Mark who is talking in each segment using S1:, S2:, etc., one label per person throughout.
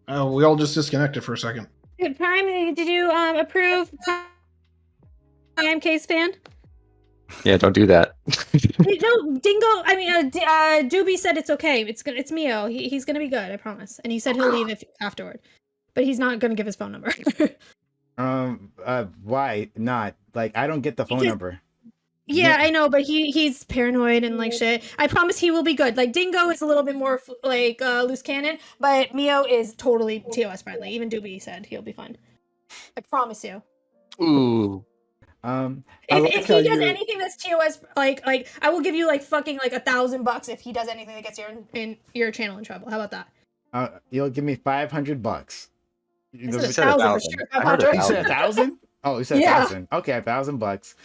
S1: We all just disconnected for a second.
S2: Prime, did you approve PrimeCayes fan?
S3: Yeah, don't do that.
S2: No, Dingo. I mean, Dooby said it's okay. It's Miyo. He's gonna be good. I promise. And he said he'll leave afterward, but he's not gonna give his phone number.
S4: Why not? Like, I don't get the phone number.
S2: Yeah, I know, but he's paranoid and like shit. I promise he will be good. Like Dingo is a little bit more like loose cannon, but Miyo is totally TOS friendly. Even Dooby said he'll be fine. I promise you.
S3: Ooh.
S2: If he does anything that's TOS, like I will give you like fucking like $1,000 if he does anything that gets your channel in trouble. How about that?
S4: You'll give me $500.
S2: You said 1,000 for sure.
S4: You said 1,000? Oh, you said 1,000. Okay, $1,000.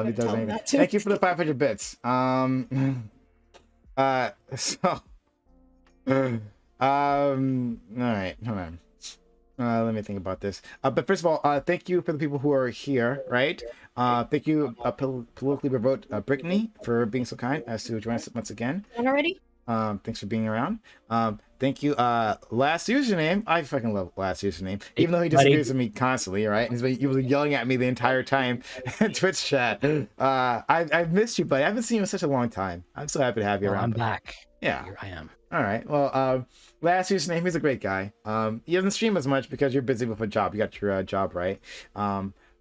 S4: He does anything. Thank you for the 500 bits. So, all right, hold on. Let me think about this. But first of all, thank you for the people who are here, right? Thank you, politically revoked Brittany, for being so kind as to join us once again.
S2: Already?
S4: Thanks for being around. Thank you, last username. I fucking love last username, even though he disagrees with me constantly, right? He was yelling at me the entire time in Twitch chat. I've missed you, buddy. I haven't seen you in such a long time. I'm so happy to have you around.
S5: I'm back.
S4: Yeah,
S5: here I am.
S4: All right. Well, last username, he's a great guy. He doesn't stream as much because you're busy with a job. You got your job, right?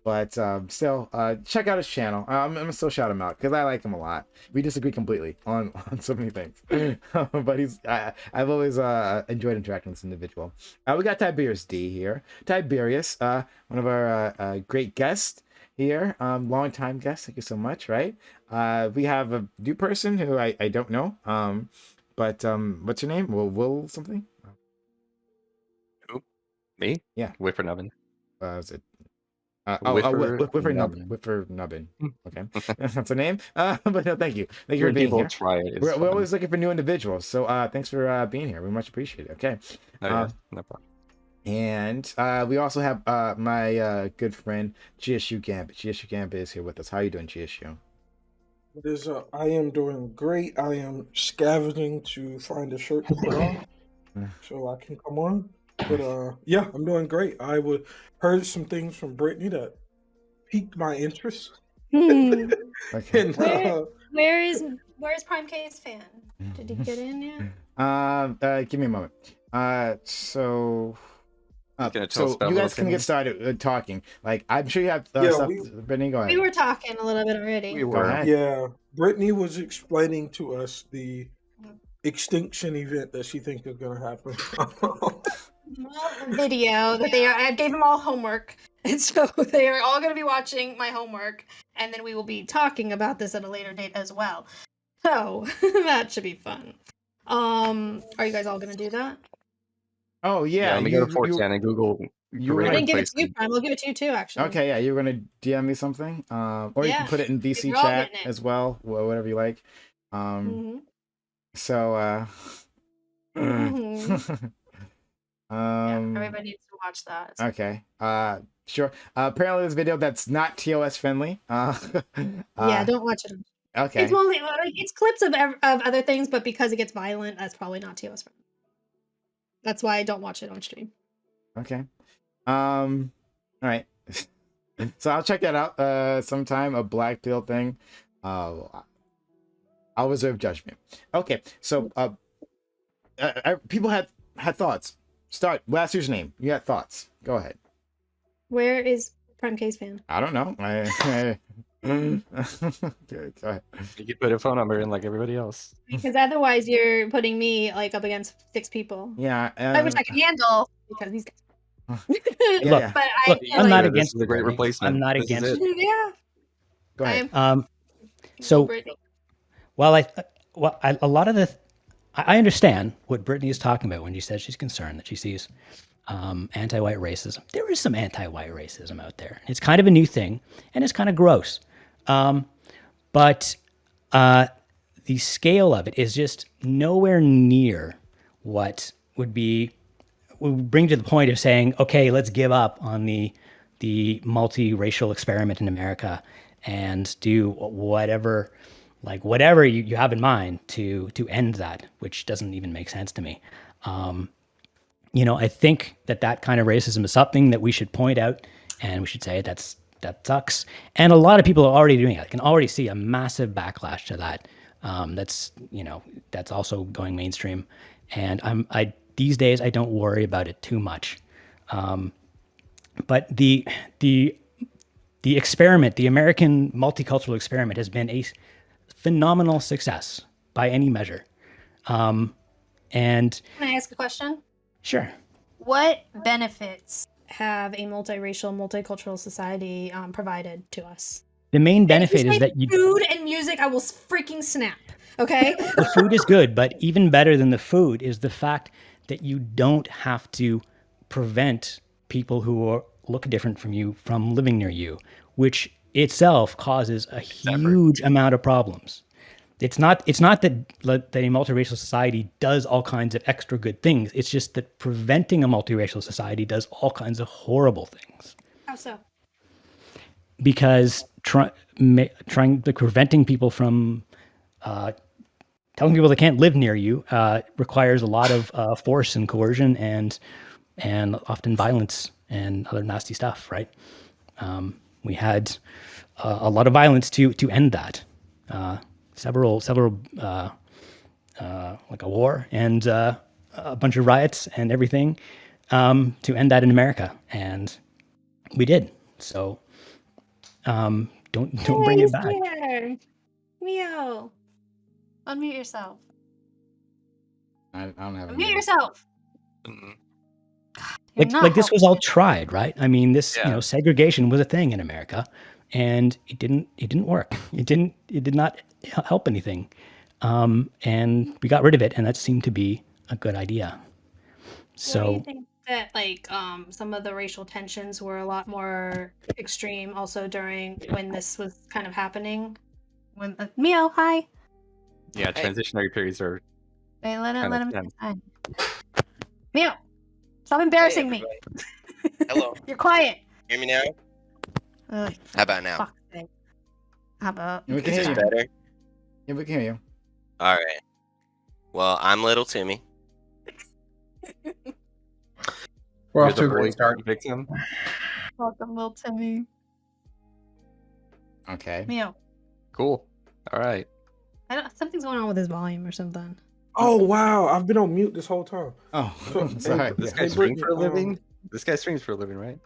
S4: But still, check out his channel. I'm gonna still shout him out because I like him a lot. We disagree completely on so many things, but I've always enjoyed interacting with this individual. We got Tiberius D here. Tiberius, one of our great guests here, long time guest. Thank you so much. Right? We have a new person who I don't know. But what's your name? Will something?
S3: Who? Me?
S4: Yeah.
S3: Whippernubbin.
S4: Is it? Whippernubbin. Okay, that's a name. But no, thank you. Thank you for being here.
S3: Try it.
S4: We're always looking for new individuals, so thanks for being here. We much appreciate it. Okay.
S3: No problem.
S4: And we also have my good friend GSU Gambit. GSU Gambit is here with us. How are you doing, GSU?
S6: I am doing great. I am scavenging to find a shirt to put on so I can come on. But yeah, I'm doing great. I heard some things from Brittany that piqued my interest.
S2: Okay.
S6: And,
S2: where is PrimeCayes fan? Did he get in yet?
S4: Give me a moment. So you guys can get started talking. Like, I'm sure you have stuff. Brittany, go ahead.
S2: We were talking a little bit already.
S6: Yeah, Brittany was explaining to us the extinction event that she thinks is going to happen.
S2: Video that I gave them all homework, and so they are all going to be watching my homework, and then we will be talking about this at a later date as well. So that should be fun. Are you guys all going to do that?
S4: Oh yeah,
S3: let me go to 4chan and Google.
S2: I didn't give it to you, Prime. I'll give it to you too, actually.
S4: Okay, yeah, you're gonna DM me something, or you can put it in VC chat as well, whatever you like. So
S2: everybody needs to watch that.
S4: Okay. Sure. Apparently this video that's not TOS friendly.
S2: Yeah, don't watch it.
S4: Okay.
S2: It's only it's clips of other things, but because it gets violent, that's probably not TOS friendly. That's why I don't watch it on stream.
S4: Okay. All right. So I'll check that out sometime. A black pill thing. I'll reserve judgment. Okay. So people had thoughts. Start. Last username. You got thoughts. Go ahead.
S2: Where is PrimeCayes fan?
S4: I don't know. Go ahead.
S3: You could put a phone number in like everybody else.
S2: Because otherwise you're putting me like up against 6 people.
S4: Yeah.
S2: I wish I could handle because these guys.
S5: Look,
S2: but
S5: I'm not against
S3: the great replacement.
S5: I'm not against it.
S2: Yeah.
S4: Go ahead.
S5: So while a lot of I understand what Brittany is talking about when she says she's concerned that she sees anti-white racism. There is some anti-white racism out there. It's kind of a new thing, and it's kind of gross. But the scale of it is just nowhere near what would bring to the point of saying, okay, let's give up on the multiracial experiment in America and do whatever you have in mind to end that, which doesn't even make sense to me. I think that kind of racism is something that we should point out, and we should say that sucks. And a lot of people are already doing it. I can already see a massive backlash to that. That's also going mainstream. And these days I don't worry about it too much. But the experiment, the American multicultural experiment, has been a phenomenal success by any measure. And
S2: Can I ask a question?
S5: sure.
S2: What benefits have a multiracial, multicultural society provided to us?
S5: The main benefit
S2: If you
S5: is
S2: say
S5: that you
S2: food and music, I will freaking snap. Okay.
S5: the food is good, but even better than the food is the fact that you don't have to prevent people who look different from you from living near you, which itself causes a huge amount of problems. It's not that a multiracial society does all kinds of extra good things. It's just that preventing a multiracial society does all kinds of horrible things.
S2: How so?
S5: Because preventing people from telling people they can't live near you requires a lot of force and coercion and often violence and other nasty stuff, right? We had a lot of violence to end that. Several like a war and a bunch of riots and everything to end that in America, and we did. So don't bring it back.
S2: Miyo, unmute yourself.
S4: I don't have
S2: Unmute yourself.
S3: Mhm.
S5: Like this was all tried, right? I mean, this
S3: Yeah.
S5: segregation was a thing in America, and it didn't work. It did not help anything, and we got rid of it, and that seemed to be a good idea.
S2: So, do you
S5: So
S2: think that some of the racial tensions were a lot more extreme also during when this was kind of happening? When Miyo, hi.
S3: Yeah, transitionary periods are
S2: Wait, let
S3: kind
S2: him
S3: of tense.
S2: say hi. Miyo, stop embarrassing me.
S7: Hello.
S2: You're quiet.
S7: Hear me now?
S2: Ugh,
S7: How about now?
S2: fuck's sake. How about?
S4: We can
S7: Is
S4: hear
S7: this
S4: you.
S7: better?
S4: Yeah, we can hear you.
S7: All right. Well, I'm Little Timmy.
S1: We're
S3: You're
S1: off
S3: the
S1: to a great
S3: boy
S1: start.
S3: victim.
S2: Welcome, little Timmy.
S4: Okay.
S2: Miyo,
S3: Cool. All right.
S2: something's going on with his volume or something.
S6: Oh wow, I've been on mute this whole time.
S4: Oh,
S6: So,
S4: sorry.
S3: This
S6: Hey,
S3: guy streams
S6: Brittany,
S3: for a living. This guy streams for a living, right?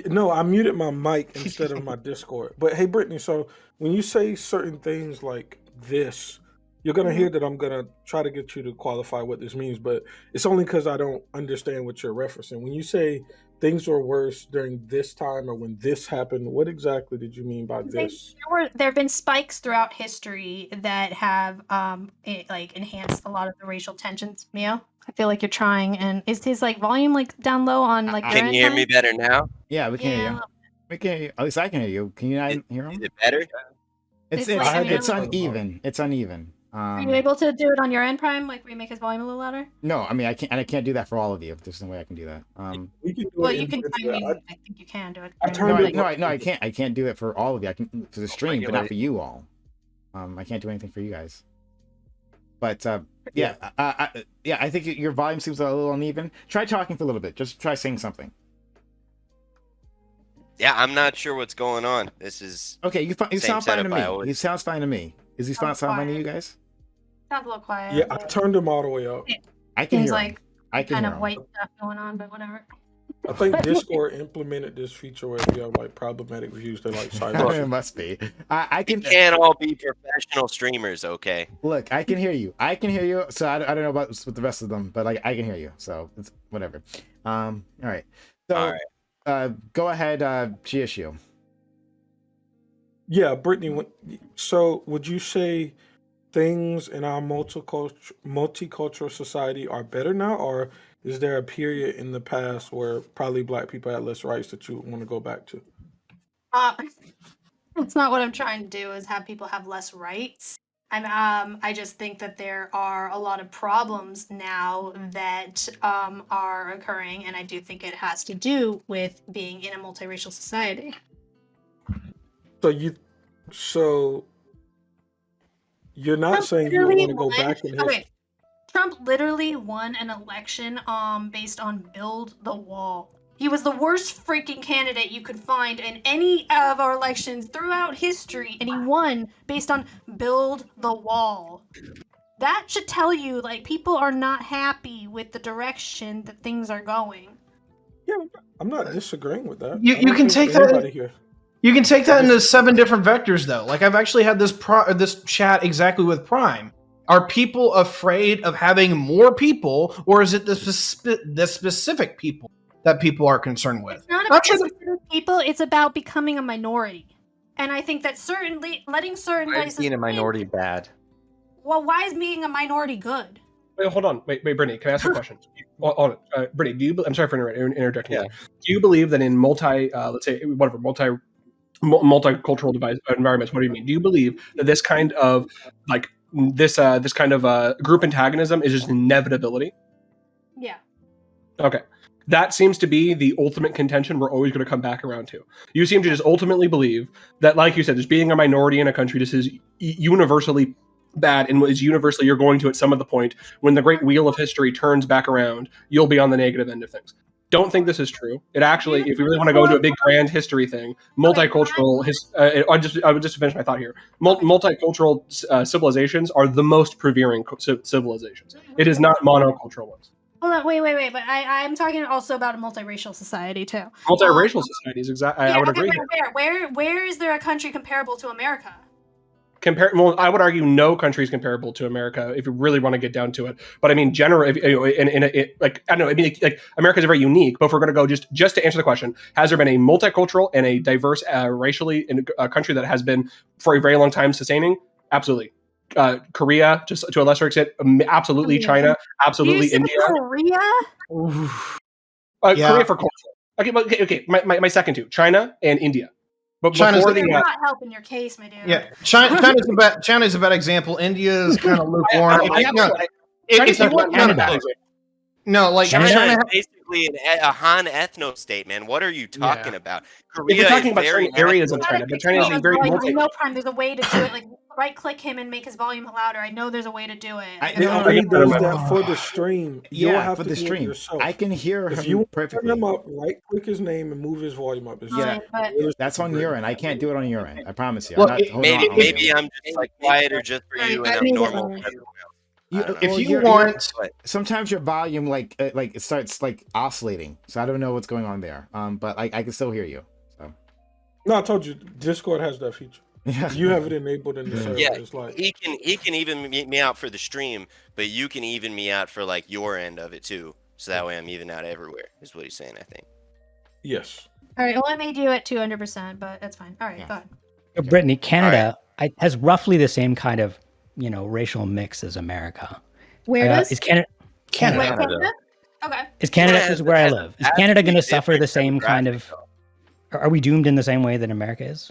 S6: No, I muted my mic instead of my Discord. But hey, Brittany, so when you say certain things like this, you're gonna hear that I'm gonna try to get you to qualify what this means, but it's only because I don't understand what you're referencing. When you say things were worse during this time or when this happened, what exactly did you mean by this?
S2: There have been spikes throughout history that have enhanced a lot of the racial tensions. Mio, I feel like you're trying, and is his volume down low on your
S7: Can
S2: end?
S7: you hear me better now?
S4: Yeah, we can hear
S2: Yeah.
S4: you. We can hear you. At least I can hear you. Can you not hear
S7: Is
S4: him?
S7: it better?
S4: It's
S2: It's like-
S4: it's
S6: I mean,
S4: uneven. It's uneven.
S2: Are you able to do it on your end, Prime? Like, remake his volume a little louder?
S4: No, I mean I can't do that for all of you. There's no way I can do that.
S6: We can do
S2: Well,
S6: it
S2: you
S6: in-
S2: can. I mean,
S6: I-
S2: I think you can do it.
S6: I
S4: No,
S6: turned it-
S4: I can't. I can't do it for all of you. I can for the stream, but not for you all. I can't do anything for you guys. But yeah, I think your volume seems a little uneven. Try talking for a little bit. Just try saying something.
S7: Yeah, I'm not sure what's going on. This is
S4: Okay, you
S7: Same
S4: sound fine to
S7: setup I
S4: me.
S7: always-
S4: He sounds fine to me. Is he sound fine to you guys?
S2: Sounds a little quiet.
S6: Yeah, I turned them all the way up.
S4: I can
S2: Seems
S4: hear
S2: like
S4: him. I can
S2: kind
S4: hear
S2: of
S4: him.
S2: white stuff going on, but whatever.
S6: I think Discord implemented this feature where if you have problematic reviews, they silence
S4: It
S6: you.
S4: must be. I
S7: we
S4: can
S7: can't all be professional streamers, okay?
S4: look. I can hear you. I can hear you. So I don't know about with the rest of them, but I can hear you. So it's whatever. All right. So
S7: All right.
S4: go ahead, GSU.
S6: Yeah, Brittany. So would you say things in our multicultural society are better now, or is there a period in the past where probably Black people had less rights that you want to go back to?
S2: That's not what I'm trying to do. Is have people have less rights. I just think that there are a lot of problems now that are occurring, and I do think it has to do with being in a multiracial society.
S6: So you're not saying you
S2: Literally
S6: want to go
S2: one-
S6: back in history.
S2: Okay. Trump literally won an election based on build the wall. He was the worst freaking candidate you could find in any of our elections throughout history, and he won based on build the wall. That should tell you, like, people are not happy with the direction that things are going.
S6: Yeah, I'm not disagreeing with that.
S1: You
S6: I don't
S1: can
S6: think
S1: take that.
S6: anybody here.
S1: You can take that into 7 different vectors, though. Like, I've actually had this chat exactly with Prime. Are people afraid of having more people, or is it the specific people that people are concerned with?
S2: It's not about specific people, it's about becoming a minority. And I think that letting certain
S3: Why is
S2: places
S3: being a minority bad?
S2: Well, why is being a minority good?
S8: Wait, hold on. Wait, Brittany, can I ask a question? Brittany, I'm sorry for interjecting.
S3: Yeah.
S8: Do you believe that in multicultural environments, what do you mean? Do you believe that this kind of group antagonism is just inevitability?
S2: Yeah.
S8: Okay. That seems to be the ultimate contention we're always going to come back around to. You seem to just ultimately believe that, like you said, just being a minority in a country just is universally bad, and is universally you're going to, at some of the point, when the great wheel of history turns back around, you'll be on the negative end of things. Don't think this is true. It actually, if we really want to go into a big grand history thing, multicultural, I would just finish my thought here. Multicultural civilizations are the most persevering civilizations. It is not monocultural ones.
S2: Hold on, wait. But I'm talking also about a multiracial society too.
S8: Multiracial societies, exactly. I would agree.
S2: Where is there a country comparable to America?
S8: I would argue no country is comparable to America if you really want to get down to it. But I mean, America is very unique. But if we're going to go just to answer the question, has there been a multicultural and a diverse racially in a country that has been for a very long time sustaining? Absolutely. Korea, just to a lesser extent, absolutely. China, absolutely. India.
S2: Korea?
S8: Korea for culture. Okay. My second two, China and India. But
S1: China's
S2: not helping your case, my dude.
S1: Yeah, China's a bad example. India is kind of lukewarm.
S5: China's not Canada.
S1: No, like
S7: China
S1: China
S7: is basically a Han ethno state, man. What are you talking about? Korea
S8: If you're talking
S7: is
S8: about
S7: very
S8: certain areas of China, but China is a very
S2: No Prime, there's a way to do it. Like right-click him and make his volume louder. I know there's a way to do it.
S6: He does that for the stream. You'll have
S4: for
S6: to
S4: the
S6: do it
S4: stream.
S6: yourself.
S4: I can hear
S6: If
S4: him
S6: you
S4: perfectly.
S6: turn him up, right-click his name and move his volume up.
S4: That's on your end. I can't do it on your end. I promise you.
S1: Well,
S7: maybe I'm just like quieter just for you, and I'm normal for everyone else.
S1: If you want,
S4: sometimes your volume it starts like oscillating, so I don't know what's going on there. But I can still hear you. So.
S6: No, I told you, Discord has that feature. You have it enabled in the server.
S7: Yeah,
S6: It's like
S7: he can even me out for the stream, but you can even me out for like your end of it too. So that way I'm even out everywhere. Is what he's saying, I think.
S6: Yes.
S2: All right. Well, I made you at 200%, but that's fine. All right, go ahead.
S5: Brittany, Canada has roughly the same kind of racial mix as America.
S2: Where does
S5: is Canada?
S2: Canada? Okay.
S5: Is Canada is where I live? Is Canada going to suffer the same kind of? Are we doomed in the same way that America is?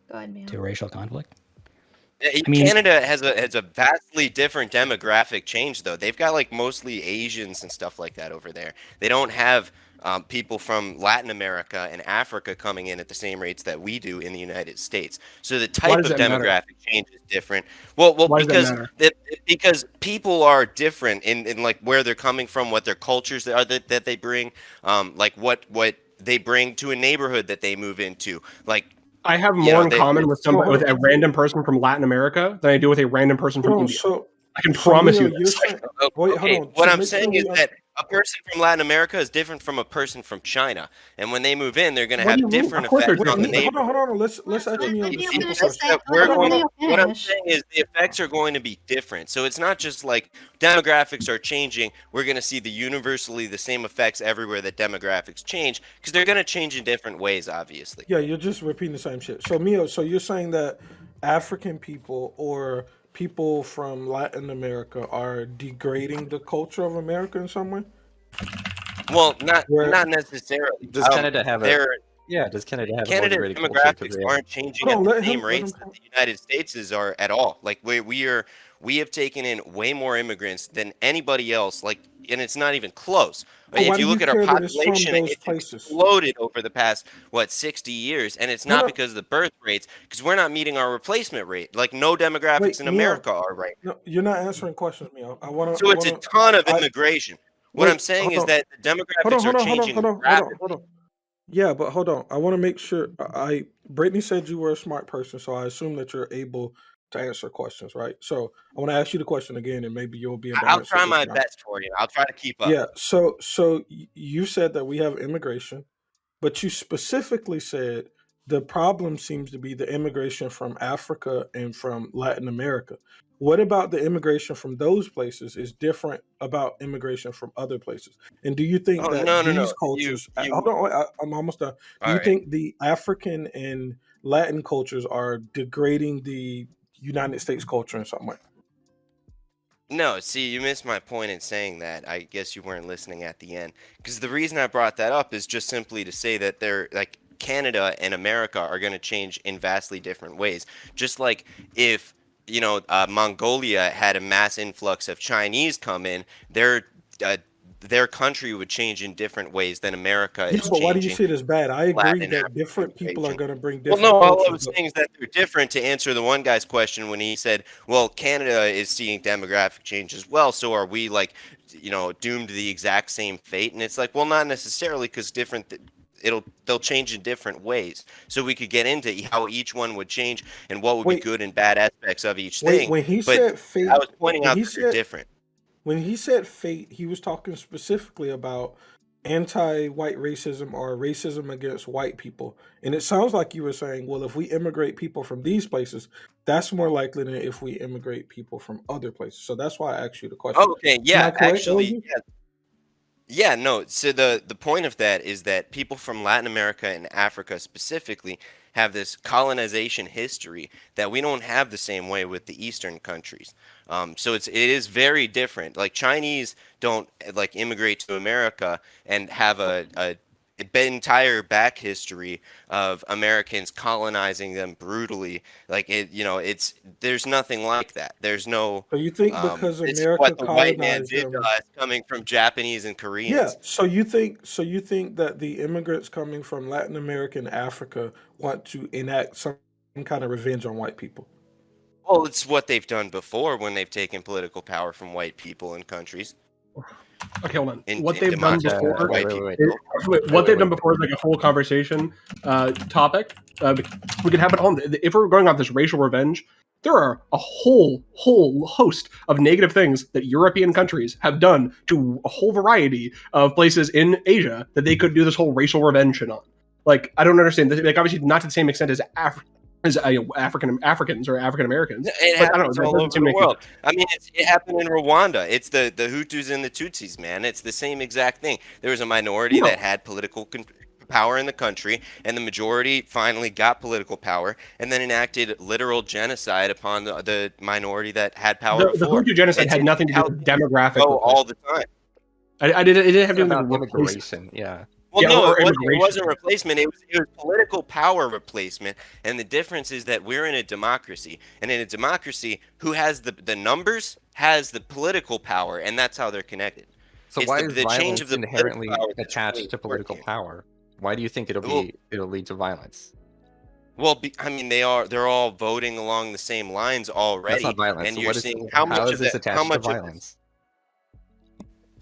S2: Go ahead, man.
S5: To racial conflict.
S7: Canada has a vastly different demographic change, though. They've got like mostly Asians and stuff like that over there. They don't have people from Latin America and Africa coming in at the same rates that we do in the United States. So the type of demographic change is different. Well, because people are different in like where they're coming from, what their cultures are that they bring, like what they bring to a neighborhood that they move into, like.
S8: I have more in common with a random person from Latin America than I do with a random person from India. I can promise you this.
S7: What I'm saying is that a person from Latin America is different from a person from China, and when they move in, they're going to have different effects on the neighborhood.
S6: Hold on. Let's actually
S7: What I'm saying is the effects are going to be different. So it's not just like demographics are changing. We're going to see universally the same effects everywhere that demographics change, because they're going to change in different ways, obviously.
S6: Yeah, you're just repeating the same shit. So Miyo, so you're saying that African people or people from Latin America are degrading the culture of America in some way?
S7: Well, not necessarily.
S3: Does Canada have Yeah, does Canada have a more
S7: Canada's
S3: degraded culture? 'Cause
S7: demographics
S3: they have-
S7: aren't changing
S6: Hold
S7: at
S6: on,
S7: the same
S6: let him
S7: rates that
S6: talk.
S7: the United States are at all. Like we have taken in way more immigrants than anybody else. Like, and it's not even close.
S6: But why
S7: If
S6: do
S7: you
S6: you
S7: look at our
S6: care that it's from
S7: population,
S6: those
S7: it's
S6: places?
S7: exploded over the past 60 years, and it's
S6: Hold
S7: not
S6: up.
S7: because of the birth rates, because we're not meeting our replacement rate. Like no demographics
S6: Wait,
S7: in
S6: Mio.
S7: America are right now.
S6: No, you're not answering questions, Mio. I wanna,
S7: So it's a ton of
S6: I
S7: immigration. What I'm
S6: wait.
S7: saying
S6: Hold
S7: is
S6: on,
S7: that the demographics are changing rapidly.
S6: hold on. Yeah, but hold on. I want to make sure. Brittany said you were a smart person, so I assume that you're able to answer questions, right? So I want to ask you the question again, and maybe you'll be able to
S7: I'll
S6: answer it
S7: try
S6: this
S7: my
S6: time.
S7: best for you. I'll try to keep up.
S6: Yeah. You said that we have immigration, but you specifically said the problem seems to be the immigration from Africa and from Latin America. What about the immigration from those places is different about immigration from other places? And do you think
S7: Oh
S6: that
S7: no.
S6: these
S7: You
S6: cultures,
S7: you.
S6: hold on, I'm almost done. Do
S7: All
S6: you
S7: right.
S6: think the African and Latin cultures are degrading the United States culture in some way?
S7: No, see, you missed my point in saying that. I guess you weren't listening at the end. Because the reason I brought that up is just simply to say that they're like Canada and America are going to change in vastly different ways. Just like if, Mongolia had a mass influx of Chinese come in, uh, their country would change in different ways than America
S6: Yeah,
S7: is
S6: but why do you
S7: changing.
S6: see it as bad? I agree
S7: Latin
S6: that different people are
S7: American.
S6: going to bring
S7: Well,
S6: different
S7: no, all I
S6: cultures,
S7: was
S6: but
S7: saying is that they're different to answer the one guy's question when he said, well, Canada is seeing demographic change as well. So are we like, doomed to the exact same fate? And it's like, well, not necessarily because they'll change in different ways. So we could get into how each one would change and what would be
S6: wait,
S7: good and bad aspects of each
S6: wait.
S7: thing.
S6: When he
S7: But
S6: said
S7: I
S6: fate,
S7: was pointing
S6: when
S7: out
S6: he
S7: that they're
S6: said
S7: different.
S6: when he said fate, he was talking specifically about anti-white racism or racism against white people. And it sounds like you were saying, well, if we immigrate people from these places, that's more likely than if we immigrate people from other places. So that's why I asked you the question.
S7: Okay,
S6: Am
S7: yeah,
S6: I correct,
S7: actually,
S6: OG?
S7: yeah. Yeah, no. So the point of that is that people from Latin America and Africa specifically have this colonization history that we don't have the same way with the Eastern countries. So it is very different. Like Chinese don't like immigrate to America and have a entire back history of Americans colonizing them brutally. Like it's there's nothing like that. There's no
S6: So you think because
S7: this is
S6: America
S7: what the white man
S6: colonized
S7: did to
S6: them?
S7: us coming from Japanese and
S6: Yeah.
S7: Koreans.
S6: So you think that the immigrants coming from Latin America and Africa want to enact some kind of revenge on white people?
S7: Well, it's what they've done before when they've taken political power from white people in countries.
S8: Okay, hold on.
S7: In,
S8: What
S7: in
S8: they've done
S7: democracy,
S8: before
S7: white
S3: wait,
S7: people.
S3: wait,
S8: is, what they've done before is like a whole conversation topic. We can have it on. If we're going off this racial revenge, there are a whole host of negative things that European countries have done to a whole variety of places in Asia that they could do this whole racial revenge shit on. Like, I don't understand. Like, obviously, not to the same extent as Africans or African Americans.
S7: It
S8: But I don't know.
S7: happens
S8: That
S7: all
S8: doesn't
S7: over
S8: seem
S7: the
S8: to make any
S7: world. I mean, it happened in Rwanda. It's the Hutus and the Tutsis, man. It's the same exact thing. There was a minority
S8: No.
S7: that had political power in the country, and the majority finally got political power, and then enacted literal genocide upon the minority that had power
S8: The
S7: before.
S8: Hutu genocide
S7: It's
S8: had nothing to do
S7: how
S8: with
S7: things
S8: demographic
S7: go all the time.
S8: I didn't. It didn't have
S3: It's
S8: to do
S3: about
S8: with replacement.
S3: immigration. Yeah.
S7: Well,
S8: Yeah,
S7: no,
S8: or
S7: it
S8: immigration.
S7: wasn't replacement. It was political power replacement. And the difference is that we're in a democracy. And in a democracy, who has the numbers has the political power, and that's how they're connected.
S3: So
S7: It's
S3: why
S7: the
S3: is
S7: change
S3: violence
S7: of the political
S3: inherently
S7: power that's
S3: attached
S7: really
S3: to political
S7: important.
S3: power? Why do you think it'll
S7: Well,
S3: lead to violence?
S7: well, I mean, they're all voting along the same lines
S3: That's
S7: already,
S3: not violence.
S7: and
S3: So
S7: you're
S3: what is
S7: seeing
S3: how is this attached to
S7: of
S3: violence?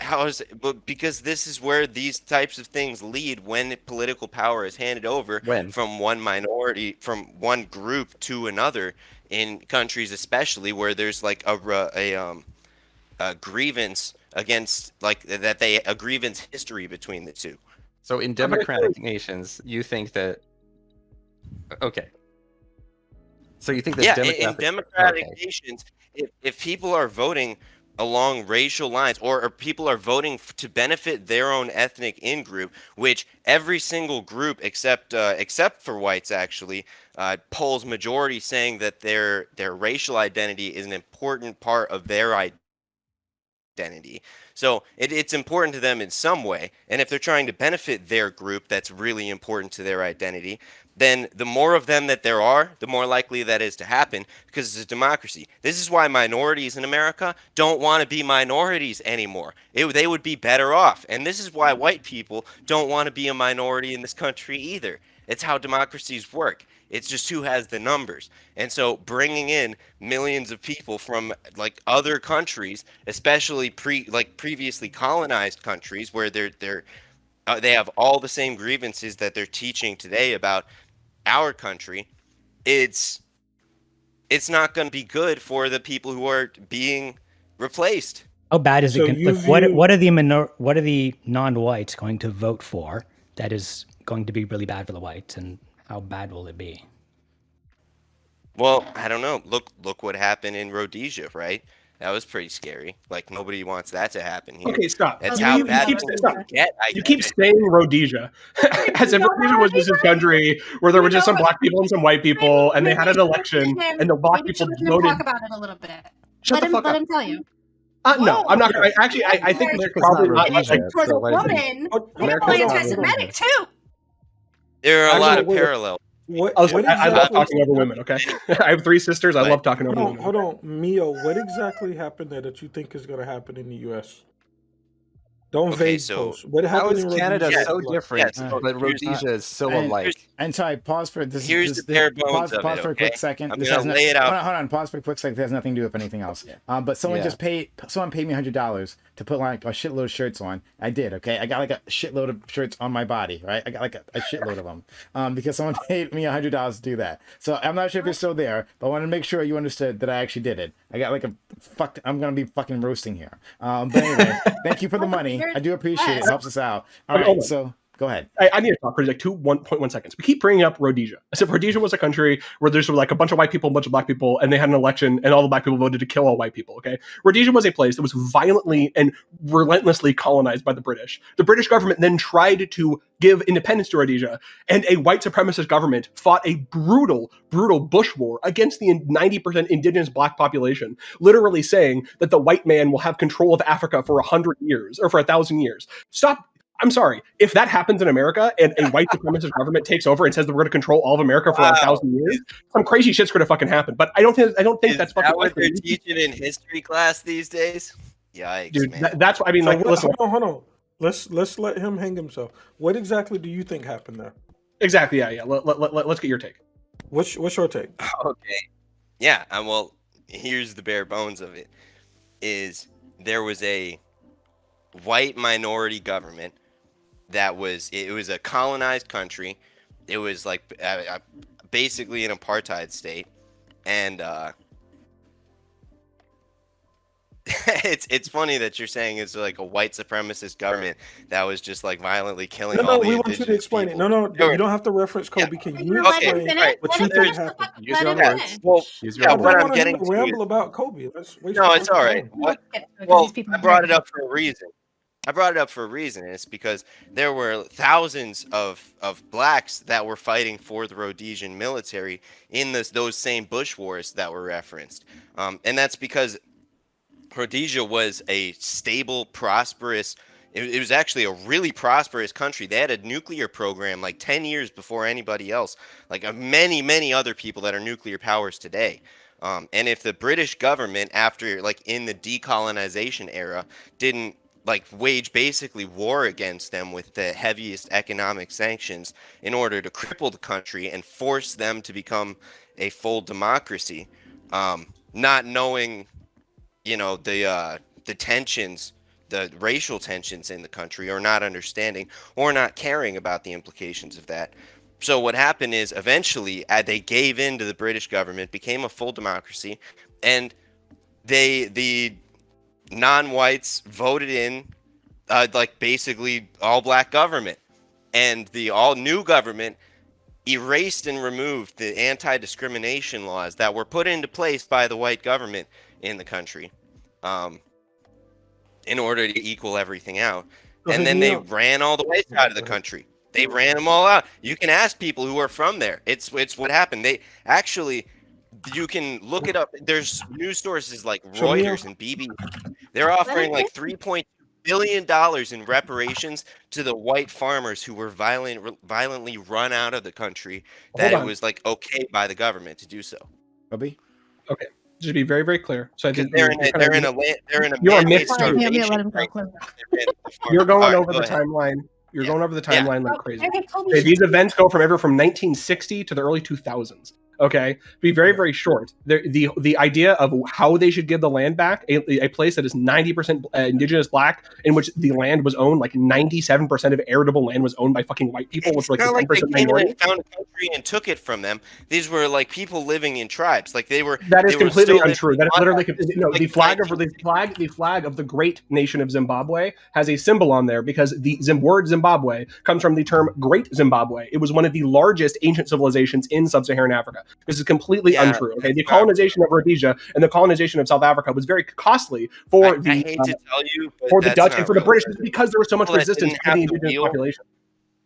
S7: how is but because this is where these types of things lead when political power is handed over
S3: When?
S7: from one minority from one group to another in countries especially where there's like a grievance against like that they a grievance history between the two.
S3: So in democratic nations, you think that okay. So you think that
S7: Yeah, in democratic
S3: okay.
S7: nations, if people are voting along racial lines or people are voting to benefit their own ethnic in-group, which every single group except for whites actually polls majority saying that their racial identity is an important part of their identity. So it's important to them in some way. And if they're trying to benefit their group that's really important to their identity, then the more of them that there are, the more likely that is to happen because it's a democracy. This is why minorities in America don't want to be minorities anymore. They would be better off. And this is why white people don't want to be a minority in this country either. It's how democracies work. It's just who has the numbers. And so bringing in millions of people from like other countries, especially previously colonized countries where they have all the same grievances that they're teaching today about our country, it's not going to be good for the people who are being replaced.
S5: How bad is
S6: So
S5: it?
S6: you
S5: What
S6: view-
S5: what are the non-whites going to vote for that is going to be really bad for the whites, and how bad will it be?
S7: Well, I don't know. Look what happened in Rhodesia, right? That was pretty scary. Like nobody wants that to happen here.
S8: Okay, stop.
S7: That's
S2: You-
S7: how
S2: you
S7: bad
S2: keep-
S7: things
S2: stop.
S7: can get.
S8: You keep saying Rhodesia as if Rhodesia was just this country where there were just some black people and some white people, and they had an election, and the black people voted.
S2: Talk about it a little bit.
S8: Shut the fuck
S2: Let
S8: up.
S2: him tell you.
S8: No, I'm not gonna. I think they're probably not.
S2: And
S8: Like,
S2: for the
S9: so let it
S2: woman,
S8: America's
S2: they're
S8: not
S2: anti-Semitic too.
S7: There are a lot of
S6: Wait.
S7: parallels.
S6: What?
S8: I love
S6: exactly-
S8: talking over women. Okay, I have 3 sisters. I love talking over women.
S6: Hold on, Mio. What exactly happened there that you think is going to happen in the U.S.? Don't
S7: Okay,
S6: vague
S7: so
S6: post. What
S9: How
S6: happened
S9: is
S6: in
S9: Canada
S6: Rhodesia?
S9: so different,
S7: Yes,
S9: but Rhodesia is so
S4: and-
S9: alike?
S4: And sorry, pause for this.
S7: Here's
S4: this,
S7: the bare
S4: this-
S7: bones of
S4: pause
S7: it,
S4: for a
S7: okay?
S4: quick second.
S7: I'm
S4: This
S7: gonna
S4: has no-
S7: lay it out.
S4: Hold on. Pause for a quick second. This has nothing to do with anything else. But someone
S9: Yeah.
S4: someone paid me $100 to put like a shitload of shirts on. I did. Okay, I got like a shitload of shirts on my body. Right, I got like a shitload of them. Because someone paid me $100 to do that. So I'm not sure if you're still there, but I wanted to make sure you understood that I actually did it. I got like I'm gonna be fucking roasting here. But anyway, thank you for the money. I do appreciate it. It helps us out. All
S8: Hold on.
S4: right, so go ahead.
S8: I need to talk for like 1.1 seconds. We keep bringing up Rhodesia. I said Rhodesia was a country where there's like a bunch of white people, a bunch of black people, and they had an election, and all the black people voted to kill all white people. Okay, Rhodesia was a place that was violently and relentlessly colonized by the British. The British government then tried to give independence to Rhodesia, and a white supremacist government fought a brutal bush war against the 90% indigenous black population, literally saying that the white man will have control of Africa for 100 years or for 1,000 years. Stop. I'm sorry. If that happens in America and a white supremacist government takes over and says that we're going to control all of America for 1,000 years, some crazy shit's going to fucking happen. But I don't think
S7: Is
S8: that's
S7: that
S8: fucking
S7: what they're
S8: likely.
S7: teaching in history class these days? Yikes,
S8: Dude,
S7: man.
S8: that's what I mean.
S6: So
S8: Like, listen,
S6: hold on. Let's let him hang himself. What exactly do you think happened there?
S8: exactly. Yeah. Let's get your take.
S6: What's your take?
S7: Okay. Yeah, well, here's the bare bones of it. Is there was a white minority government that was a colonized country. It was like basically an apartheid state, and it's funny that you're saying it's like a white supremacist government that was just like violently killing all
S6: No,
S7: the
S6: we want you to
S7: indigenous
S6: explain
S7: people.
S6: it. No,
S7: Sure.
S6: you don't have to reference Kobe. Can you
S2: Let him
S6: explain
S2: finish.
S6: what
S2: Let
S6: you
S2: him
S6: think
S2: finish.
S6: happened?
S9: Use
S2: Let
S9: your
S2: him
S9: own words.
S2: finish.
S7: Well,
S9: Use
S7: yeah,
S9: your own
S7: what
S9: words.
S7: I'm getting
S6: to
S7: to
S6: ramble
S7: is,
S6: about Kobe. Let's waste
S7: no,
S6: our
S7: it's all right.
S6: time.
S7: What?
S2: Because
S7: Well,
S2: these people
S7: I brought it up for a reason. I brought it up for a reason, and it's because there were thousands of blacks that were fighting for the Rhodesian military in those same bush wars that were referenced. And that's because Rhodesia was a stable, prosperous, it was actually a really prosperous country. They had a nuclear program like 10 years before anybody else, like many other people that are nuclear powers today. And if the British government, after like in the decolonization era, didn't like wage basically war against them with the heaviest economic sanctions in order to cripple the country and force them to become a full democracy, not knowing, you know, the tensions, the racial tensions in the country, or not understanding or not caring about the implications of that. So what happened is eventually they gave in to the British government, became a full democracy, and the non-whites voted in like basically all black government, and the all new government erased and removed the anti-discrimination laws that were put into place by the white government in the country, in order to equal everything out. And then they ran all the whites out of the country. They ran them all out. You can ask people who are from there. It's what happened. They actually, you can look it up. There's news sources like Reuters and BBC. They're offering like $3.2 billion in reparations to the white farmers who were violently run out of the country. That
S8: Hold
S7: it
S8: on.
S7: was like okay by the government to do so.
S4: Kobe?
S8: Okay, just to be very, very clear. So I
S7: Because
S8: think
S7: they're in a
S8: you're a
S7: man-made
S8: myth.
S2: Let him
S7: starvation.
S2: go. Let him go.
S8: You're going
S7: Alright,
S8: over
S7: go
S8: the
S7: ahead.
S8: timeline. You're
S7: Yeah.
S8: going over the
S7: Yeah.
S8: timeline like
S2: Oh,
S8: crazy.
S2: okay, Kobe,
S8: Okay, these events go from 1960 to the early 2000s. Okay, be very, very short. The idea of how they should give the land back, a place that is 90% indigenous black, in which the land was owned, like 97% of arable land was owned by fucking white people, which
S7: It's
S8: were like
S7: not
S8: the
S7: like they
S8: 10%
S7: came in
S8: minority.
S7: and found a country and took it from them. These were like people living in tribes. Like they were.
S8: That is
S7: they were
S8: completely
S7: still
S8: untrue.
S7: living
S8: That is
S7: in
S8: literally
S7: tribes.
S8: no.
S7: Like
S8: The flag of the great nation of Zimbabwe has a symbol on there because the word Zimbabwe comes from the term Great Zimbabwe. It was one of the largest ancient civilizations in sub-Saharan Africa. This is completely untrue. Okay, the colonization of Rhodesia and the colonization of South Africa was very costly for
S7: I hate to tell you, but
S8: for the
S7: that's
S8: Dutch
S7: not
S8: and for the
S7: real.
S8: British because there was so much
S7: People that
S8: resistance
S7: didn't
S8: from the
S7: have the
S8: indigenous
S7: wheel
S8: population.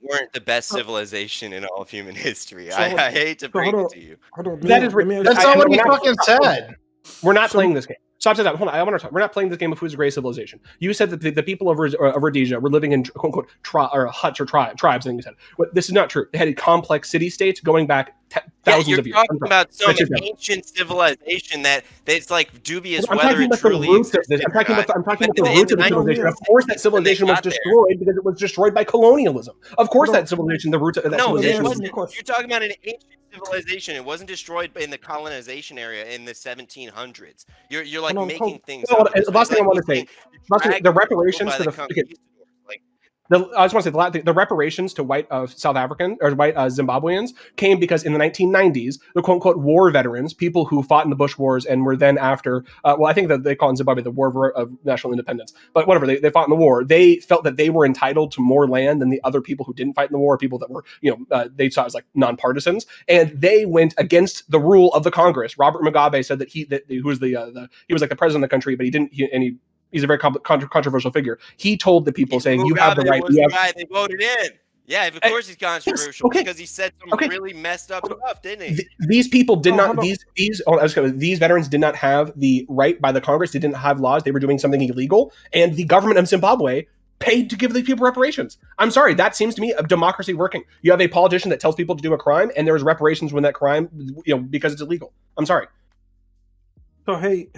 S7: weren't the best civilization in all of human history.
S6: So
S7: I hate to break it to you.
S6: Hold on.
S8: That is
S6: let me ask
S1: That's
S6: you-
S1: not what
S8: we're
S1: he
S8: not-
S1: fucking said.
S8: We're not playing this game. Stop saying that. Hold on. I want to talk. We're not playing this game of who's a great civilization. You said that the people of Rhodesia were living in quote unquote huts or tribes. I think you said. But this is not true. They had complex city states going back thousands of years.
S7: You're talking about some
S8: That's your
S7: ancient civilization that it's like dubious
S8: I'm
S7: whether
S8: talking
S7: it
S8: about the
S7: truly
S8: roots of this.
S7: existed
S8: I'm talking
S7: or
S8: about
S7: not.
S8: the
S7: But
S8: roots
S7: in
S8: of the
S7: the
S8: civilization.
S7: 1960s,
S8: Of course, that
S7: when they
S8: civilization was
S7: got there-
S8: destroyed because it was destroyed by colonialism. Of course, that civilization, the roots of that
S7: No, it
S8: civilization.
S7: wasn't.
S6: me a question.
S7: You're talking about an ancient civilization. It wasn't destroyed in the colonization area in the 1700s. You're like
S6: Hold on,
S7: making
S6: Cole.
S7: things
S8: Well,
S7: up.
S8: the last thing I want to say,
S7: Dragged
S8: the
S7: people
S8: reparations
S7: by
S8: to the
S7: conquistadors. Like,
S8: I just want to say the reparations to white South African or white Zimbabweans came because in the 1990s, the quote unquote war veterans, people who fought in the Bush Wars and were then after, well, I think that they call it in Zimbabwe the War of National Independence, but whatever, they fought in the war. They felt that they were entitled to more land than the other people who didn't fight in the war, people that were, they saw as like nonpartisans, and they went against the rule of the Congress. Robert Mugabe said that he was he was like the president of the country, but he's a very controversial figure. He told the people saying, "You have the right."
S7: Was the guy they voted in. Yeah, of course he's controversial
S8: okay.
S7: because he said some really messed up stuff, didn't he?
S8: These people did not. These veterans did not have the right by the Congress. They didn't have laws. They were doing something illegal, and the government of Zimbabwe paid to give these people reparations. I'm sorry, that seems to me a democracy working. You have a politician that tells people to do a crime, and there was reparations when that crime, because it's illegal. I'm sorry.
S6: So hey,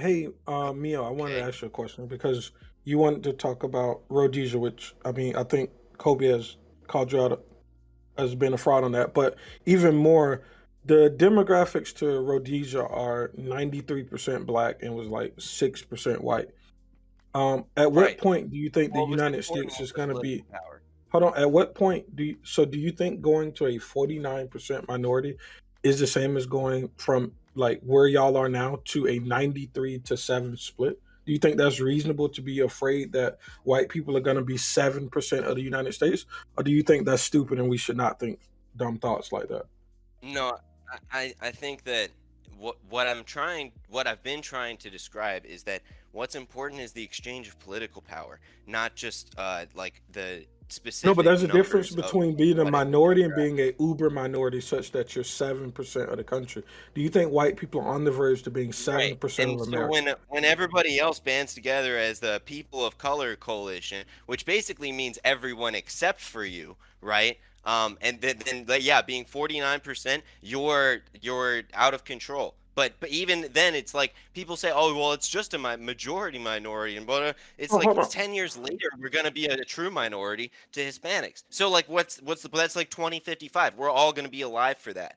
S6: Miyo, I wanted to ask you a question because you wanted to talk about Rhodesia, which I think Kobe has called you out as being a fraud on that. But even more, the demographics to Rhodesia are 93% black and was like 6% white. At what point do you think the United States is going to be? Hold on. At what point do you think going to a 49% minority is the same as going from like where y'all are now to a 93-7 split? Do you think that's reasonable to be afraid that white people are going to be 7% of the United States? Or do you think that's stupid and we should not think dumb thoughts like that?
S7: No, I think that what I've been trying to describe is that what's important is the exchange of political power, not just like the specific.
S6: No, but there's a difference
S7: numbers
S6: between
S7: of
S6: being a
S7: what
S6: minority and being a uber minority, such that you're 7% of the country. Do you think white people are on the verge to being 7%
S7: And
S6: of
S7: so
S6: America?
S7: when everybody else bands together as the People of Color Coalition, which basically means everyone except for you, right? And then being 49%, you're out of control. But even then, it's like people say, "Oh, well, it's just a majority minority," and it's like 10 years later, we're gonna be a true minority to Hispanics. So like, that's like 2055. We're all gonna be alive for that,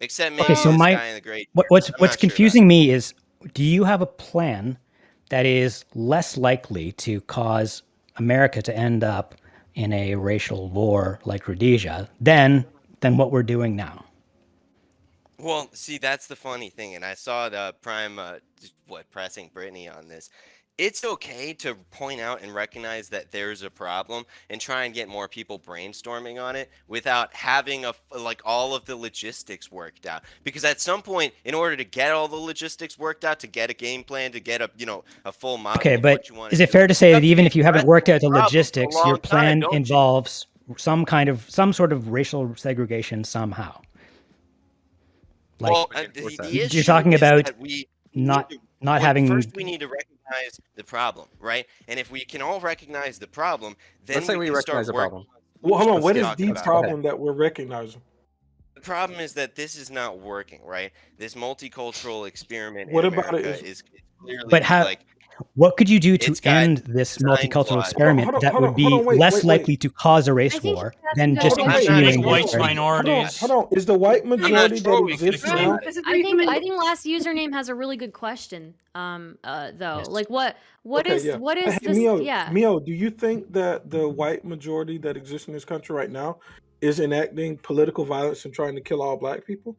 S7: except maybe this guy in the great.
S5: What's confusing me is, do you have a plan that is less likely to cause America to end up in a racial war like Rhodesia than what we're doing now?
S7: Well, see, that's the funny thing, and I saw the Prime, pressing Brittany on this. It's okay to point out and recognize that there's a problem and try and get more people brainstorming on it without having all of the logistics worked out. Because at some point, in order to get all the logistics worked out, to get a game plan, to get a full model.
S5: Okay,
S7: of
S5: but
S7: what you want
S5: is
S7: to
S5: it
S7: do,
S5: fair to say
S7: you
S5: that
S7: have
S5: even
S7: be
S5: if you haven't worked out the
S7: problem for a
S5: logistics, your
S7: long time,
S5: plan
S7: don't you?
S5: involves some sort of racial segregation somehow? Like,
S7: Well, the
S5: you're
S7: issue
S5: talking
S7: is
S5: about
S7: that we
S5: not
S7: Well,
S5: having.
S7: First, we need to recognize the problem, right? And if we can all recognize the problem, then
S3: Let's say we
S7: can
S3: recognize
S7: start
S3: the
S7: working.
S3: problem.
S6: Well, hold on.
S3: Let's
S6: What
S3: get-
S6: is the
S3: let's go
S6: problem that we're recognizing?
S7: The problem is that this is not working, right? This multicultural experiment
S6: What
S7: in
S6: about it
S7: America
S6: is-
S7: is clearly
S5: But how?
S7: like
S5: What could you do to
S7: It's got
S5: end this
S7: design
S5: multicultural
S7: flaws.
S5: experiment
S6: Hold on,
S5: that
S6: hold
S5: would
S6: on,
S5: be
S6: hold on, wait,
S5: less
S6: wait,
S5: likely to cause a race
S2: I think
S5: war
S2: that's
S5: than
S2: no-
S5: just
S6: Hold on, wait,
S5: continuing
S6: wait,
S5: this?
S6: wait,
S9: whites, minorities.
S6: Hold on. Is the white majority
S7: sure
S6: that
S7: we can
S6: exists
S7: agree
S6: now?
S7: on it.
S10: I think last username has a really good question. Though,
S5: Yes.
S10: like what
S6: Okay,
S10: is
S6: yeah.
S10: what is
S6: Hey,
S10: this?
S6: Miyo,
S10: Yeah.
S6: Miyo, do you think that the white majority that exists in this country right now is enacting political violence and trying to kill all black people?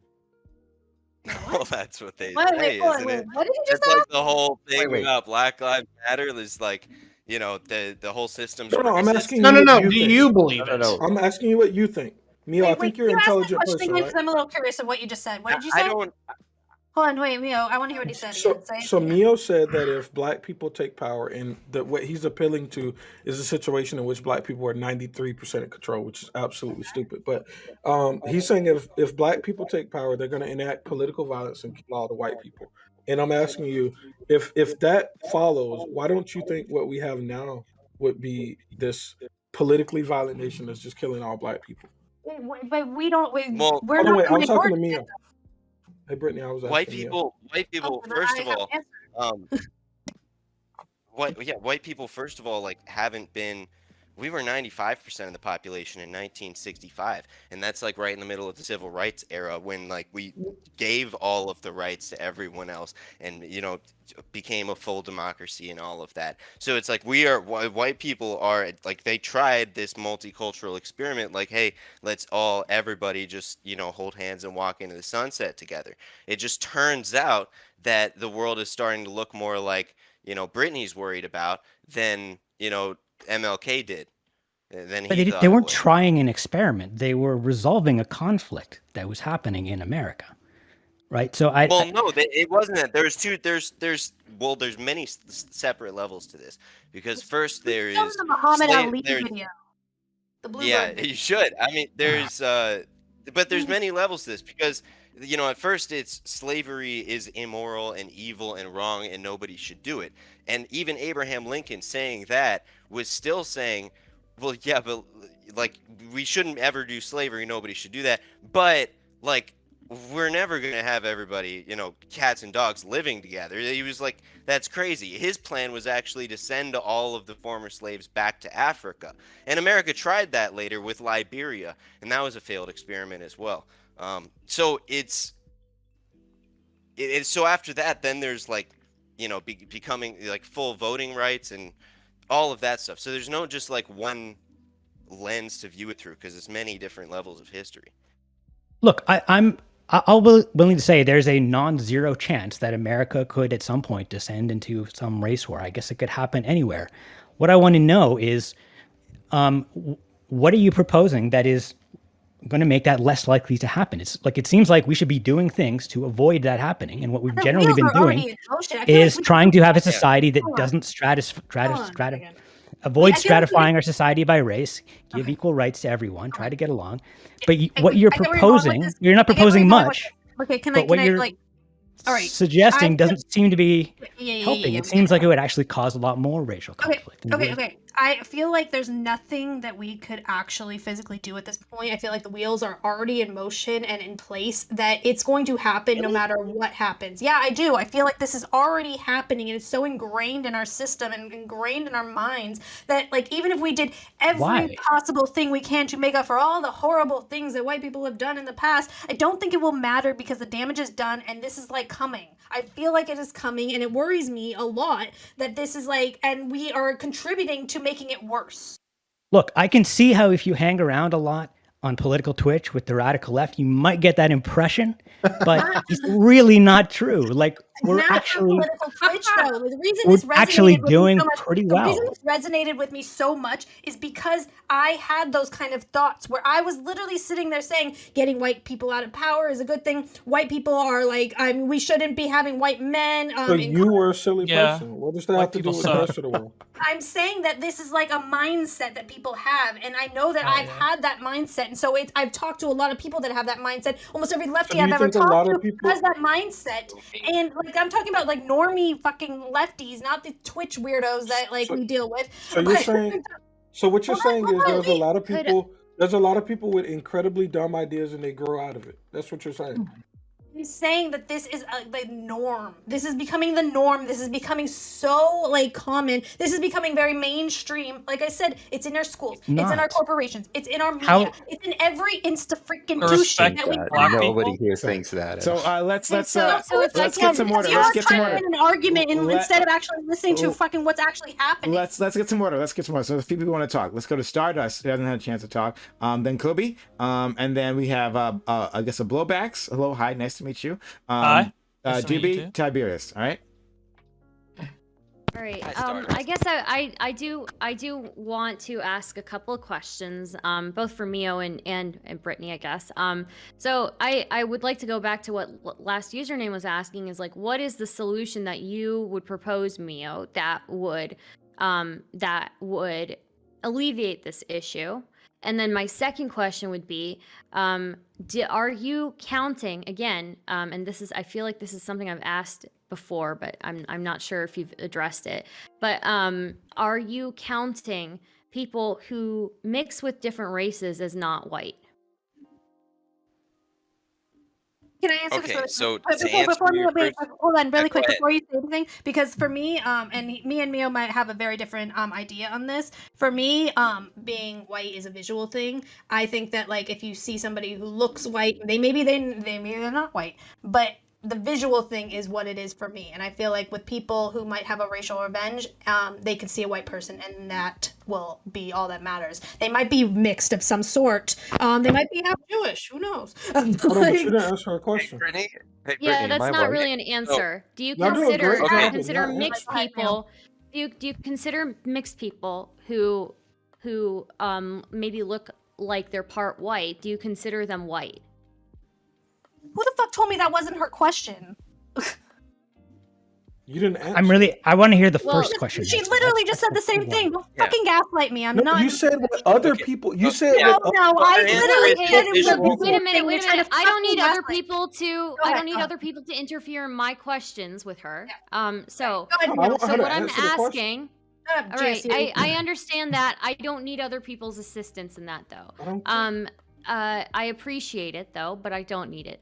S7: well, that's what they
S2: Wait,
S7: say,
S2: hold on,
S7: isn't
S2: wait,
S7: it?
S2: what did you just
S7: It's
S2: say?
S7: like the whole thing
S3: wait.
S7: about Black Lives Matter is like, you know, the whole system's
S6: No, I'm
S7: racist.
S6: asking
S1: No,
S6: you
S1: no,
S6: what
S1: no.
S6: you
S1: Do
S6: think.
S1: you believe
S3: No,
S1: it?
S3: no, no.
S6: I'm asking you what you think. Miyo, I think you're an
S2: can you ask that
S6: intelligent
S2: question
S6: person,
S2: again?
S6: right?
S2: Because I'm a little curious of what you just said. What did you
S7: I
S2: say?
S7: don't.
S2: Hold on, wait, Mio. I want to hear what he said
S6: So,
S2: again. Say it
S6: so
S2: again.
S6: Mio said that if black people take power, and that what he's appealing to is a situation in which black people are 93% in control, which is absolutely stupid. But he's saying if black people take power, they're going to enact political violence and kill all the white people. And I'm asking you, if that follows, why don't you think what we have now would be this politically violent nation that's just killing all black people?
S2: But we don't.
S7: Well,
S2: We're
S6: Hold on,
S2: not
S6: wait,
S2: the
S6: I was talking to
S2: minority.
S6: Mio. Hey, Brittany, I was
S7: White
S6: asking Mio.
S7: people.
S2: Oh, then
S7: First
S2: I
S7: of
S2: have
S7: all,
S2: an answer.
S7: white people. First of all, like haven't been. We were 95% of the population in 1965, and that's like right in the middle of the civil rights era when like we gave all of the rights to everyone else, and you know became a full democracy and all of that. So it's like we are white people are like they tried this multicultural experiment, like hey, let's everybody just hold hands and walk into the sunset together. It just turns out that the world is starting to look more like Brittany's worried about than MLK did. Then
S5: But
S7: he
S5: they
S7: thought it
S5: weren't
S7: would.
S5: trying an experiment. They were resolving a conflict that was happening in America, right? So
S7: Well, no, it wasn't that. There's many separate levels to this because first there
S2: That was
S7: is
S2: the Muhammad Ali
S7: there's
S2: video. The Bluebird
S7: yeah,
S2: video.
S7: you should. I mean, but there's many levels to this because at first it's slavery is immoral and evil and wrong and nobody should do it. And even Abraham Lincoln saying that was still saying, well, yeah, but like we shouldn't ever do slavery. Nobody should do that. But like we're never going to have everybody, cats and dogs living together. He was like, that's crazy. His plan was actually to send all of the former slaves back to Africa. And America tried that later with Liberia, and that was a failed experiment as well. So so after that, then there's like, becoming like full voting rights and all of that stuff. So there's no just like one lens to view it through because it's many different levels of history.
S5: look, I'll be willing to say there's a non-zero chance that America could at some point descend into some race war. I guess it could happen anywhere. What I want to know is, what are you proposing that is going to make that less likely to happen? It seems like we should be doing things to avoid that happening. And what we've
S2: The
S5: generally
S2: wheels
S5: been
S2: are already
S5: doing
S2: in motion. I feel like
S5: is
S2: we
S5: trying
S2: should-
S5: to have a society that
S2: Hold on.
S5: doesn't
S2: Hold on a second.
S5: avoid
S2: I feel like
S5: stratifying our society by race, give
S2: Okay.
S5: equal rights to everyone, try
S2: Okay.
S5: to get along. But
S2: I
S5: what
S2: get-
S5: you're
S2: I get where you're going with
S5: proposing,
S2: this.
S5: you're not
S2: I get where
S5: proposing
S2: you're going with
S5: much,
S2: this. Okay, can
S5: but what
S2: I
S5: you're
S2: like? All right.
S5: suggesting
S2: I-
S5: doesn't seem to be
S2: Yeah,
S5: helping.
S2: yeah.
S5: It seems like it would actually cause a lot more racial
S2: Okay,
S5: conflict. than it would.
S2: okay. I feel like there's nothing that we could actually physically do at this point. I feel like the wheels are already in motion and in place, that it's going to happen no matter what happens. Yeah, I do. I feel like this is already happening and it's so ingrained in our system and ingrained in our minds that, like, even if we did every
S5: Why?
S2: possible thing we can to make up for all the horrible things that white people have done in the past, I don't think it will matter because the damage is done and this is like coming. I feel like it is coming and it worries me a lot that this is like, and we are contributing to making it worse.
S5: Look, I can see how if you hang around a lot on political Twitch with the radical left, you might get that impression, but it's really not true. Like we're
S2: Not for
S5: actually
S2: political Twitch, though. The reason
S5: we're
S2: this resonated
S5: actually
S2: with me
S5: doing
S2: so much,
S5: pretty
S2: the reason
S5: well.
S2: this resonated with me so much is because I had those kind of thoughts where I was literally sitting there saying, getting white people out of power is a good thing. White people are like, we shouldn't be having white men.
S6: So you were a silly
S9: Yeah.
S6: person. What does that
S9: White
S6: have to do
S9: people
S6: with the
S9: suck.
S6: rest of the world?
S2: I'm saying that this is like a mindset that people have, and I know that I've had that mindset, and so I've talked to a lot of people that have that mindset. Almost every lefty
S6: So do
S2: I've
S6: you
S2: ever
S6: think a lot
S2: talked
S6: of
S2: to
S6: people-
S2: has that mindset, and like Like I'm talking about like normie fucking lefties, not the Twitch weirdos that like
S6: So,
S2: we deal with.
S6: so you're
S2: But-
S6: saying, so what you're saying is there's a lot of
S10: Could-
S6: people. There's a lot of people with incredibly dumb ideas and they grow out of it. That's what you're saying.
S2: I'm saying that this is the norm. This is becoming the norm. This is becoming so like common. This is becoming very mainstream. Like I said, it's in our schools. It's in our
S5: not.
S2: corporations. It's in our media.
S5: How-
S2: It's in every freaking
S9: The
S2: douche
S9: respect
S2: that we
S3: That
S9: Black
S2: have.
S3: nobody
S9: people.
S3: here thinks that.
S4: So let's
S10: So if I
S4: let's get some order.
S2: You're
S4: Let's get some
S2: trying to
S4: order.
S2: win an argument
S4: Let-
S2: instead of actually listening to fucking what's actually happening.
S4: Let's get some order. Let's get some order. So a few people want to talk. Let's go to Stardust, who hasn't had a chance to talk. Then Kobe. And then we have I guess a Blowbacks. Hello, hi, nice to meet you.
S9: Hi. Nice to meet you
S4: Dooby,
S9: too.
S4: Tiberius. All right.
S10: All right.
S7: Hi, Stardust.
S10: I guess I do want to ask a couple of questions, both for Mio and Brittany, I guess. So I would like to go back to what last username was asking is like, what is the solution that you would propose, Mio, that would alleviate this issue? And then my second question would be, are you counting again? And this is, I feel like this is something I've asked before, but I'm not sure if you've addressed it. But are you counting people who mix with different races as not white?
S2: Can I answer
S7: Okay,
S2: this?
S7: so
S2: But
S7: to
S2: before,
S7: answer
S2: before
S7: your
S2: Mio, wait,
S7: first-
S2: hold on, really
S7: Yeah, go
S2: quick
S7: ahead.
S2: before you say anything, because for me, me and Mio might have a very different idea on this. For me, being white is a visual thing. I think that like if you see somebody who looks white, maybe they're not white, but the visual thing is what it is for me. And I feel like with people who might have a racial revenge, they can see a white person and that will be all that matters. They might be mixed of some sort. They might be half Jewish. Who knows?
S6: Hold on, but you didn't answer her
S7: Hey,
S6: question.
S7: Brittany. Hey,
S10: Yeah,
S7: Brittany,
S10: that's
S7: am I
S10: not
S7: white?
S10: really an answer. Do you
S6: Y'all doing
S10: consider
S6: great,
S10: do you
S7: Okay.
S10: consider
S6: Yeah.
S10: mixed
S2: Go ahead,
S10: people? Do you consider mixed people who maybe look like they're part white? Do you consider them white?
S2: Who the fuck told me that wasn't her question?
S6: You didn't answer.
S5: I want to hear the
S10: Well,
S5: first question.
S2: She
S5: answered.
S2: literally
S5: That's-
S2: just said the
S5: that's what
S2: same
S5: we want.
S2: thing. Don't
S7: Yeah.
S2: fucking gaslight me. I'm
S6: No,
S2: not.
S6: you said what other
S7: Okay.
S6: people. You said
S7: Yeah.
S6: what.
S2: No,
S7: Well,
S2: I
S7: her answer
S2: literally
S7: is
S2: said
S7: what
S2: it
S7: visual-
S2: was
S10: Wait a minute.
S2: You're trying to
S10: I don't need
S2: fucking
S10: other
S2: gaslight.
S10: people to.
S2: Go
S10: I
S2: ahead,
S10: don't need
S2: go
S10: other people to interfere in my questions with her. So,
S2: Go ahead,
S6: No, I
S2: Mio.
S6: want her
S10: so
S6: to
S10: what I'm
S6: answer the question.
S10: asking.
S2: Shut up,
S10: All right,
S2: JC.
S10: I understand that. I don't need other people's assistance in that though.
S6: I don't.
S10: I appreciate it though, but I don't need it.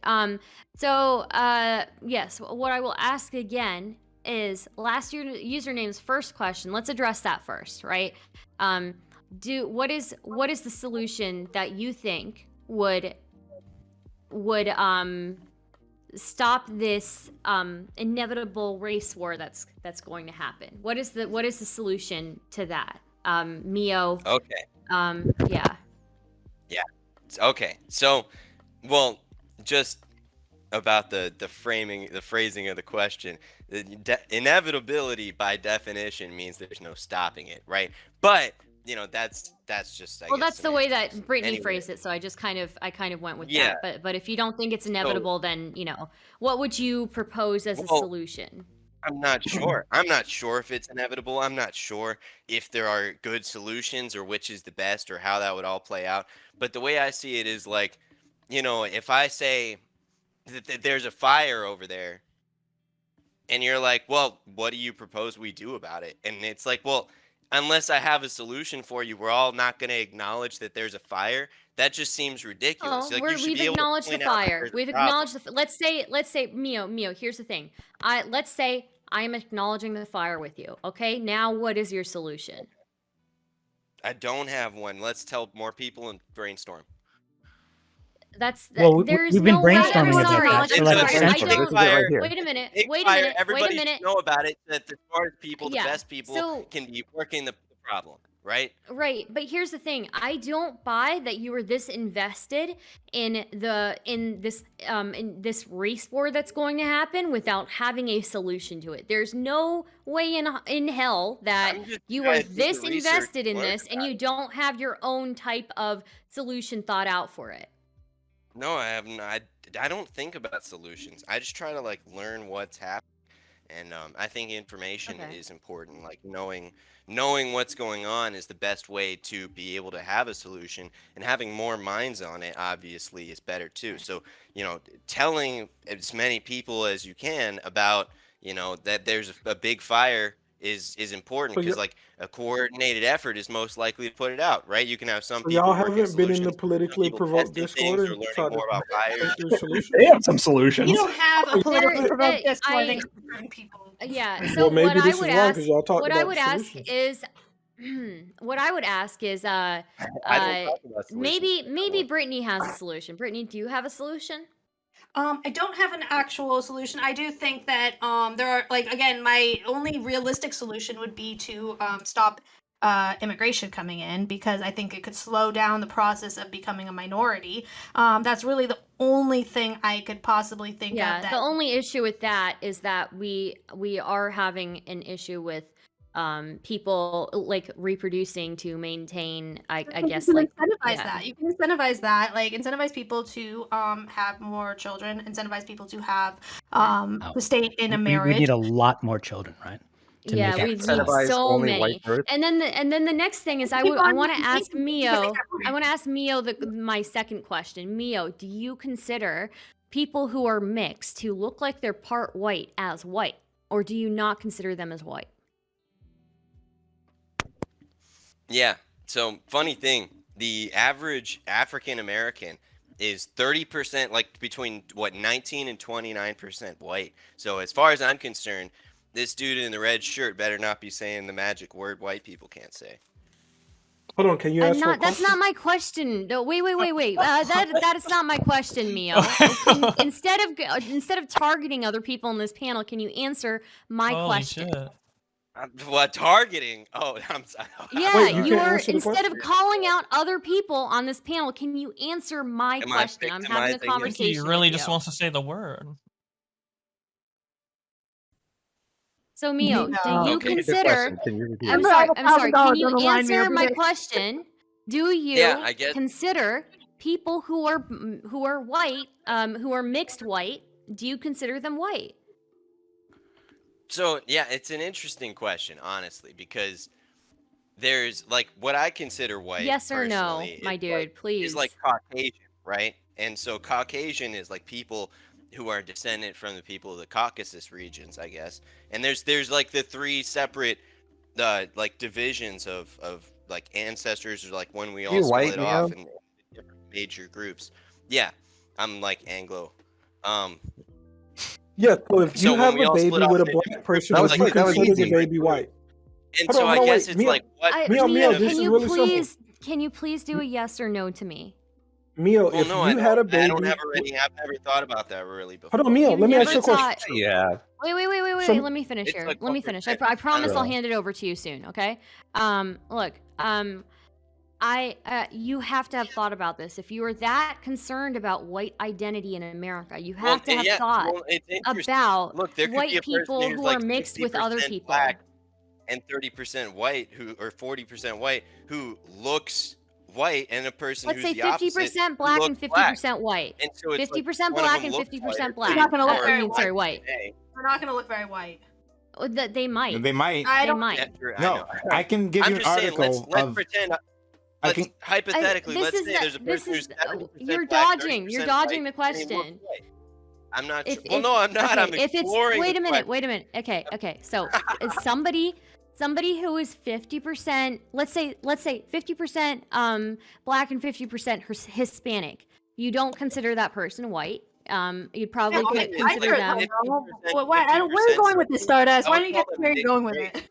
S10: Yes, what I will ask again is last year username's first question. Let's address that first, right? What is the solution that you think would stop this inevitable race war that's going to happen? What is the solution to that? Mio.
S7: Okay.
S10: Yeah.
S7: Okay. So, well, just about the phrasing of the question. Inevitability by definition means there's no stopping it, right? But that's just
S10: Well, that's the way that Brittany
S7: Anyway.
S10: phrased it, so I kind of went with
S7: Yeah.
S10: that. But if you don't think it's inevitable, then what would you propose as a
S7: Well,
S10: solution?
S7: I'm not sure. I'm not sure if it's inevitable. I'm not sure if there are good solutions or which is the best or how that would all play out. But the way I see it is like, if I say that there's a fire over there and you're like, well, what do you propose we do about it? And it's like, well, unless I have a solution for you, we're all not going to acknowledge that there's a fire. That just seems ridiculous.
S10: Oh,
S7: Like, you should
S10: we've
S7: be able to
S10: acknowledged the
S7: point out that
S10: fire.
S7: there's a
S10: We've
S7: problem.
S10: acknowledged the. Let's say, Mio. Here's the thing. Let's say I am acknowledging the fire with you. Okay. Now, what is your solution?
S7: I don't have one. Let's tell more people and brainstorm.
S5: Well,
S10: there's
S5: we've been
S10: no way.
S5: brainstorming
S10: I'm
S5: about
S10: sorry.
S5: that
S10: I'm
S5: for like a
S10: sorry. I
S5: century.
S7: Big
S10: don't.
S7: fire.
S10: Wait a minute.
S7: Big
S10: Wait a
S7: fire.
S10: minute.
S7: Everybody
S10: Wait a minute.
S7: should know about it. That the smart people, the
S10: Yeah,
S7: best people,
S10: so-
S7: can be working the problem, right?
S10: Right, but here's the thing. I don't buy that you were this invested in this race war that's going to happen without having a solution to it. There's no way in hell that
S7: I'm just
S10: you
S7: trying
S10: are
S7: to do
S10: this
S7: the research
S10: invested in
S7: to learn
S10: this and
S7: about
S10: you
S7: it.
S10: don't have your own type of solution thought out for it.
S7: No, I haven't. I don't think about solutions. I just try to like learn what's happening And I think information
S10: Okay.
S7: is important. Like knowing what's going on is the best way to be able to have a solution, and having more minds on it obviously is better too. So, telling as many people as you can about, that there's a big fire is important,
S6: So,
S7: because like a coordinated effort is most likely to put it out, right? You can have some
S6: so
S7: people
S6: y'all
S7: working
S6: haven't been in the
S7: solutions, some
S6: politically
S7: people
S6: provoked
S7: testing things
S6: Discord
S7: or
S6: and
S7: learning
S6: tried to
S7: more about fires.
S6: think through solutions?
S8: They have some
S2: We
S8: solutions.
S2: don't have a
S6: There-
S2: politically
S10: There,
S2: provoked
S10: that
S2: Discord. I
S10: I
S2: think certain people.
S10: yeah.
S6: Well,
S10: So what
S6: maybe
S10: I
S6: this
S10: would
S6: is why,
S10: ask,
S6: because y'all talked
S10: what I
S6: about
S10: would
S6: the
S10: ask
S6: solutions.
S10: is, what I would ask is,
S7: I don't talk about solutions.
S10: maybe Brittany has a solution. Brittany, do you have a solution?
S2: I don't have an actual solution. I do think that there are, like, again, my only realistic solution would be to stop immigration coming in, because I think it could slow down the process of becoming a minority. That's really the only thing I could possibly think of.
S10: Yeah,
S2: That
S10: the only issue with that is that we are having an issue with people like reproducing to maintain I
S2: you
S10: guess
S2: can
S10: like
S2: incentivize
S10: yeah.
S2: that. You can incentivize that, like incentivize people to have more children, incentivize people to have to stay in a
S5: We
S2: marriage.
S5: need a lot more children, right? To
S10: Yeah,
S5: make
S10: we
S5: it
S10: need
S3: Incentivize
S10: so
S3: only
S10: many.
S3: white birth.
S10: And then the next thing is I
S2: Keep on
S10: want to
S2: making
S10: ask
S2: babies because they
S10: Miyo.
S2: get
S10: I
S2: married.
S10: want to ask Miyo my second question. Miyo, do you consider people who are mixed who look like they're part white as white, or do you not consider them as white?
S7: Yeah. So funny thing, the average African American is 30%, like between 19 and 29% white. So as far as I'm concerned, this dude in the red shirt better not be saying the magic word white people can't say.
S6: Hold on, can you
S10: I'm
S6: ask her a
S10: not. That's
S6: question?
S10: not my question. No, wait. That is not my question, Miyo. Instead of targeting other people in this panel, can you answer my
S9: Holy
S10: question?
S9: shit.
S7: What targeting? Oh, I'm sorry.
S10: Yeah,
S6: Wait, you
S10: you
S6: can't
S10: are.
S6: answer the
S10: Instead of
S6: question?
S10: calling out other people on this panel, can you answer my
S7: Am I
S10: question? I'm having a
S7: victimizing him?
S9: I think he
S10: conversation
S9: really
S10: with
S9: just
S10: you.
S9: wants to say the word.
S10: So Miyo, do you
S3: Okay, good
S10: consider?
S3: question. Can you repeat
S10: I'm
S3: it?
S10: sorry. I'm sorry. Can
S2: $1,000
S10: you
S2: on the line, Miyo,
S10: answer my
S2: because-
S10: question? Do you
S7: Yeah, I guess.
S10: consider people who are white, who are mixed white? Do you consider them white?
S7: So yeah, it's an interesting question, honestly, because there's like what I consider white.
S10: Yes or no,
S7: personally
S10: my
S7: is
S10: dude,
S7: like,
S10: please.
S7: is like Caucasian, right? And so Caucasian is like people who are descendant from the people of the Caucasus regions, I guess. And there's like the three separate like divisions of like ancestors, or like when we all
S3: You white,
S7: split off
S3: Miyo?
S7: in different major groups. Yeah, I'm like Anglo.
S6: Yeah, so if
S7: So
S6: you
S7: when
S6: have
S7: we
S6: a
S7: all split
S6: baby
S7: off
S6: with a
S7: into
S6: black
S7: different
S6: person,
S3: That
S6: would
S3: was
S6: you
S3: easy. That was
S6: consider the
S3: easy.
S6: baby white?
S7: And
S6: Hold
S7: so
S6: on,
S7: I
S6: hold on,
S7: guess
S6: wait,
S7: it's
S6: Miyo.
S7: like what
S6: Miyo,
S10: Miyo,
S6: this
S10: can
S6: is
S10: you
S6: really simple.
S10: can you please do a yes or no to me?
S6: Miyo,
S7: Well,
S6: if
S7: no,
S6: you had a baby,
S7: I've never thought about that really before.
S6: hold on, Miyo,
S10: You've
S6: let me ask
S10: never
S6: you a question.
S10: thought.
S3: Yeah.
S10: Wait.
S6: So-
S10: Let me finish
S7: It's
S10: here.
S7: like
S10: Let me
S7: what
S10: finish.
S7: percent-
S10: I promise I'll
S3: Yeah.
S10: hand it over to you soon. Okay. Look. You have to have thought about this. If you are that concerned about white identity in America, you have to have thought
S7: it's interesting.
S10: about
S7: Look, there could
S10: white
S7: be a
S10: people
S7: person who's
S10: who
S7: like
S10: are mixed with other
S7: 60%
S10: people.
S7: black and 30% white, or 40% white, who looks white, and a person
S10: Let's
S7: who's
S10: say
S7: the opposite,
S10: 50%
S7: who
S10: black
S7: looks
S10: and
S7: black.
S10: 50% white.
S7: And so it's
S10: 50%
S7: like, one of
S10: black
S7: them
S10: and
S7: looks
S10: 50%
S7: whiter,
S10: black.
S7: so
S2: They're not gonna look
S7: or-
S2: very
S10: I mean,
S2: white.
S10: sorry, white.
S7: Hey,
S2: They're not going to look very white.
S10: That they might.
S4: They might.
S2: I
S10: They
S2: don't.
S10: might.
S7: yeah, sure, I
S4: No,
S7: know.
S4: I can give
S7: I'm
S4: you an
S7: just saying,
S4: article
S7: let's
S4: of.
S7: pretend.
S4: I
S7: Let's
S4: can.
S7: hypothetically,
S10: This
S7: let's
S10: is
S7: say
S10: the-
S7: there's a
S10: this
S7: person
S10: is
S7: who's
S10: the-
S7: 70%
S10: you're
S7: black,
S10: dodging.
S7: 30%
S10: You're dodging
S7: white,
S10: the
S7: and he looks
S10: question.
S7: white. I'm not.
S10: If,
S7: Well, no, I'm not.
S10: Okay,
S7: I'm
S10: if it's
S7: exploring.
S10: wait
S7: the
S10: a minute.
S7: question.
S10: Wait a minute. Okay. So is somebody who is 50%, let's say 50% black and 50% Hispanic. You don't consider that person white. You'd probably
S2: Yeah,
S10: could
S2: I
S10: consider them.
S2: where are
S7: 50%,
S2: you going with this, Stardust?
S7: I
S2: Why
S7: would
S2: don't you
S7: call
S2: get to
S7: them
S2: where you're going with
S7: mixed
S2: it?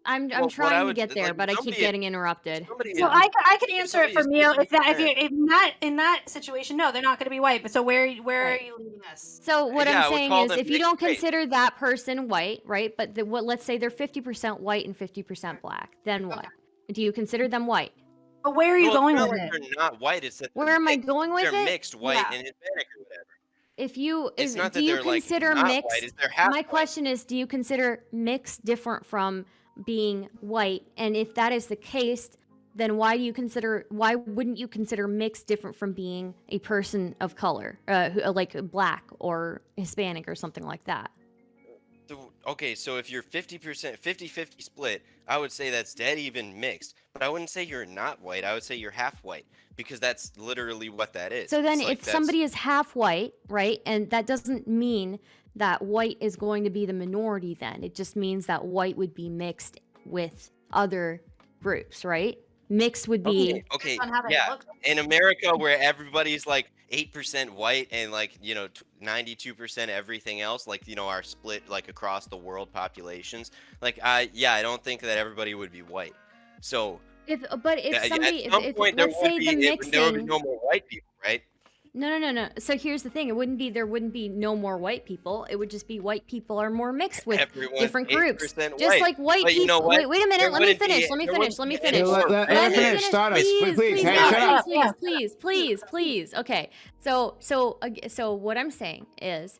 S10: I'm
S7: Well, what I
S10: trying to
S7: would-
S10: get there,
S7: like,
S10: but I keep
S7: somebody-
S10: getting interrupted.
S7: Somebody
S2: So
S7: is-
S2: I could answer it for
S7: somebody
S2: Miyo
S7: is
S2: if
S7: 50%.
S2: in that situation, no, they're not going to be white. But so where are
S10: Right.
S2: you leading us?
S10: So what
S7: Yeah, I
S10: I'm
S7: would
S10: saying
S7: call
S10: is,
S7: them
S10: if you
S7: mixed
S10: don't
S7: race.
S10: consider that person white, right? But let's say they're 50% white and 50% black, then what? Do you consider them white?
S2: But where are you
S7: Well,
S2: going
S7: it's
S2: with
S7: not like
S2: it?
S7: they're not white. It's that
S10: Where
S7: they're
S10: am I
S7: mixed.
S10: going with
S7: They're
S10: it?
S7: mixed white
S2: Yeah.
S7: and Hispanic or whatever.
S10: If you
S7: It's not
S10: do
S7: that
S10: you
S7: they're like
S10: consider
S7: not
S10: mixed?
S7: white. It's they're half
S10: My
S7: white.
S10: question is, do you consider mixed different from being white? And if that is the case, then why wouldn't you consider mixed different from being a person of color, like black or Hispanic or something like that?
S7: Okay, so if you're 50%, 50-50 split, I would say that's dead even mixed. But I wouldn't say you're not white. I would say you're half white because that's literally what that is.
S10: So then
S7: It's like
S10: if somebody is half white, right, and that doesn't mean that white is going to be the minority then. It just means that white would be mixed with other groups, right? Mixed would be
S7: okay,
S2: on how they
S7: yeah.
S2: look.
S7: In America, where everybody's like 8% white and like 92% everything else, like our split like across the world populations, like I don't think that everybody would be white. So
S10: if
S7: yeah,
S10: somebody
S7: at some
S10: if
S7: point there
S10: let's
S7: would
S10: say
S7: be
S10: the
S7: there would be
S10: mixing.
S7: no more white people, right?
S10: No. So here's the thing: there wouldn't be no more white people. It would just be white people are more mixed with
S7: Everyone's
S10: different groups.
S7: 8%
S10: Just
S7: white.
S10: like white
S7: But you know
S10: people.
S7: what?
S10: Wait a minute.
S7: There
S10: Let me
S7: wouldn't be-
S10: finish. Let me
S7: there
S10: finish.
S7: wouldn't
S10: Let me
S7: be any
S10: finish.
S7: more
S4: Let
S10: Let
S4: her
S10: me
S4: finish.
S10: finish,
S4: Stardust.
S10: please,
S4: Please,
S10: please,
S4: hey,
S10: guys,
S4: shut up.
S10: please. Okay. So what I'm saying is,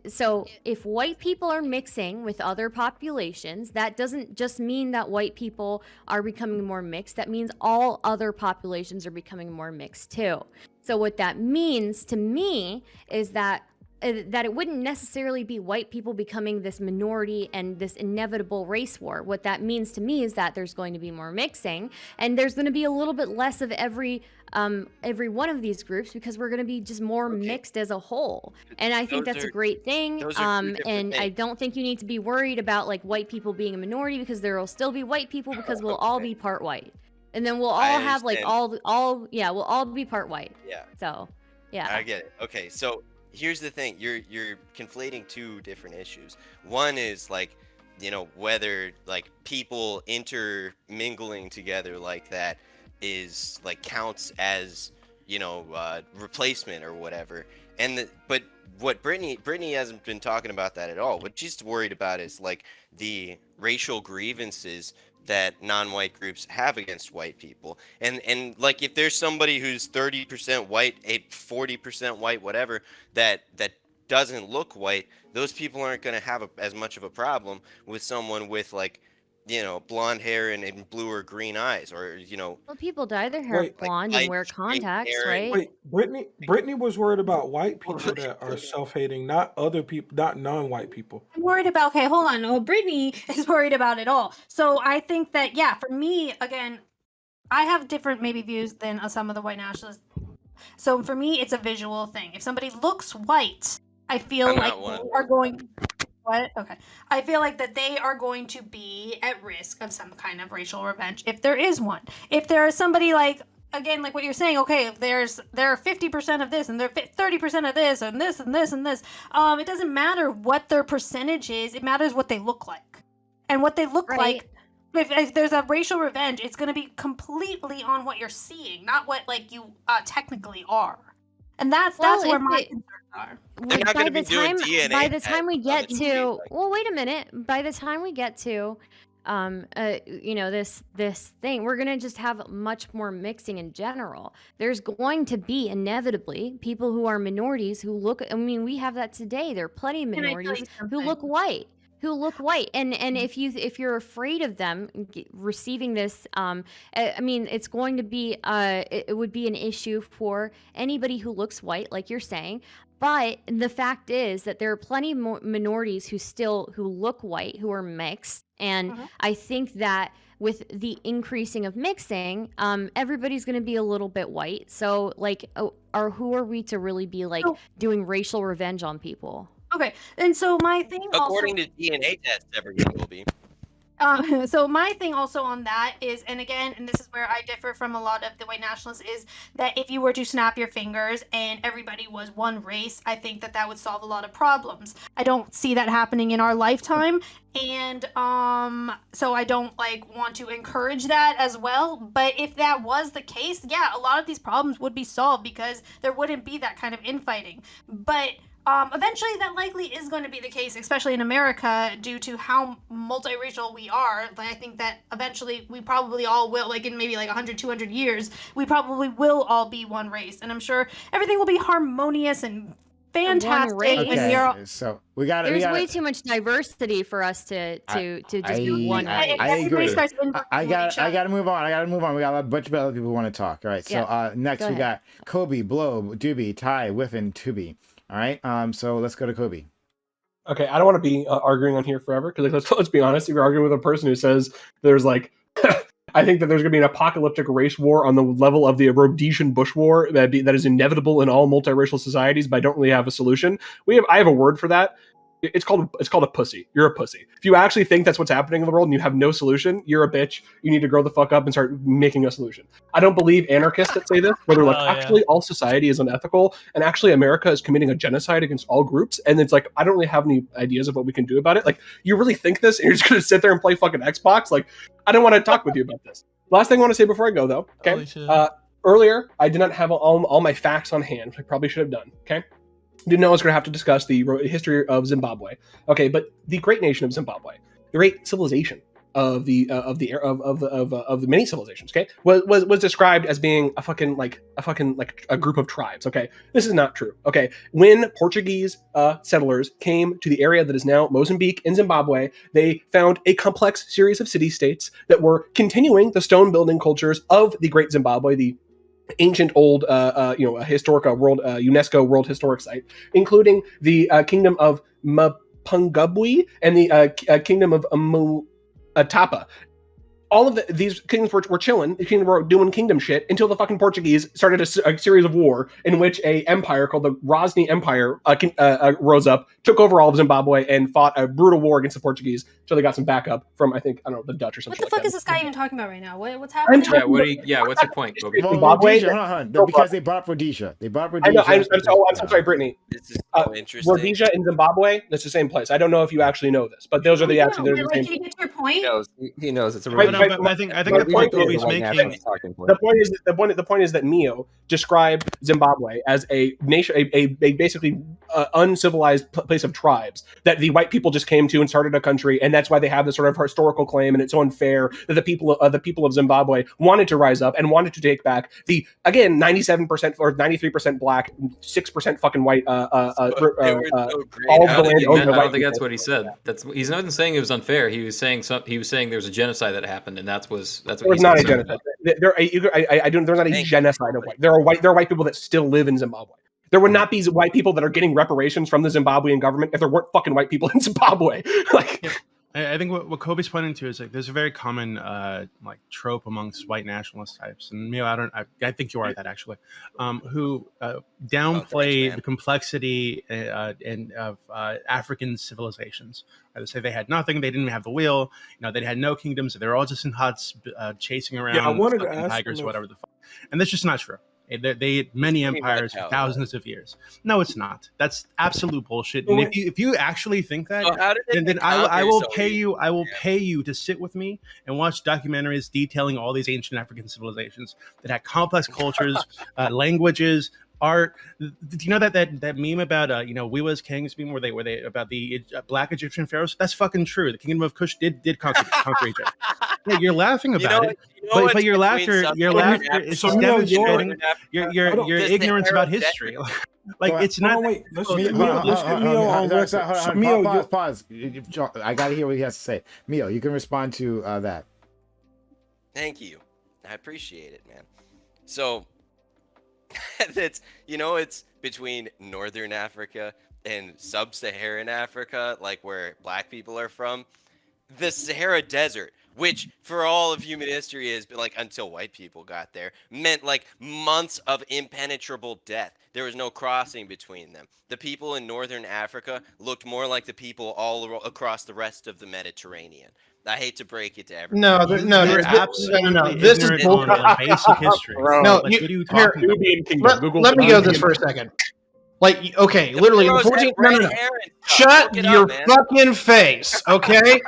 S10: so if white people are mixing with other populations, that doesn't just mean that white people are becoming more mixed. That means all other populations are becoming more mixed too. So what that means to me is that it wouldn't necessarily be white people becoming this minority and this inevitable race war. What that means to me is that there's going to be more mixing, and there's going to be a little bit less of every one of these groups because we're going to be just more mixed as a whole. And I think that's a great thing.
S7: those are two different
S10: And I
S7: things.
S10: don't think you need to be worried about like white people being a minority because there will still be white people because we'll all be part white. And then we'll all have like
S7: understand.
S10: we'll all be part white.
S7: Yeah.
S10: So, yeah.
S7: I get it. Okay, so here's the thing: you're conflating two different issues. One is like, whether like people intermingling together like that is like counts as replacement or whatever. But what Brittany hasn't been talking about that at all. What she's worried about is like the racial grievances that non-white groups have against white people, and like if there's somebody who's 30% white, 40% white, whatever, that doesn't look white, those people aren't going to have as much of a problem with someone with like blonde hair and blue or green eyes, or
S10: Well, people dye their hair
S6: Wait,
S10: blonde
S7: light
S10: and wear
S7: straight
S10: contacts,
S7: hair and
S10: right?
S6: wait, Brittany was worried about white people that are self-hating, not other people, not non-white people.
S2: I'm worried about, okay, hold on. Oh, Brittany is worried about it all. So I think that, yeah, for me, again, I have different maybe views than some of the white nationalists. So for me, it's a visual thing. If somebody looks white, I feel
S7: I'm
S2: like
S7: not one of
S2: they are going. What? Okay. I feel like that they are going to be at risk of some kind of racial revenge if there is one. If there is somebody like, again, like what you're saying, okay, if there are 50% of this and they're 30% of this and this and this and this, it doesn't matter what their percentage is. It matters what they look like. And what they look
S10: Right.
S2: like, if there's a racial revenge, it's going to be completely on what you're seeing, not what like you technically are. And that's
S10: Well,
S2: where
S10: if
S2: my
S10: it-
S2: concerns are.
S7: They're not
S10: by
S7: gonna
S10: the
S7: be doing
S10: time
S7: DNA
S10: by the
S7: tests
S10: time we
S7: on
S10: get
S7: the
S10: to
S7: street, like-
S10: well, wait a minute. By the time we get to this thing, we're gonna just have much more mixing in general. There's going to be inevitably people who are minorities who look. I mean, we have that today. There are plenty of
S2: Can I tell
S10: minorities
S2: you
S10: who look
S2: something?
S10: white. And if you're afraid of them receiving this, I mean, it's going to be it would be an issue for anybody who looks white, like you're saying. But the fact is that there are plenty more minorities who look white, who are mixed, and I think that with the increasing of mixing, everybody's going to be a little bit white. So, like, who are we to really be like
S2: So-
S10: doing racial revenge on people?
S2: Okay, and so my thing
S7: according to DNA tests, everyone will be.
S2: So my thing also on that is, and again, and this is where I differ from a lot of the white nationalists, is that if you were to snap your fingers and everybody was one race, I think that would solve a lot of problems. I don't see that happening in our lifetime, and so I don't want to encourage that as well. But if that was the case, yeah, a lot of these problems would be solved because there wouldn't be that kind of infighting. But eventually that likely is going to be the case, especially in America, due to how multiracial we are. I think that eventually we probably all will, in maybe 100, 200 years, we probably will all be one race. And I'm sure everything will be harmonious and fantastic.
S10: race.
S2: And
S4: Okay,
S2: you're all-
S4: so we got
S10: There's way too much diversity for us to just be one race.
S4: I
S2: everybody
S4: agree.
S2: starts inbreeding
S4: I
S2: with
S4: got
S2: each other.
S4: to move on. We got a bunch of other people who want to talk. All right. So
S10: Yeah.
S4: next
S10: Go
S4: we
S10: ahead.
S4: got Kobe, Blow, Dooby, Ty, Whiffin, Tubi. All right. So let's go to Kobe.
S8: Okay, I don't want to be arguing on here forever because let's be honest. If you're arguing with a person who says there's like, I think that there's going to be an apocalyptic race war on the level of the Rhodesian Bush War that is inevitable in all multiracial societies, but I don't really have a solution. I have a word for that. It's called a pussy. You're a pussy. If you actually think that's what's happening in the world and you have no solution, you're a bitch. You need to grow the fuck up and start making a solution. I don't believe anarchists that say this, where they're like, actually, all society is unethical, and actually America is committing a genocide against all groups, and it's like, I don't really have any ideas of what we can do about it. Like, you really think this, and you're just going to sit there and play fucking Xbox? Like, I don't want to talk with you about this. Last thing I want to say before I go, though, okay? Earlier, I did not have all my facts on hand, which I probably should have done, okay? Didn't know I was going to have to discuss the history of Zimbabwe. Okay, but the great nation of Zimbabwe, the great civilization of the many civilizations, okay, was described as being a group of tribes. Okay, this is not true. Okay, when Portuguese settlers came to the area that is now Mozambique in Zimbabwe, they found a complex series of city-states that were continuing the stone building cultures of the Great Zimbabwe, the ancient old historic world UNESCO World Historic Site, including the kingdom of Mapungubwe and the kingdom of Atapa. All of these kingdoms were chilling. The kingdom were doing kingdom shit until the fucking Portuguese started a series of war in which a empire called the Rosny Empire rose up, took over all of Zimbabwe, and fought a brutal war against the Portuguese until they got some backup from, I think, I don't know, the Dutch or something.
S2: What the
S8: like
S2: fuck
S8: that.
S2: is this guy even talking about right now? What's happening?
S3: What's your point, Kobe?
S4: Well,
S8: Zimbabwe?
S4: Rhodesia, because they brought up Rhodesia. They brought up Rhodesia.
S8: I know, I'm sorry, Brittany.
S7: This is so interesting.
S8: Rhodesia and Zimbabwe, that's the same place. I don't know if you actually know this, but those are the
S2: Did
S8: same.
S2: you get to your point?
S3: He knows it's a
S8: Right,
S3: religion.
S1: But I think the point Kobe's making.
S8: The point is that Miyo described Zimbabwe as a nation, a basically uncivilized place of tribes that the white people just came to and started a country, and that's why they have this sort of historical claim, and it's so unfair that the people of Zimbabwe wanted to rise up and wanted to take back the 97% or 93% black, 6% fucking white. All of the land owned by
S9: I
S8: white
S9: don't think that's
S8: people.
S9: what he said. He's not saying it was unfair. He was saying there was a genocide that happened, and that's what
S8: There was not a
S9: concerned
S8: genocide.
S9: about.
S8: There's not a genocide of white. There are white people that still live in Zimbabwe. There would not be white people that are getting reparations from the Zimbabwean government if there weren't fucking white people in Zimbabwe.
S11: I think what Kobe's pointing to is like there's a very common like trope amongst white nationalist types, and Miyo, I think you are that actually, who downplay the complexity of African civilizations. They say they had nothing, they didn't have the wheel, they had no kingdoms, they were all just in huts chasing around
S6: I wanted to ask
S11: tigers
S6: him
S11: or whatever the fuck, and that's just not true. They had many empires for thousands of years. No, it's not. That's absolute bullshit. And if you actually think that, then I will pay you. I will pay you to sit with me and watch documentaries detailing all these ancient African civilizations that had complex cultures, languages, art. Do you know that meme about we was kings meme where they about the black Egyptian pharaohs? That's fucking true. The kingdom of Kush did conquer Egypt. Yeah, you're laughing about it, but your laughter is demonstrating your ignorance about history. Like it's not.
S6: Wait, let's get Miyo on record.
S4: Pause. I gotta hear what he has to say. Miyo, you can respond to that.
S7: Thank you. I appreciate it, man. So it's between Northern Africa and Sub-Saharan Africa, like where black people are from. The Sahara Desert, which for all of human history is, but like until white people got there, meant like months of impenetrable death. There was no crossing between them. The people in Northern Africa looked more like the people all across the rest of the Mediterranean. I hate to break it to everyone.
S1: No. This is
S11: basic history.
S1: No,
S11: what are you talking about?
S1: Let me go this for a second. Like, okay, literally, in the 14th. No. Shut your fucking face, okay?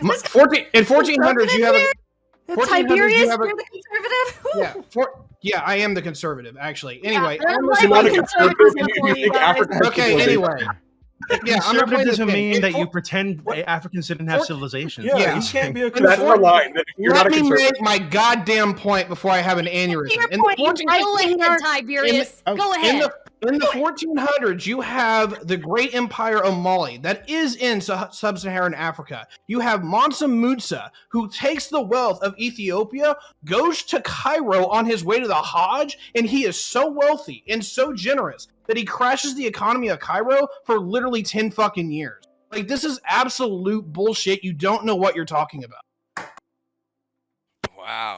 S1: In 1400s, you have a.
S2: Tiberius, you're the conservative.
S1: Yeah, I am the conservative, actually. Anyway,
S8: Okay.
S1: Anyway. Yeah,
S11: conservatism mean that you pretend Africans didn't have civilization.
S6: Yeah, you can't be a
S8: That's the line.
S1: Let me make my goddamn point before I have an aneurysm.
S10: Tiberius. Go ahead.
S1: In the 1400s, you have the great empire of Mali that is in sub-Saharan Africa. You have Mansa Musa, who takes the wealth of Ethiopia, goes to Cairo on his way to the Hajj, and he is so wealthy and so generous that he crashes the economy of Cairo for literally 10 fucking years. Like, this is absolute bullshit. You don't know what you're talking about.
S7: Wow.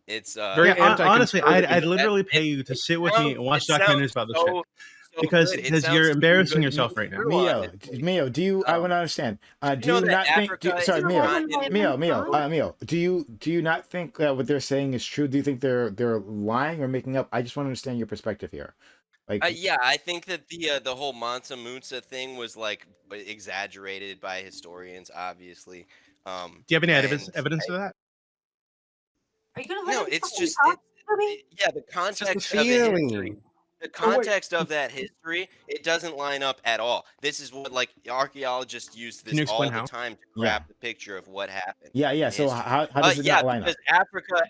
S7: It's
S11: Very honestly, I'd literally pay you to sit with me and watch documentaries about this shit. Because you're embarrassing yourself right now.
S4: Mio, do you? I want to understand. Do you not think? Sorry, Mio. Do you not think that what they're saying is true? Do you think they're lying or making up? I just want to understand your perspective here. Like,
S7: yeah, I think that the whole Mansa Musa thing was like exaggerated by historians, obviously.
S11: Do you have any evidence of that?
S2: Are you gonna let
S7: No,
S2: him
S7: it's
S2: fucking
S7: just
S2: talk, Dooby?
S7: yeah, the context of the history. The context of that history, it doesn't line up at all. This is what like archaeologists use
S11: Can you
S7: this all
S11: explain
S7: the
S11: how?
S7: time to grab the picture of what happened.
S4: Yeah. So how does it not line up?
S7: Because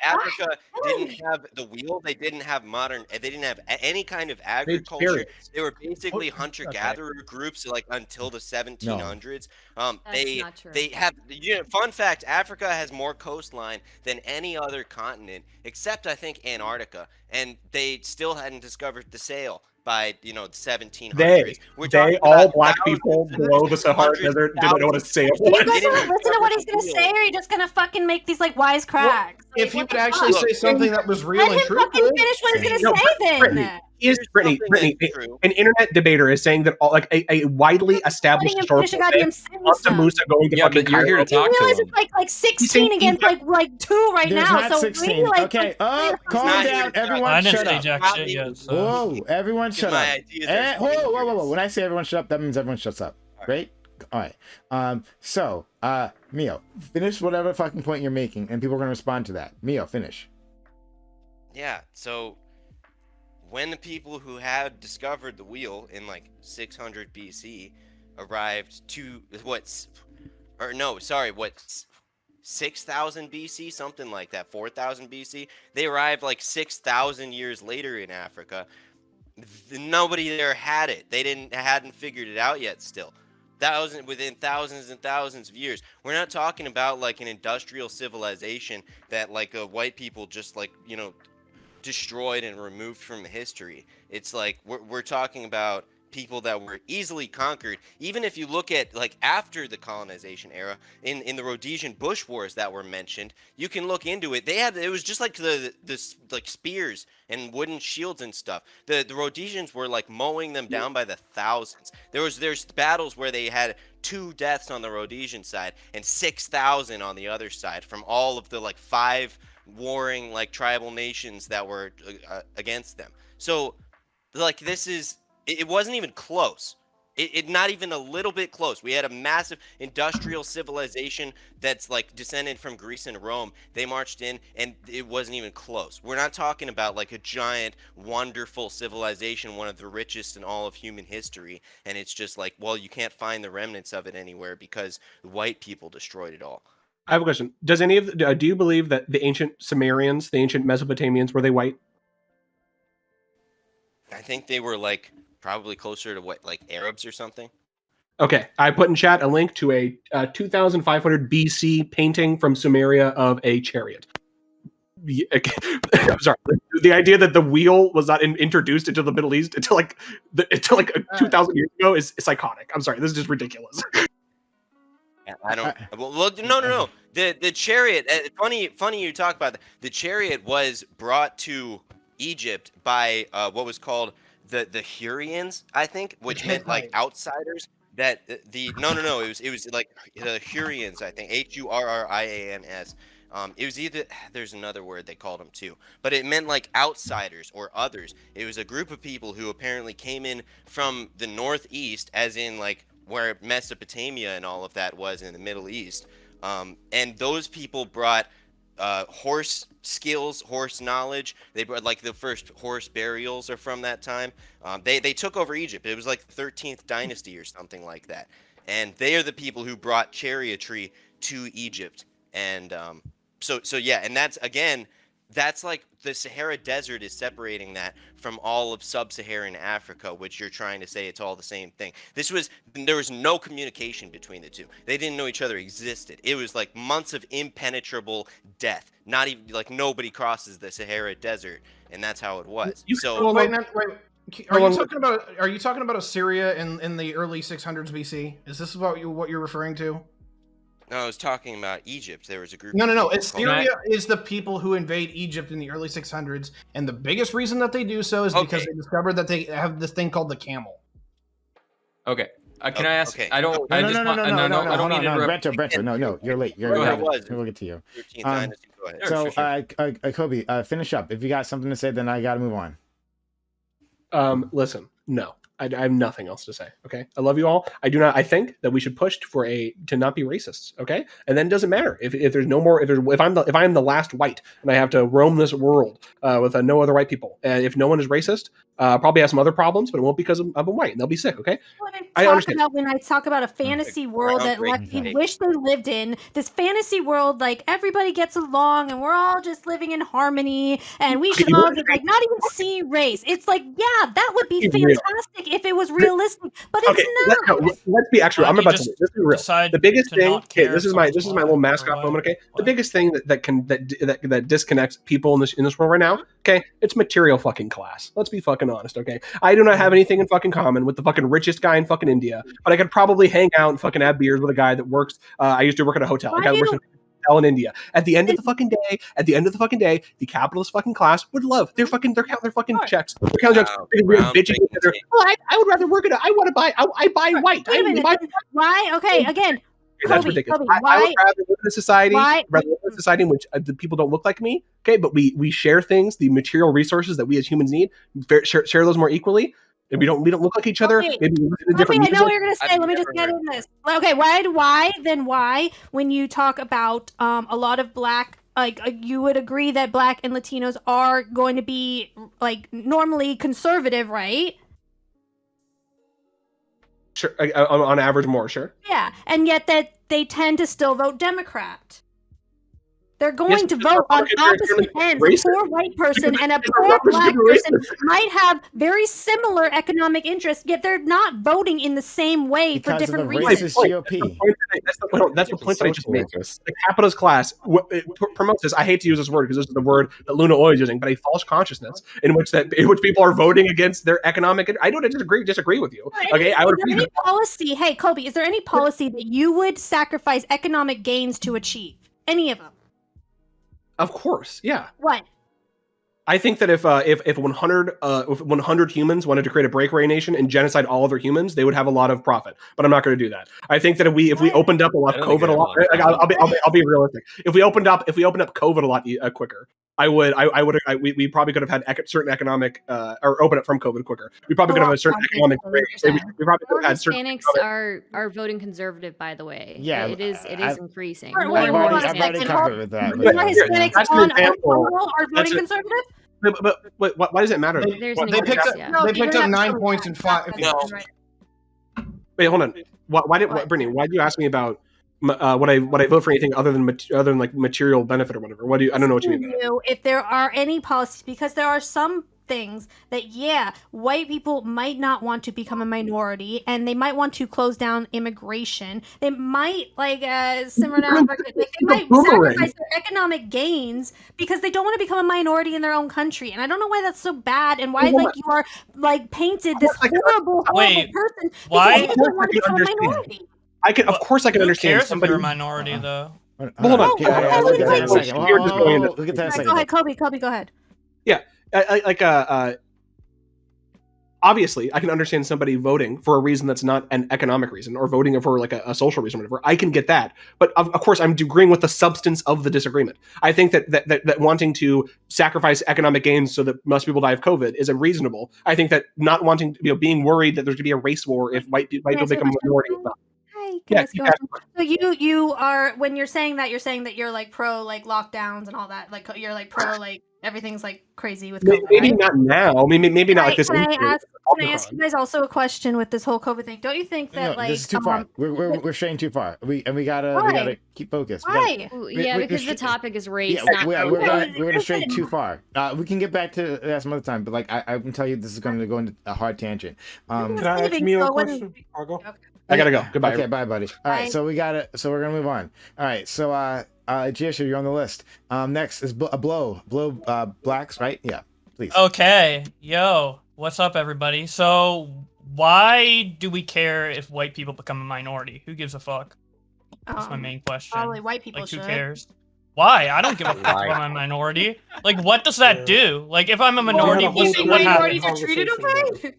S7: Africa didn't have the wheel. They didn't have they didn't have any kind of agriculture. They were basically hunter-gatherer groups like until the 1700s. They have fun fact, Africa has more coastline than any other continent except I think Antarctica, and they still hadn't discovered the sail by the 1700s.
S8: They all black people below the Sahara Desert didn't know what a sail was.
S2: You guys want to listen to what he's gonna say, or are you just gonna fucking make these like wise cracks?
S1: If he would actually say something that was real and true,
S2: let him fucking finish what he's gonna say then.
S8: Brittany, an internet debater is saying that like a widely established historical Mansa Musa going to fucking
S9: you're here to talk to him.
S2: It's like 16 against like 2 right
S4: There's
S2: now.
S4: Not
S2: so
S4: 16.
S2: really, like,
S4: Okay. Calm down. Everyone shut up.
S12: Jack shit yet, so.
S4: Whoa. Everyone shut up. Whoa. When I say everyone shut up, that means everyone shuts up. Right? All right. So, Mio, finish whatever fucking point you're making, and people are gonna respond to that. Mio, finish.
S7: Yeah. So, when the people who had discovered the wheel in like 600 BC arrived to 6,000 BC, something like that, 4,000 BC, they arrived like 6,000 years later in Africa. Nobody there had it. They hadn't figured it out yet still. Within thousands and thousands of years. We're not talking about like an industrial civilization that like white people just like, destroyed and removed from history. It's like we're talking about people that were easily conquered. Even if you look at like after the colonization era, in the Rhodesian Bush Wars that were mentioned, you can look into it. It was just like the like spears and wooden shields and stuff. The Rhodesians were like mowing them down by the thousands. There's battles where they had 2 deaths on the Rhodesian side and 6,000 on the other side from all of the like 5 warring like tribal nations that were against them. So like it wasn't even close. It not even a little bit close. We had a massive industrial civilization that's like descended from Greece and Rome. They marched in and it wasn't even close. We're not talking about like a giant wonderful civilization, one of the richest in all of human history, and it's just like, well, you can't find the remnants of it anywhere because white people destroyed it all.
S8: I have a question. Do you believe that the ancient Sumerians, the ancient Mesopotamians, were they white?
S7: I think they were like probably closer to like Arabs or something.
S8: Okay, I put in chat a link to a 2500 BC painting from Sumeria of a chariot. I'm sorry. The idea that the wheel was not introduced into the Middle East until 2,000 years ago is psychotic. I'm sorry. This is just ridiculous.
S7: I don't. Well, no. The chariot. Funny you talk about that. The chariot was brought to Egypt by what was called the Hurrians, I think, which meant like outsiders. It was like the Hurrians, I think, Hurrians. It was either there's another word they called them too, but it meant like outsiders or others. It was a group of people who apparently came in from the northeast, as in like where Mesopotamia and all of that was in the Middle East. And those people brought horse skills, horse knowledge. They brought like the first horse burials are from that time. They took over Egypt. It was like the 13th dynasty or something like that. And they are the people who brought chariotry to Egypt. And so yeah, and that's like the Sahara Desert is separating that from all of sub-Saharan Africa, which you're trying to say it's all the same thing. There was no communication between the two. They didn't know each other existed. It was like months of impenetrable death. Not even like nobody crosses the Sahara Desert, and that's how it was.
S1: Are you talking about Assyria in the early 600s BC? Is this what you're referring to?
S7: No, I was talking about Egypt. There was a group.
S1: No. Assyria is the people who invade Egypt in the early 600s, and the biggest reason that they do so is because they discovered that they have this thing called the camel.
S9: Okay. Can I ask?
S7: Okay.
S9: I don't. I just want. No, I don't mean to interrupt.
S4: Brett, no, you're late.
S7: Go ahead.
S4: We'll get to you.
S7: 13th Dynasty. Go ahead.
S4: So, Kobe, finish up. If you got something to say, then I got to move on.
S8: Listen, no, I have nothing else to say. Okay, I love you all. I do not. I think that we should push to not be racists. Okay, and then it doesn't matter if there's no more. If I'm the last white and I have to roam this world with no other white people. If no one is racist, probably have some other problems, but it won't because I'm white and they'll be sick. Okay,
S2: I understand. When I talk about a fantasy world that we wish they lived in, this fantasy world, like everybody gets along and we're all just living in harmony, and we should all like not even see race. It's like, yeah, that would be fantastic if it was realistic, but it's not.
S8: Let's be actual. I'm about to say, let's be real. The biggest thing. Okay, this is my little mascot moment. Okay, the biggest thing that disconnects people in this world right now. Okay, it's material fucking class. Let's be fucking honest. Okay, I do not have anything in fucking common with the fucking richest guy in fucking India, but I could probably hang out and fucking have beers with a guy that works. I used to work at a hotel. A guy that works in a hotel in India. At the end of the fucking day, the capitalist fucking class would love their fucking checks. They're counting checks. Bitching together. Oh, I would rather work at I want to buy. I buy white.
S2: Why? Okay, again.
S8: That's ridiculous. I would rather live in a society, in which the people don't look like me. Okay, but we share things, the material resources that we as humans need. Share those more equally. And we don't look like each other.
S2: Okay.
S8: Maybe we listen to different.
S2: I know what you're gonna say. Let me just get in this. Okay, why when you talk about a lot of black, like you would agree that black and Latinos are going to be like normally conservative, right?
S8: Sure, on average, more sure.
S2: Yeah, and yet that they tend to still vote Democrat. They're going to vote on opposite ends. A poor white person and a poor black person might have very similar economic interests, yet they're not voting in the same way for different reasons.
S8: That's the point that I just made. The capitalist class promotes this. I hate to use this word because this is the word that Luna always using, but a false consciousness in which people are voting against their economic. I don't disagree with you. Okay, I would agree.
S2: Any policy? Hey, Kobe, is there any policy that you would sacrifice economic gains to achieve? Any of them?
S8: Of course, yeah.
S2: What?
S8: I think that if 100 humans wanted to create a breakaway nation and genocide all other humans, they would have a lot of profit. But I'm not going to do that. I think that if we opened up a lot of COVID a lot, I'll be realistic. If we opened up COVID a lot quicker, we probably could have had certain economic or open it from COVID quicker. We probably could have a certain economic. We probably could have had certain.
S10: Hispanics are voting conservative, by the way.
S4: Yeah,
S10: it is increasing.
S4: I've already covered with that.
S2: Hispanics are voting conservative.
S8: But why does it matter?
S1: They picked up 9 points in 5.
S7: No.
S8: Wait, hold on. Brittany? Why did you ask me about would I vote for anything other than like material benefit or whatever? I don't know what you mean.
S2: If there are any policies, because there are some things that white people might not want to become a minority, and they might want to close down immigration. They might they might sacrifice their economic gains because they don't want to become a minority in their own country. And I don't know why that's so bad, and why you are painted this horrible person
S12: why?
S2: because you don't want to become a minority.
S8: Of course I can understand
S12: cares somebody if you're a minority though.
S8: Hold on.
S2: Go ahead, Kobe, go ahead.
S8: Yeah, obviously I can understand somebody voting for a reason that's not an economic reason or voting for like a social reason or whatever. I can get that. But of course I'm agreeing with the substance of the disagreement. I think that wanting to sacrifice economic gains so that most people die of COVID is unreasonable. I think that not wanting being worried that there's going to be a race war if white people become a minority is not.
S2: So you are, when you're saying that you're like pro lockdowns and all that, like you're like pro everything's like crazy with COVID.
S8: Maybe not now. Maybe not like this.
S2: Can I ask you guys also a question with this whole COVID thing? Don't you think that
S4: this is too far? We're straying too far. We gotta keep focused.
S2: Why?
S10: Because the topic is race.
S4: We're gonna stray too far. We can get back to that some other time, but I can tell you this is going to go into a hard tangent.
S6: Can I ask Miyo a question? I'll go.
S8: I gotta go. Goodbye.
S4: Okay, bye, buddy. All right, so we're gonna move on. All right, so Giasha, you're on the list. Next is Blow Blacks, right? Yeah, please.
S12: Okay, yo, What's up, everybody? So, why do we care if white people become a minority? Who gives a fuck? That's my main question.
S2: Probably white people
S12: Like, who
S2: should.
S12: cares? Why? I don't give a fuck if I'm a minority. Like, what does that do? Like, if I'm a minority,
S2: Well, you think
S12: what
S2: minorities
S12: happens?
S2: are treated okay?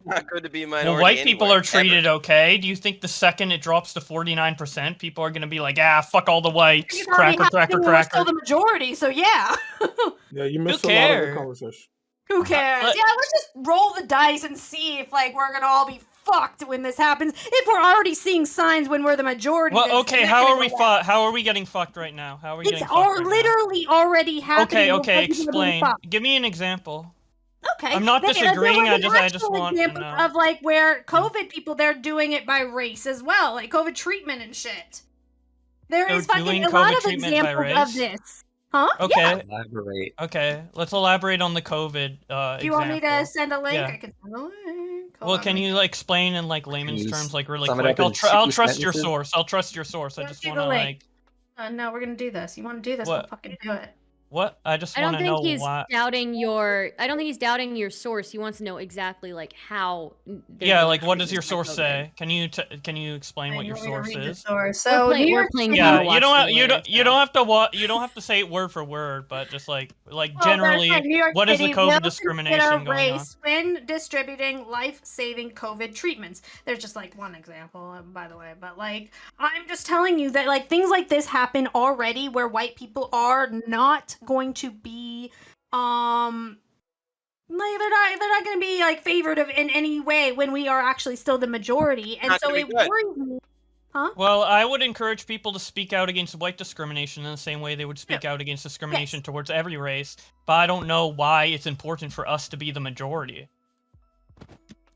S7: Not good to be a minority.
S12: Well, white people
S7: anywhere,
S12: are treated okay. Do you think the second it drops to 49%, people are going to be like, fuck all the whites,
S2: It's already
S12: cracker,
S2: happening when we're
S12: cracker?
S2: still the majority, so yeah.
S6: Yeah, you missed
S12: Who
S6: a lot of the
S12: cares?
S6: conversation.
S2: Who cares?
S12: Let-
S2: Yeah, let's just roll the dice and see if like we're gonna all be fucked when this happens. If we're already seeing signs when we're the majority.
S12: Well,
S2: then
S12: okay,
S2: it's
S12: how
S2: gonna
S12: are we
S2: go down.
S12: How are we getting fucked right now? How are we
S2: It's
S12: getting fucked right now?
S2: literally already happening.
S12: Okay,
S2: People are being
S12: explain.
S2: fucked.
S12: Give me an example.
S2: Okay,
S12: I'm not
S2: there
S12: disagreeing,
S2: was an
S12: I just
S2: actual
S12: want to
S2: example
S12: know.
S2: of like where COVID people they're doing it by race as well, like COVID treatment and shit. There
S12: They're
S2: is fucking
S12: doing
S2: a lot
S12: COVID
S2: of
S12: treatment by
S2: examples of
S12: race?
S2: this. Huh?
S12: Okay.
S2: Yeah.
S3: Elaborate.
S12: Okay, let's elaborate on the COVID
S2: Do you want me to
S12: example.
S2: send a link?
S12: Yeah.
S2: I can send a link.
S12: Well, can you like explain in like layman's
S3: you
S12: terms, like really
S3: sum it
S12: quick?
S3: up in
S12: I'll
S3: 2
S12: trust your
S3: sentences?
S12: source. I'll trust your source. I
S2: Let's
S12: just
S2: do
S12: want
S2: the
S12: to
S2: link.
S12: like
S2: No, we're gonna do this. You want to do this?
S12: What?
S2: We'll fucking do it.
S12: what? I just
S10: I
S12: want
S10: don't
S12: to
S10: think
S12: know
S10: he's
S12: why.
S10: doubting your. I don't think he's doubting your source. He wants to know exactly like how. they're
S12: Yeah,
S10: doing
S12: like what does your
S10: treatment
S12: source
S10: by COVID.
S12: say? Can you explain what your source is?
S2: So
S10: We're
S2: New York
S10: playing
S2: City-
S10: Gotta
S12: Yeah,
S10: Watch
S12: you don't
S10: Me
S12: have, you
S10: later,
S12: don't you
S10: so.
S12: don't have to you don't have to say it word for word, but just like
S2: Well,
S12: generally,
S2: there's, like, New York
S12: what is the
S2: City will
S12: COVID discrimination
S2: consider
S12: going on?
S2: race when distributing life-saving COVID treatments. There's just like one example, by the way, but like I'm just telling you that like things like this happen already, where white people are not going to be like they're not going to be like favored of in any way when we are actually still the majority, and
S7: Not
S2: so
S7: gonna
S2: it
S7: be good.
S2: worries me. Huh?
S12: Well, I would encourage people to speak out against white discrimination in the same way they would speak out against discrimination towards every race, but I don't know why it's important for us to be the majority.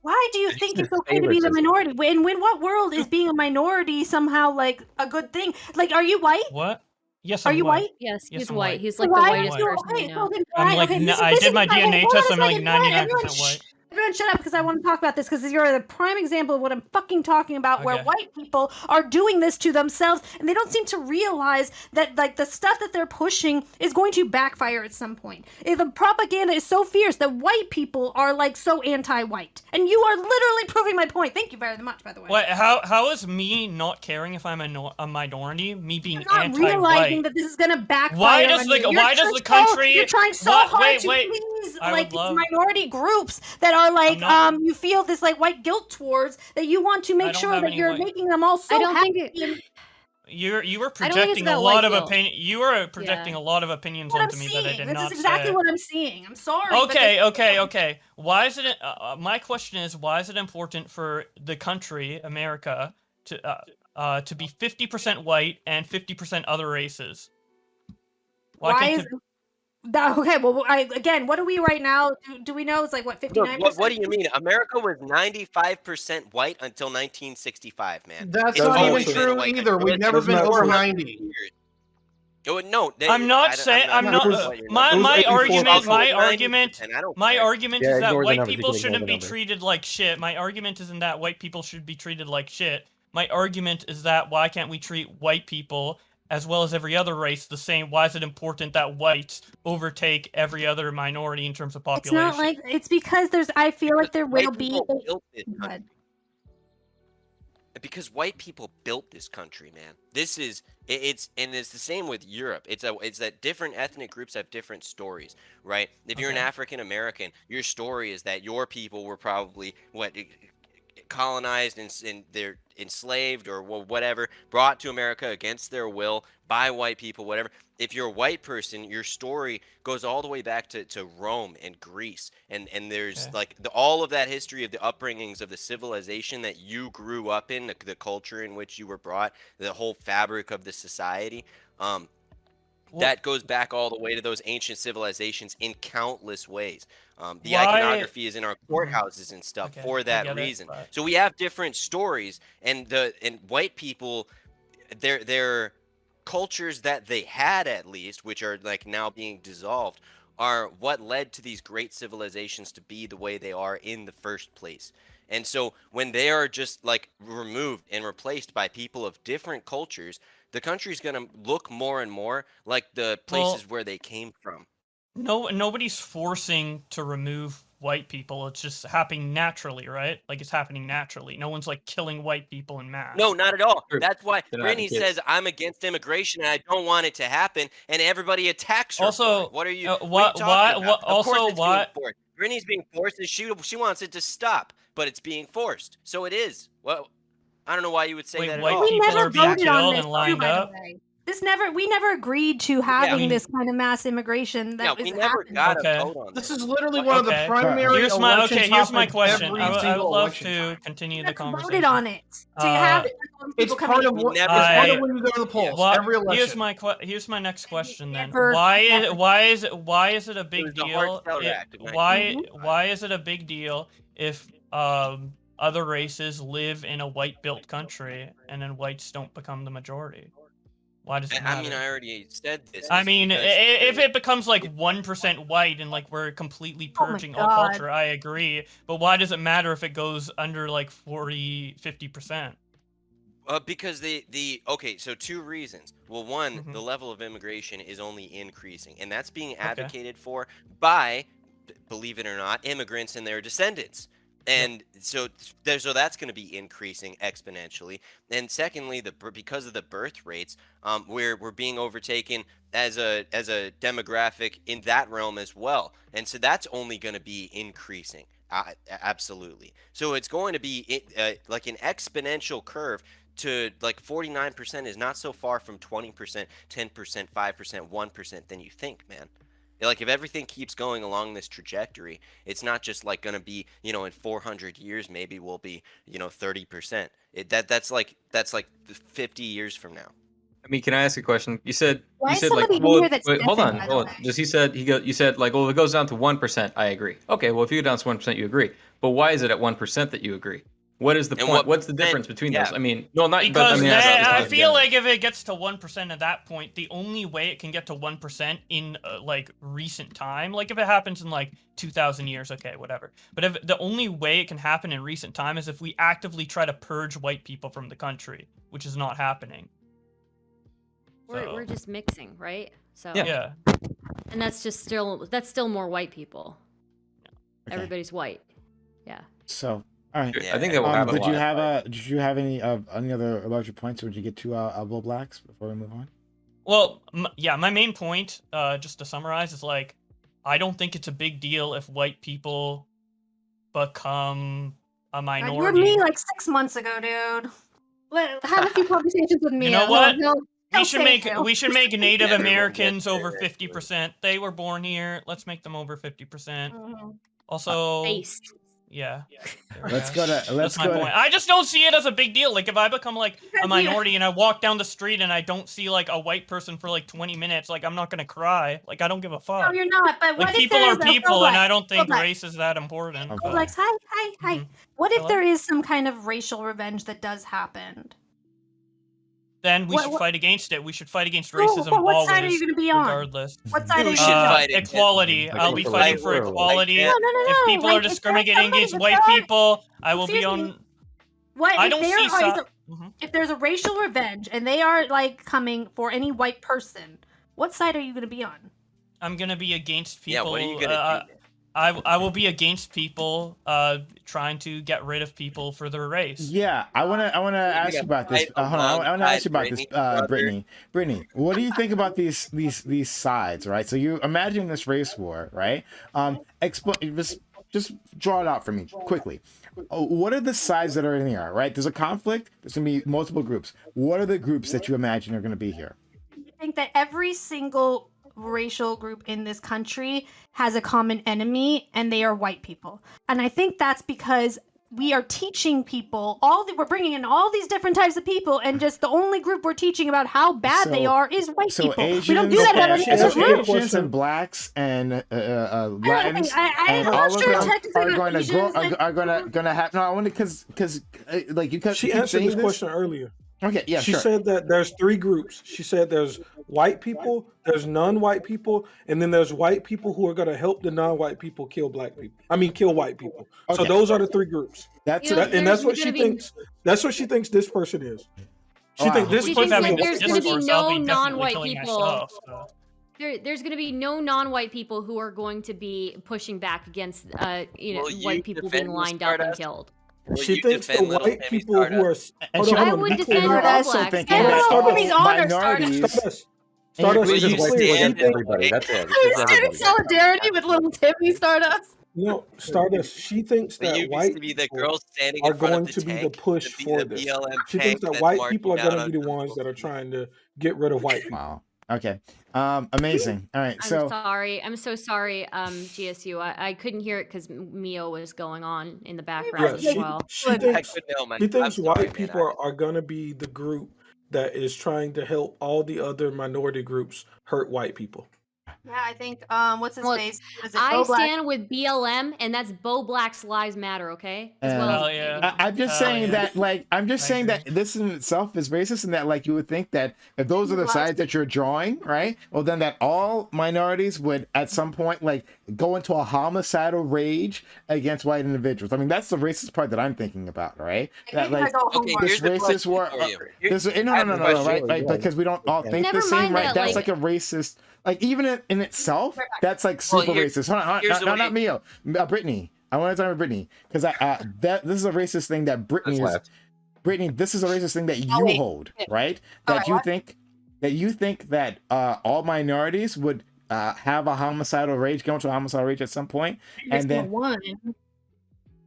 S2: Why do you think it's
S3: just
S2: okay to be the
S3: favoritism.
S2: minority? In what world is being a minority somehow like a good thing? Like, are you white?
S12: What? Yes,
S2: Are
S12: I'm
S2: you
S12: white.
S2: white?
S10: Yes,
S12: Yes,
S10: he's
S12: I'm
S10: white.
S12: white.
S10: He's like the
S2: Why
S10: whitest
S2: are you
S10: person
S2: okay?
S10: I
S2: So
S10: know.
S2: then
S12: I'm
S2: why?
S12: like,
S2: Okay,
S12: I did my
S2: hold
S12: DNA
S2: on
S12: test.
S2: a
S12: I'm like
S2: second. Hold on,
S12: 99%
S2: everyone,
S12: white.
S2: Everyone shut up because I want to talk about this because you're the prime example of what I'm fucking talking about where
S12: Okay.
S2: white people are doing this to themselves and they don't seem to realize that like the stuff that they're pushing is going to backfire at some point. If the propaganda is so fierce that white people are like so anti-white. And you are literally proving my point. Thank you very much, by the way.
S12: What? How is me not caring if I'm a minority? Me being
S2: You're not realizing
S12: anti-white?
S2: that this is gonna backfire.
S12: Why does
S2: on
S12: the-
S2: you. You're
S12: why does
S2: trying
S12: the country-
S2: You're trying so
S12: What-
S2: hard
S12: wait,
S2: to
S12: wait.
S2: please
S12: I
S2: like
S12: would love-
S2: minority groups that are like
S12: not-
S2: you feel this like white guilt towards that you want to make
S12: don't
S2: sure
S12: have
S2: that
S12: any
S2: you're
S12: white-
S2: making them all so
S10: I don't
S2: happy.
S10: think it-
S12: You were
S10: I don't think it's
S12: projecting a
S10: about
S12: lot
S10: white
S12: of
S10: guilt.
S12: opinion. You were projecting a lot of opinions
S2: What I'm
S12: onto me that I
S2: seeing.
S12: did
S2: This
S12: not
S2: is exactly
S12: say.
S2: what I'm seeing. I'm sorry. but
S12: Okay. Why is it? My question is, why is it important for the country, America, to be 50% white and 50% other races?
S2: Why
S12: can't
S2: is okay? Well, again, what are we right now? Do we know it's like what 59%?
S7: What do you mean? America was 95% white until 1965, man.
S1: That's
S7: It's
S1: not even
S7: always been a
S1: true
S7: white
S1: either.
S7: country.
S1: We've
S7: It's
S1: never
S7: been
S1: been over
S7: 400
S1: 90.
S7: years. Oh, no,
S12: I'm not saying I'm not. My argument is that white people shouldn't be treated like shit. My argument isn't that white people should be treated like shit. My argument is that why can't we treat white people as well as every other race the same? Why is it important that whites overtake every other minority in terms of
S2: It's
S12: population?
S2: not like it's because there's. I feel like there will be.
S7: built this country. Because white people built this country, man. This is it's the same with Europe. It's that different ethnic groups have different stories, right? If you're an African American, your story is that your people were probably colonized and they're enslaved or whatever, brought to America against their will by white people, whatever. If you're a white person, your story goes all the way back to Rome and Greece, and there's like all of that history of the upbringings of the civilization that you grew up in, the culture in which you were brought, the whole fabric of the society. That goes back all the way to those ancient civilizations in countless ways. The iconography is in our courthouses and stuff for that reason. So we have different stories, and white people, their cultures that they had, at least, which are like now being dissolved, are what led to these great civilizations to be the way they are in the first place. And so when they are just like removed and replaced by people of different cultures, the country's going to look more and more like the places where they came from.
S12: Nobody's forcing to remove white people. It's just happening naturally, right? Like it's happening naturally. No one's like killing white people in mass.
S7: No, not at all. That's why
S9: They're not
S7: Brittany
S9: kids.
S7: says I'm against immigration and I don't want it to happen, and everybody attacks her.
S12: Also,
S7: for it. What are you?
S12: what
S7: What are you talking about? Of
S12: also
S7: course it's
S12: what?
S7: being forced. Brittany's being forced, and she wants it to stop, but it's being forced. So it is. Well, I don't know why you would say
S12: Wait,
S7: that.
S12: white
S7: At all.
S2: We
S12: people
S2: never
S12: are being
S2: voted on
S12: killed
S2: this,
S12: and lined
S2: by the
S12: up.
S2: way. We never agreed to having
S12: mean-
S2: this kind of mass immigration that
S7: Yeah,
S2: is
S7: we never
S2: happening.
S7: got
S12: Okay.
S7: a vote on
S1: This
S7: that.
S1: is literally one of the
S12: Okay.
S1: primary
S12: Here's my
S1: election
S12: here's my
S1: topics
S12: question.
S1: every
S12: I would
S1: single
S12: love
S1: election
S12: to
S1: time.
S12: continue
S2: We
S12: the
S2: never
S12: conversation.
S2: voted on it. To have it, all these
S1: It's
S2: people
S1: part
S2: coming
S1: of
S2: in.
S1: what.
S7: We
S1: It's
S7: never
S1: part
S12: said-
S1: of when you go to the polls.
S12: Well,
S1: Every election.
S12: here's my next question then.
S2: Never-
S12: Why
S2: never.
S12: is it a big
S7: was the
S12: deal?
S7: Hart-Celler Act of
S12: Why is it a big deal if other races live in a white built country and then whites don't become the majority? Why does it matter?
S7: I mean, I already said this.
S12: I
S7: is
S12: mean,
S7: because
S12: if it becomes like 1% white and like we're completely
S2: Oh my
S12: purging all
S2: God.
S12: culture, I agree. But why does it matter if it goes under like 40-50%?
S7: Because okay, so two reasons. Well, one,
S12: Mhm.
S7: the level of immigration is only increasing, and that's being advocated for by, believe it or not, immigrants and their descendants. And so that's going to be increasing exponentially. And secondly, because of the birth rates, we're being overtaken as a demographic in that realm as well. And so that's only going to be increasing. Absolutely. So it's going to be like an exponential curve to like 49% is not so far from 20%, 10%, 5%, 1% than you think, man. Like if everything keeps going along this trajectory, it's not just like going to be, in 400 years maybe we'll be, 30%. That's like 50 years from now.
S9: I mean, can I ask a question? You said
S2: Why
S9: you
S2: is
S9: said like
S2: somebody
S9: well,
S2: here that's
S9: wait, hold
S2: deafened,
S9: on,
S2: by the
S9: hold on.
S2: way?
S9: Just you said like, well, if it goes down to 1%, I agree. Okay, well, if you go down to 1%, you agree. But why is it at 1% that you agree? What is the
S7: And
S9: point? What's the difference between those? I mean, no, not
S12: Because
S9: but,
S12: I feel like if it gets to 1% at that point, the only way it can get to 1% in like recent time, like if it happens in like 2,000 years, okay, whatever. But if the only way it can happen in recent time is if we actively try to purge white people from the country, which is not happening.
S10: We're just mixing, right? So
S12: Yeah.
S10: and that's still more white people.
S4: Okay.
S10: Everybody's white. Yeah.
S4: So, all right.
S9: I think that will happen.
S4: Did you have any other larger points, or would you get to Bull Blacks before we move on?
S12: Well, my main point, just to summarize, is like, I don't think it's a big deal if white people become a
S2: God,
S12: minority.
S2: you were me like 6 months ago, dude. Have a few conversations with me.
S12: You know what?
S2: He'll say
S12: We should make Native
S7: Everyone
S12: Americans
S7: gets
S12: over
S7: there,
S12: 50%. They were born here. Let's make them over 50%.
S2: Mhm.
S12: Also,
S10: Face.
S12: yeah.
S4: Let's go to
S12: That's my point. I just don't see it as a big deal. Like if I become like a minority and I walk down the street and I don't see like a white person for like 20 minutes, like I'm not gonna cry. Like I don't give a fuck.
S2: No, you're not. But what
S12: Like
S2: if
S12: people
S2: there
S12: are
S2: is a
S12: people, and
S2: Roblox?
S12: I don't think
S2: Roblox.
S12: race is that important.
S4: Okay.
S12: but-
S2: Roblox, hi.
S12: Mhm.
S2: What if
S12: Hello?
S2: there is some kind of racial revenge that does happen?
S12: Then we
S2: What-
S12: should
S2: what-
S12: fight against it. We should fight against
S2: No,
S12: racism
S2: but what
S12: always,
S2: side are you gonna be on?
S12: regardless.
S2: What side are
S7: Who
S2: you
S7: should
S2: gonna be on?
S7: fight against it?
S12: Equality.
S9: Like
S12: I'll be
S9: for
S12: fighting
S9: right
S12: for
S9: or
S12: equality.
S7: like
S2: No.
S12: If people are
S2: Like, if there's
S12: discriminating
S2: somebody-
S12: against
S2: if
S12: white
S2: there are-
S12: people, I will be
S2: Excuse me.
S12: on.
S2: What
S12: I
S2: if
S12: don't
S2: there
S12: see
S2: is
S12: si-
S2: a-
S12: Mhm.
S2: if there's a racial revenge and they are like coming for any white person? What side are you gonna be on?
S12: I'm gonna be against people.
S7: Yeah, what are you gonna do?
S12: I will be against people trying to get rid of people for their race.
S4: Yeah, I wanna ask you about this.
S7: fight
S4: Hold on, I wanna ask you about this,
S7: alongside Brittany,
S4: Brittany. Brittany, what do you think about these sides, right? So you imagine this race war, right? Just draw it out for me quickly. What are the sides that are in here, right? There's a conflict. There's gonna be multiple groups. What are the groups that you imagine are gonna be here?
S2: I think that every single racial group in this country has a common enemy, and they are white people. And I think that's because we are teaching people we're bringing in all these different types of people, and just the only group we're teaching about how bad they are is white
S4: So
S2: people.
S4: Asians,
S2: We don't do that about any other
S4: so
S2: group.
S4: Asians and blacks and Latins
S2: I'm
S4: and
S2: not
S4: all of
S2: sure
S4: them
S2: technically
S4: are
S2: about
S4: going to grow,
S2: Asians,
S4: are gonna have. No, I want to because like you
S6: She
S4: keep
S6: answered
S4: saying
S6: this question earlier.
S4: Okay, yeah,
S6: She
S4: sure.
S6: said that there's 3 groups. She said there's white people, there's non-white people, and then there's white people who are going to help the non-white people kill black people. I mean, kill white people. So
S4: Okay.
S6: those are the 3 groups.
S4: That's
S2: You know,
S6: And that's what
S2: there's
S6: she
S2: gonna be-
S6: thinks. That's what she thinks this person is. She
S4: Wow.
S6: thinks this
S10: She
S12: Keep
S10: thinks
S6: person
S10: that
S12: having
S6: is
S10: there's
S12: this
S10: gonna be
S12: discourse,
S10: no
S12: I'll be definitely
S10: non-white
S12: killing
S10: people.
S12: myself, so.
S10: There's going to be no non-white people who are going to be pushing back against, white people being lined up and killed.
S6: She thinks the white people who are.
S10: I would defend
S4: you're
S10: all
S4: also
S10: blacks.
S4: thinking that all minorities.
S6: Stardust
S4: is
S3: everybody. That's it. It's everybody.
S2: Solidarity with little Timmy Stardust.
S6: No, Stardust. She thinks that white
S7: to be the
S6: people
S7: girl standing
S6: are
S7: in front
S6: going
S7: of the
S6: to be the
S7: tank,
S6: push for this. She thinks that white people are going to be the ones that are trying to get rid of white people.
S4: Wow. Okay. Amazing. All right. So
S10: I'm so sorry, GSU. I couldn't hear it because Miyo was going on in the background as well.
S6: She thinks white people are going to be the group that is trying to help all the other minority groups hurt white people.
S2: Yeah, I think what's his face?
S10: I stand with BLM, and that's Bo Black's Lives Matter. Okay, as well.
S4: I'm just saying that, that this in itself is racist, and that, like, you would think that if those are the sides that you're drawing, right? Well, then that all minorities would at some point like go into a homicidal rage against white individuals. I mean, that's the racist part that I'm thinking about, right? That like this racist war. No, right? Because we don't all think the same, right? That's like a racist. Like, even in itself, that's like super racist. Hold on, not Miyo, Brittany. I want to talk about Brittany because this is a racist thing that Brittany this is a racist thing that you hold, right? That you think that all minorities would have a homicidal rage, go into a homicidal rage at some point, and then
S2: one.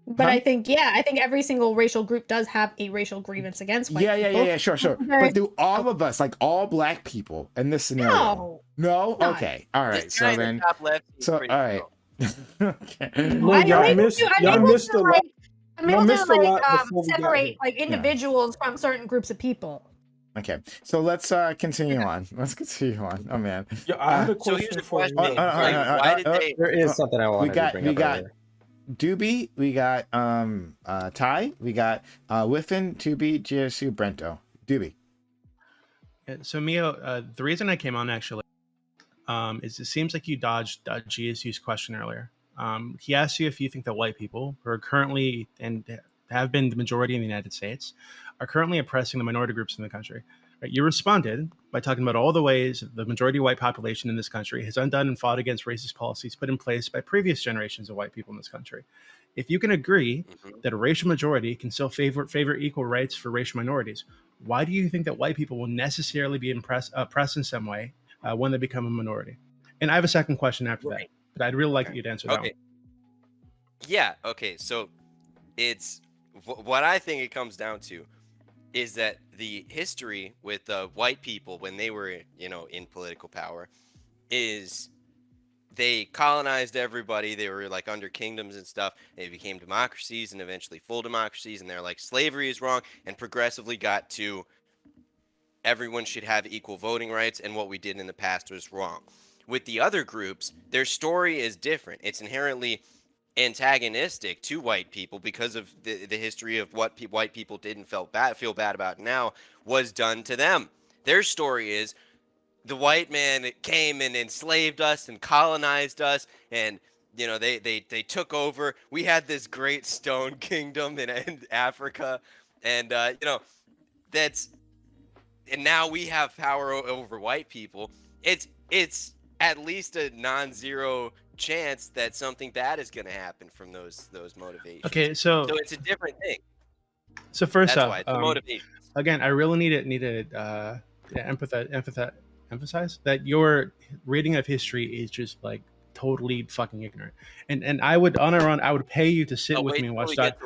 S2: But I think every single racial group does have a racial grievance against white people.
S4: Yeah, sure. But do all of us, like all black people in this scenario? No? Okay. All right. So then, all right. Okay.
S6: Y'all missed a lot.
S2: I'm able to separate like individuals from certain groups of people.
S4: Okay, so let's continue on. Oh man.
S6: Yeah, I have a question.
S7: So here's the question. Why did they?
S3: There is something I wanted to bring up.
S4: We got Dooby, we got Ty, we got Whiffin, Tubi, GSU, Brento. Dooby.
S11: Yeah, so Miyo, the reason I came on actually is it seems like you dodged GSU's question earlier. He asked you if you think that white people who are currently and have been the majority in the United States are currently oppressing the minority groups in the country. Right? You responded by talking about all the ways the majority white population in this country has undone and fought against racist policies put in place by previous generations of white people in this country. If you can agree that a racial majority can still favor equal rights for racial minorities, why do you think that white people will necessarily be oppressed in some way when they become a minority? And I have a second question after that, but I'd really like you to answer that one.
S7: Yeah, okay. So it's what I think it comes down to is that the history with white people when they were, in political power is they colonized everybody. They were like under kingdoms and stuff. They became democracies and eventually full democracies. And they're like, slavery is wrong, and progressively got to everyone should have equal voting rights. And what we did in the past was wrong. With the other groups, their story is different. It's inherently antagonistic to white people because of the history of what white people did and feel bad about now was done to them. Their story is the white man came and enslaved us and colonized us, and they took over. We had this great stone kingdom in Africa, and and now we have power over white people. It's at least a non-zero chance that something bad is going to happen from those motivations.
S11: Okay, so
S7: it's a different thing.
S11: So first
S7: That's
S11: off,
S7: why it's motivation.
S11: Again, I really need to emphasize that your reading of history is just like totally fucking ignorant. And I would I would pay you to sit with me and watch sit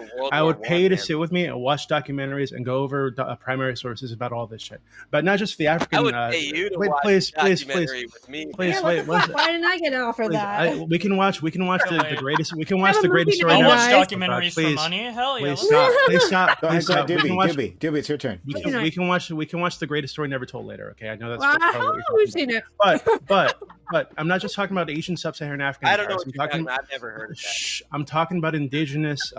S11: with me and watch documentaries and go over primary sources about all this shit. But not just the African.
S7: I would pay you to watch a documentary with me.
S2: Please, why didn't I get offered that?
S11: We can watch the greatest. We can watch the greatest story.
S12: I'll watch documentaries for money. Hell yeah!
S11: Please stop.
S4: Dooby, it's your turn.
S11: We can watch the greatest story never told later. Okay, I know that's.
S2: We've seen it.
S11: But I'm not just talking about Asian sub-Saharan African.
S7: I don't know what you're talking about. I've never heard of that.
S11: I'm talking about indigenous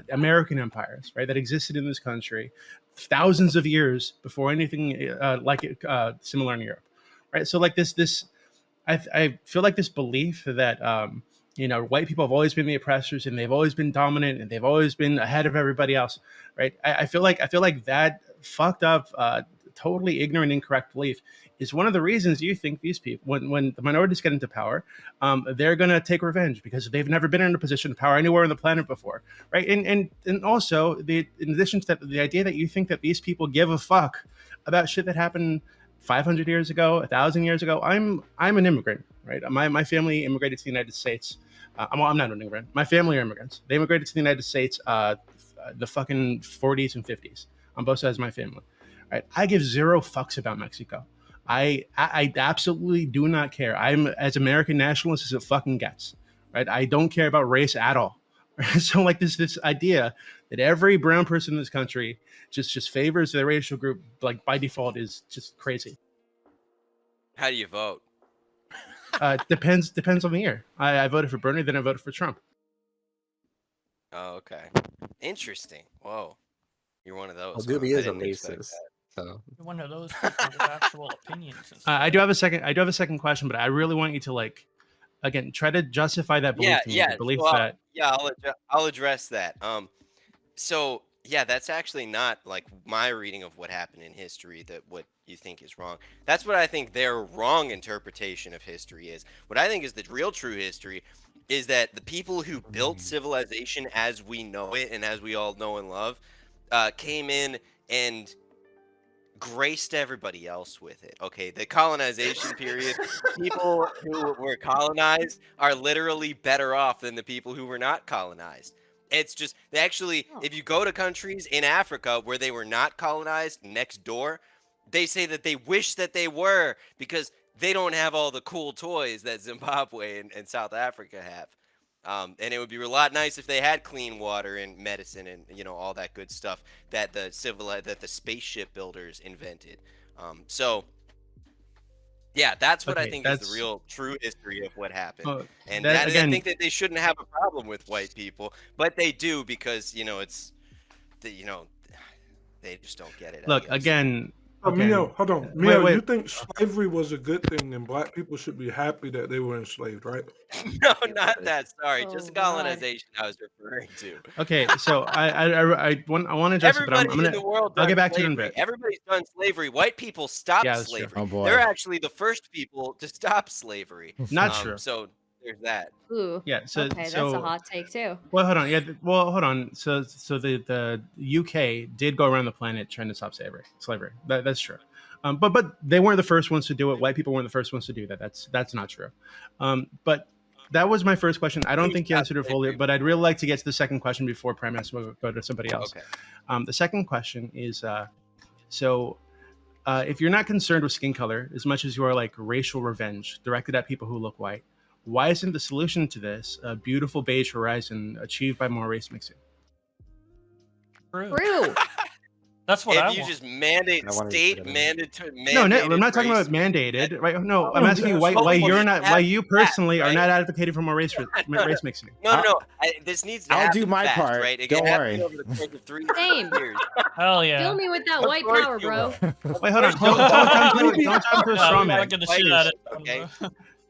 S11: American empires, right, that existed in this country thousands of years before anything like it similar in Europe, right? So like this, I feel like this belief that white people have always been the oppressors and they've always been dominant and they've always been ahead of everybody else, right? I feel like that fucked up totally ignorant, incorrect belief is one of the reasons you think these people, when the minorities get into power, they're going to take revenge because they've never been in a position of power anywhere on the planet before, right? And also, in addition to that, the idea that you think that these people give a fuck about shit that happened 500 years ago, 1,000 years ago. I'm an immigrant, right? My family immigrated to the United States. I'm not an immigrant. My family are immigrants. They immigrated to the United States the fucking 40s and 50s on both sides of my family. Right? I give zero fucks about Mexico. I absolutely do not care. I'm as American nationalist as it fucking gets. Right? I don't care about race at all. So like this idea that every brown person in this country just favors their racial group like by default is just crazy.
S7: How do you vote?
S11: Depends on the year. I voted for Bernie, then I voted for Trump.
S7: Oh, okay. Interesting. Whoa. You're one of those.
S3: Well, Dooby
S7: I
S3: is a
S7: didn't expect
S3: racist.
S7: that.
S3: So
S12: You're one of those people with actual opinions. And stuff.
S11: I do have a second question, but I really want you to like again try to justify that belief to me. The belief that
S7: I'll address that. So yeah, that's actually not like my reading of what happened in history. That what you think is wrong. That's what I think their wrong interpretation of history is. What I think is the real true history is that the people who built civilization as we know it and as we all know and love came in and graced everybody else with it. Okay, the colonization period, people who were colonized are literally better off than the people who were not colonized. It's just they actually, if you go to countries in Africa where they were not colonized next door, they say that they wish that they were because they don't have all the cool toys that Zimbabwe and South Africa have. And it would be a lot nice if they had clean water and medicine and all that good stuff that the spaceship builders invented. So yeah, that's what I think is the real true history of what happened. And I think that they shouldn't have a problem with white people, but they do because it's they just don't get it.
S11: Look again.
S6: Miyo, hold on. Miyo, you think slavery was a good thing and black people should be happy that they were enslaved, right?
S7: No, not that. Sorry, just colonization I was referring to.
S11: Okay, so I want to address it, but I'll get back to it in a bit.
S7: Everybody's done slavery. White people stopped slavery.
S4: Oh, boy.
S7: They're actually the first people to stop slavery.
S11: Not true.
S7: So there's that.
S10: Ooh.
S11: Yeah. So
S10: okay, that's a hot take too.
S11: Well, hold on. Yeah. Well, hold on. So the UK did go around the planet trying to stop slavery. That's true. But they weren't the first ones to do it. White people weren't the first ones to do that. That's not true. But that was my first question. I don't think you answered it fully, but I'd really like to get to the second question before PrimeCayes will go to somebody else.
S7: Okay.
S11: The second question is, if you're not concerned with skin color as much as you are like racial revenge directed at people who look white, why isn't the solution to this a beautiful beige horizon achieved by more race mixing?
S10: True.
S12: That's what I want.
S7: If you just mandate mandatory.
S11: No, I'm not talking about mandated, right? No, I'm asking you why you personally are not advocating for more race mixing.
S7: No. This needs to happen.
S4: I'll do my
S7: fast,
S4: part.
S7: Right?
S4: Don't worry.
S7: Over the course of 3
S10: Same.
S7: years.
S12: Hell yeah.
S10: Fill me with that white power, bro.
S11: Wait, hold on. Don't jump to a straw man.
S7: Okay.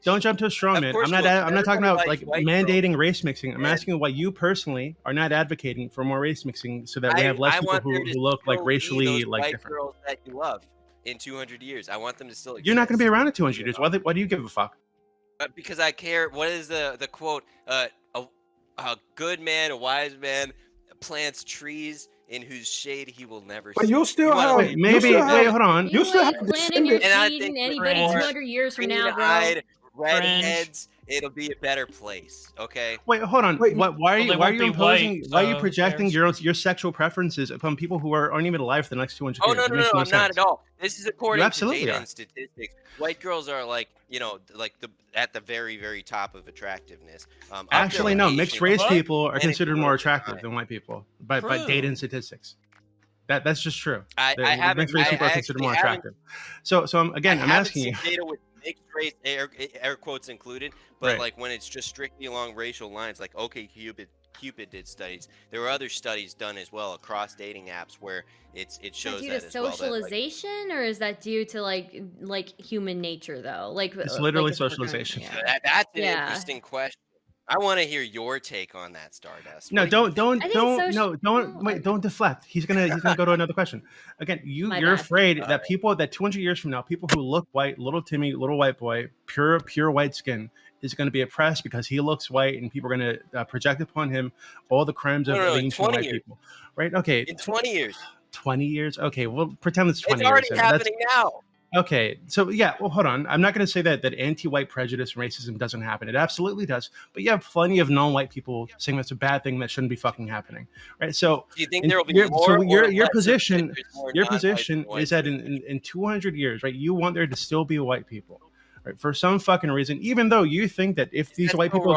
S11: Don't jump to a straw man. I'm not talking about like mandating race mixing. I'm asking why you personally are not advocating for more race mixing so that we have less people who look like racially like different.
S7: Girls that you love in 200 years. I want them to still exist.
S11: You're not going to be around in 200 years. Why do you give a fuck?
S7: Because I care. What is the quote? A good man, a wise man, plants trees in whose shade he will never see.
S6: But you'll still have.
S11: Wait, hold on.
S10: You still have planting your seed in anybody 200 years from now, bro.
S7: Redheads, it'll be a better place. Okay.
S11: Wait, hold on. Why are you imposing? Why are you projecting your sexual preferences upon people who aren't even alive for the next 200 years?
S7: No, I'm not at all. This is according to data
S11: are.
S7: and statistics. White girls are like at the very, very top of attractiveness.
S11: Actually, no. Mixed race people are considered more attractive than white people by data and statistics. That's just true. Mixed race people are considered more attractive. So I'm asking you.
S7: Data with mixed race, air quotes included, but like when it's just strictly along racial lines, like Cupid did studies. There were other studies done as well across dating apps where it shows
S10: due
S7: that
S10: to
S7: as well.
S10: Socialization, or is that due to like human nature though? Like
S11: it's literally socialization.
S7: That's an interesting question. I want to hear your take on that, Stardust.
S1: No,
S7: What do you
S1: don't
S7: think?
S1: don't deflect. He's gonna go to another question. Again,
S10: My
S1: you're
S10: bad.
S1: afraid that people that 200 years from now, people who look white, little Timmy, little white boy, pure white skin, is going to be oppressed because he looks white, and people are going to project upon him all the crimes of ancient white people. Right? Okay.
S7: In 20 years.
S1: 20 years. Okay, well, pretend it's 20
S7: It's already
S1: years.
S7: happening now.
S1: Okay, so yeah, well, hold on. I'm not going to say that anti-white prejudice and racism doesn't happen. It absolutely does. But you have plenty of non-white people saying that's a bad thing that shouldn't be fucking happening, right? So,
S7: do you think there will be more?
S1: So
S7: your
S1: position is that in 200 years, right? You want there to still be white people, right? For some fucking reason, even though you think that if these white people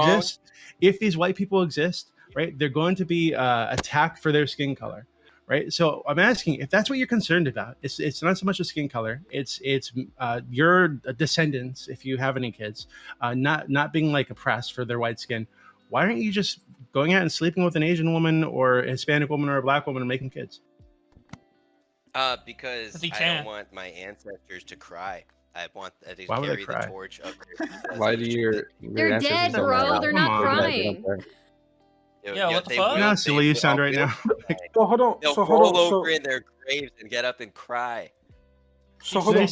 S1: exist, right, they're going to be attacked for their skin color. Right, so I'm asking if that's what you're concerned about. It's not so much the skin color. It's your descendants, if you have any kids, not being like oppressed for their white skin. Why aren't you just going out and sleeping with an Asian woman or a Hispanic woman or a black woman and making kids?
S7: Because I don't want my ancestors to cry. I want to carry the torch of their
S3: Why do your
S10: They're dead, bro. They're not crying.
S12: Yeah, what the fuck?
S1: You know how silly you sound right now.
S6: So hold on.
S7: They'll
S6: So
S7: roll
S6: hold on.
S7: over in their graves and get up and cry.
S6: So hold on.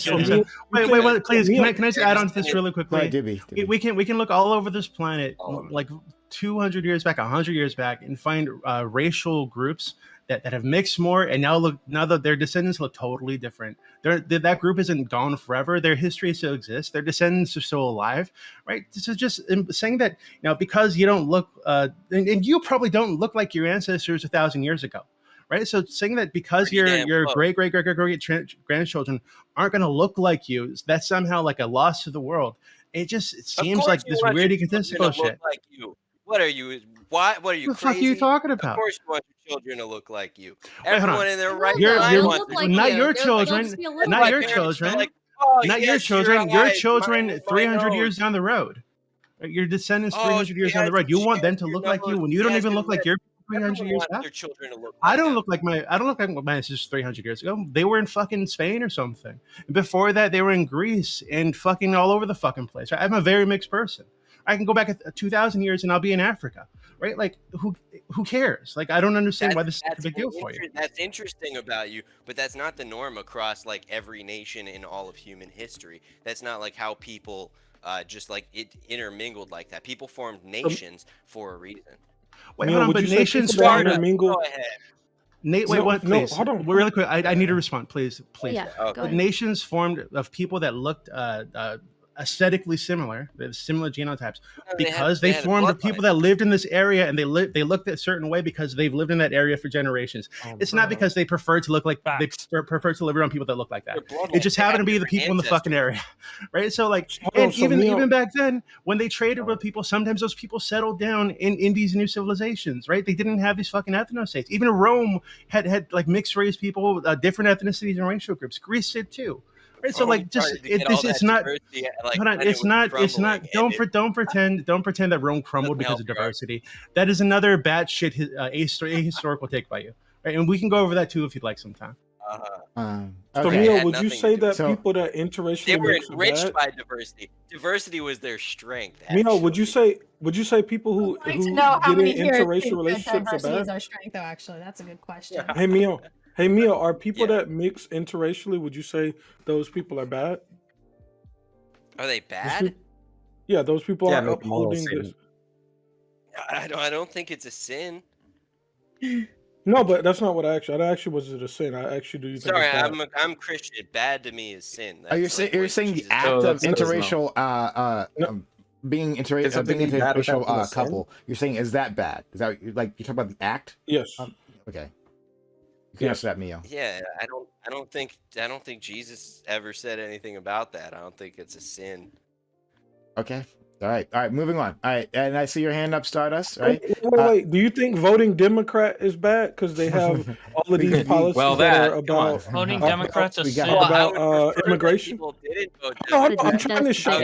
S1: Wait, please. Can I just add on to this really quickly?
S4: Right, Dooby.
S1: We can look all over this planet, like 200 years back, 100 years back, and find racial groups that have mixed more, and now that their descendants look totally different. That group isn't gone forever. Their history still exists. Their descendants are still alive, right? So just saying that, because you don't look, and you probably don't look like your ancestors 1,000 years ago, right? So saying that because your great grandchildren aren't going to look like you, that's somehow like a loss to the world. It seems like this weird egotistical shit.
S7: Like you. What are you? What are you?
S1: What the fuck are you talking about?
S7: Of course, you want your children to look like you. Everyone in their right
S1: mind. Not your children. Not your children. Not your children. Your children 300 years down the road. Your descendants 300 years down the road. You want them to look like you when you don't even look like your 300 years back. I don't look like my ancestors 300 years ago. They were in fucking Spain or something. And before that, they were in Greece and fucking all over the fucking place. I'm a very mixed person. I can go back 2,000 years and I'll be in Africa, right? Like, who cares? Like, I don't understand why this is a big deal for you.
S7: That's interesting about you, but that's not the norm across like every nation in all of human history. That's not like how people just like it intermingled like that. People formed nations for a reason.
S1: Wait, hold on, but nations formed.
S7: Go ahead.
S1: Please.
S6: Hold on.
S1: Really quick. I need to respond, please.
S10: Yeah,
S1: okay. Nations formed of people that looked aesthetically similar, similar genotypes, because they formed the people that lived in this area, and they looked a certain way because they've lived in that area for generations. It's not because they prefer to look like they prefer to live around people that look like that. It just happened to be the people in the fucking area, right? So like, even back then, when they traded with people, sometimes those people settled down in these new civilizations, right? They didn't have these fucking ethnostates. Even Rome had like mixed race people, different ethnicities and racial groups. Greece did too. Right, so like, it's not. Hold on, it's not. Don't pretend that Rome crumbled because of diversity. That is another batshit ahistorical take by you. Right, and we can go over that too if you'd like sometime.
S6: So Miyo, would you say that people that interracially
S7: they were enriched by diversity? Diversity was their strength.
S6: Miyo, would you say people who get in interracial relationships are bad?
S2: Our strength, though. Actually, that's a good question.
S6: Hey Miyo, are people that mix interracially? Would you say those people are bad?
S7: Are they bad?
S6: Yeah, those people are upholding this.
S7: I don't think it's a sin.
S6: No, but that's not what I asked you. I asked you, was it a sin? I asked you, do you think
S7: Sorry,
S6: it's bad?
S7: I'm Christian. Bad to me is sin.
S4: Are you saying the act of interracial being interracial couple? You're saying is that bad? Is that like you talk about the act?
S6: Yes.
S4: Okay. You can answer that, Miyo.
S7: Yeah, I don't think Jesus ever said anything about that. I don't think it's a sin.
S4: Okay. All right. Moving on. All right, and I see your hand up, Stardust. Right?
S6: Wait. Do you think voting Democrat is bad because they have all of these policies that are about
S12: voting Democrats is
S6: about immigration? I'm trying to show.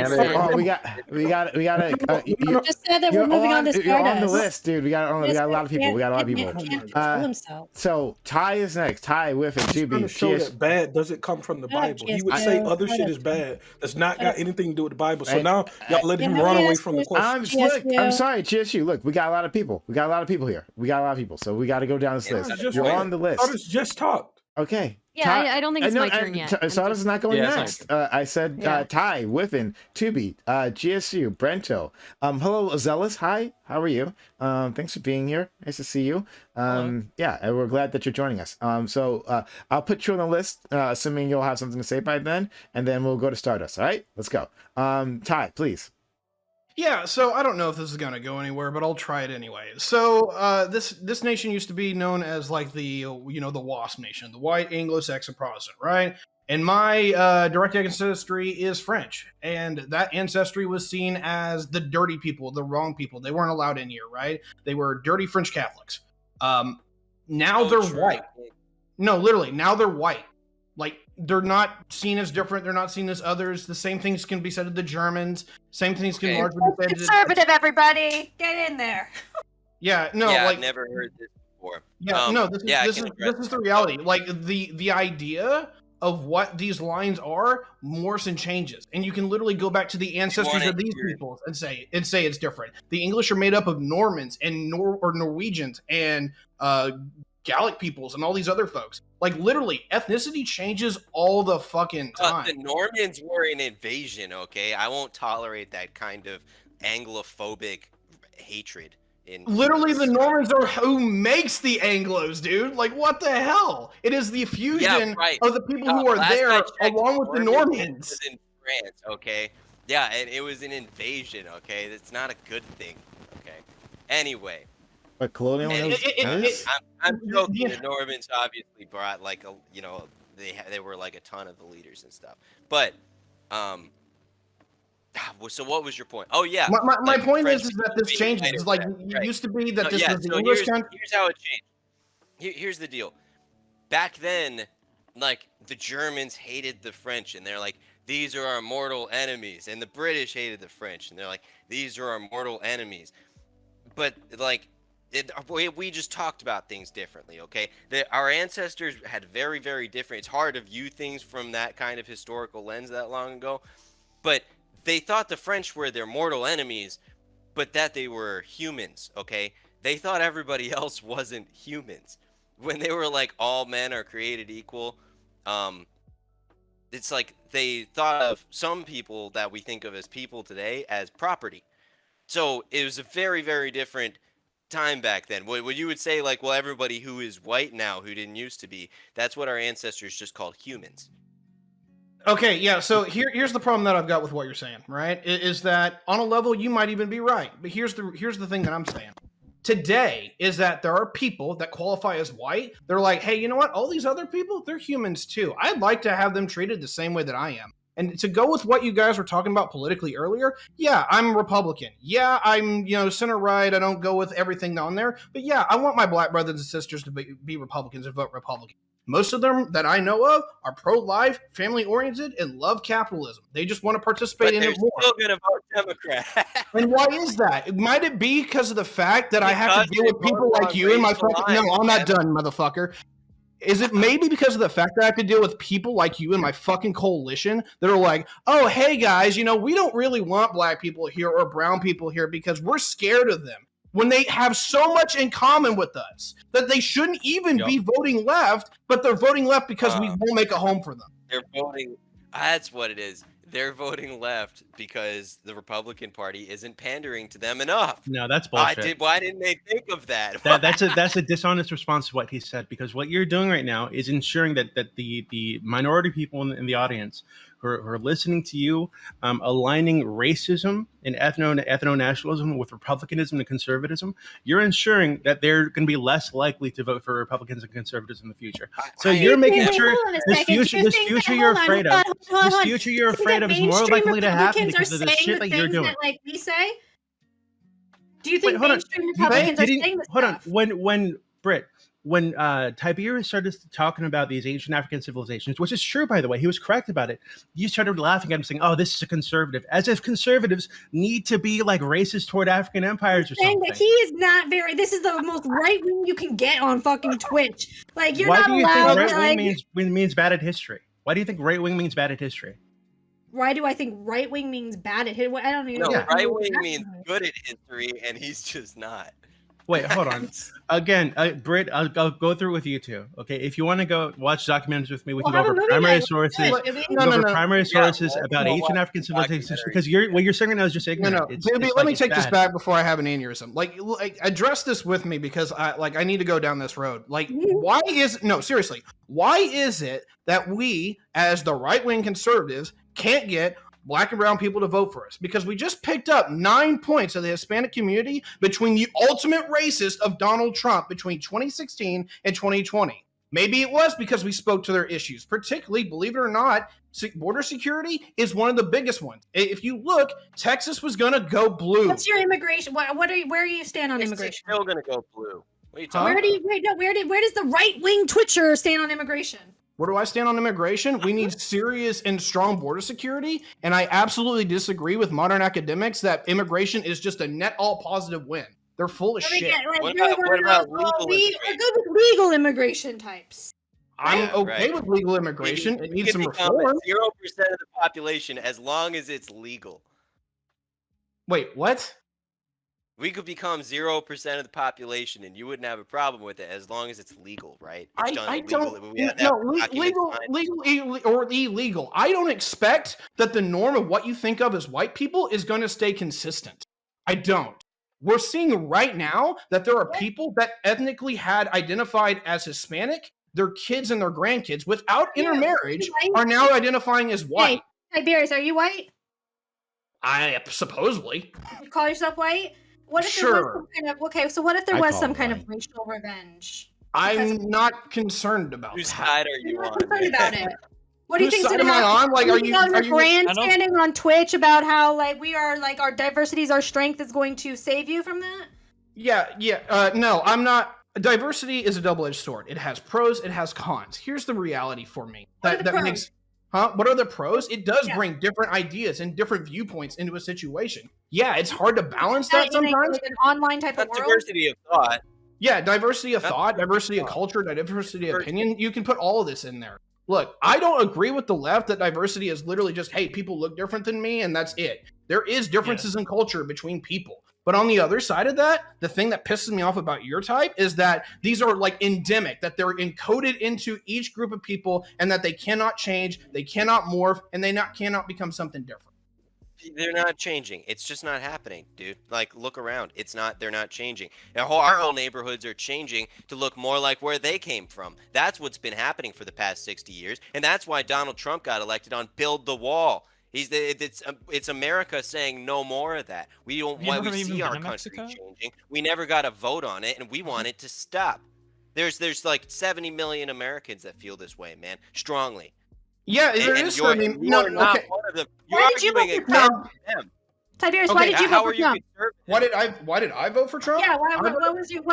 S4: We got.
S2: You just said that we're moving on to Stardust.
S4: You're on the list, dude. We got a lot of people. So Ty is next. Ty with it.
S6: Dooby. Show that bad doesn't come from the Bible. He would say other shit is bad. That's not got anything to do with the Bible. So now y'all let him run run away from the question.
S4: Look, I'm sorry, GSU. Look, we got a lot of people. We got a lot of people here. So we got to go down this list. You're on the list.
S6: Stardust just talked.
S4: Okay.
S10: Yeah, I don't think it's my turn yet.
S4: Stardust is not going next. I said Ty, Whiffin, Tubi, GSU, Brento. Hello, Zealous. Hi, how are you? Thanks for being here. Nice to see you. Yeah, and we're glad that you're joining us. So I'll put you on the list, assuming you'll have something to say by then, and then we'll go to Stardust. All right, let's go. Ty, please.
S1: Yeah, so I don't know if this is gonna go anywhere, but I'll try it anyway. So this nation used to be known as like the the WASP nation, the White Anglo-Saxon Protestant, right? And my direct ancestry is French, and that ancestry was seen as the dirty people, the wrong people. They weren't allowed in here, right? They were dirty French Catholics. Now they're white. No, literally, now they're white. Like, they're not seen as different. They're not seen as others. The same things can be said of the Germans. Same things can largely be said.
S2: Conservative, everybody, get in there.
S1: Yeah, no,
S7: I've never heard this before.
S1: Yeah, no, this is the reality. Like the idea of what these lines are morphs and changes, and you can literally go back to the ancestors of these people and say it's different. The English are made up of Normans and Norwegians and Gallic peoples and all these other folks. Like, literally, ethnicity changes all the fucking time.
S7: The Normans were an invasion, okay? I won't tolerate that kind of Anglophobic hatred.
S1: Literally, the Normans are who makes the Anglos, dude. Like, what the hell? It is the fusion of the people who are there along with the Normans.
S7: Was in France, okay? Yeah, and it was an invasion, okay? That's not a good thing, okay? Anyway.
S4: But colonial
S7: I'm joking. The Normans obviously brought like they were like a ton of the leaders and stuff. But so what was your point? Oh yeah,
S1: my point is that this changes. It's like it used to be that this was the English country.
S7: Here's how it changed. Here's the deal. Back then, like, the Germans hated the French, and they're like, these are our mortal enemies, and the British hated the French, and they're like, these are our mortal enemies. But like, we just talked about things differently, okay? Our ancestors had very, very different. It's hard to view things from that kind of historical lens that long ago, but they thought the French were their mortal enemies, but that they were humans, okay? They thought everybody else wasn't humans. When they were like, all men are created equal, it's like they thought of some people that we think of as people today as property. So it was a very, very different time back then. What you would say, like, well, everybody who is white now who didn't used to be, that's what our ancestors just called humans.
S1: Okay, yeah, so here's the problem that I've got with what you're saying, right? Is that on a level you might even be right, but here's the thing that I'm saying. Today is that there are people that qualify as white. They're like, hey, you know what? All these other people, they're humans too. I'd like to have them treated the same way that I am. And to go with what you guys were talking about politically earlier, yeah, I'm Republican. Yeah, I'm, center right. I don't go with everything on there. But yeah, I want my black brothers and sisters to be Republicans and vote Republican. Most of them that I know of are pro-life, family-oriented, and love capitalism. They just want to participate in it more.
S7: They're still going to vote Democrat.
S1: And why is that? Might it be because of the fact that I have to deal with people like you and my fucking... No, I'm not done, motherfucker. Is it maybe because of the fact that I have to deal with people like you and my fucking coalition that are like, oh, hey, guys, we don't really want black people here or brown people here because we're scared of them, when they have so much in common with us that they shouldn't even be voting left, but they're voting left because we won't make a home for them.
S7: They're voting. That's what it is. They're voting left because the Republican Party isn't pandering to them enough.
S11: No, that's bullshit.
S7: Why didn't they think of that?
S11: That's a dishonest response to what he said, because what you're doing right now is ensuring that the minority people in the audience who are listening to you, aligning racism and ethno-nationalism with republicanism and conservatism, you're ensuring that they're going to be less likely to vote for Republicans and conservatives in the future. So you're making sure this future you're afraid of is more likely to happen because of the shit that you're doing.
S2: That, like, we say? Do you think mainstream Republicans are saying this stuff?
S11: When Britt, when Tiberius started talking about these ancient African civilizations, which is true, by the way, he was correct about it. You started laughing at him saying, oh, this is a conservative, as if conservatives need to be like racist toward African empires or something.
S2: That he is not very, this is the most right wing you can get on fucking Twitch. Like, you're not allowed to,
S11: right wing means bad at history? Why do you think right wing means bad at history?
S2: why do I think right wing means bad at history? I don't even
S7: No,
S2: know.
S7: right wing means good at history, and he's just not.
S11: Wait, hold on. Again, Britt, I'll go through with you too. Okay, if you want to go watch documentaries with me, we can go over primary sources. Primary sources about ancient African civilizations, because what you're saying right now is just ignorant.
S1: Let me take this back before I have an aneurysm. Like, address this with me, because I need to go down this road. Like, why is it that we, as the right wing conservatives, can't get Black and brown people to vote for us? Because we just picked up 9 points of the Hispanic community between the ultimate racist of Donald Trump between 2016 and 2020. Maybe it was because we spoke to their issues, particularly, believe it or not, border security is one of the biggest ones. If you look, Texas was going to go blue.
S2: What's your immigration? Where do you stand on immigration?
S7: It's still going to go blue. What are you talking about?
S2: Where does the right wing Twitcher stand on immigration?
S1: Where do I stand on immigration? We need serious and strong border security, and I absolutely disagree with modern academics that immigration is just a net all positive win. They're full of shit.
S7: What about legal
S2: we are good with legal immigration types.
S1: I'm okay with legal immigration. It needs some reform.
S7: 0% of the population as long as it's legal.
S1: Wait, what?
S7: We could become 0% of the population, and you wouldn't have a problem with it as long as it's legal, right? It's
S1: legal or illegal. I don't expect that the norm of what you think of as white people is going to stay consistent. I don't. We're seeing right now that there are people that ethnically had identified as Hispanic, their kids and their grandkids, without intermarriage, are now identifying as white.
S2: Hey, Tiberius, are you white?
S1: I supposedly.
S2: You call yourself white? What if there was some kind of what if there was some kind of racial revenge?
S1: I'm not concerned about
S7: whose side are you on?
S2: Concerned about it. What do you think?
S1: Am I on? Like, are you
S2: grandstanding on Twitch about how we are our diversity is our strength is going to save you from that?
S1: Yeah. No, I'm not. Diversity is a double-edged sword. It has pros. It has cons. Here's the reality for me. What are the pros? It does bring different ideas and different viewpoints into a situation. Yeah, it's hard to balance that sometimes.
S2: Like an online type of world.
S7: Diversity of thought.
S1: Yeah, diversity of thought, diversity of culture, diversity of opinion. You can put all of this in there. Look, I don't agree with the left that diversity is literally just, hey, people look different than me, and that's it. There is differences in culture between people. But on the other side of that, the thing that pisses me off about your type is that these are endemic, that they're encoded into each group of people, and that they cannot change, they cannot morph, and they cannot become something different.
S7: They're not changing. It's just not happening, dude. Look around. They're not changing. Now, our whole neighborhoods are changing to look more like where they came from. That's what's been happening for the past 60 years. And that's why Donald Trump got elected on Build the Wall. It's America saying no more of that. We don't want to see our country changing. We never got a vote on it, and we want it to stop. There's 70 million Americans that feel this way, man, strongly.
S1: Yeah, there is.
S7: You're not one of them. You're arguing against them.
S2: Tiberius, why did you vote for Trump?
S1: Why did I vote for Trump?
S2: Yeah, what was your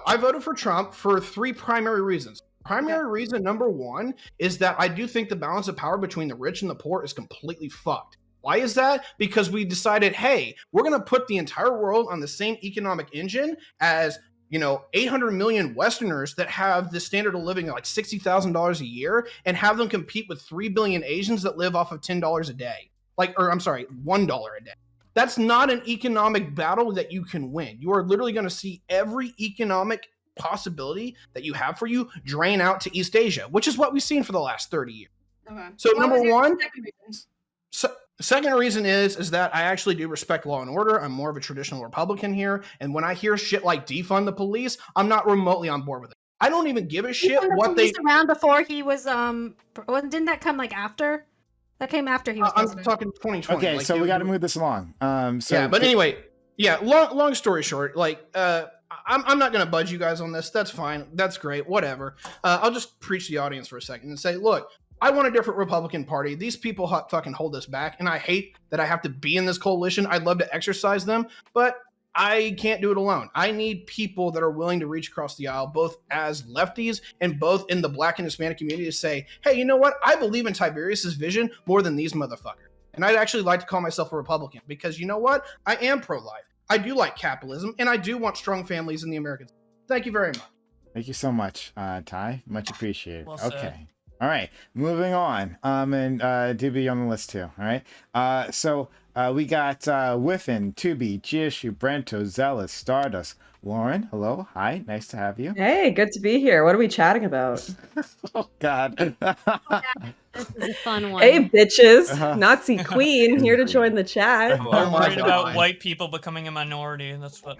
S1: I voted for Trump for 3 primary reasons. Primary reason number 1 is that I do think the balance of power between the rich and the poor is completely fucked. Why is that? Because we decided, hey, we're going to put the entire world on the same economic engine as 800 million Westerners that have the standard of living of $60,000 a year, and have them compete with 3 billion Asians that live off of $10 a day. $1 a day. That's not an economic battle that you can win. You are literally going to see every economic possibility that you have for you drain out to East Asia, which is what we've seen for the last 30 years.
S2: Okay.
S1: So number 1, second reason is that I actually do respect law and order. I'm more of a traditional Republican here, and when I hear shit like defund the police, I'm not remotely on board with it. I don't even give a shit what they
S2: around before he was didn't that come after? That came after he was
S1: president. I'm talking 2020.
S4: Okay, so we got to move this along.
S1: Long story short, I'm not going to budge you guys on this. That's fine. That's great. Whatever. I'll just preach to the audience for a second and say, look, I want a different Republican Party. These people fucking hold us back, and I hate that I have to be in this coalition. I'd love to exercise them, but I can't do it alone. I need people that are willing to reach across the aisle, both as lefties and both in the Black and Hispanic community, to say, hey, you know what? I believe in Tiberius's vision more than these motherfuckers. And I'd actually like to call myself a Republican because you know what? I am pro-life. I do like capitalism, and I do want strong families in the American. Thank you very much.
S4: Thank you so much, Ty. Much appreciated.
S12: Well
S4: okay. All right, moving on. And Dooby on the list too. All right. So we got Whiffin, Tubi, Giishu, Brento, Zealous, Stardust. Lauren, hello, hi, nice to have you.
S13: Hey, good to be here. What are we chatting about?
S4: Oh God.
S10: This is a fun one.
S13: Hey, bitches. Nazi queen here to join the chat.
S12: I'm worried about white people becoming a minority. That's what.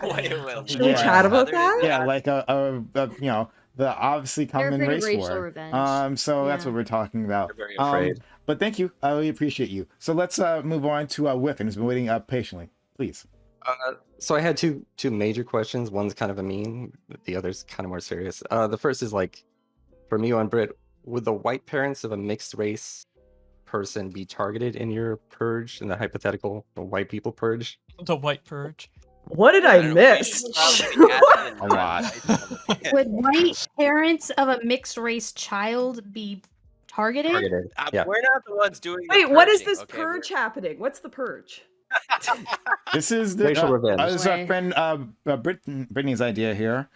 S13: Should we chat about that?
S4: Yeah, like a you know, the obviously coming
S10: afraid of
S4: race
S10: racial
S4: war.
S10: revenge.
S4: So that's what we're talking about.
S3: They're very afraid.
S4: But thank you. I really appreciate you. So let's move on to Whiffin, who's been waiting patiently. Please.
S3: So I had two major questions. One's kind of a meme, the other's kind of more serious. The first is like, for Miyo and Britt, would the white parents of a mixed race person be targeted in your purge, in the hypothetical white people purge?
S12: The white purge.
S13: What did I miss?
S3: A lot.
S2: Would white parents of a mixed race child be targeted?
S3: Yeah.
S7: We're not the ones doing.
S13: Wait, what is this purge happening? What's the purge?
S4: This is the
S3: racial revenge.
S4: This is our friend Brittany's idea here.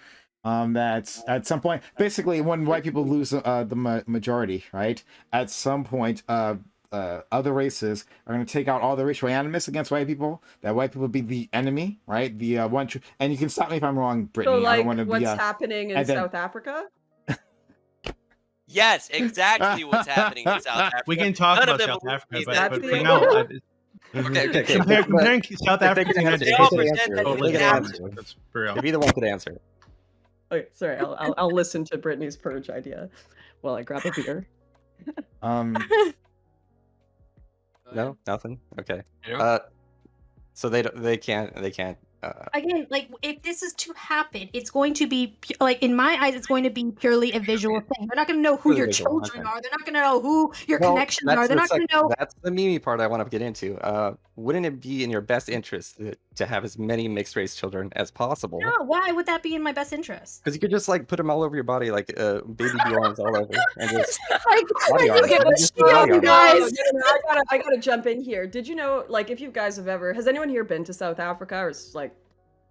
S4: That at some point, basically, when white people lose the majority, right? At some point, other races are going to take out all the racial animus against white people. That white people be the enemy, right? The one, and you can stop me if I'm wrong, Brittany.
S13: So, like,
S4: I don't want to
S13: what's
S4: be,
S13: happening in South Africa?
S7: Yes, exactly what's happening in South Africa.
S11: We can talk
S7: None
S11: about
S7: of them
S11: South Africa,
S7: believe
S11: but
S7: that.
S11: for now,
S3: Okay.
S11: comparing South Africa to the United States, that's for real.
S3: If either one could answer.
S13: Okay, sorry, I'll listen to Brittany's purge idea while I grab a beer.
S3: No, nothing. Okay. So they can't.
S2: Again, like if this is to happen, it's going to be like in my eyes, it's going to be purely a visual thing. They're not going to know who
S3: Purely
S2: your
S3: visual,
S2: children
S3: okay.
S2: are. They're not going to know who your
S3: Well,
S2: connections are. They're not going to know.
S3: That's the meme part I want to get into. Wouldn't it be in your best interest to have as many mixed race children as possible?
S2: No, why would that be in my best interest?
S3: Because you could just like put them all over your body, like baby belongs all over, and just
S2: Like,
S3: body
S2: like,
S3: armor.
S2: you
S3: Just
S2: shield,
S3: body
S2: you
S3: armor.
S2: guys.
S13: I gotta jump in here. Did you know, like, if you guys have ever, has anyone here been to South Africa or like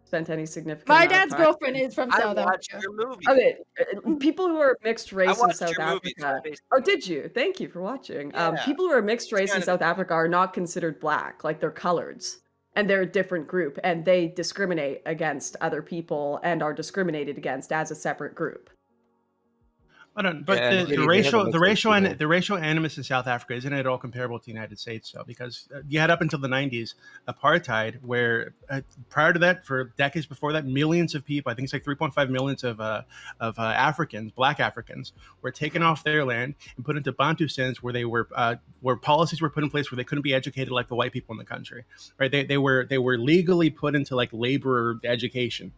S13: spent any significant?
S2: My
S13: amount of
S2: dad's
S13: time?
S2: girlfriend is from
S7: I
S2: South
S7: watched
S2: Africa.
S7: your movie.
S13: Okay, people who are mixed race in
S7: watched
S13: South
S7: your movie, so
S13: Africa.
S7: basically-
S13: Oh, did you? Thank you for watching.
S7: Yeah.
S13: People who are mixed race in
S7: kind of-
S13: South Africa are not considered black, like they're coloreds, and they're a different group, and they discriminate against other people and are discriminated against as a separate group.
S11: I don't, but
S3: Yeah,
S11: the racial animus in South Africa isn't at all comparable to the United States, though, because you had up until the 90s apartheid, where prior to that, for decades before that, millions of people, I think it's like 3.5 millions of Africans, Black Africans, were taken off their land and put into Bantustans, where they were where policies were put in place where they couldn't be educated like the white people in the country, right? They were legally put into like labor education.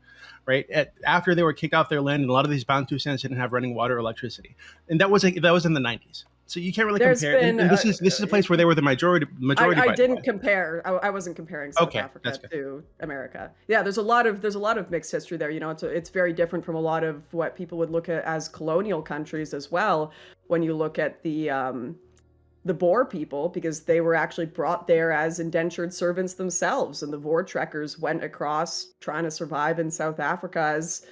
S11: Right after they were kicked off their land, and a lot of these Bantustans didn't have running water or electricity, and that was in the 90s. So you can't really compare. And this is a place where they were the majority.
S13: I didn't compare. I wasn't comparing South Africa to America. Yeah, there's a lot of mixed history there. You know, it's very different from a lot of what people would look at as colonial countries as well. When you look at the Boer people, because they were actually brought there as indentured servants themselves, and the Voortrekkers went across trying to survive in South Africa as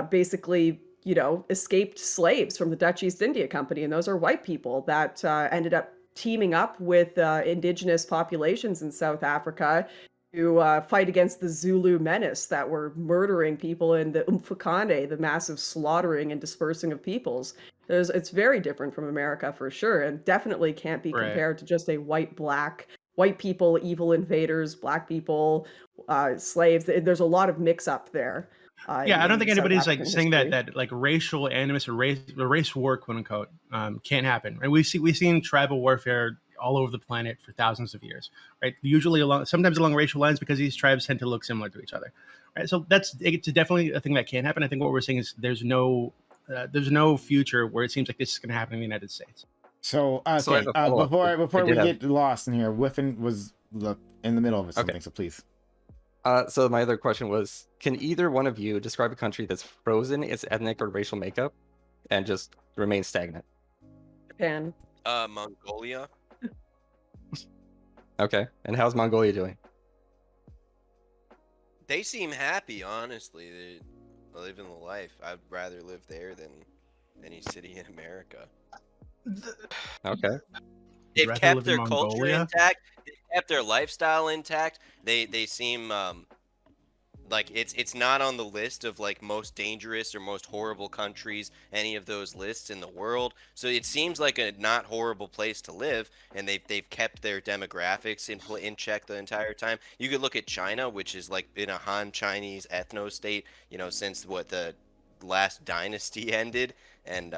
S13: basically, you know, escaped slaves from the Dutch East India Company, and those are white people that ended up teaming up with indigenous populations in South Africa to fight against the Zulu menace that were murdering people in the Umfukane, the massive slaughtering and dispersing of peoples. It's very different from America for sure, and definitely can't be compared to just a white people, evil invaders, black people, slaves. There's a lot of mix up there.
S11: I don't think anybody's like saying that like racial animus or race war, quote unquote, can't happen. Right? We've seen tribal warfare all over the planet for thousands of years, right? Usually sometimes along racial lines, because these tribes tend to look similar to each other, right? So it's definitely a thing that can happen. I think what we're saying is there's no future where it seems like this is going to happen in the United States.
S4: So before we get lost in here, Whiffin was in the middle of something. So please.
S3: So my other question was, can either one of you describe a country that's frozen its ethnic or racial makeup and just remain stagnant?
S13: Japan.
S7: Mongolia.
S3: Okay, and how's Mongolia doing?
S7: They seem happy, honestly. They're living the life. I'd rather live there than any city in America.
S3: Okay.
S7: They've
S11: rather
S7: kept
S11: live in
S7: their culture
S11: Mongolia?
S7: intact. They've kept their lifestyle intact. They seem like it's not on the list of like most dangerous or most horrible countries, any of those lists in the world. So it seems like a not horrible place to live, and they've kept their demographics in check the entire time. You could look at China, which is like been a Han Chinese ethno state, you know, since what the last dynasty ended, and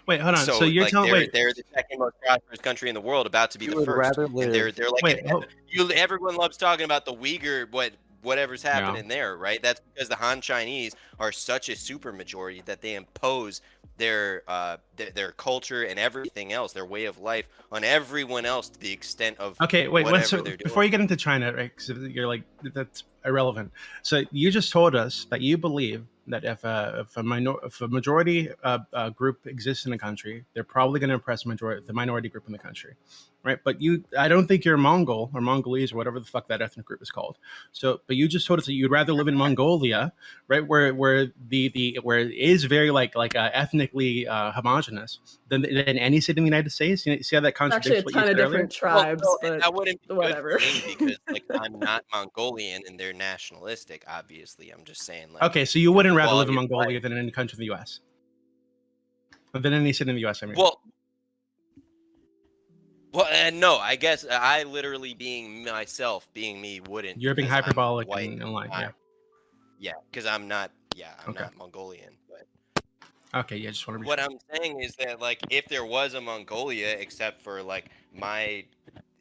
S1: Wait, hold on. So
S7: so
S1: you're
S7: like
S1: telling
S7: they're the second most prosperous country in the world, about to be
S3: You
S7: the
S3: would
S7: first,
S3: rather
S7: and
S3: live.
S7: they're like
S1: wait,
S7: everyone loves talking about the Uyghur whatever's
S1: yeah.
S7: happening there, right? That's because the Han Chinese are such a super majority that they impose their culture and everything else, their way of life, on everyone else to the extent of
S1: Okay, wait.
S7: whatever
S1: So
S7: they're doing.
S1: before you get into China, right? Because you're like that's irrelevant. So you just told us that you believe that if a majority group exists in a country, they're probably going to oppress the minority group in the country, right? But I don't think you're Mongol or Mongolese or whatever the fuck that ethnic group is called. So, but you just told us that you'd rather live in Mongolia, right, where where it is very like ethnically homogenous than any city in the United States. You see how that contradicts
S13: Actually, a
S1: what you
S13: ton
S1: said
S13: of different
S1: earlier?
S13: tribes,
S7: Well,
S13: but
S7: that wouldn't be
S13: whatever.
S7: good for me because like I'm not Mongolian and they're nationalistic. Obviously, I'm just saying like
S1: Okay, so you wouldn't rather live in
S7: quality of life.
S1: Mongolia than in any country in the U.S. Than any city in the U.S. I mean.
S7: Well, no, I guess I literally being myself, being me, wouldn't.
S1: You're being
S7: because I'm
S1: hyperbolic
S7: white
S1: and lying. Yeah.
S7: Yeah, because I'm not. Yeah, I'm
S1: Okay.
S7: not Mongolian. But
S1: Okay. Yeah. Just want to.
S7: what I'm saying is that like if there was a Mongolia, except for like my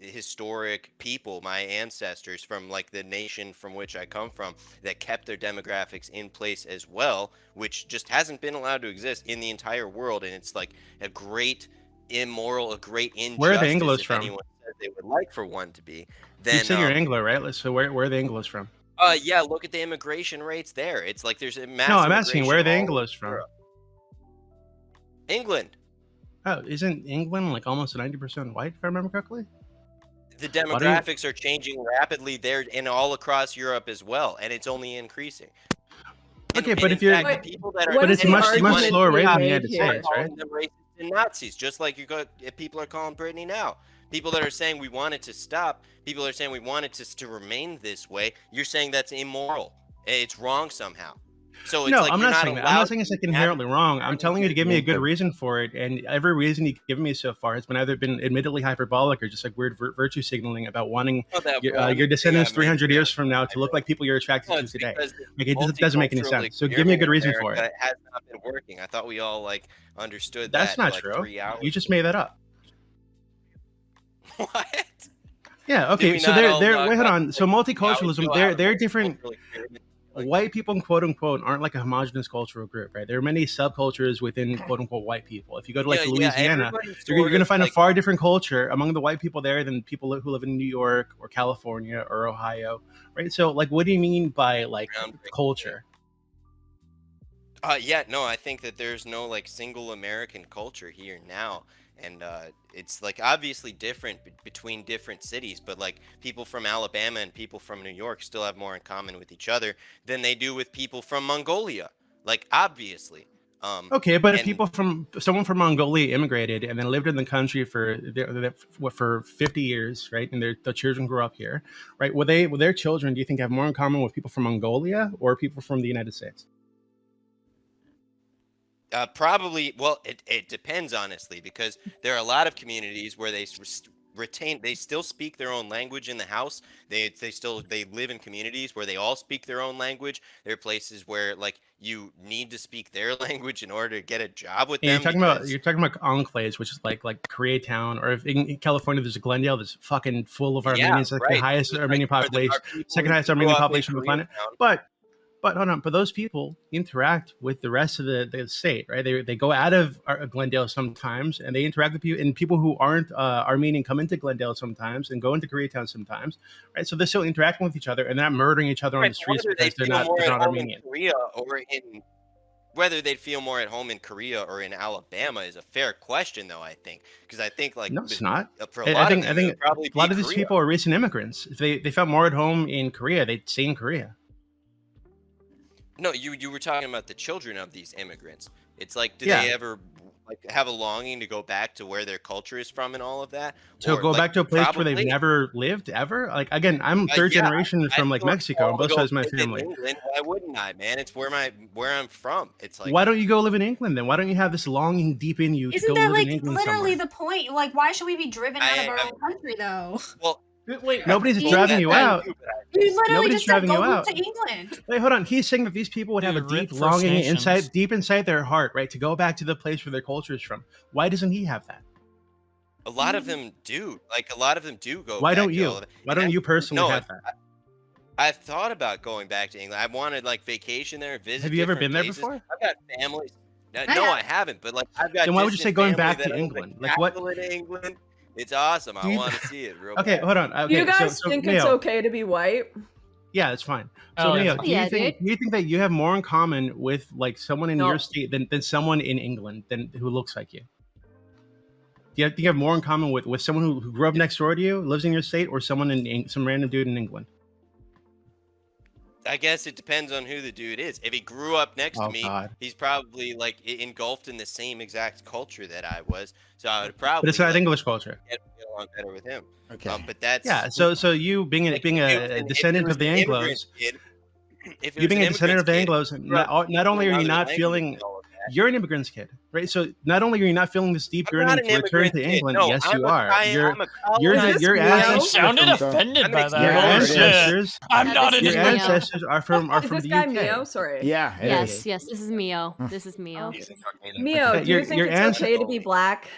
S7: historic people, my ancestors from like the nation from which I come from, that kept their demographics in place as well, which just hasn't been allowed to exist in the entire world, and it's like a great immoral, a great injustice.
S1: Where are the Anglos
S7: if
S1: from?
S7: anyone says they would like for one to be,
S1: You
S7: then
S1: say you're Anglo, right? So where are the Anglos from?
S7: yeah, look at the immigration rates there. It's like there's a massive.
S1: No, I'm asking where are the
S7: immigration all
S1: Anglos from?
S7: over England.
S1: Oh, isn't England like almost 90% white, if I remember correctly?
S7: The demographics are changing rapidly there and all across Europe as well, and it's only increasing.
S1: Okay, but if you're,
S7: the people that are,
S1: but it's much slower rate in the United
S7: people are
S1: States, right?
S7: calling them racists and Nazis, just like people are calling Brittany now. People that are saying we want it to stop, people are saying we want it to remain this way. You're saying that's immoral. It's wrong somehow. So it's
S1: No,
S7: like
S1: I'm
S7: you're
S1: not saying that. I'm
S7: allowed
S1: not saying it's like inherently wrong. I'm telling you to give me a good reason for it, and every reason you've given me so far has been either been admittedly hyperbolic or just like weird virtue signaling about wanting your descendants 300 years from now to look like people you're attracted to today. Like it doesn't make any sense. So give me a good reason for it.
S7: It has not been working. I thought we all like understood
S1: That's
S7: that.
S1: not
S7: like
S1: true.
S7: 3 hours.
S1: You just made that up.
S7: What?
S1: Yeah. Okay. So they're wait, hold on. So multiculturalism, they're different. White people, quote unquote, aren't like a homogenous cultural group, right? There are many subcultures within quote unquote white people. If you go to like Louisiana, you're going to find a far different culture among the white people there than people who live in New York or California or Ohio, right? So, like, what do you mean by like culture?
S7: Yeah, no, I think that there's no like single American culture here now, and it's like obviously different between different cities, but like people from Alabama and people from New York still have more in common with each other than they do with people from Mongolia, like obviously.
S1: Okay, but if someone from Mongolia immigrated and then lived in the country for 50 years, right, and their children grew up here, right, would their children, do you think, have more in common with people from Mongolia or people from the United States?
S7: Probably. Well, it depends honestly, because there are a lot of communities where they still speak their own language in the house. They live in communities where they all speak their own language. There are places where like you need to speak their language in order to get a job with them.
S1: You're talking about enclaves, which is like Koreatown, or if in California there's a Glendale that's fucking full of Armenians, like the highest Armenian population, second highest Armenian population on the planet. But hold on, but those people interact with the rest of the state, right? They go out of Glendale sometimes, and they interact with people, and people who aren't Armenian come into Glendale sometimes and go into Koreatown sometimes, right? So they're still interacting with each other, and they're not murdering each other on the streets because they're not Armenian.
S7: Whether they'd feel more at home in Korea or in Alabama is a fair question, though. I think because I think like
S1: no, it's not.
S7: For a lot
S1: I think a lot of these people are recent immigrants. If they felt more at home in Korea, they'd stay in Korea.
S7: No, you were talking about the children of these immigrants. It's like, do they ever like have a longing to go back to where their culture is from and all of that?
S11: To
S7: Or,
S11: go
S7: like,
S11: back to a place where they've
S7: probably.
S11: never lived ever? Like again, I'm third
S7: Yeah,
S11: generation from like
S7: feel like
S11: Mexico on
S7: I wanna
S11: both
S7: go
S11: sides of my
S7: live in
S11: family.
S7: England. Why wouldn't I, man? It's where I'm from. It's like
S11: Why don't you go live in England then? Why don't you have this longing deep in you to
S2: Isn't
S11: go
S2: that
S11: live in
S2: like
S11: England
S2: literally
S11: somewhere?
S2: the point? Like, why should we be driven out of our
S7: I
S2: own country though?
S7: well,
S1: Wait,
S11: Nobody's
S2: England.
S11: driving you out.
S2: You literally
S11: Nobody's
S2: just said
S11: driving
S2: go
S11: you
S2: move
S11: out.
S2: to England.
S11: Wait, hold on. He's saying that these people would have a
S12: Dude, rip
S11: deep
S12: First
S11: longing
S12: Nations.
S11: deep inside their heart, right, to go back to the place where their culture is from. Why doesn't he have that?
S7: a lot of them do. Like, a lot of them do go
S11: Why
S7: back
S11: don't
S7: to
S11: you?
S7: all of it.
S11: Why
S7: And
S11: don't you personally
S7: no,
S11: have that?
S7: I've thought about going back to England. I wanted like vacation there, visit.
S11: Have you ever
S7: different
S11: been there
S7: places.
S11: before?
S7: I've got families. No, I haven't. But like, I've got.
S11: Then why would you say
S7: distant
S11: going
S7: family
S11: back
S7: that
S11: to
S7: owns a
S11: England? Like what?
S7: castle in England. It's awesome.
S11: Do
S7: I
S11: you-
S7: want to see it real
S11: Okay,
S7: bad.
S11: hold on. Okay,
S13: you guys
S11: so
S13: think it's
S11: Miyo,
S13: okay to be white?
S11: yeah, it's fine. So
S12: Oh, yeah.
S11: Miyo, do
S10: Yeah,
S11: you think
S10: dude.
S11: do you think that you have more in common with like someone in
S13: No.
S11: your state than someone in England than who looks like you? Do you think you have more in common with someone who grew up next door to you, lives in your state, or someone in some random dude in England?
S7: I guess it depends on who the dude is. If he grew up next
S11: Oh,
S7: to me,
S11: God.
S7: he's probably like engulfed in the same exact culture that I was. So I would probably.
S11: But it's not
S7: like,
S11: English culture.
S7: get along better with him.
S4: Okay.
S7: But that's
S11: Yeah. So you being
S7: like, if it was
S11: a
S7: an- if it
S11: descendant
S7: was
S11: of the
S7: an immigrant
S11: Anglos,
S7: kid- if it
S11: you
S7: was
S11: being
S7: an
S11: a descendant of the
S7: immigrant's kid,
S11: Anglos,
S7: grew up
S11: not only are you
S7: another
S11: not
S7: language
S11: feeling,
S7: and all of that.
S11: you're an immigrant's kid, right? So not only are you not feeling this deep
S7: I'm not
S11: yearning
S7: an
S11: to return
S7: immigrant
S11: to
S7: kid.
S11: England,
S7: No,
S11: yes,
S7: I'm
S11: you
S7: a-
S11: are.
S7: I-
S11: You're
S7: I'm a
S11: you're
S13: Is
S11: the,
S13: this
S11: your
S13: Miyo?
S12: You
S11: ancestors.
S12: sounded
S4: from-
S12: offended
S7: I'm
S12: by
S7: an
S12: that.
S11: Your
S4: Yeah,
S12: Holy
S4: it is.
S12: shit.
S11: ancestors.
S12: I'm
S10: Yeah,
S12: not
S10: this
S12: an
S10: is
S11: Your
S10: Miyo.
S12: immigrant.
S11: ancestors are from
S13: Is this
S11: the
S13: guy
S11: UK.
S13: Mio? Sorry.
S4: Yeah, it
S10: Yes,
S4: is.
S10: yes, this is Mio. This is Mio.
S7: He's talking
S13: Mio,
S7: about-
S13: do you
S11: Your-
S13: think
S11: your
S13: it's okay to be
S7: ancestors-
S13: black?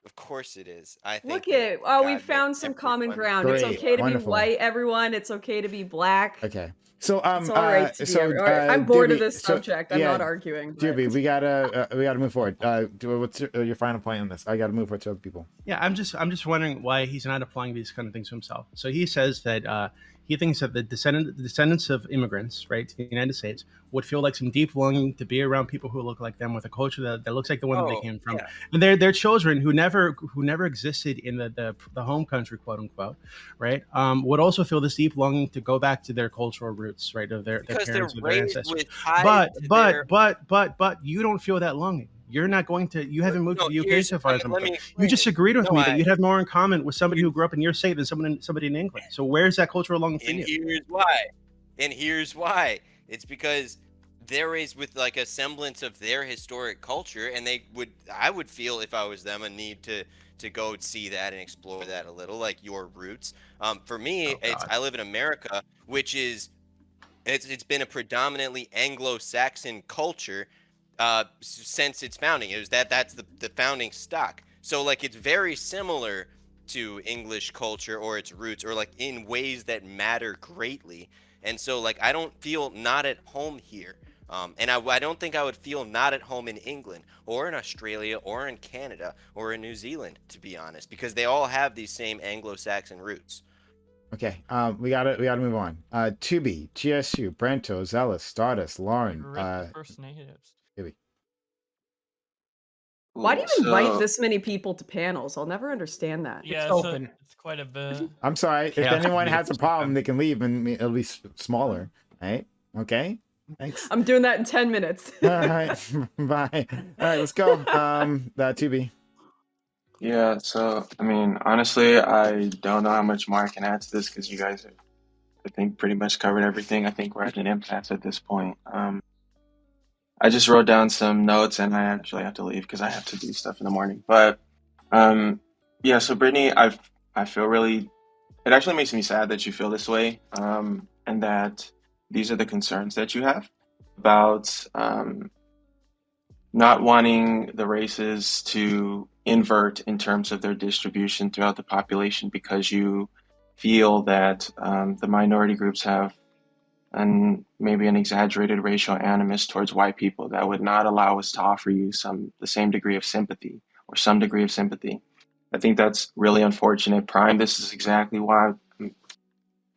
S7: Of course it is. I think.
S13: Look
S7: that
S13: at we
S7: God
S13: found
S7: makes
S13: some common
S7: everyone
S13: ground. It's
S4: Great,
S13: okay to
S4: wonderful.
S13: be white, everyone. It's okay to be black.
S4: Okay. So
S13: It's all right to be. All right, I'm bored of this subject. I'm not arguing. but-
S4: Dooby, we gotta move forward. What's your final point on this? I gotta move forward to other people.
S11: Yeah, I'm just wondering why he's not applying these kind of things to himself. So he says that he thinks that the descendants of immigrants, right, to the United States, would feel like some deep longing to be around people who look like them with a culture that looks like the one that they came from,
S7: yeah.
S11: and their children who never existed in the home country, quote unquote, right, would also feel this deep longing to go back to their cultural roots, right, of their
S7: Because they're
S11: parents or their
S7: raised
S11: ancestors.
S7: with ties
S11: But
S7: to their-
S11: but you don't feel that longing. You're not going to. You haven't moved
S7: No,
S11: to the UK
S7: here's-
S11: so far as
S7: let
S11: I'm
S7: me
S11: concerned.
S7: explain
S11: You just
S7: it.
S11: agreed with
S7: No,
S11: me
S7: I-
S11: that you'd have more in common with somebody who grew up in your state than somebody in England. So where's that cultural longing for
S7: And
S11: you?
S7: here's why. It's because they're raised with like a semblance of their historic culture, and I would feel if I was them a need to go see that and explore that a little, like your roots. For me, I live in America, which is it's been a predominantly Anglo-Saxon culture since its founding. It was that's the founding stock. So like it's very similar to English culture or its roots, or like in ways that matter greatly. And so like I don't feel not at home here. And I don't think I would feel not at home in England or in Australia or in Canada or in New Zealand, to be honest, because they all have these same Anglo-Saxon roots.
S4: Okay. We gotta move on. Tubi, GSU, Brento, Zealous, Stardust, Lauren.
S12: Rip First Natives.
S4: Tubi.
S13: Why do you invite this many people to panels? I'll never understand that.
S12: Yeah,
S1: open.
S12: it's quite a bit.
S4: I'm sorry. If
S11: Yeah.
S4: anyone has a problem, they can leave and it'll be smaller. Right? Okay. Thanks.
S13: I'm doing that in 10 minutes.
S4: All right. Bye. All right. Let's go. Tubi.
S14: Yeah, so I mean, honestly, I don't know how much more I can add to this because you guys have, I think, pretty much covered everything. I think we're at an impasse at this point. I just wrote down some notes and I actually have to leave because I have to do stuff in the morning. But yeah, so Brittany, I feel really, it actually makes me sad that you feel this way, and that these are the concerns that you have about not wanting the races to invert in terms of their distribution throughout the population because you feel that the minority groups have maybe an exaggerated racial animus towards white people that would not allow us to offer you the same degree of sympathy or some degree of sympathy. I think that's really unfortunate. Prime, this is exactly why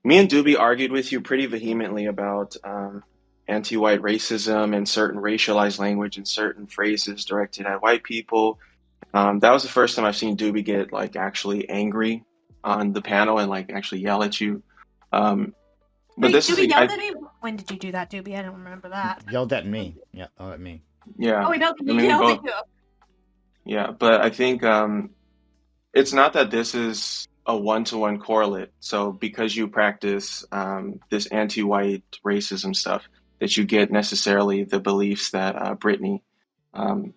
S14: me and Dooby argued with you pretty vehemently about anti-white racism and certain racialized language and certain phrases directed at white people. That was the first time I've seen Dooby get like actually angry on the panel and like actually yell at you. But
S2: Wait,
S14: this
S2: Dooby
S14: is
S2: yelled at me? When did you do that, Dooby? I don't remember that.
S4: Yelled at me. Yeah, at me.
S14: Yeah.
S2: Oh, we don't.
S14: I
S2: You
S14: mean,
S2: don't
S14: both.
S2: think so?
S14: Yeah, but I think it's not that this is a one-to-one correlate. So because you practice this anti-white racism stuff, that you get necessarily the beliefs that Brittany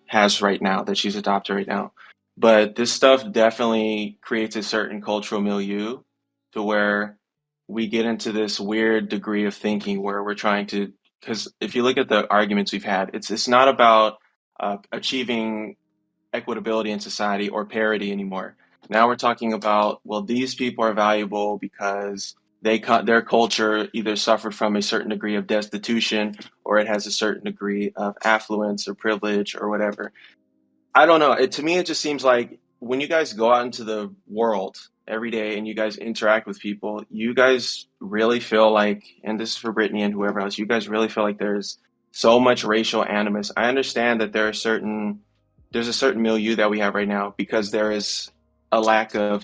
S14: has right now, that she's adopted right now. But this stuff definitely creates a certain cultural milieu to where we get into this weird degree of thinking where we're trying to, because if you look at the arguments we've had, it's not about achieving equitability in society or parity anymore. Now we're talking about, well, these people are valuable because their culture either suffered from a certain degree of destitution or it has a certain degree of affluence or privilege or whatever. I don't know. To me, it just seems like when you guys go out into the world every day and you guys interact with people, you guys really feel like, and this is for Brittany and whoever else, you guys really feel like there's so much racial animus. I understand that there's a certain milieu that we have right now because there is a lack of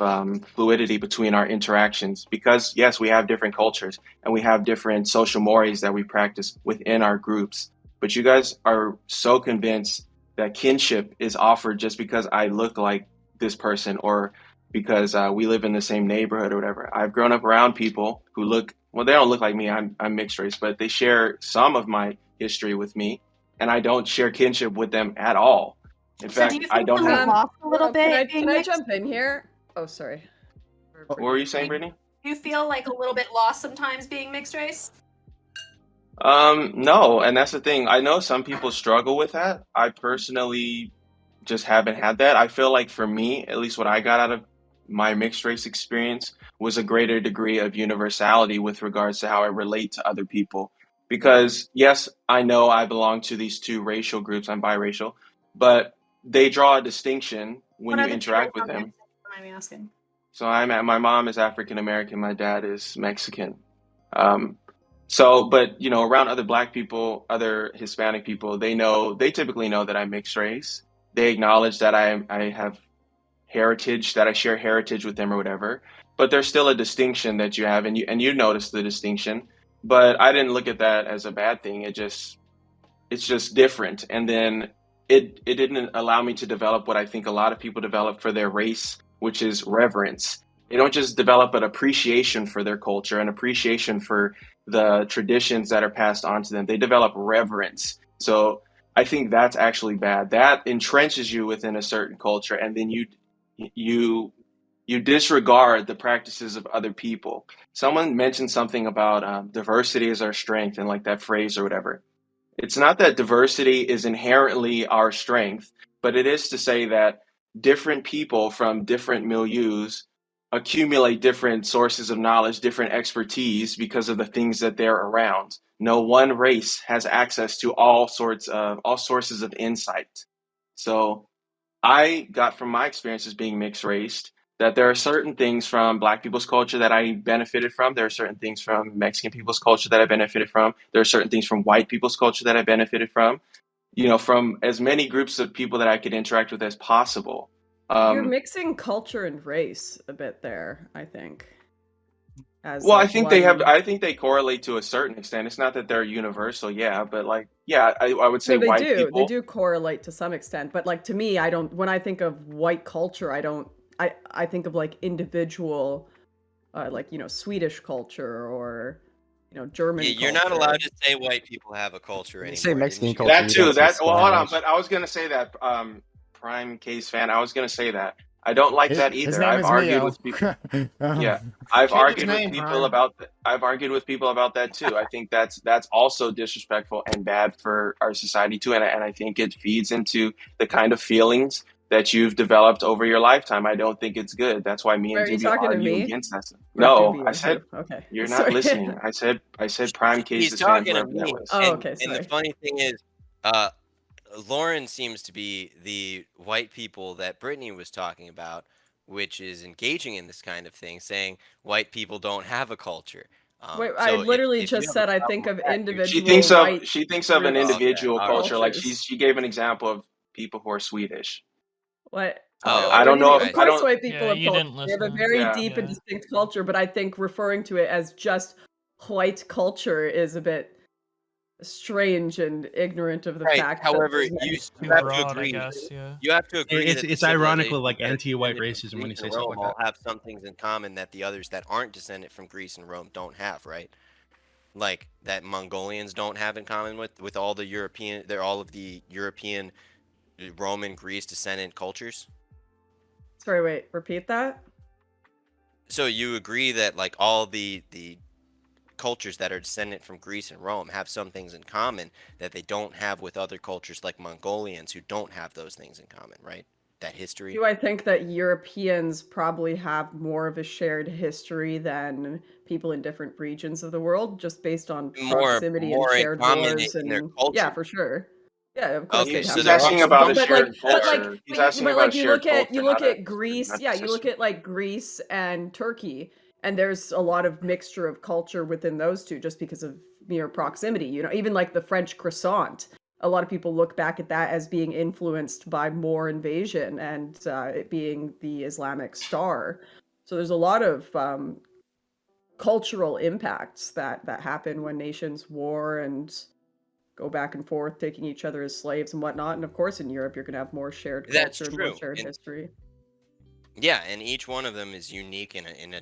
S14: fluidity between our interactions. Because yes, we have different cultures and we have different social mores that we practice within our groups. But you guys are so convinced that kinship is offered just because I look like this person or because we live in the same neighborhood or whatever. I've grown up around people who look, well, they don't look like me. I'm mixed race, but they share some of my history with me, and I don't share kinship with them at all. In fact, I don't have.
S2: Lost a little bit.
S13: Can I jump in here? Oh, sorry.
S14: What were you saying, Brittany?
S2: Do you feel like a little bit lost sometimes being mixed race?
S14: No, and that's the thing. I know some people struggle with that. I personally just haven't had that. I feel like for me, at least what I got out of my mixed race experience was a greater degree of universality with regards to how I relate to other people. Because yes, I know I belong to these two racial groups. I'm biracial, but they draw a distinction when you interact with them.
S2: Mind me asking.
S14: So my mom is African American, my dad is Mexican. But around other Black people, other Hispanic people, they typically know that I'm mixed race. They acknowledge that I have heritage, that I share heritage with them or whatever. But there's still a distinction that you have, and you notice the distinction. But I didn't look at that as a bad thing. It's just different. And then it didn't allow me to develop what I think a lot of people develop for their race, which is reverence. They don't just develop an appreciation for their culture, an appreciation for the traditions that are passed on to them. They develop reverence. So I think that's actually bad. That entrenches you within a certain culture, and then you disregard the practices of other people. Someone mentioned something about diversity is our strength, and like that phrase or whatever. It's not that diversity is inherently our strength, but it is to say that different people from different milieus accumulate different sources of knowledge, different expertise because of the things that they're around. No one race has access to all sources of insight. So I got from my experiences being mixed raced that there are certain things from Black people's culture that I benefited from. There are certain things from Mexican people's culture that I benefited from. There are certain things from white people's culture that I benefited from. From as many groups of people that I could interact with as possible.
S13: You're mixing culture and race a bit there, I think.
S14: I think they correlate to a certain extent. It's not that they're universal, but I would say white people.
S13: They do correlate to some extent, but to me, I don't. When I think of white culture, I think of individual, Swedish culture or German.
S7: Yeah, you're
S13: culture.
S7: not allowed to say white people have a culture anymore.
S3: Say Mexican culture.
S14: That too. Hold on, but I was gonna say that. PrimeCayes fan, I was gonna say that. I don't like that either.
S4: His name
S14: I've
S4: is
S14: argued
S4: Miyo.
S14: with people. Yeah, I've argued with people about that too. I think that's also disrespectful and bad for our society too, and I think it feeds into the kind of feelings that you've developed over your lifetime. I don't think it's good. That's why me and Dooby argue against that. No, I said
S13: okay.
S14: You're not listening. I said PrimeCayes.
S7: He's talking to me.
S13: Okay,
S7: and the funny thing is, Lauren seems to be the white people that Brittany was talking about, which is engaging in this kind of thing, saying white people don't have a culture.
S13: Wait, I literally just said I think of individual.
S14: She thinks of an individual culture. Like she gave an example of people who are Swedish.
S13: What?
S14: I don't know.
S13: Of course, white people have
S12: you
S13: culture.
S12: didn't
S13: They have a
S12: listen.
S13: very deep and distinct culture, but I think referring to it as just white culture is a bit strange and ignorant of the
S7: Right.
S13: fact.
S7: However,
S13: that
S7: you
S12: Too
S7: have to
S12: broad, I
S7: agree.
S12: guess. Yeah.
S7: You have to agree that
S11: It's
S7: the
S11: ironic with like
S7: civilizations that are
S11: anti-white
S7: descended from
S11: racism when you
S7: Greece
S11: say
S7: and
S11: stuff
S7: Rome
S11: like
S7: all
S11: that.
S7: have some things in common that the others that aren't descended from Greece and Rome don't have, right? Like that Mongolians don't have in common with all the European, they're all of the European, Roman, Greece descendant cultures.
S13: Sorry, wait, repeat that.
S7: So you agree that like all the cultures that are descendant from Greece and Rome have some things in common that they don't have with other cultures like Mongolians who don't have those things in common, right? That history.
S13: Do I think that Europeans probably have more of a shared history than people in different regions of the world, just based on proximity and
S7: more in
S13: shared
S7: common
S13: wars
S7: in their
S13: and
S7: culture.
S13: yeah, for sure. Yeah, of course
S7: Okay,
S13: they'd
S7: so
S13: have
S14: He's
S7: there
S13: more.
S7: are
S14: asking
S7: some
S14: about a
S13: But
S14: shared
S13: like,
S14: culture. He's asking
S13: but
S14: about
S13: like
S14: a
S13: you
S14: shared
S13: look at
S14: culture,
S13: Greece,
S14: not
S13: yeah, you look
S14: history.
S13: at like Greece and Turkey, and there's a lot of mixture of culture within those two just because of mere proximity. You know, even like the French croissant. A lot of people look back at that as being influenced by Moor invasion and it being the Islamic star. So there's a lot of cultural impacts that happen when nations war and go back and forth, taking each other as slaves and whatnot. And of course, in Europe, you're going to have more shared
S7: That's
S13: culture, more
S7: true.
S13: shared
S7: And
S13: history.
S7: yeah, and each one of them is unique in a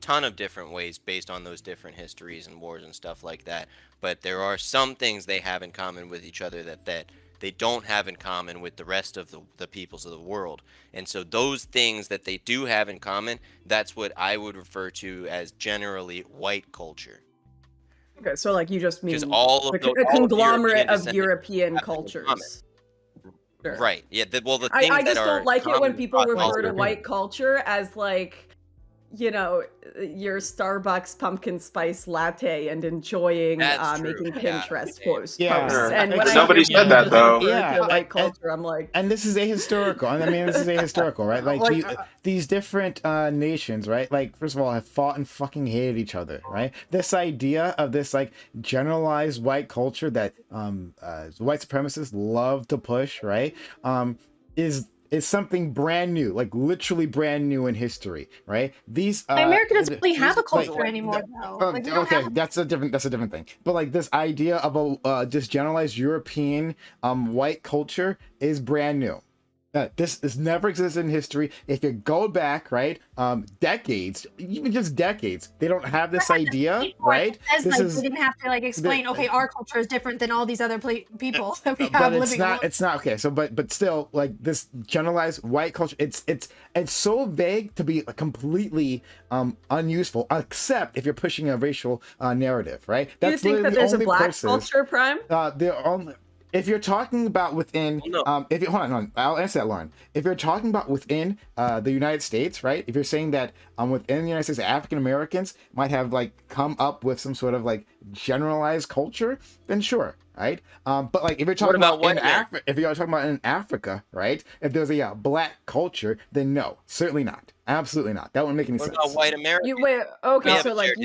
S7: ton of different ways based on those different histories and wars and stuff like that. But there are some things they have in common with each other that they don't have in common with the rest of the peoples of the world. And so those things that they do have in common, that's what I would refer to as generally white culture.
S13: Okay, so like you just mean
S7: Because all of
S13: a
S7: all of the
S13: conglomerate
S7: European
S13: of
S7: descendants
S13: European
S7: have in common.
S13: cultures. Sure.
S7: Right. Yeah. Well, the
S13: I
S7: things that
S13: just
S7: are
S13: don't like it when
S7: common
S13: people
S7: across all
S13: refer to
S7: Europe.
S13: white culture as like, you know, your Starbucks pumpkin spice latte and enjoying
S7: That's true.
S13: making
S7: Yeah.
S13: Pinterest
S7: Yeah.
S13: posts.
S4: Yeah.
S13: And when
S14: Nobody
S13: I hear
S14: said that,
S13: people
S14: though.
S13: refer
S4: Yeah,
S13: to white culture, I'm like,
S4: and this is ahistorical. I mean, this is ahistorical, right? Like, these different nations, right? Like, first of all, have fought and fucking hated each other, right? This idea of this like generalized white culture that white supremacists love to push, right? Is something brand new, like literally brand new in history, right? These
S2: America doesn't really have a
S4: like,
S2: culture anymore, though. Like, we don't
S4: okay,
S2: have
S4: that's a different thing. But like this idea of a just generalized European white culture is brand new. This never existed in history. If you go back, right, decades, even just decades, they don't have this idea, right?
S2: As, like, we didn't have to like explain. Okay, our culture is different than all these other people that we have
S4: but it's
S2: living.
S4: not. It's not okay. So, but still, like this generalized white culture, it's so vague to be completely unuseful, except if you're pushing a racial narrative, right?
S13: do you think that there's a black culture, Prime?
S4: They're only. If you're talking about within, if you hold on, I'll answer that, Lauren. If you're talking about within the United States, right? If you're saying that within the United States, African Americans might have like come up with some sort of like generalized culture, then sure, right? But like if you're talking about in Africa, if you're talking about in Africa, right? If there's a black culture, then no, certainly not, absolutely not. That wouldn't make any sense.
S7: What about white Americans?
S13: Okay, so like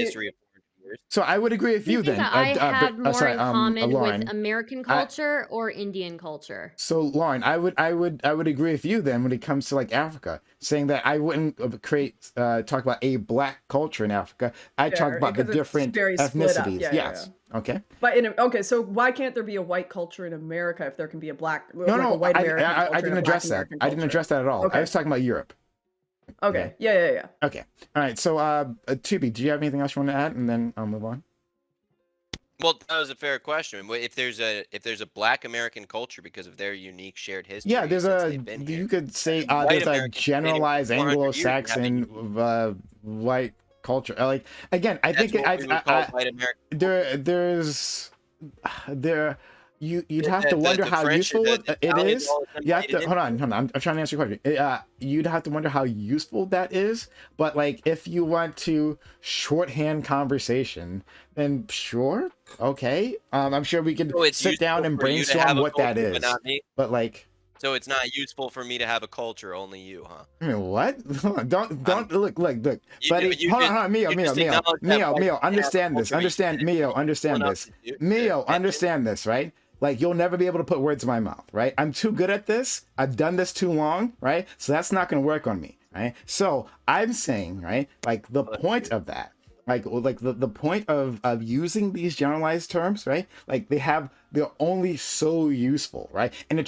S4: So I would agree with you then.
S10: I have more in common
S4: Lauren,
S10: with American culture or Indian culture.
S4: So Lauren, I would agree with you then when it comes to like Africa, saying that I wouldn't talk about a black culture in Africa. I talk about the different ethnicities. Yes.
S13: Yeah.
S4: Okay.
S13: But so why can't there be a white culture in America if there can be a black? A white American
S4: I didn't address that. I didn't address that at all.
S13: Okay.
S4: I was talking about Europe.
S13: Okay. Yeah.
S4: Okay. All right. So, Tubi, do you have anything else you want to add, and then I'll move on?
S7: Well, that was a fair question. If there's a Black American culture because of their unique shared history,
S4: Yeah, there's
S7: since
S4: you could say
S7: White
S4: there's a
S7: Americans
S4: generalized
S7: 400 years
S4: Anglo-Saxon white culture. Like again, I think
S7: what we would call white American.
S4: You'd have to wonder how
S7: French,
S4: useful it is. You have to hold on. I'm trying to answer your question. You'd have to wonder how useful that is. But like, if you want to shorthand conversation, then sure, okay. I'm sure we could sit down and brainstorm what that is. But like,
S7: so it's not useful for me to have a culture, only you, huh?
S4: I mean, what? Don't look, buddy. Hold on, Miyo, understand this. Miyo, understand this, right? Like, you'll never be able to put words in my mouth, right? I'm too good at this. I've done this too long, right? So that's not going to work on me, right? So I'm saying, right, like the point of that like the point of using these generalized terms, right? Like they're only so useful, right? And in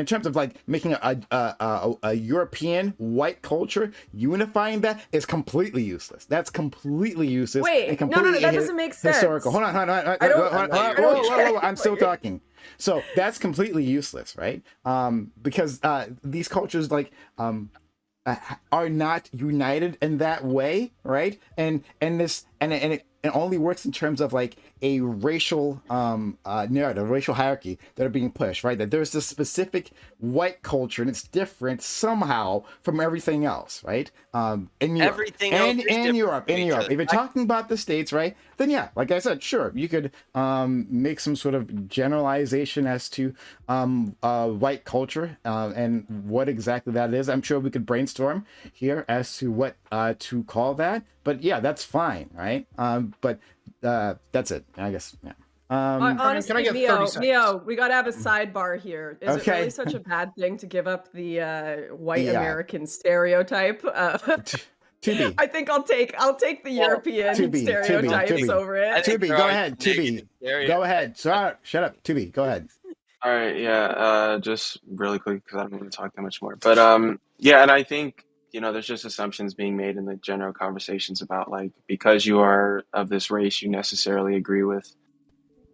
S4: terms of like making a European white culture, unifying that is completely useless. That's completely useless.
S13: Wait,
S4: and completely
S13: no, that doesn't make sense.
S4: Historical. Hold on. Whoa, I'm still talking. So that's completely useless, right? Because these cultures are not united in that way, right? And it only works in terms of like a racial narrative, racial hierarchy that are being pushed, right? That there's this specific white culture and it's different somehow from everything else, right? In Europe,
S7: Everything else is
S4: in Europe. If you're
S7: I-
S4: talking about the States, right? Then yeah, like I said, sure, you could make some sort of generalization as to white culture and what exactly that is. I'm sure we could brainstorm here as to what to call that. But yeah, that's fine, right? But that's it, I guess. Yeah.
S13: Honestly,
S1: can I get 30 seconds?
S13: Mio, we gotta have a sidebar here. Is it
S4: Okay.
S13: really such a bad thing to give up the white
S4: Yeah.
S13: American stereotype?
S4: To be.
S13: I think I'll take the European stereotypes over it.
S4: To be, go ahead. To be, go ahead. Sorry, shut up. To be, go ahead.
S14: All right, yeah, just really quick because I don't want to talk that much more. But yeah, and I think there's just assumptions being made in the general conversations about like because you are of this race, you necessarily agree with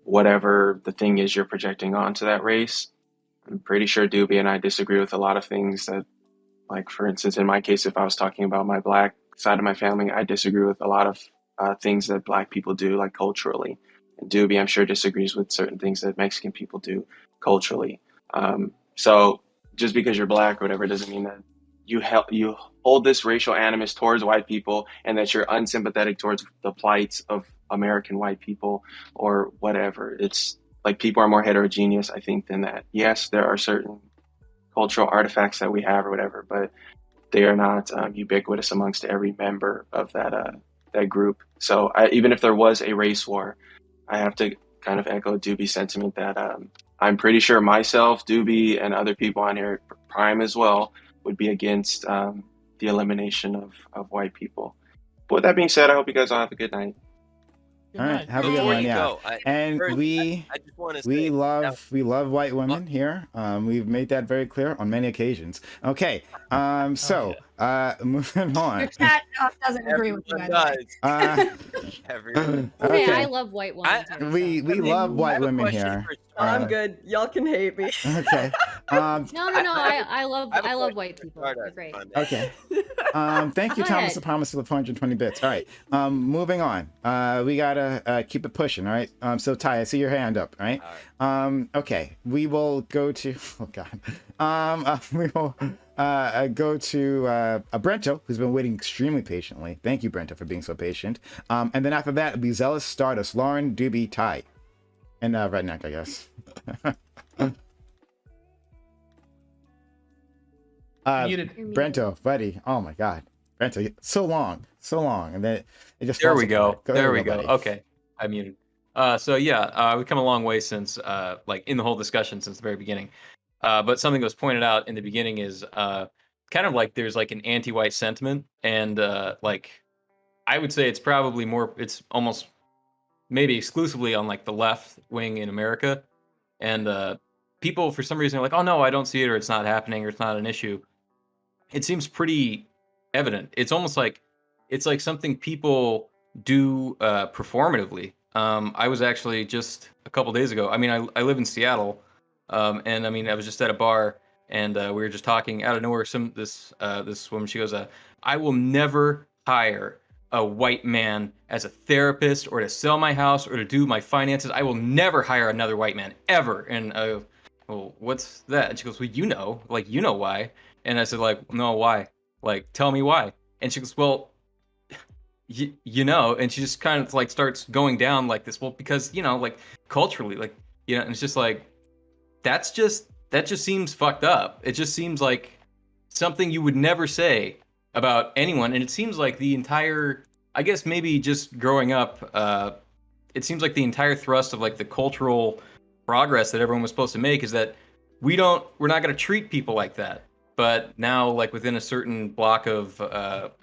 S14: whatever the thing is you're projecting onto that race. I'm pretty sure Dooby and I disagree with a lot of things that, like for instance, in my case, if I was talking about my Black side of my family, I disagree with a lot of things that Black people do, like culturally. And Dooby, I'm sure, disagrees with certain things that Mexican people do culturally. So just because you're Black or whatever doesn't mean that you hold this racial animus towards white people and that you're unsympathetic towards the plights of American white people or whatever. It's like people are more heterogeneous, I think, than that. Yes, there are certain cultural artifacts that we have or whatever, but they are not ubiquitous amongst every member of that group. So even if there was a race war, I have to kind of echo Dooby's sentiment that I'm pretty sure myself, Dooby, and other people on here, Prime as well, would be against the elimination of white people. But with that being said, I hope you guys all have a good night.
S4: All right, have a good
S7: Before
S4: one.
S7: you
S4: Yeah,
S7: go,
S4: and
S7: first,
S4: we
S7: I just want to
S4: we
S7: say
S4: love white women here. We've made that very clear on many occasions. Okay, so moving on.
S2: Your chat doesn't agree with you.
S7: Everyone.
S10: Okay, I love white women. too,
S4: We love white women here.
S13: I'm good. Y'all can hate me.
S4: Okay.
S10: No, I love white people. They're great.
S4: Okay. Thank you,
S10: Go
S4: Thomas
S10: ahead.
S4: the Promise, for the 420 bits. All right. Moving on. We gotta keep it pushing. All right. So Ty, I see your hand up. All right. Okay. We will go to. Oh God. We will go to Brento, who's been waiting extremely patiently. Thank you, Brento, for being so patient. And then after that, it'll be Zealous, Stardust, Lauren, Dooby, Ty, and Redneck, I guess. Brento, buddy. Oh my God, Brento, so long, and then it just.
S9: There we go.
S4: apart.
S9: There we go.
S4: buddy.
S9: Okay, I muted. So yeah, we've come a long way since like in the whole discussion since the very beginning. But something that was pointed out in the beginning is kind of like there's like an anti-white sentiment, and like I would say it's probably more, it's almost maybe exclusively on like the left wing in America, and people for some reason are like, oh no, I don't see it, or it's not happening, or it's not an issue. It seems pretty evident. It's almost like it's like something people do performatively. I was actually just a couple days ago. I mean, I live in Seattle, and I mean, I was just at a bar, and we were just talking out of nowhere. This woman, she goes, "I will never hire a white man as a therapist, or to sell my house, or to do my finances. I will never hire another white man ever." And well, what's that? And she goes, "Well, you know why." And I said, like, "No, why? Like, tell me why." And she goes, "Well, you know," and she just kind of like starts going down like this. Well, because like culturally, like and it's just like that just seems fucked up. It just seems like something you would never say about anyone, and it seems like the entire, I guess maybe just growing up, it seems like the entire thrust of like the cultural progress that everyone was supposed to make is that we're not going to treat people like that. But now, like within a certain block of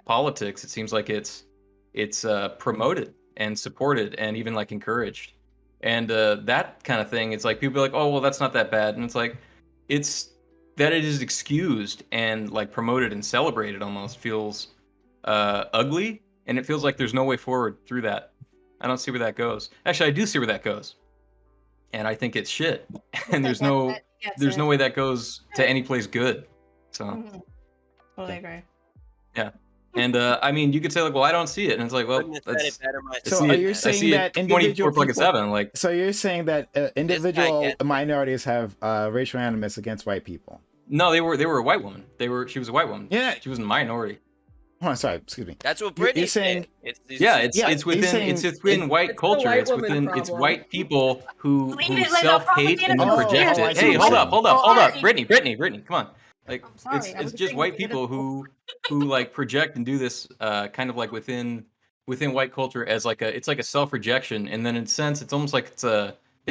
S9: politics, it seems like it's it's promoted and supported and even like encouraged. And that kind of thing, it's like people be like, oh, well, that's not that bad. And it's like, it's that it is excused and like promoted and celebrated almost feels ugly. And it feels like there's no way forward through that. I don't see where that goes. Actually, I do see where that goes. And I think it's shit. And there's no way that goes to any place good. So
S2: Totally agree.
S9: Yeah. And I mean, you could say like, well, I don't see it, and it's like, well, that's,
S4: so are you saying that individual people,
S9: 7, like,
S4: so you're saying that individual minorities have racial animus against white people?
S9: No, they were a white woman. She was a white woman.
S4: Yeah,
S9: she was a minority.
S4: Oh, sorry, excuse me.
S7: That's what Brittany
S4: you're saying.
S9: It's within white culture. It's white people who self-hate and then project it. Hey, hold up, Brittany, come on. Like it's just white people who like project and do this kind of like within white culture as like it's like a self-rejection, and then in a sense it's almost like it's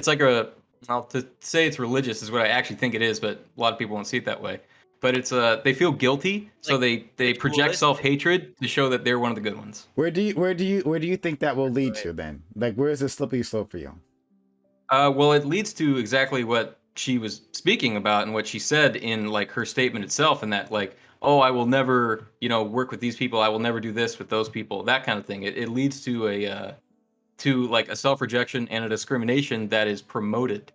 S9: like a well, to say it's religious is what I actually think it is, but a lot of people won't see it that way. But it's they feel guilty, so they project self-hatred to show that they're one of the good ones.
S4: Where do you think that will lead to then? Like, where is the slippery slope for you?
S9: Well, it leads to exactly what she was speaking about and what she said in like her statement itself, and that like, oh, I will never, work with these people. I will never do this with those people. That kind of thing. It leads to a a self-rejection and a discrimination that is promoted.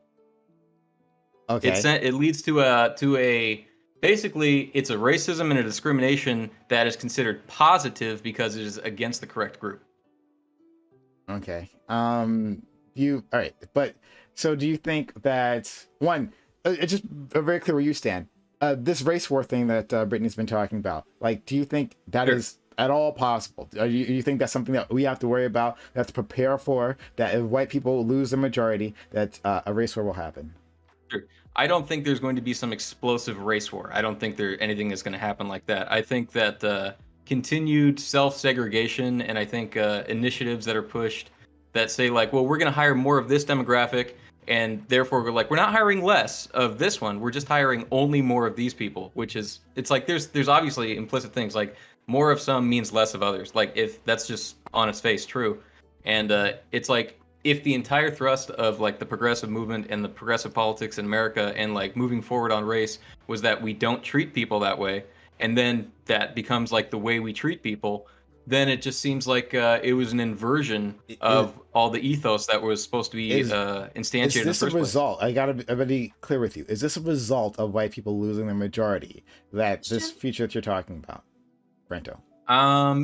S4: Okay.
S9: It leads to a basically it's a racism and a discrimination that is considered positive because it is against the correct group.
S4: Okay. All right, but so do you think that it's just very clear where you stand? This race war thing that Brittany's been talking about, like, do you think that is at all possible? You think that's something that we have to worry about, we have to prepare for, that if white people lose the majority, that a race war will happen?
S9: Sure. I don't think there's going to be some explosive race war. I don't think anything is going to happen like that. I think that continued self-segregation and I think initiatives that are pushed that say like, well, we're going to hire more of this demographic, and therefore we're not hiring less of this one. We're just hiring only more of these people, which is, it's like there's obviously implicit things like more of some means less of others. Like if that's just on its face true. And it's like, if the entire thrust of like the progressive movement and the progressive politics in America and like moving forward on race was that we don't treat people that way, and then that becomes like the way we treat people, then it just seems like it was an inversion of all the ethos that was supposed to be instantiated.
S4: Is this a result? I gotta be clear with you. Is this a result of white people losing their majority? This future that you're talking about, Brento?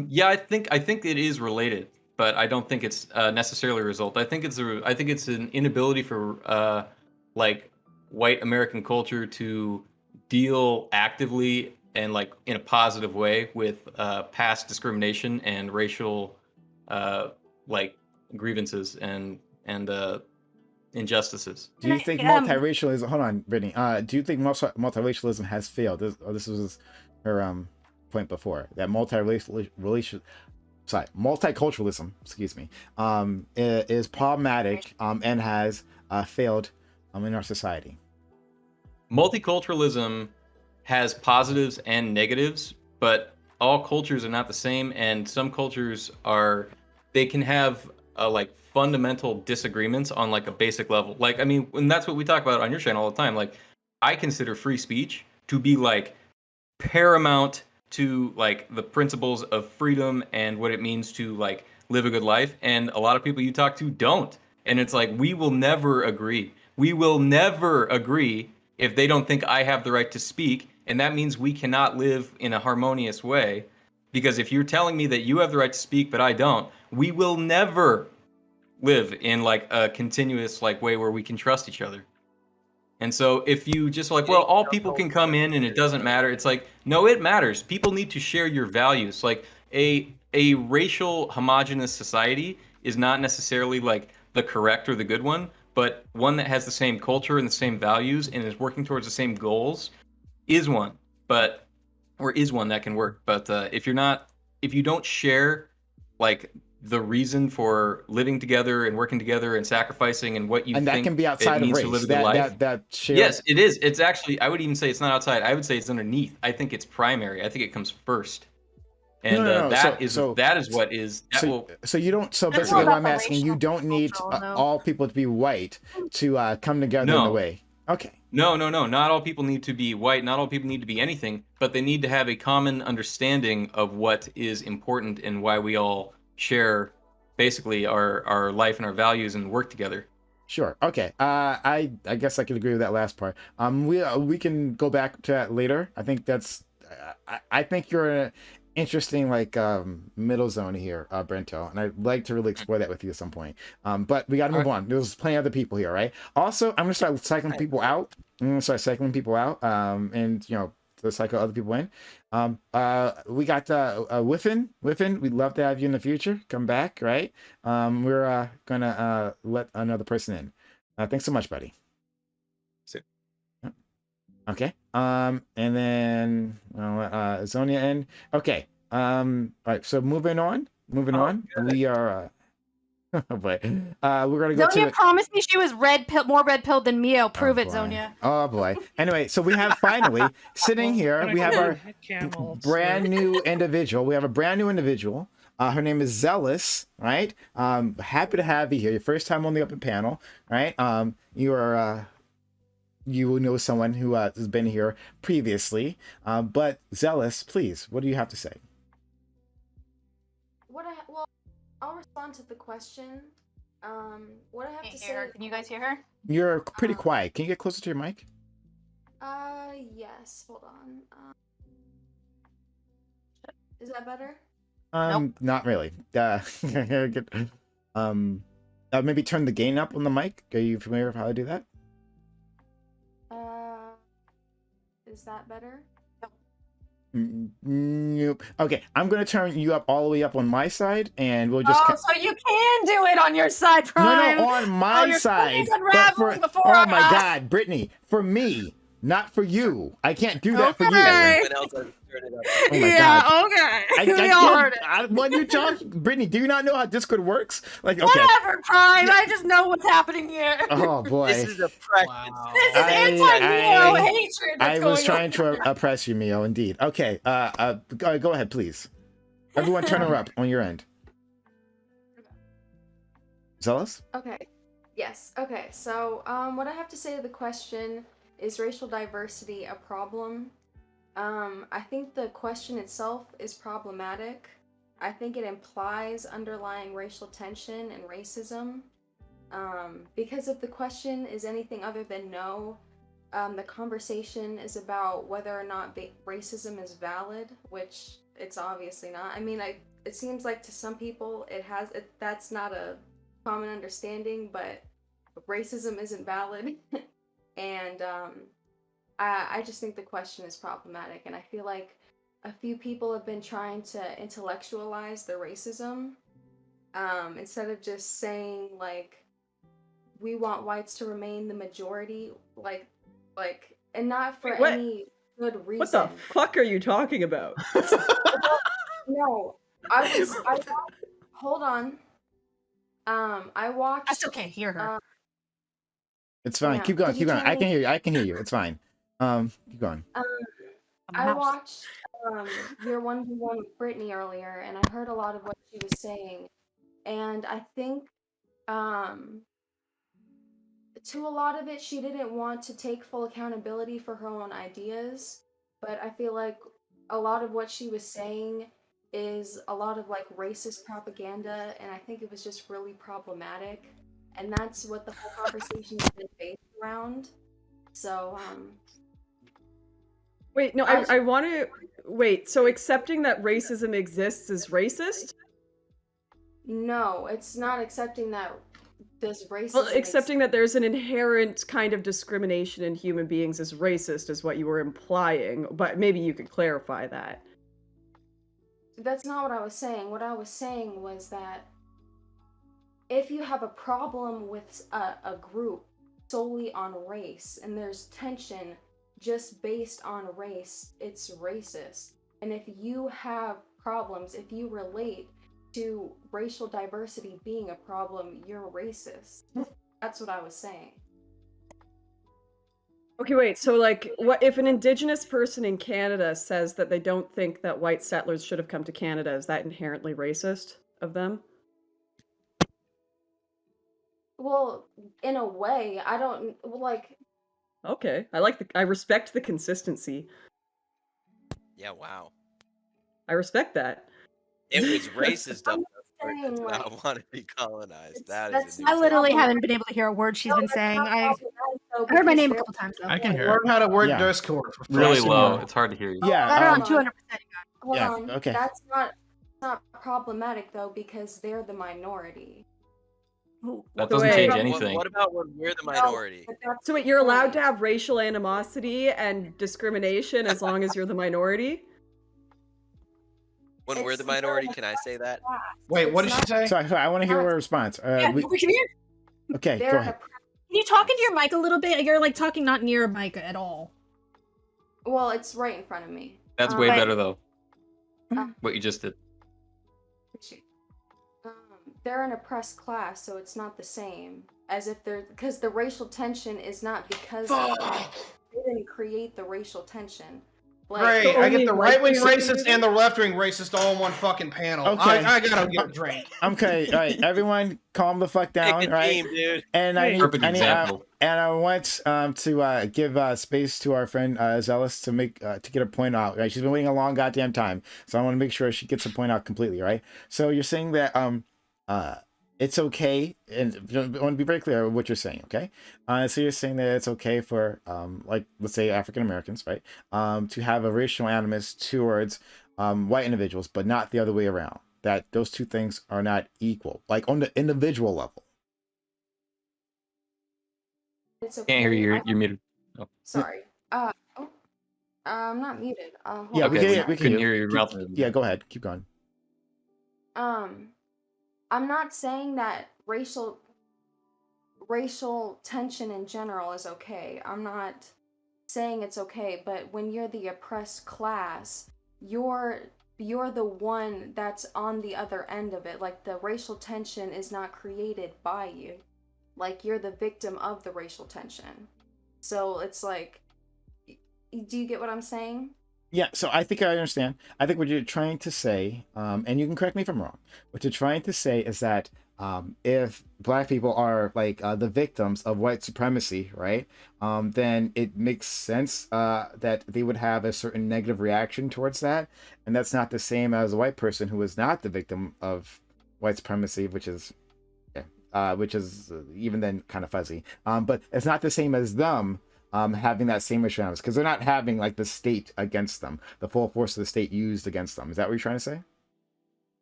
S9: Yeah, I think it is related, but I don't think it's necessarily a result. I think it's an inability for like white American culture to deal actively and like in a positive way with past discrimination and racial like grievances and injustices.
S4: Do you think multiracialism? Hold on, Brittany. Do you think multiracialism has failed? This was her point before, that multiculturalism, excuse me, is problematic and has failed in our society.
S9: Multiculturalism has positives and negatives, but all cultures are not the same, and some cultures they can have like fundamental disagreements on like a basic level. Like, I mean, and that's what we talk about on your channel all the time. Like, I consider free speech to be like paramount to like the principles of freedom and what it means to like live a good life, and a lot of people you talk to don't. And it's like, we will never agree if they don't think I have the right to speak, and that means we cannot live in a harmonious way. Because if you're telling me that you have the right to speak but I don't, we will never live in like a continuous like way where we can trust each other. And so if you just like, well, all people can come in and it doesn't matter, it's like, no, it matters. People need to share your values. Like a racial homogenous society is not necessarily like the correct or the good one, but one that has the same culture and the same values and is working towards the same goals is one that can work. But if you don't share like the reason for living together and working together and sacrificing and what you think
S4: that can be outside
S9: it means
S4: of race.
S9: To live a good life.
S4: That
S9: yes, it is. It's actually, I would even say it's not outside. I would say it's underneath. I think it's primary. I think it comes first. And
S4: No.
S9: that is what is that will.
S4: So you don't. So
S2: It's
S4: basically,
S2: all
S4: what
S2: about
S4: I'm
S2: the
S4: asking, you
S2: racial
S4: don't need
S2: cultural, no.
S4: all people to be white to come together in a way. Okay.
S9: No. Not all people need to be white. Not all people need to be anything, but they need to have a common understanding of what is important and why we all share basically our life and our values and work together.
S4: Sure. Okay. I guess I could agree with that last part. We can go back to that later. I think that's. I think you're in an interesting middle zone here, Brento, and I'd like to really explore that with you at some point. But we got to move on. There's plenty of other people here, right? Also, I'm gonna start cycling people out. And to cycle other people in. We got Whiffin. We'd love to have you in the future. Come back, right? We're gonna let another person in. Thanks so much, buddy. Okay. And then Zonia in. Okay. All right. So moving on.
S9: Good.
S4: We are. But we're gonna go
S2: Zonia
S4: to.
S2: promised me she was more red pilled than Miyo. Prove it,
S4: boy.
S2: Zonia.
S4: Oh boy. Anyway, so we have finally sitting here. We have our brand new individual. We have a brand new individual. Her name is Zealous. Right. Happy to have you here. Your first time on the open panel. Right. You are. You will know someone who has been here previously. But Zealous, please, what do you have to say?
S15: Well, I'll respond to the question. What I have to say.
S2: Can you guys hear her?
S4: You're pretty quiet. Can you get closer to your mic?
S15: Yes. Hold on. Is that better?
S2: Nope.
S4: Not really. Maybe turn the gain up on the mic. Are you familiar with how to do that?
S15: Is that better?
S4: Nope. Okay, I'm gonna turn you up all the way up on my side, and we'll just.
S2: Oh, so you can do it on your side, Prime.
S4: No, on my side. But oh my God, Brittany, for me, not for you. I can't do that for you.
S7: Everyone else has turned it up.
S4: Oh my God.
S2: Okay. We all heard it.
S4: When you talk, Brittany, do you not know how Discord works? Okay.
S2: Whatever, Prime. I just know what's happening here.
S4: Oh boy.
S7: This is oppression.
S2: Wow. This is anti-Miyo hatred.
S4: I was trying to oppress you, Miyo. Indeed. Okay. Go ahead, please. Everyone, turn her up on your end. Zealous?
S15: Okay. Yes. Okay. So, what I have to say to the question is racial diversity a problem? I think the question itself is problematic. I think it implies underlying racial tension and racism. Because if the question is anything other than no, the conversation is about whether or not racism is valid, which it's obviously not. I mean, it seems like to some people that's not a common understanding, but racism isn't valid. And I just think the question is problematic, and I feel like a few people have been trying to intellectualize the racism instead of just saying like we want whites to remain the majority, and not for any good reason.
S13: What the fuck are you talking about?
S15: No, hold on. I watched.
S2: I still can't hear her.
S4: It's fine.
S15: Yeah.
S4: Keep going.
S15: Could
S4: Keep
S15: you
S4: going.
S15: tell
S4: I can
S15: me-
S4: hear you. I can hear you. It's fine. Keep going.
S15: I watched your 1v1 with Brittany earlier, and I heard a lot of what she was saying, and I think to a lot of it, she didn't want to take full accountability for her own ideas, but I feel like a lot of what she was saying is a lot of like racist propaganda, and I think it was just really problematic, and that's what the whole conversation has been based around. So
S13: Wait, no, I want to wait. So accepting that racism exists is racist?
S15: no, it's not accepting that this racism.
S13: Well, accepting that there's an inherent kind of discrimination in human beings is racist is what you were implying, but maybe you could clarify that.
S15: That's not what I was saying. What I was saying was that if you have a problem with a group solely on race, and there's tension just based on race, it's racist. And if you have problems, if you relate to racial diversity being a problem, you're racist. That's what I was saying.
S13: Okay, wait. So, like, what if an Indigenous person in Canada says that they don't think that white settlers should have come to Canada? Is that inherently racist of them?
S15: Well, in a way, I don't like.
S13: Okay, I respect the consistency.
S7: Yeah, wow.
S13: I respect that.
S7: It was racist of
S15: I'm
S7: her
S15: saying,
S7: to
S15: like,
S7: not want to be colonized. That
S15: that's
S7: is a
S2: I
S7: new
S2: literally
S7: take.
S2: haven't been able to hear a word she's
S15: No,
S2: been
S15: that's
S2: saying.
S15: not
S2: I
S15: problematic, though,
S2: heard my
S15: because
S2: name a
S15: they're
S2: couple times though.
S11: I can hear
S1: Learn
S11: it.
S1: how to work
S4: Yeah.
S1: Discord. For
S9: Really
S1: fuck's
S9: low.
S1: sake.
S9: It's hard to hear you.
S4: Yeah.
S2: Got it on
S15: hold on.
S2: 200%.
S15: Hold
S4: Yeah,
S15: on.
S4: okay.
S15: That's not problematic though, because they're the minority.
S9: That doesn't
S13: Wait.
S9: change
S7: What,
S9: anything.
S7: what about when we're the
S15: No,
S7: minority?
S15: but that's
S13: So wait,
S15: the
S13: you're allowed
S15: point.
S13: to have racial animosity and discrimination as long as you're the minority?
S7: When we're the minority, can I say that?
S1: Wait, what did she say?
S4: So I want to hear her response.
S2: Yeah, we can hear.
S4: Okay,
S15: They're
S4: go
S15: an
S4: ahead.
S2: Can you talk into your mic a little bit? You're like talking not near a mic at all.
S15: Well, it's right in front of me.
S9: That's way better though.
S15: Um,
S9: What you just did.
S15: they're an oppressed class, so it's not the same as if they're, because the racial tension is not because they didn't create the racial tension. Like,
S1: Great, I get the right wing
S15: like,
S1: racist and the left wing racist all in one fucking panel.
S4: Okay.
S1: I gotta get a drink.
S4: Okay, all right, everyone, calm the fuck down,
S7: Pick a
S4: right?
S7: team, dude.
S4: And
S9: Perfect example.
S4: And I want to give space to our friend Zealous to make to get a point out. Right, she's been waiting a long goddamn time, so I want to make sure she gets a point out completely. Right. So you're saying that it's okay, and I want to be very clear what you're saying. Okay. So you're saying that it's okay for like let's say African Americans, right, to have a racial animus towards white individuals, but not the other way around. That those two things are not equal, like on the individual level.
S15: it's okay.
S9: Can't hear you. You're muted. Oh.
S15: Sorry. I'm not muted. Hold
S4: Yeah,
S15: on.
S4: we
S9: Okay,
S4: can. We can
S9: couldn't hear your
S4: keep-
S9: mouth.
S4: Yeah, go ahead. Keep going.
S15: I'm not saying that racial tension in general is okay. I'm not saying it's okay, but when you're the oppressed class, you're the one that's on the other end of it. Like, the racial tension is not created by you. Like, you're the victim of the racial tension. So it's like, do you get what I'm saying?
S4: Yeah, so I think I understand. I think what you're trying to say, and you can correct me if I'm wrong, what you're trying to say is that if Black people are like the victims of white supremacy, right, then it makes sense that they would have a certain negative reaction towards that. And that's not the same as a white person who is not the victim of white supremacy, which is even then kind of fuzzy. But it's not the same as them having that same issue because they're not having like the state against them, the full force of the state used against them. Is that what you're trying to say?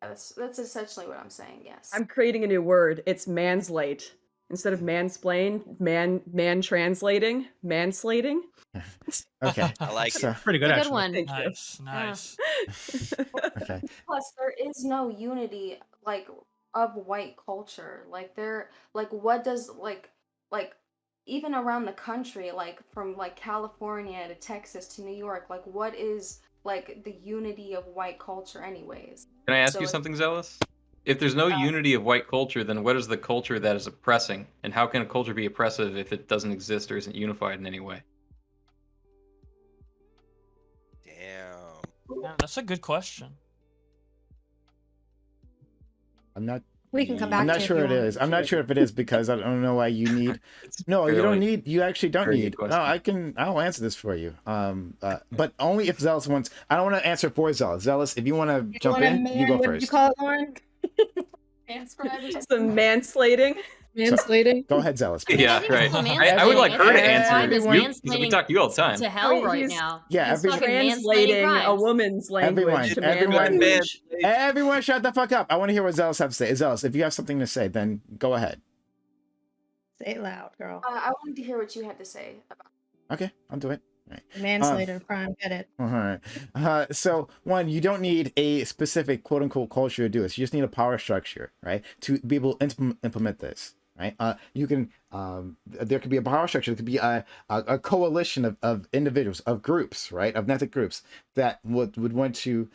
S15: That's essentially what I'm saying. Yes.
S13: I'm creating a new word. It's manslate. Instead of mansplain, man translating, manslating.
S4: Okay.
S7: I like
S4: So-
S7: it.
S11: Pretty good,
S10: It's a
S11: actually.
S10: good one.
S13: Thank you.
S12: Nice.
S4: Okay.
S15: Plus, there is no unity, like, of white culture. Like, what does, like, even around the country, like, from, like, California to Texas to New York, like, what is, like, the unity of white culture anyways?
S9: Can I ask
S15: So
S9: you
S15: it's-
S9: something, Zealous? If there's no unity of white culture, then what is the culture that is oppressing? And how can a culture be oppressive if it doesn't exist or isn't unified in any way?
S7: Damn.
S12: Yeah, that's a good question.
S4: I'm not.
S2: We can come back
S4: I'm
S2: to
S4: not
S2: it if
S4: sure
S2: you
S4: it
S2: want.
S4: is. I'm not sure if it is because I don't know why you need. No, you don't need. You actually don't
S9: very good
S4: need. No,
S9: question.
S4: I'll answer this for you. But only if Zealous wants. I don't want to answer for Zealous. Zealous, if you want to jump in, you go
S2: What did
S4: first.
S2: you call it, Lauren?
S13: Some manslating.
S2: Manslating.
S4: Go ahead, Zealous. please.
S9: Yeah,
S10: think
S9: right.
S10: it's
S9: I would like her to answer
S10: Prime is
S9: you, because we
S10: mansplaining
S9: talk to you all the time.
S10: to hell
S13: Wait,
S10: right
S13: he's-
S10: now.
S4: Yeah,
S10: He's
S4: everyone-
S10: fucking
S13: Translating
S10: mansplaining
S13: a
S10: crimes.
S13: woman's language
S4: Everyone,
S13: to man
S4: everyone,
S13: language.
S4: everyone, shut the fuck up. I want to hear what Zealous have to say. Zealous, if you have something to say, then go ahead.
S2: Say it loud, girl.
S15: I wanted to hear what you had to say about.
S4: Okay, I'll do it. All right.
S2: Manslater, Prime, get it.
S4: All right. So one, you don't need a specific quote unquote culture to do this. You just need a power structure, right, to be able to implement this, right? You can. There could be a power structure. There could be a coalition of individuals, of groups, right, of ethnic groups that would want to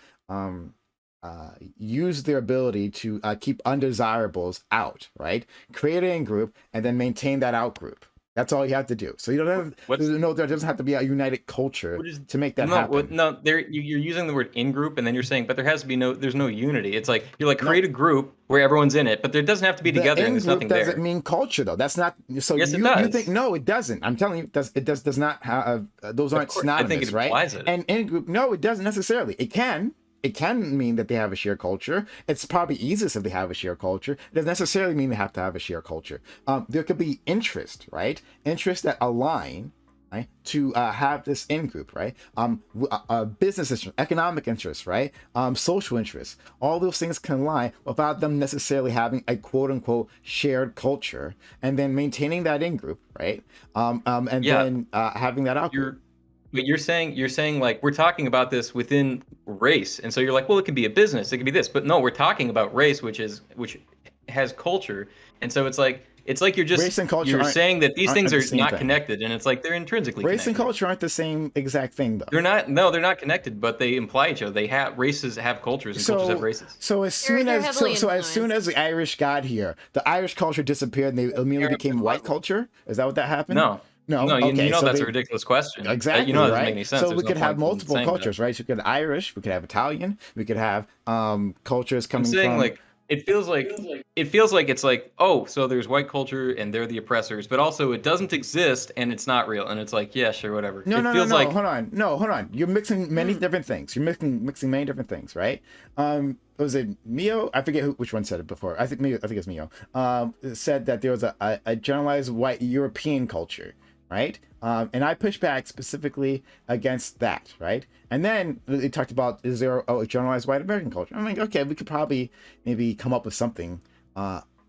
S4: use their ability to keep undesirables out, right? Create a in group and then maintain that out group, That's all you have to do. So you don't have, there doesn't have to be a united culture to make that happen.
S9: No, you're using the word in group, and then you're saying, but there has to be there's no unity. It's like you're like create a group where everyone's in it, but there doesn't have to be together. And there's nothing there.
S4: Doesn't mean culture though. That's not. So
S9: yes,
S4: you think no, it doesn't. I'm telling you, does not have. Those aren't synonymous,
S9: I think it
S4: right?
S9: implies it.
S4: And in group, no, it doesn't necessarily. It can. It can mean that they have a shared culture. It's probably easiest if they have a shared culture. It doesn't necessarily mean they have to have a shared culture. There could be interest, right? Interests that align, right, to have this in group, right? Business interest, economic interest, right? Social interests. All those things can align without them necessarily having a quote unquote shared culture, and then maintaining that in group, right? Then having that out group.
S9: But you're saying like we're talking about this within race, and so you're like, well, it could be a business, it could be this, but no, we're talking about race, which has culture, and so it's like you're just
S4: race and culture
S9: you're saying that these things are not
S4: thing.
S9: Connected, and it's like they're intrinsically
S4: race
S9: connected.
S4: And culture aren't the same exact thing though.
S9: They're not connected, but they imply each other. Races have cultures, and cultures have races.
S4: So as soon as the Irish got here, the Irish culture disappeared, and they immediately became white culture. Is that what that happened?
S9: No,
S4: okay,
S9: so that's a ridiculous question.
S4: Exactly,
S9: you know that doesn't
S4: right?
S9: make any sense.
S4: So
S9: There's
S4: we could have multiple cultures,
S9: that.
S4: right? So we could have Irish, we could have Italian, we could have cultures coming from.
S9: Like it feels like it's like, oh, so there's white culture and they're the oppressors, but also it doesn't exist and it's not real, and it's like, yeah, sure, whatever.
S4: No, hold on. You're mixing many different things. You're mixing many different things, right? Was it Miyo? I forget which one said it before. I think it's Miyo. Said that there was a generalized white European culture, right? And I pushed back specifically against that, right? And then they talked about, is there a generalized white American culture? I'm like, okay, we could probably maybe come up with something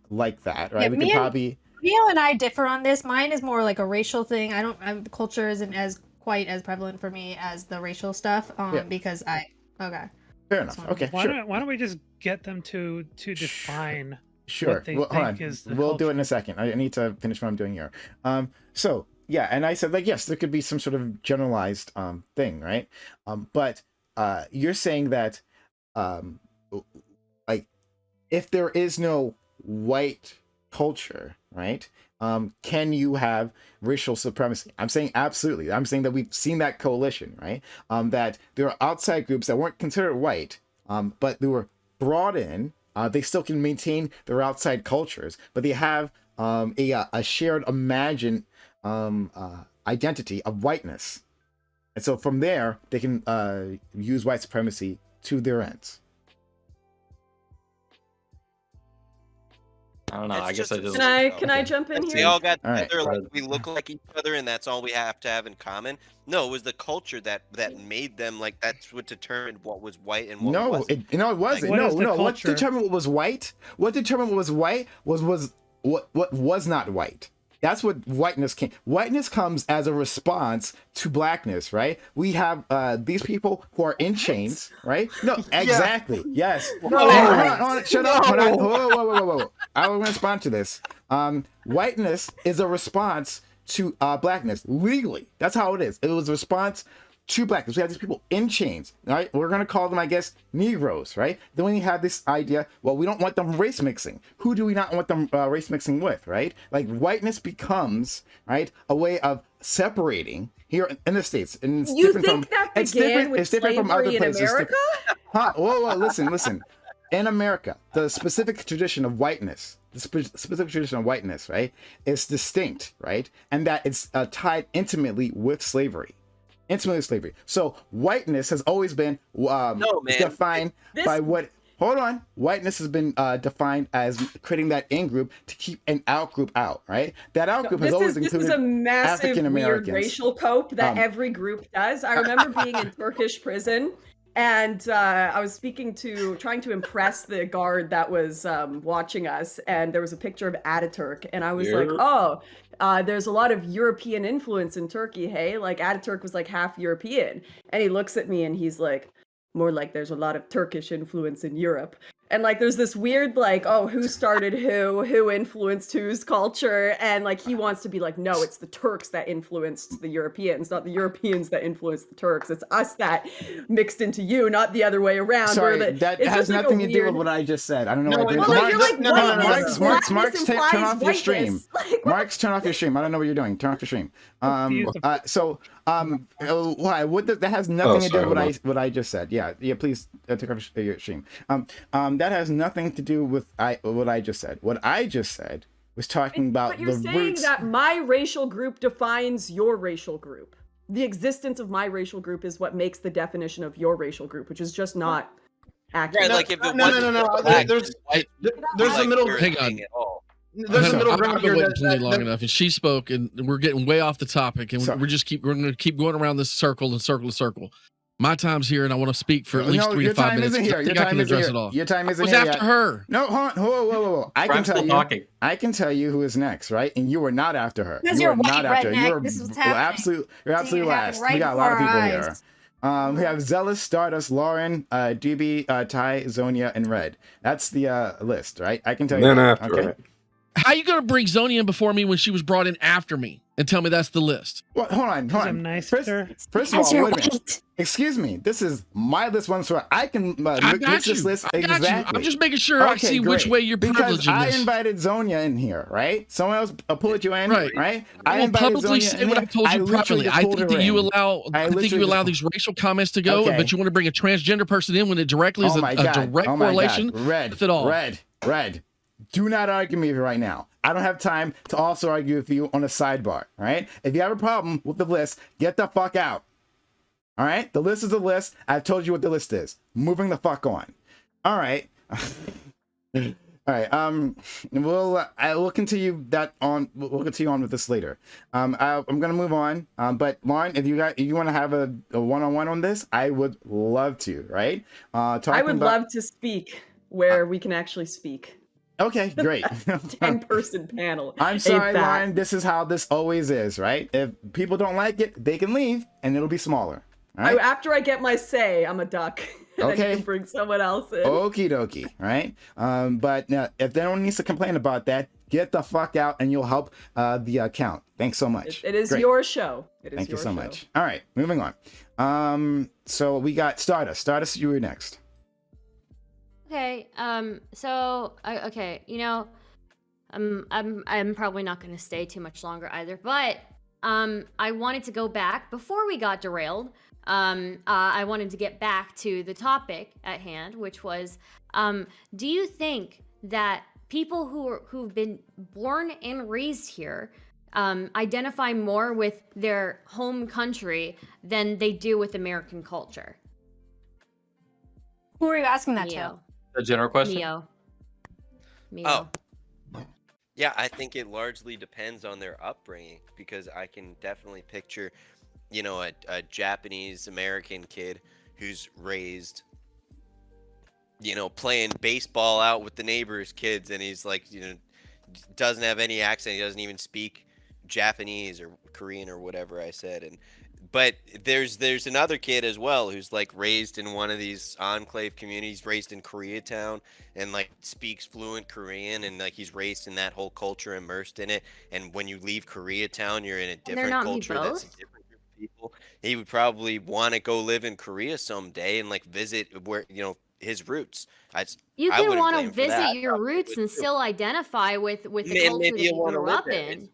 S4: like that, right?
S2: Yeah, Miyo and I differ on this. Mine is more like a racial thing. Culture isn't quite as prevalent for me as the racial stuff. Because
S4: fair enough. Okay,
S16: why don't we just get them to define what they think is the
S4: We'll
S16: culture.
S4: do it in a second. I need to finish what I'm doing here. Yeah, and I said, like, yes, there could be some sort of generalized thing, right? But you're saying that, like, if there is no white culture, right? Can you have racial supremacy? I'm saying absolutely. I'm saying that we've seen that coalition, right? That there are outside groups that weren't considered white, but they were brought in. They still can maintain their outside cultures, but they have a shared imagined identity of whiteness, and so from there they can use white supremacy to their ends.
S9: I don't know. I guess I just.
S13: Can I jump in here?
S7: We all got together,
S4: right.
S7: like we look like each other, and that's all we have to have in common. No, it was the culture that made them, like, that's what determined what was white and what wasn't.
S4: It wasn't.
S16: Like,
S4: What determined what was white? What determined what was white was what was not white. That's what whiteness came. Whiteness comes as a response to blackness, right? We have these people who are in chains, right? No, exactly. Yes. Hold on, shut up. Whoa. I will respond to this. Whiteness is a response to blackness legally. That's how it is. It was a response to blackness. We have these people in chains, right? We're going to call them, I guess, Negroes, right? Then we have this idea, well, we don't want them race mixing. Who do we not want them race mixing with, right? Like, whiteness becomes, right, a way of separating here in the States. And it's
S13: you think that began with slavery in America?
S4: Whoa, listen. In America, the specific tradition of whiteness, right, is distinct, right? And that it's tied intimately with slavery. So whiteness has always been defined by what. Hold on. Whiteness has been defined as creating that in-group to keep an out-group out, right? That out-group has always included
S13: African Americans. This is a massive weird racial cope that every group does. I remember being in Turkish prison, and I was trying to impress the guard that was watching us, and there was a picture of Ataturk, and I was like, oh, there's a lot of European influence in Turkey, hey? Like, Ataturk was like half European. And he looks at me and he's like, more like there's a lot of Turkish influence in Europe. And like there's this weird like, oh, who started who influenced whose culture, and like he wants to be like, no, it's the Turks that influenced the Europeans, not the Europeans that influenced the Turks. It's us that mixed into you, not the other way around.
S4: Sorry,
S13: that
S4: has nothing to do with what I just said. I don't know. Marks, turn off your stream. Marks, turn off your stream. I don't know what you're doing. Turn off your stream. That has nothing to do with what I just said. Yeah, please take off your stream. That has nothing to do with what I just said. What I just said was talking about
S13: but you're
S4: the
S13: saying
S4: roots.
S13: that my racial group defines your racial group. The existence of my racial group is what makes the definition of your racial group, which is just not accurate.
S7: Right, like if it
S1: No.
S7: there's
S1: a middle.
S17: Hang on.
S1: There's a middle
S17: I've
S1: ground
S17: been
S1: here.
S17: waiting totally long enough, and she spoke, and we're getting way off the topic, and we're going to keep going around this circle and circle and circle. My time's here, and I want to speak for at least 3 to 5 minutes.
S4: Your time isn't here. Your time isn't here.
S17: It was after her.
S4: No, hold on. Whoa. I can tell you who is next, right? And you were not after her.
S2: Because
S4: you
S2: you're
S4: were not
S2: white
S4: after her. You're absolutely last. We got a lot of people here. We have Zealous, Stardust, Lauren, Dooby, Ty, Zonia, and Red. That's the list, right? I can tell you.
S18: Then
S4: that.
S18: after
S4: Okay.
S18: it.
S17: How you going to bring Zonia in before me when she was brought in after me and tell me that's the list?
S4: Well, hold on.
S16: I'm nice
S4: First of all, wait a minute. Excuse me. This is my list once so I can
S17: I got
S4: this
S17: you.
S4: list
S17: I got
S4: exactly.
S17: you. I'm just making sure I see which way you're
S4: because
S17: privileging
S4: I
S17: this.
S4: invited Zonia in here, right? Someone else pulled you in, right? I
S17: I will
S4: invited
S17: publicly
S4: Zonia
S17: say
S4: in
S17: what I
S4: here.
S17: told you
S4: literally
S17: privately.
S4: just
S17: I
S4: pulled
S17: think
S4: her
S17: that you
S4: in.
S17: allow. I think you allow these racial comments to go,
S4: Okay.
S17: but you want to bring a transgender person in when it directly is
S4: Oh
S17: a
S4: my God.
S17: direct
S4: Oh my
S17: correlation
S4: God. Red,
S17: with it all.
S4: Red. Do not argue with me right now. I don't have time to also argue with you on a sidebar, all right? If you have a problem with the list, get the fuck out. All right? The list is a list. I've told you what the list is. Moving the fuck on. All right. All right. We'll continue that on. We'll continue on with this later. I'm gonna move on. But Lauren, if you want to have a one-on-one on this, I would love to. Right?
S13: I would love to speak where we can actually speak.
S4: Okay, great.
S13: 10-person panel.
S4: I'm sorry, Lauren. This is how this always is, right? If people don't like it, they can leave, and it'll be smaller. All right?
S13: After I get my say, I'm a duck. And
S4: Okay.
S13: you can bring someone else in.
S4: Okie dokie, right? But if anyone needs to complain about that, get the fuck out, and you'll help the account. Thanks so much.
S13: It is
S4: Great.
S13: your show.
S4: Thank you so much. All right, moving on. So we got Stardust. Stardust, you were next.
S10: Okay. Okay. You know, I'm probably not going to stay too much longer either. But I wanted to go back before we got derailed. I wanted to get back to the topic at hand, which was, do you think that people who've been born and raised here identify more with their home country than they do with American culture?
S2: Who are you asking that to?
S9: A general question.
S10: Miyo.
S7: Oh. Yeah, I think it largely depends on their upbringing, because I can definitely picture, you know, a Japanese American kid who's raised, you know, playing baseball out with the neighbors' kids, and he's like, you know, doesn't have any accent. He doesn't even speak Japanese or Korean or whatever I said. But there's another kid as well who's like raised in one of these enclave communities, raised in Koreatown, and like speaks fluent Korean, and like he's raised in that whole culture, immersed in it. And when you leave Koreatown, you're in a different culture. That's a different group of people. He would probably want to go live in Korea someday and like visit where, you know, his roots.
S10: You
S7: I
S10: can
S7: wouldn't
S10: want
S7: blame
S10: to
S7: him for that.
S10: visit your roots and still identify with the culture
S7: Maybe
S10: that
S7: you
S10: you
S7: wanna
S10: grew
S7: live
S10: up
S7: there.
S10: in.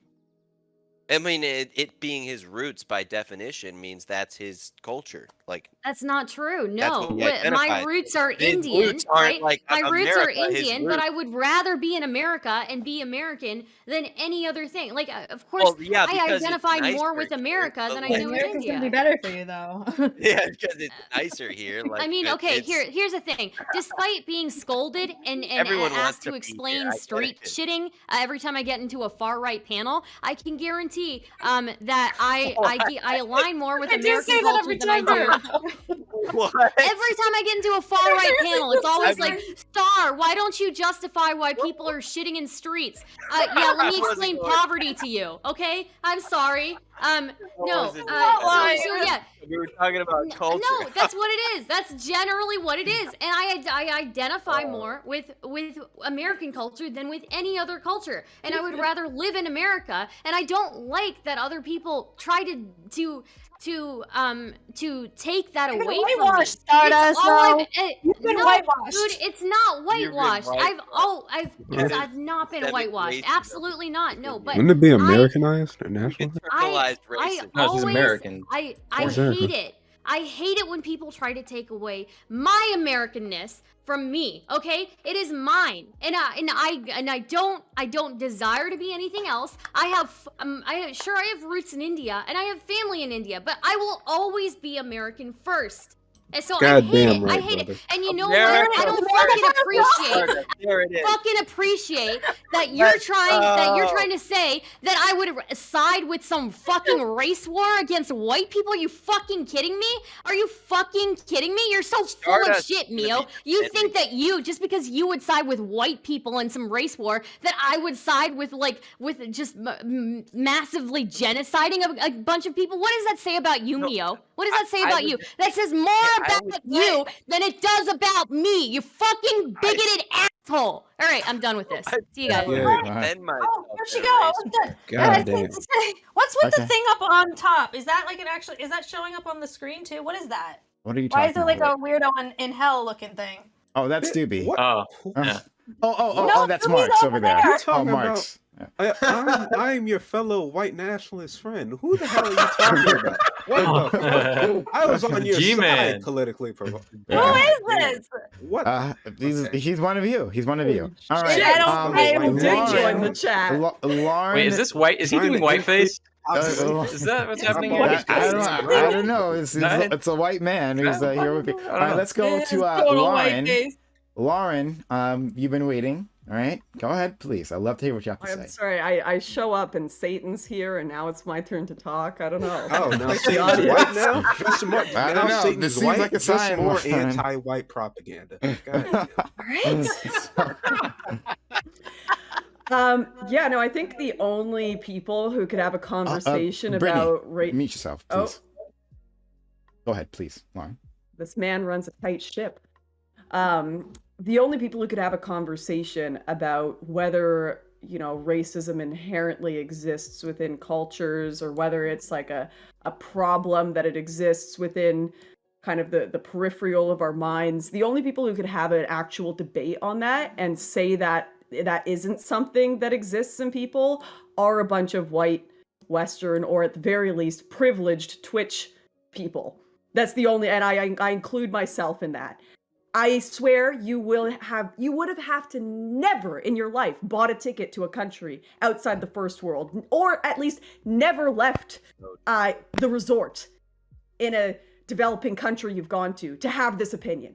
S7: I mean, it being his roots by definition means that's his culture. Like,
S10: That's not true.
S7: That's
S10: No,
S7: what we
S10: my
S7: identify.
S10: roots are
S7: His
S10: Indian,
S7: roots aren't
S10: right?
S7: like
S10: My roots are
S7: America, his
S10: Indian, but
S7: roots-
S10: I would rather be in America and be American than any other thing. Like, of course,
S7: Well, yeah,
S10: I
S7: because it's
S10: identify more
S7: nicer
S10: with
S7: here,
S10: America
S7: but,
S10: than I
S7: like-
S10: do with
S2: America's
S10: India.
S2: gonna be better for you, though.
S7: yeah, because it's nicer here. Like,
S10: I mean,
S7: but
S10: okay,
S7: it's-
S10: here's the thing. Despite being scolded and
S7: Everyone wants
S10: asked
S7: to
S10: to
S7: be
S10: explain
S7: here. I get
S10: street
S7: it.
S10: shitting every time I get into a far right panel, I can guarantee that I align more with
S2: I do
S10: American
S2: say that
S10: culture
S2: every
S10: than I
S2: time,
S10: do.
S7: What?
S10: Every time I get into a far right panel, it's always
S7: I
S10: like, Star, why don't you justify why people are shitting in streets? Yeah, let me explain poverty to you, okay? I'm sorry. No,
S7: wasn't
S10: so yeah,
S7: We were talking about culture.
S10: No, that's what it is. That's generally what it is. And I identify more with American culture than with any other culture. And I would rather live in America. And I don't like that other people try to take that away from me.
S2: Whitewash, Stardust, you've been
S10: no,
S2: whitewashed.
S10: Dude, it's not whitewashed.
S18: Yeah.
S10: I've not been whitewashed. Absolutely not. No, but
S18: Wouldn't it be Americanized or nationalized?
S10: I
S9: No, it's American.
S10: I
S18: American.
S10: hate it. I hate it when people try to take away my Americanness from me. Okay, it is mine, and I don't desire to be anything else. I have roots in India, and I have family in India, but I will always be American first. And so I hate it. And you know what? I don't fucking appreciate that you're trying to say that I would side with some fucking race war against white people. Are you fucking kidding me? Are you fucking kidding me? You're so full of shit, Miyo. You think that just because you would side with white people in some race war, that I would side with just massively genociding a bunch of people? What does that say about you, Miyo? What does that say about you? That says more about you than it does about me, you fucking bigoted asshole. All right, I'm done with this. See you guys.
S2: Where'd she go? I was done.
S18: God damn.
S2: What's with the thing up on top? Is that is that showing up on the screen too? What is that?
S4: What are you
S2: Why
S4: talking
S2: is there like
S4: about?
S2: a weirdo in hell looking thing?
S4: Oh, that's Dooby.
S9: Oh, yeah.
S4: Oh, that's Mark's over there.
S6: You're
S4: Oh,
S6: talking
S4: Mark's.
S6: I'm your fellow white nationalist friend. Who the hell are you talking about? What the fuck? I was on your
S9: G-Man.
S6: side politically. Who
S2: is this?
S6: What?
S4: He's one of you. He's one of you. All right.
S13: I did join the chat.
S4: Lauren.
S9: Wait, is this white? Is he doing whiteface? Is that what's happening here?
S4: I don't know. It's a white man who's here with me. All right, let's go to Lauren. Lauren, you've been waiting. All right, go ahead, please. I'd love to hear what you have to say.
S13: I'm sorry, I show up and Satan's here, and now it's my turn to talk. I don't know.
S6: Oh, now
S13: Like the
S6: Satan's
S13: audience.
S6: white now? Just more,
S4: I don't
S6: now
S4: know.
S6: Satan's
S4: This seems
S6: white,
S4: like a
S6: just
S4: sign,
S6: more
S4: Lauren.
S6: anti-white propaganda. Go ahead.
S13: Yeah, no, I think the only people who could have a conversation
S4: Brittany,
S13: about race.
S4: Mute yourself, please. Go ahead, please, Lauren.
S13: This man runs a tight ship. The only people who could have a conversation about whether, racism inherently exists within cultures, or whether it's like a problem that it exists within kind of the peripheral of our minds. The only people who could have an actual debate on that and say that that isn't something that exists in people are a bunch of white, Western, or at the very least, privileged Twitch people. That's the only, and I include myself in that. I swear you would have to never in your life bought a ticket to a country outside the first world, or at least never left the resort in a developing country you've gone to have this opinion.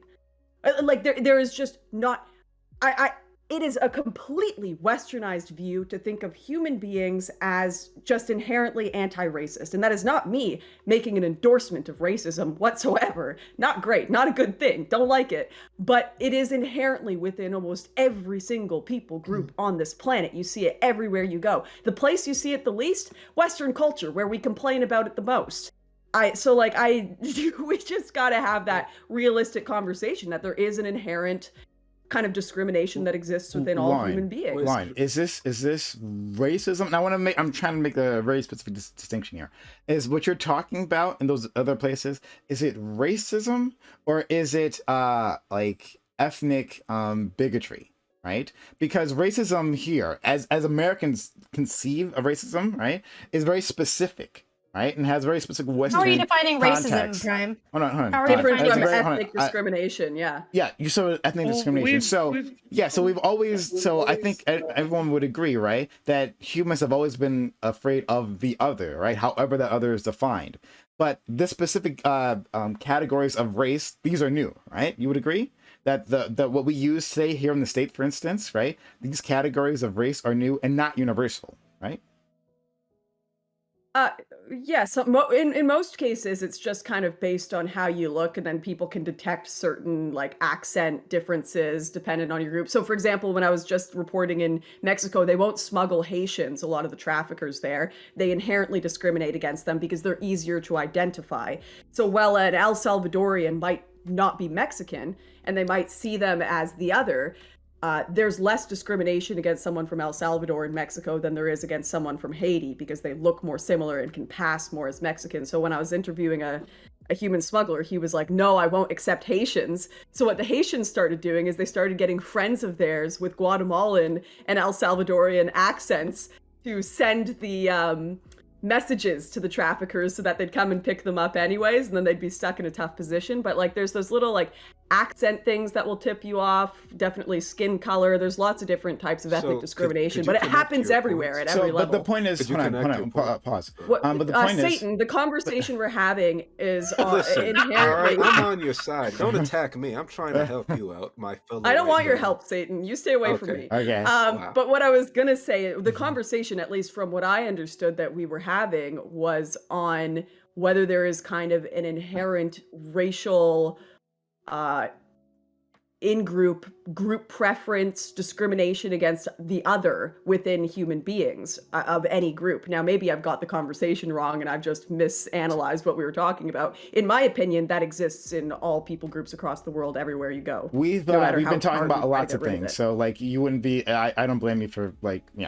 S13: Like there is just not, it is a completely westernized view to think of human beings as just inherently anti-racist. And that is not me making an endorsement of racism whatsoever. Not great, not a good thing, don't like it. But it is inherently within almost every single people group on this planet. You see it everywhere you go. The place you see it the least, Western culture, where we complain about it the most. We just gotta have that realistic conversation that there is an inherent kind of discrimination that exists within all human beings.
S4: Lauren, is this racism? And I'm trying to make a very specific distinction here. Is what you're talking about in those other places, is it racism or is it like ethnic bigotry? Right? Because racism here, as Americans conceive of racism, right, is very specific. Right, and has very specific Western.
S2: How are you defining
S4: context.
S2: racism, Prime?
S4: Hold on.
S13: How are you defining ethnic discrimination? Yeah.
S4: Yeah, you saw ethnic discrimination. So I think everyone would agree, right, that humans have always been afraid of the other, right? However that other is defined. But this specific categories of race, these are new, right? You would agree that the what we use today here in the state, for instance, right? These categories of race are new and not universal, right?
S13: Yeah, so in most cases, it's just kind of based on how you look, and then people can detect certain like accent differences depending on your group. So, for example, when I was just reporting in Mexico, they won't smuggle Haitians. A lot of the traffickers there, they inherently discriminate against them because they're easier to identify. So, while an El Salvadorian might not be Mexican, and they might see them as the other, there's less discrimination against someone from El Salvador in Mexico than there is against someone from Haiti because they look more similar and can pass more as Mexican. So when I was interviewing a human smuggler, he was like, no, I won't accept Haitians. So what the Haitians started doing is they started getting friends of theirs with Guatemalan and El Salvadorian accents to send the messages to the traffickers so that they'd come and pick them up anyways, and then they'd be stuck in a tough position. But like there's those little like accent things that will tip you off, definitely skin color. There's lots of different types of ethnic discrimination, but it happens everywhere at every level.
S4: But the point is, hold on, pause.
S13: What,
S4: but the point
S13: Satan, the conversation we're having is
S18: Listen,
S13: inherently...
S18: all right, I'm on your side. Don't attack me. I'm trying to help you out, my fellow.
S13: I don't want your help, Satan. You stay away from me.
S4: Okay.
S18: Wow.
S13: But what I was gonna say, the conversation, at least from what I understood that we were having, was on whether there is kind of an inherent racial in-group preference discrimination against the other within human beings of any group. Now, maybe I've got the conversation wrong and I've just misanalyzed what we were talking about. In my opinion, that exists in all people groups across the world, everywhere you go.
S4: We've been talking about lots of things, so like you wouldn't be. I don't blame you for like we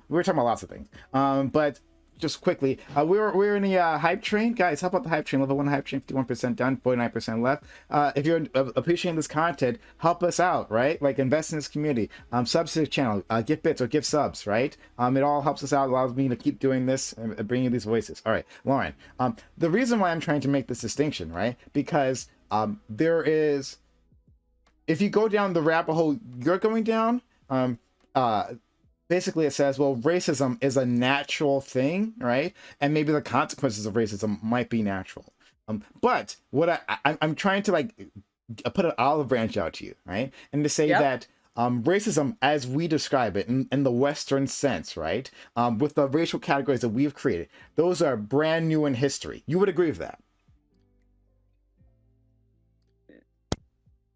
S4: were talking about lots of things. But just quickly, we're in the hype train, guys. How about the hype train? Level 1 hype train, 51% done, 49% left. If you're appreciating this content, help us out, right? Like invest in this community, subs to the channel, give bits or give subs, right? It all helps us out, allows me to keep doing this and bringing these voices. All right, Lauren. The reason why I'm trying to make this distinction, right? Because there is, if you go down the rabbit hole you're going down, basically it says, well, racism is a natural thing, right? And maybe the consequences of racism might be natural. But what I'm trying to like put an olive branch out to you, right? And to say that racism, as we describe it in the Western sense, right? With the racial categories that we've created, those are brand new in history. You would agree with that?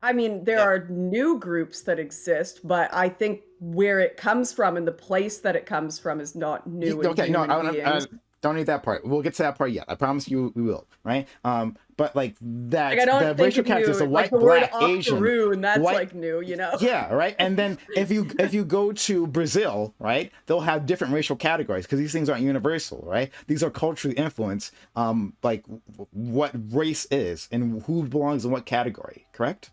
S13: I mean, there are new groups that exist, but I think where it comes from and the place that it comes from is not new.
S4: Okay, no, I don't need that part. We'll get to that part yet. I promise you we will, right? But like that,
S13: like,
S4: the racial characters, the white, black, Asian,
S13: that's
S4: white,
S13: like new, you know?
S4: Yeah, right. And then if you go to Brazil, right, they'll have different racial categories because these things aren't universal, right? These are culturally influenced, like what race is and who belongs in what category. Correct?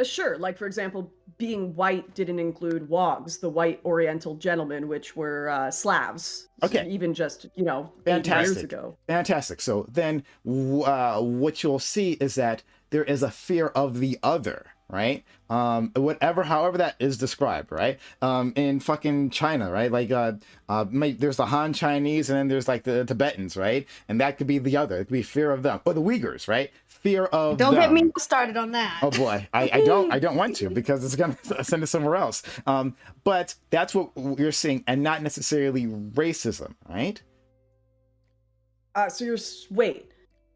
S13: Sure. Like, for example, being white didn't include Wogs, the white Oriental gentlemen, which were Slavs.
S4: Okay.
S13: Even just, 80 years ago.
S4: Fantastic. So then what you'll see is that there is a fear of the other, right? However that is described, right? In fucking China, right? Like, there's the Han Chinese and then there's like the Tibetans, right? And that could be the other. It could be fear of them. Or the Uyghurs, right? Fear of
S2: Don't
S4: them.
S2: get me started on that.
S4: Oh boy, I don't want to because it's gonna send us somewhere else. But that's what you're seeing, and not necessarily racism, right?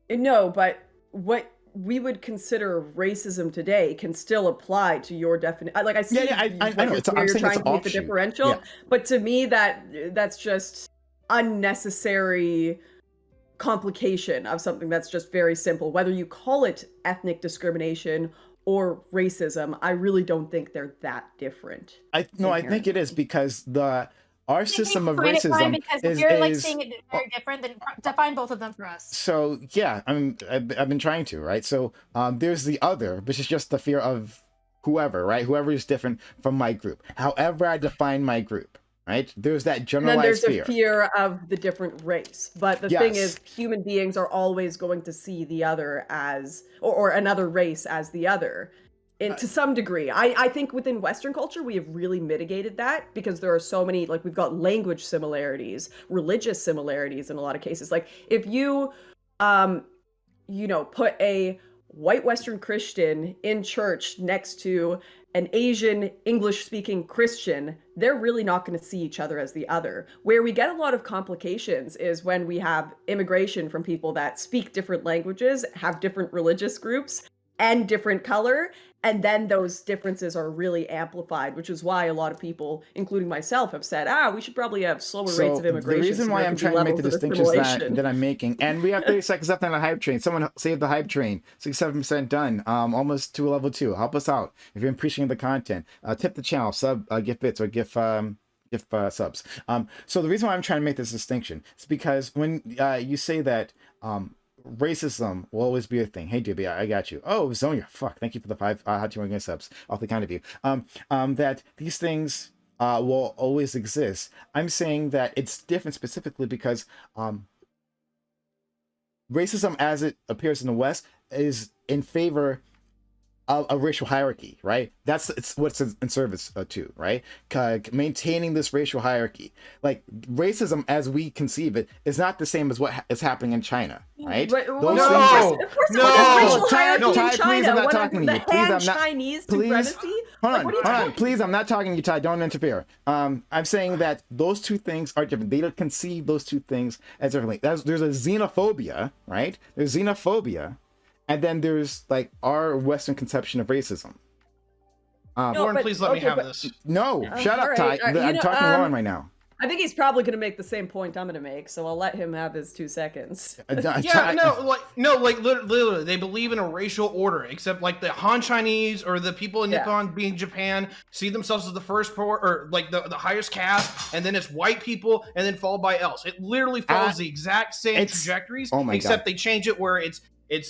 S13: No, but what we would consider racism today can still apply to your definition. Like I see,
S4: I know.
S13: You're trying to make the differential, but to me that's just unnecessary complication of something that's just very simple. Whether you call it ethnic discrimination or racism, I really don't think they're that different.
S4: I think it is because our system of racism
S2: because if you're like seeing it very different, then define both of them for us.
S4: So yeah, I've been trying to, right? So there's the other, which is just the fear of whoever, right? Whoever is different from my group. However I define my group, right? There's that generalized
S13: fear. And then there's a fear of the different race. But the thing is, human beings are always going to see the other as, or another race as the other. And to some degree, I think within Western culture, we have really mitigated that because there are so many, like we've got language similarities, religious similarities in a lot of cases. Like if you, put a white Western Christian in church next to an Asian English-speaking Christian, they're really not going to see each other as the other. Where we get a lot of complications is when we have immigration from people that speak different languages, have different religious groups, and different color, and then those differences are really amplified, which is why a lot of people, including myself, have said, we should probably have slower rates of immigration.
S4: The reason why I'm trying to make the distinctions that I'm making, and we have 30 seconds left on the hype train. Someone save the hype train. 67% done. Almost to level 2. Help us out if you're appreciating the content. Tip the channel, sub, gift bits, or gift subs. So the reason why I'm trying to make this distinction is because when you say that racism will always be a thing. Hey, Dooby, I got you. Oh, Zonia, fuck. Thank you for the 5 hot team subs. Awfully kind of you. That these things will always exist. I'm saying that it's different specifically because racism, as it appears in the West, is in favor of a racial hierarchy, right? It's what's in service to, right? Maintaining this racial hierarchy. Like, racism as we conceive it is not the same as what is happening in China, right?
S13: Of course racial hierarchy in China.
S4: Please, I'm not talking to you. Please,
S13: I'm not. Chinese supremacy?
S4: Hold on. Please, I'm not talking to you, Ty. Don't interfere. I'm saying that those two things are different. They don't conceive those two things as differently. There's a xenophobia, right? There's xenophobia. And then there's like our Western conception of racism.
S1: Lauren, please let me have this.
S4: No, shut up, Ty. I'm talking to Lauren right now.
S13: I think he's probably going to make the same point I'm going to make, so I'll let him have his 2 seconds.
S1: Literally, they believe in a racial order, except like the Han Chinese or the people in Nippon being Japan see themselves as the first or like the highest caste, and then it's white people, and then followed by else. It literally follows the exact same trajectories, except they change it where it's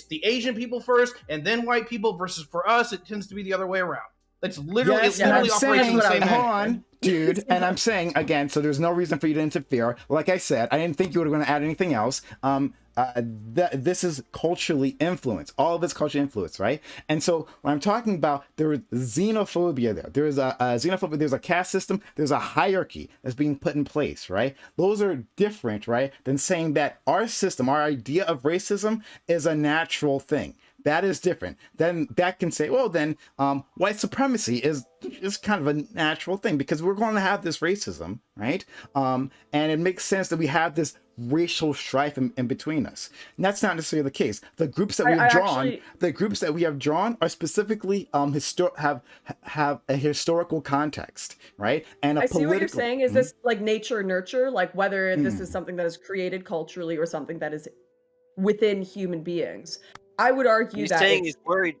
S1: the Asian people first, and then white people, versus for us, it tends to be the other way around. It's literally, operates in the same way.
S4: Hold on, dude. And I'm saying, again, so there's no reason for you to interfere. Like I said, I didn't think you were going to add anything else. This is culturally influenced. All of it's culturally influenced, right? And so when I'm talking about, there is xenophobia there. There is a xenophobia. There's a caste system. There's a hierarchy that's being put in place, right? Those are different, right, than saying that our system, our idea of racism is a natural thing. That is different. Then that can say, well, then white supremacy is kind of a natural thing because we're going to have this racism, right? And it makes sense that we have this racial strife in between us. And that's not necessarily the case. The groups that we have drawn are specifically have a historical context, right? And
S13: I see what you're saying. Is this like nature nurture, like whether this is something that is created culturally or something that is within human beings? I would argue that
S7: he's worried.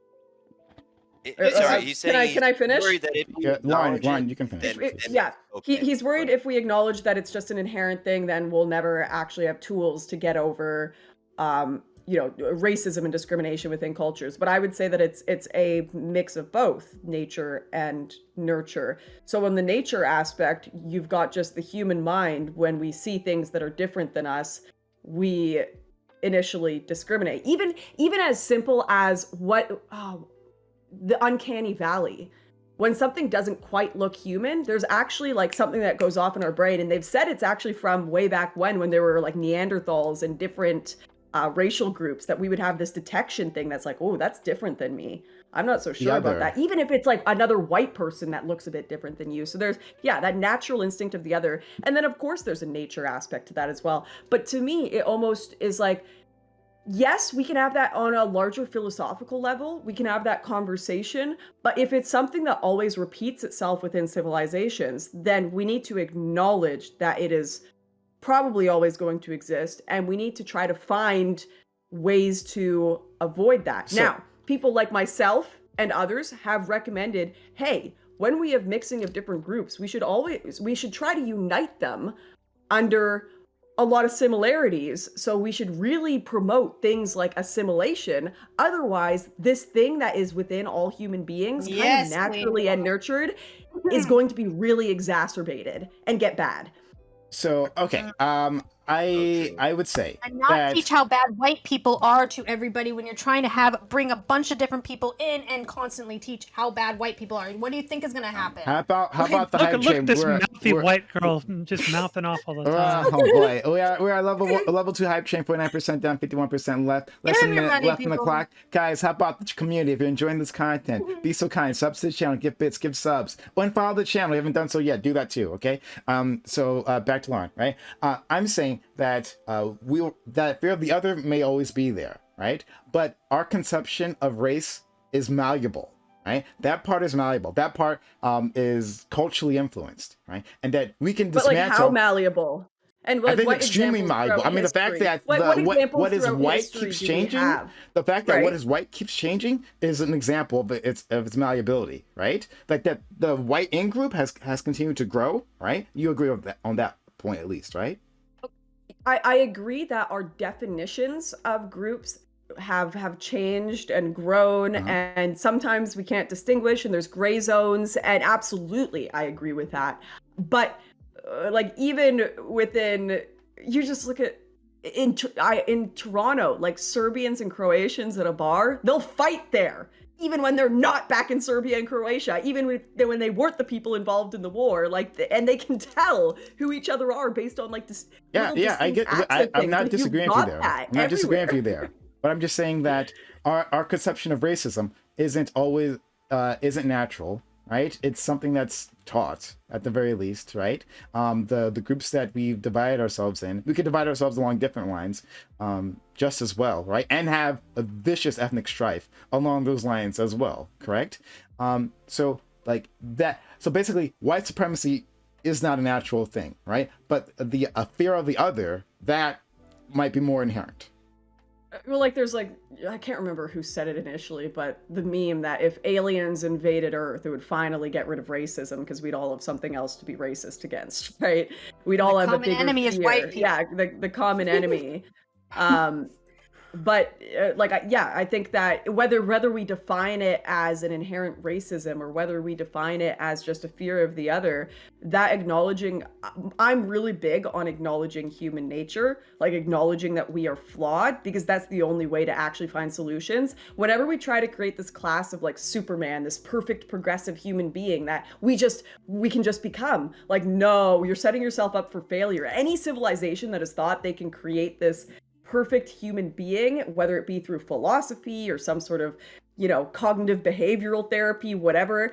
S7: Sorry, he's saying.
S13: Can I finish?
S7: He's worried that if we
S4: Lauren, you can finish.
S13: He's worried if we acknowledge that it's just an inherent thing, then we'll never actually have tools to get over, racism and discrimination within cultures. But I would say that it's a mix of both nature and nurture. So in the nature aspect, you've got just the human mind. When we see things that are different than us, we initially discriminate. Even as simple as the uncanny valley. When something doesn't quite look human, there's actually like something that goes off in our brain, and they've said it's actually from way back when there were like Neanderthals and different racial groups, that we would have this detection thing that's like, oh, that's different than me. I'm not so sure about that. Even if it's like another white person that looks a bit different than you. So there's, that natural instinct of the other. And then of course there's a nature aspect to that as well. But to me, it almost is like, yes, we can have that on a larger philosophical level. We can have that conversation. But if it's something that always repeats itself within civilizations, then we need to acknowledge that it is probably always going to exist. And we need to try to find ways to avoid that. Now, people like myself and others have recommended, hey, when we have mixing of different groups, we should try to unite them under a lot of similarities. So we should really promote things like assimilation. Otherwise, this thing that is within all human beings, kind of naturally and nurtured, is going to be really exacerbated and get bad.
S4: So, okay. I would say
S2: and not
S4: that
S2: teach how bad white people are to everybody when you're trying to bring a bunch of different people in and constantly teach how bad white people are. What do you think is going to happen?
S4: How about the
S16: look,
S4: hype
S16: look
S4: train?
S16: at this mouthy white girl just mouthing off all the time.
S4: Oh boy, we are level 2 hype train, 49% down, 51% left. Less than a minute left on the clock. Guys, how about the community? If you're enjoying this content, be so kind, sub to the channel, give bits, give subs, unfollow the channel. If you haven't done so yet, do that too. Okay. So back to Lauren, right? I'm saying that that fear of the other may always be there, right? But our conception of race is malleable, right? That part is malleable. That part is culturally influenced, right? And that we can dismantle.
S13: But like how malleable? And
S4: I think extremely malleable. I mean, the fact that what is white keeps changing, the fact that what is white keeps changing is an example of its malleability, right? Like that the white in group has continued to grow, right? You agree with that on that point at least, right?
S13: I agree that our definitions of groups have changed and grown, and sometimes we can't distinguish, and there's gray zones, and absolutely I agree with that. But like even within, you just look at in Toronto, like Serbians and Croatians at a bar, they'll fight there. Even when they're not back in Serbia and Croatia, even when they weren't the people involved in the war, and they can tell who each other are based on like this. I'm not disagreeing with you there. I'm not disagreeing with you there.
S4: But I'm just saying that our conception of racism isn't natural, right? It's something that's taught at the very least, right? The groups that we've divided ourselves in, we could divide ourselves along different lines just as well, right? And have a vicious ethnic strife along those lines as well, correct? So basically white supremacy is not a natural thing, right? But a fear of the other, that might be more inherent.
S13: Well, like there's I can't remember who said it initially, but the meme that if aliens invaded Earth, it would finally get rid of racism because we'd all have something else to be racist against, right? We'd all have a bigger
S2: enemy is white people.
S13: Yeah, the common enemy. But I think that whether we define it as an inherent racism or whether we define it as just a fear of the other, that I'm really big on acknowledging human nature, like acknowledging that we are flawed, because that's the only way to actually find solutions. Whenever we try to create this class of like Superman, this perfect progressive human being that we can just become, like, no, you're setting yourself up for failure. Any civilization that has thought they can create this perfect human being, whether it be through philosophy or some sort of, cognitive behavioral therapy, whatever,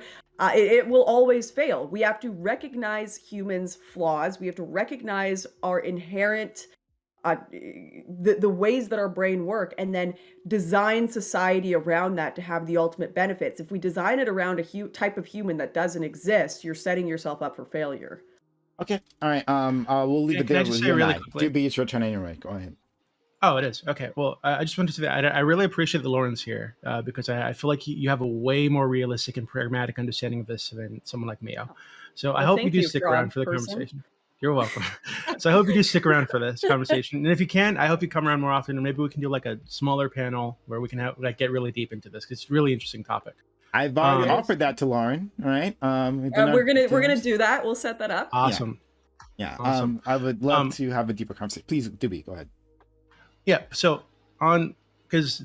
S13: it will always fail. We have to recognize humans' flaws. We have to recognize our inherent, the ways that our brain work, and then design society around that to have the ultimate benefits. If we design it around a type of human that doesn't exist, you're setting yourself up for failure.
S4: Okay. All right. We'll leave it there.
S11: Can I just say really quickly?
S4: Dooby, it's your turn anyway. Go ahead.
S11: Oh, it is. Okay. Well, I just wanted to say that I really appreciate the Lawrence here because I feel like you have a way more realistic and pragmatic understanding of this than someone like Miyo. So I hope you do stick around for the conversation. You're welcome. So I hope you do stick around for this conversation. And if you can, I hope you come around more often, and maybe we can do like a smaller panel where we can get really deep into this. It's a really interesting topic.
S4: I've already offered that to Lauren. All right.
S13: We're gonna do that. We'll set that up.
S11: Awesome.
S4: Yeah.
S11: Awesome.
S4: I would love to have a deeper conversation. Please, Dooby, go ahead.
S11: Yeah, so because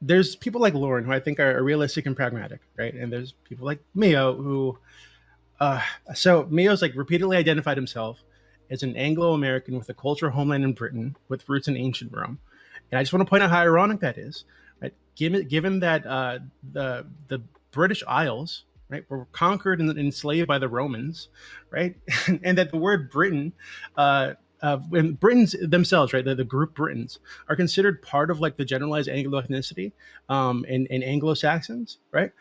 S11: there's people like Lauren who I think are realistic and pragmatic, right? And there's people like Miyo who, so Miyo's like repeatedly identified himself as an Anglo-American with a cultural homeland in Britain with roots in ancient Rome. And I just want to point out how ironic that is, right? Given that the British Isles, right, were conquered and enslaved by the Romans, right? And that the word Britain, when Britons themselves, right, the group Britons are considered part of like the generalized Anglo ethnicity in Anglo-Saxons, right?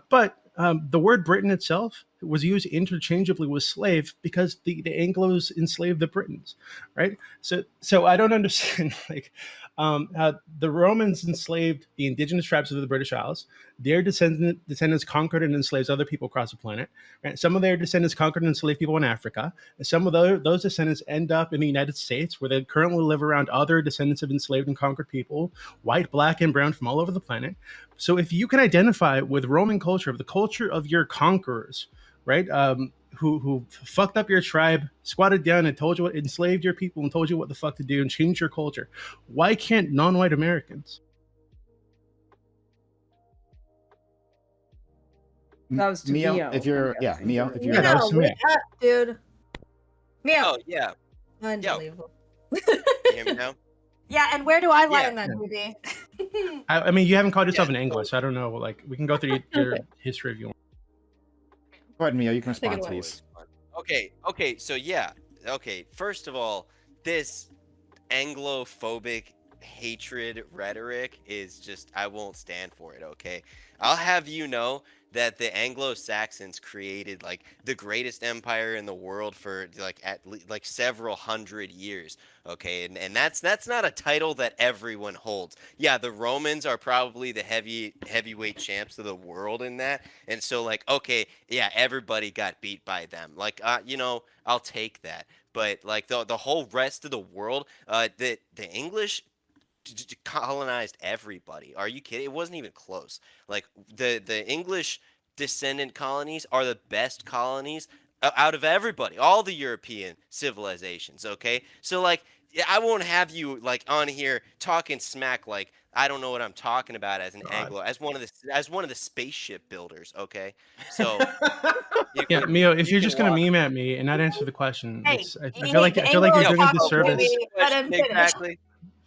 S11: But the word Britain itself was used interchangeably with slave because the Anglos enslaved the Britons, right? So I don't understand like how the Romans enslaved the indigenous tribes of the British Isles. Their descendants conquered and enslaved other people across the planet. Right? Some of their descendants conquered and enslaved people in Africa. And some of those descendants end up in the United States, where they currently live around other descendants of enslaved and conquered people, white, black, and brown from all over the planet. So if you can identify with Roman culture, the culture of your conquerors, right? who fucked up your tribe, squatted down and told you what, enslaved your people and told you what the fuck to do and changed your culture. Why can't non-white Americans?
S13: That was to
S4: Miyo,
S13: Miyo.
S4: if you're Miyo, if you're
S11: that was to me.
S2: wake up, dude. Meow.
S7: Oh yeah.
S2: Unbelievable.
S7: You hear me now?
S2: Yeah, and where do I lie
S7: Yeah.
S2: in that movie?
S11: I mean, you haven't called yourself an Anglo, so I don't know. Like, we can go through your history if you want.
S4: Go ahead, Miyo. You can respond, please.
S7: Okay, so yeah. Okay, first of all, this Anglophobic hatred rhetoric is just, I won't stand for it, okay? I'll have you know that the Anglo-Saxons created like the greatest empire in the world for like several hundred years, okay? And that's not a title that everyone holds. Yeah, the Romans are probably the heavyweight champs of the world in that. And so like, okay, yeah, everybody got beat by them. Like I'll take that. But like the whole rest of the world, the English colonized everybody. Are you kidding? It wasn't even close. Like the English descendant colonies are the best colonies out of everybody, all the European civilizations. Okay, so like I won't have you like on here talking smack like I don't know what I'm talking about as an Anglo, as one of the spaceship builders. Okay, so
S11: yeah, Mio, if you're just gonna meme at me and not answer the question,
S2: Hey,
S11: I feel like you're doing a disservice.
S7: Exactly.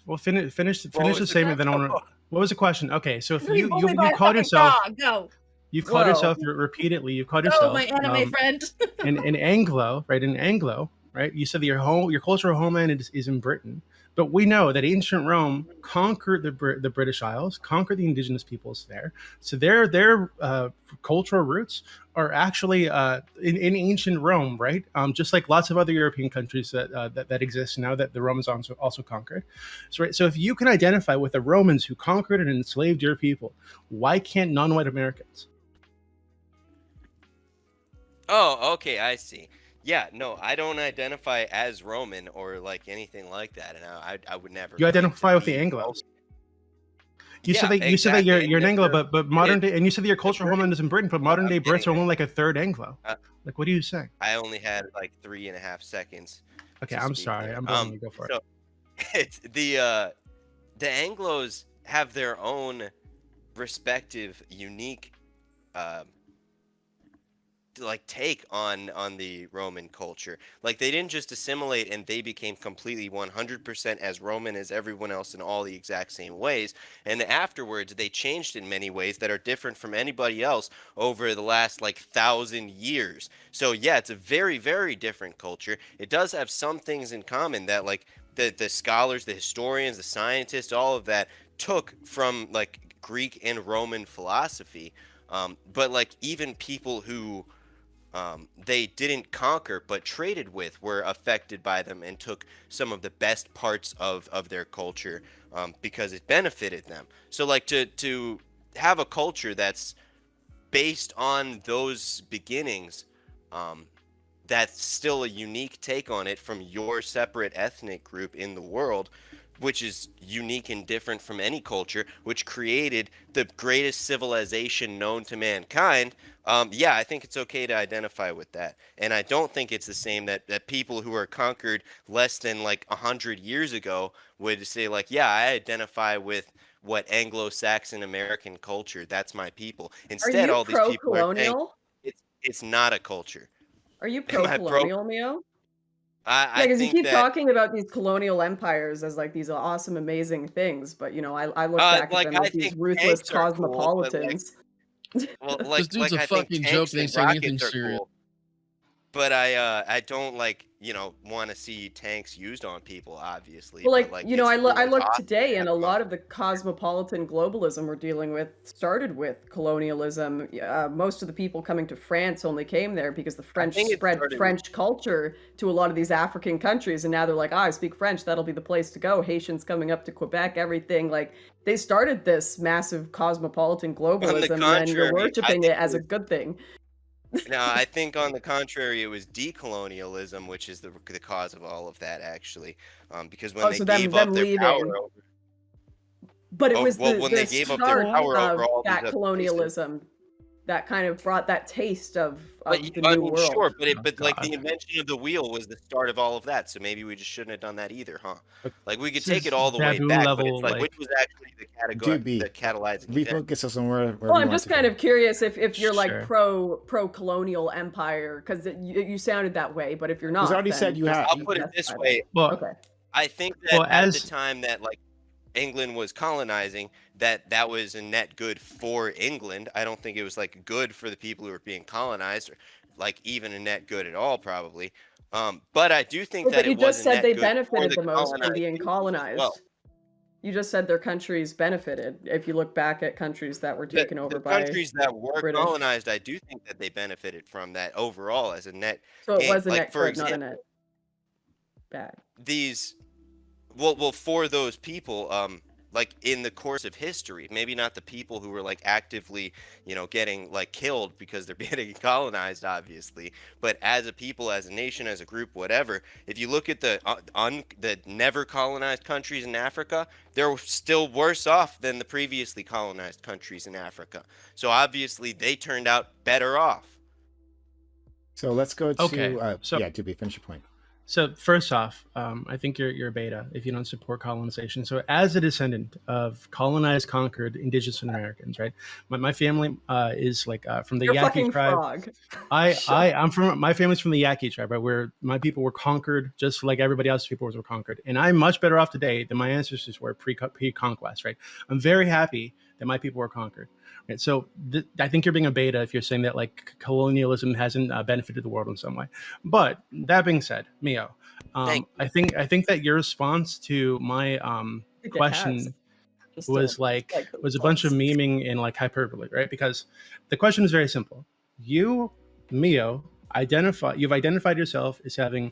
S11: Well, finish the statement. Then I want to. What was the question? Okay, so if you called
S2: fucking
S11: yourself,
S2: dog. Go.
S11: you've called yourself repeatedly. You've called
S2: Go,
S11: yourself
S2: my anime friend.
S11: in Anglo, right? In Anglo, right? You said that your cultural homeland is in Britain, but we know that ancient Rome conquered the British Isles, conquered the indigenous peoples there. So their cultural roots are actually in ancient Rome, right? Just like lots of other European countries that exist now that the Romans also conquered. So, right, so if you can identify with the Romans who conquered and enslaved your people, why can't non-white Americans?
S7: Oh, okay, I see. Yeah, no, I don't identify as Roman or like anything like that, and I would never.
S11: You identify with the Anglos. You said that you're an Anglo, but modern day, and you said that your cultural homeland is in Britain, but modern day Brits are only like a third Anglo. Like, what are you saying?
S7: I only had like 3.5 seconds.
S11: Okay, I'm sorry. I'm going to go for it.
S7: It's the Anglos have their own respective unique like take on the Roman culture. Like they didn't just assimilate and they became completely 100% as Roman as everyone else in all the exact same ways, and afterwards they changed in many ways that are different from anybody else over the last like 1,000 years. So yeah, it's a very, very different culture. It does have some things in common that like the scholars, the historians, the scientists, all of that took from like Greek and Roman philosophy, but like even people who they didn't conquer but traded with were affected by them and took some of the best parts of their culture because it benefited them. So like to have a culture that's based on those beginnings, that's still a unique take on it from your separate ethnic group in the world, which is unique and different from any culture, which created the greatest civilization known to mankind. Yeah, I think it's okay to identify with that. And I don't think it's the same that people who are conquered less than like 100 years ago would say like, yeah, I identify with what Anglo-Saxon American culture, that's my people. Instead, all these people are saying it's not a culture.
S13: Are you pro-colonial, Mio?
S7: I
S13: because you
S7: think
S13: keep talking about these colonial empires as like these awesome, amazing things, but you know, I look back at them as these ruthless cosmopolitans.
S7: Well, like,
S17: this dude's
S7: like,
S17: a
S7: I think
S17: fucking
S7: tanks
S17: joke. They
S7: and
S17: say anything
S7: rockets are
S17: serious.
S7: cool. But I don't like want to see tanks used on people. Obviously,
S13: Well,
S7: but,
S13: like
S7: it's
S13: I
S7: cool and
S13: look
S7: awesome
S13: today,
S7: to
S13: and
S7: have
S13: a lot of the cosmopolitan globalism we're dealing with started with colonialism. Most of the people coming to France only came there because the French spread French culture to a lot of these African countries, and now they're like, I speak French, that'll be the place to go. Haitians coming up to Quebec, everything. Like they started this massive cosmopolitan globalism, and you're worshiping it as a good thing.
S7: No, I think on the contrary, it was decolonialism, which is the cause of all of that, actually. Because when they gave up their power over,
S13: but it was
S7: when they gave up their power over all
S13: that
S7: these other
S13: colonialism. that kind of brought that taste of
S7: But
S13: the
S7: I
S13: new
S7: mean,
S13: world.
S7: sure, but like the invention of the wheel was the start of all of that. So maybe we just shouldn't have done that either, huh? Like we could
S11: This
S7: take it
S11: is
S7: all the way
S11: baboon
S7: back, but
S11: level,
S7: it's like
S11: like-
S7: which was actually the category, the catalyzing event.
S4: Refocus us on where
S13: Well, I'm just kind of curious if you're like
S11: Sure.
S13: pro colonial empire, because you sounded that way, but if you're not,
S4: He's already
S13: then
S4: said you
S13: just
S4: have.
S7: I'll put it this
S13: specify
S7: way.
S13: that.
S11: Well,
S13: Okay.
S7: I think that
S11: Well,
S7: at
S11: as-
S7: the time that like England was colonizing, that was a net good for England. I don't think it was like good for the people who were being colonized, or like even a net good at all, probably. But I do think
S13: But
S7: that
S13: you
S7: it
S13: just
S7: was a
S13: said
S7: net
S13: they
S7: good for
S13: benefited
S7: the
S13: the most from
S7: colonized
S13: being
S7: peoples as
S13: colonized.
S7: well.
S13: You just said their countries benefited. If you look back at countries that were taken over
S7: The
S13: by
S7: countries that were
S13: British.
S7: colonized, I do think that they benefited from that overall as a net
S13: So it
S7: gain.
S13: was a
S7: Like
S13: net
S7: for
S13: good, not a
S7: example,
S13: net bad.
S7: these well for those people, like in the course of history, maybe not the people who were like actively, getting like killed because they're getting colonized, obviously, but as a people, as a nation, as a group, whatever. If you look at the never colonized countries in Africa, they're still worse off than the previously colonized countries in Africa. So obviously they turned out better off.
S4: So let's go to
S11: Okay, so-
S4: yeah, Dooby, finish your point.
S11: So first off, I think you're a beta if you don't support colonization. So as a descendant of colonized, conquered Indigenous Americans, right? My family is like from the
S13: You're
S11: Yaqui
S13: fucking
S11: tribe.
S13: frog.
S11: I'm from my family's from the Yaqui tribe, right? Where my people were conquered, just like everybody else's people were conquered, and I'm much better off today than my ancestors were pre-conquest, right? I'm very happy that my people were conquered. Right, so I think you're being a beta if you're saying that like colonialism hasn't benefited the world in some way. But that being said, Miyo, I think that your response to my
S13: it
S11: question
S13: has. Just
S11: was was a bunch of memeing and like hyperbole, right? Because the question is very simple. You, Miyo, you've identified yourself as having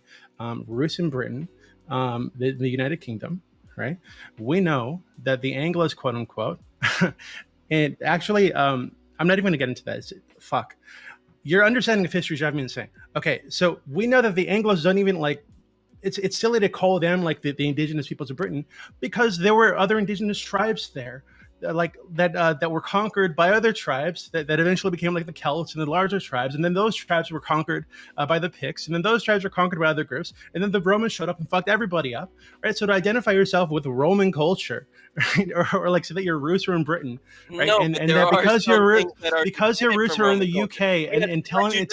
S11: roots in Britain, the United Kingdom, right? We know that the Anglos, quote unquote. And actually, I'm not even going to get into that. Fuck. Your understanding of history is driving me insane. Okay, so we know that the Anglos don't even like. It's silly to call them like the indigenous peoples of Britain because there were other indigenous tribes there, that were conquered by other tribes that eventually became like the Celts and the larger tribes, and then those tribes were conquered by the Picts, and then those tribes were conquered by other groups, and then the Romans showed up and fucked everybody up, right? So to identify yourself with Roman culture, right, or like so that your roots are in Britain, right,
S7: No,
S11: and
S7: but
S11: that
S7: there are
S11: because
S7: some
S11: your
S7: things that are
S11: because your
S7: descended
S11: roots
S7: from
S11: are in the
S7: Roman
S11: UK,
S7: culture.
S11: and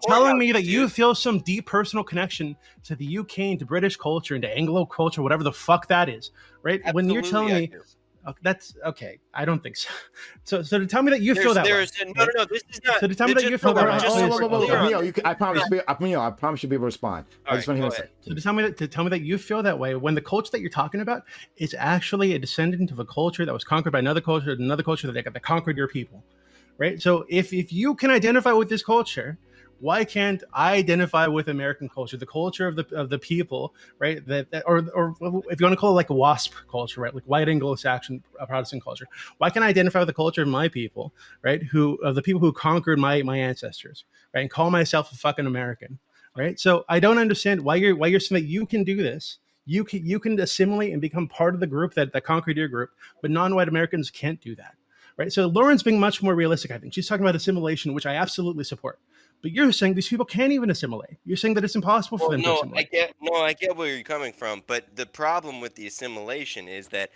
S11: telling me that you feel some deep personal connection to the UK and to British culture and to Anglo culture, whatever the fuck that is, right? When you're telling me. Okay, that's okay. I don't think so. So to tell me that you feel that way.
S7: No. This is not.
S11: So to tell me that you feel that way.
S4: I promise you'll be able to respond. I just want to hear.
S11: So to tell me that you feel that way when the culture that you're talking about is actually a descendant of a culture that was conquered by another culture that conquered your people, right? So if you can identify with this culture, why can't I identify with American culture, the culture of the people, right? Or if you want to call it like a WASP culture, right? Like white Anglo-Saxon Protestant culture. Why can't I identify with the culture of my people, right? Of the people who conquered my ancestors, right? And call myself a fucking American, right? So I don't understand why you're saying that you can do this. You can assimilate and become part of the group that conquered your group, but non-white Americans can't do that, right? So Lauren's being much more realistic, I think. She's talking about assimilation, which I absolutely support. But you're saying these people can't even assimilate. You're saying that it's impossible for them to assimilate.
S7: I get where you're coming from, but the problem with the assimilation is that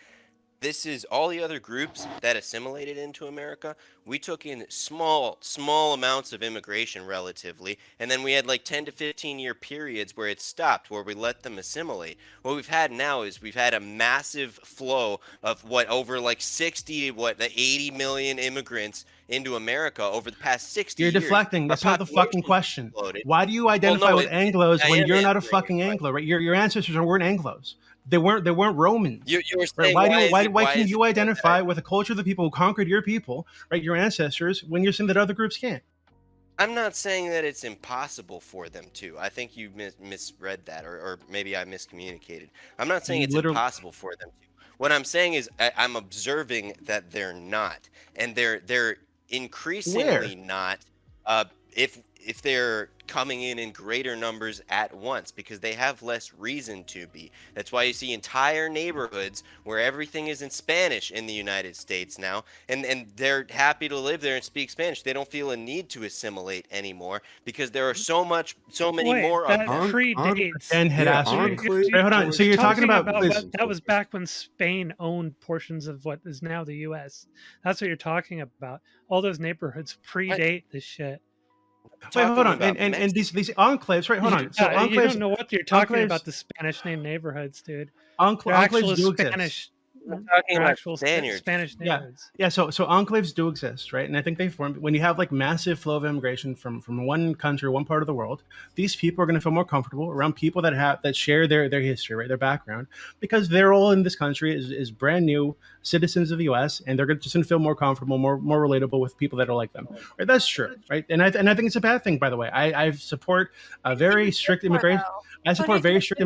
S7: this is all the other groups that assimilated into America. We took in small amounts of immigration relatively, and then we had like 10 to 15 year periods where it stopped, where we let them assimilate. What we've had now is we've had a massive flow of over like 80 million immigrants into America over the past 60 years.
S11: You're deflecting. That's not the fucking question. Why do you identify with Anglos when you're not a fucking Anglo, right? Your ancestors weren't Anglos. They weren't Romans.
S7: You were saying,
S11: right? Why can you identify with the culture of the people who conquered your people, right? Your ancestors, when you're saying that other groups can't.
S7: I'm not saying that it's impossible for them to. I think you misread that, or maybe I miscommunicated. I'm not saying it's impossible for them to. What I'm saying is I'm observing that they're not, and they're increasingly not. if they're coming in greater numbers at once, because they have less reason to be. That's why you see entire neighborhoods where everything is in Spanish in the United States now, and they're happy to live there and speak Spanish. They don't feel a need to assimilate anymore because there are so many more of
S16: that
S7: them.
S16: predates.
S11: Ben had asked you. Wait, hold on. So you're talking about
S16: that was back when Spain owned portions of what is now the U.S. That's what you're talking about. All those neighborhoods predate this shit.
S11: Wait, hold on. And these enclaves, right? Hold on. So enclaves,
S16: you don't know what you're talking
S11: enclaves,
S16: about, the Spanish name neighborhoods, dude.
S11: Enclaves do
S16: Spanish.
S7: I'm talking about
S16: Actual
S7: Spaniards.
S16: Spanish neighborhoods.
S11: Yeah. So enclaves do exist, right? And I think they formed when you have like massive flow of immigration from one country, one part of the world. These people are going to feel more comfortable around people that share their history, right, their background, because they're all in this country is brand new citizens of the U.S. and they're just going to feel more comfortable, more relatable with people that are like them. Right? That's true, right? And I think it's a bad thing, by the way. I support a very strict immigration. I support very strict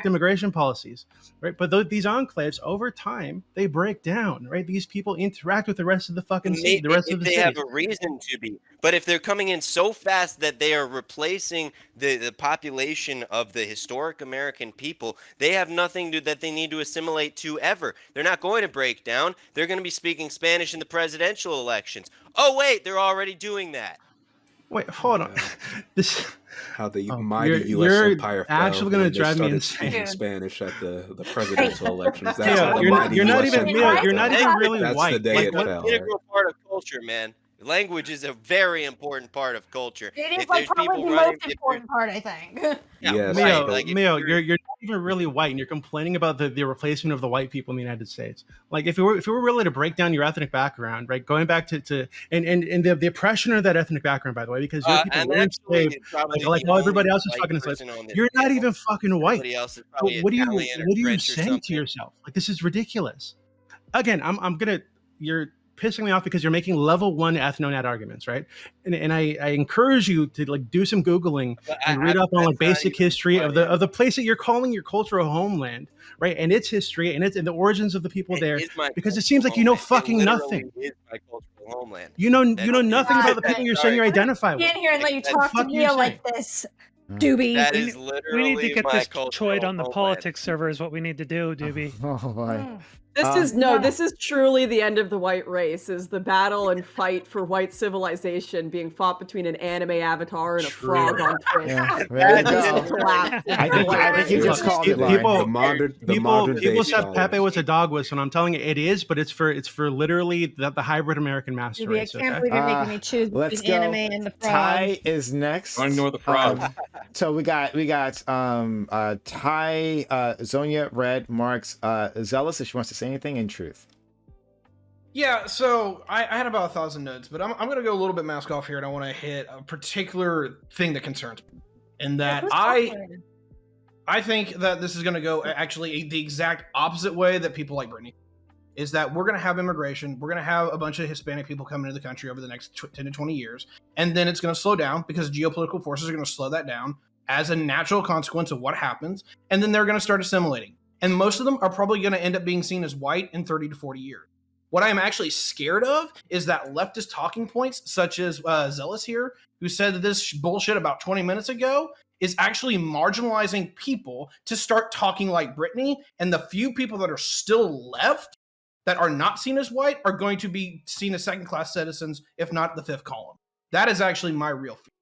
S11: immigration policies, right? But these enclaves, over time, they break down, right? These people interact with the rest of the fucking city, the rest of the
S7: they
S11: city.
S7: have a reason to be. But if they're coming in so fast that they are replacing the population of the historic American people, they have nothing that they need to assimilate to ever. They're not going to break down. They're going to be speaking Spanish in the presidential elections. Oh, wait, they're already doing that.
S11: Wait, hold on.
S18: How the mighty U.S. empire fell.
S11: Actually going to drive me
S18: insane. Speaking Spanish at the presidential elections.
S11: That's how the mighty you're not even really
S18: That's
S11: white.
S18: the day it fell.
S7: Integral part of culture, man. Language is a very important part of culture.
S2: It is like probably the most important part, I think.
S18: Yes,
S11: Mio, you're not even really white, and you're complaining about the replacement of the white people in the United States. Like if we were really to break down your ethnic background, right, going back to the oppression of that ethnic background, by the way, because your people were enslaved, like how everybody else is fucking enslaved. You're not even fucking white. What are you saying to yourself? Like this is ridiculous. Again, you're pissing me off because you're making level 1 ethno-net arguments, right? And I encourage you to like do some Googling and read up on like basic history of the place that you're calling your cultural homeland, right? And its history and the origins of the people there, because it seems like you know fucking nothing.
S7: It is my cultural homeland.
S11: You know nothing about the people you're saying you identify with.
S2: Get here and let you talk to Miyo like this. Dooby.
S7: That is literally
S16: We need to get
S7: my
S16: this
S7: cultural
S16: choid on the
S7: homeland.
S16: politics server is what we need to do, Dooby.
S4: Oh my.
S13: This is truly the end of the white race, is the battle and fight for white civilization being fought between an anime avatar and a frog on Twitch.
S4: Yeah, there you go. I think you just called it.
S11: People said Pepe was a dog whistle, and I'm telling you, it is, but it's for literally the hybrid American master
S2: Dooby,
S11: race.
S2: I can't believe you're making me choose between anime and the frog.
S4: Ty is next.
S9: Ignore the frog.
S4: So we got Ty, Zonia, Red, Marks, Zealous, if she wants to say anything, in truth.
S1: Yeah, so I had about 1,000 notes, but I'm going to go a little bit mask off here, and I want to hit a particular thing that concerns me. And that I think that this is going to go actually the exact opposite way that people like Brittany. Is that we're going to have immigration, we're going to have a bunch of Hispanic people coming into the country over the next 10 to 20 years, and then it's going to slow down because geopolitical forces are going to slow that down as a natural consequence of what happens, and then they're going to start assimilating. And most of them are probably going to end up being seen as white in 30 to 40 years. What I'm actually scared of is that leftist talking points, such as Zealous here, who said this bullshit about 20 minutes ago, is actually marginalizing people to start talking like Brittany, and the few people that are still left that are not seen as white are going to be seen as second-class citizens, if not the fifth column. That is actually my real fear.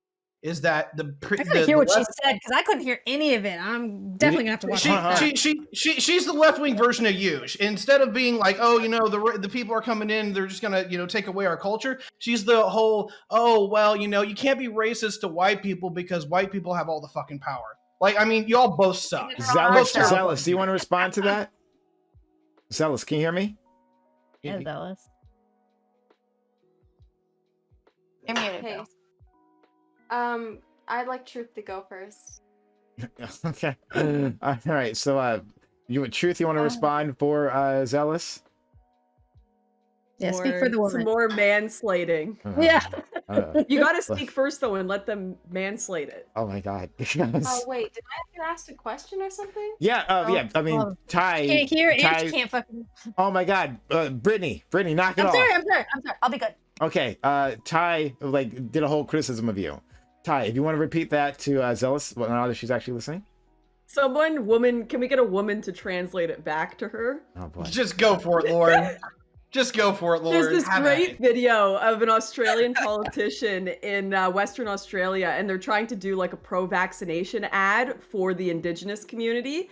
S1: Is that
S2: I couldn't hear what she said because I couldn't hear any of it. I'm definitely gonna have to watch it.
S1: She's the left-wing version of you. Instead of being like, oh, the people are coming in, they're just gonna take away our culture. She's the whole, oh well, you can't be racist to white people because white people have all the fucking power. Like, I mean, y'all both suck.
S4: Zealous, do you want to respond to that? Zealous, can you hear me?
S2: Yeah, Zealous.
S15: Hey. I'd like Truth to go first.
S4: Okay. All right. So, you want to respond for Zealous?
S2: Yeah, speak for the woman.
S13: Some more manslating.
S2: Yeah.
S13: You got to speak first though, and let them manslate it.
S4: Oh my God.
S15: Oh wait, did I get asked a question or something?
S4: Yeah. Yeah. I mean, Ty.
S2: Can't hear and she can't fucking.
S4: Oh my God. Brittany, knock it off.
S2: I'm sorry. I'll be good.
S4: Okay. Ty did a whole criticism of you. Ty, if you want to repeat that to Zealous, well, now that she's actually listening.
S13: Woman, can we get a woman to translate it back to her?
S4: Oh boy.
S1: Just go for it, Lauren. Just go for it, Lauren.
S13: There's this great video of an Australian politician in Western Australia, and they're trying to do like a pro-vaccination ad for the Indigenous community.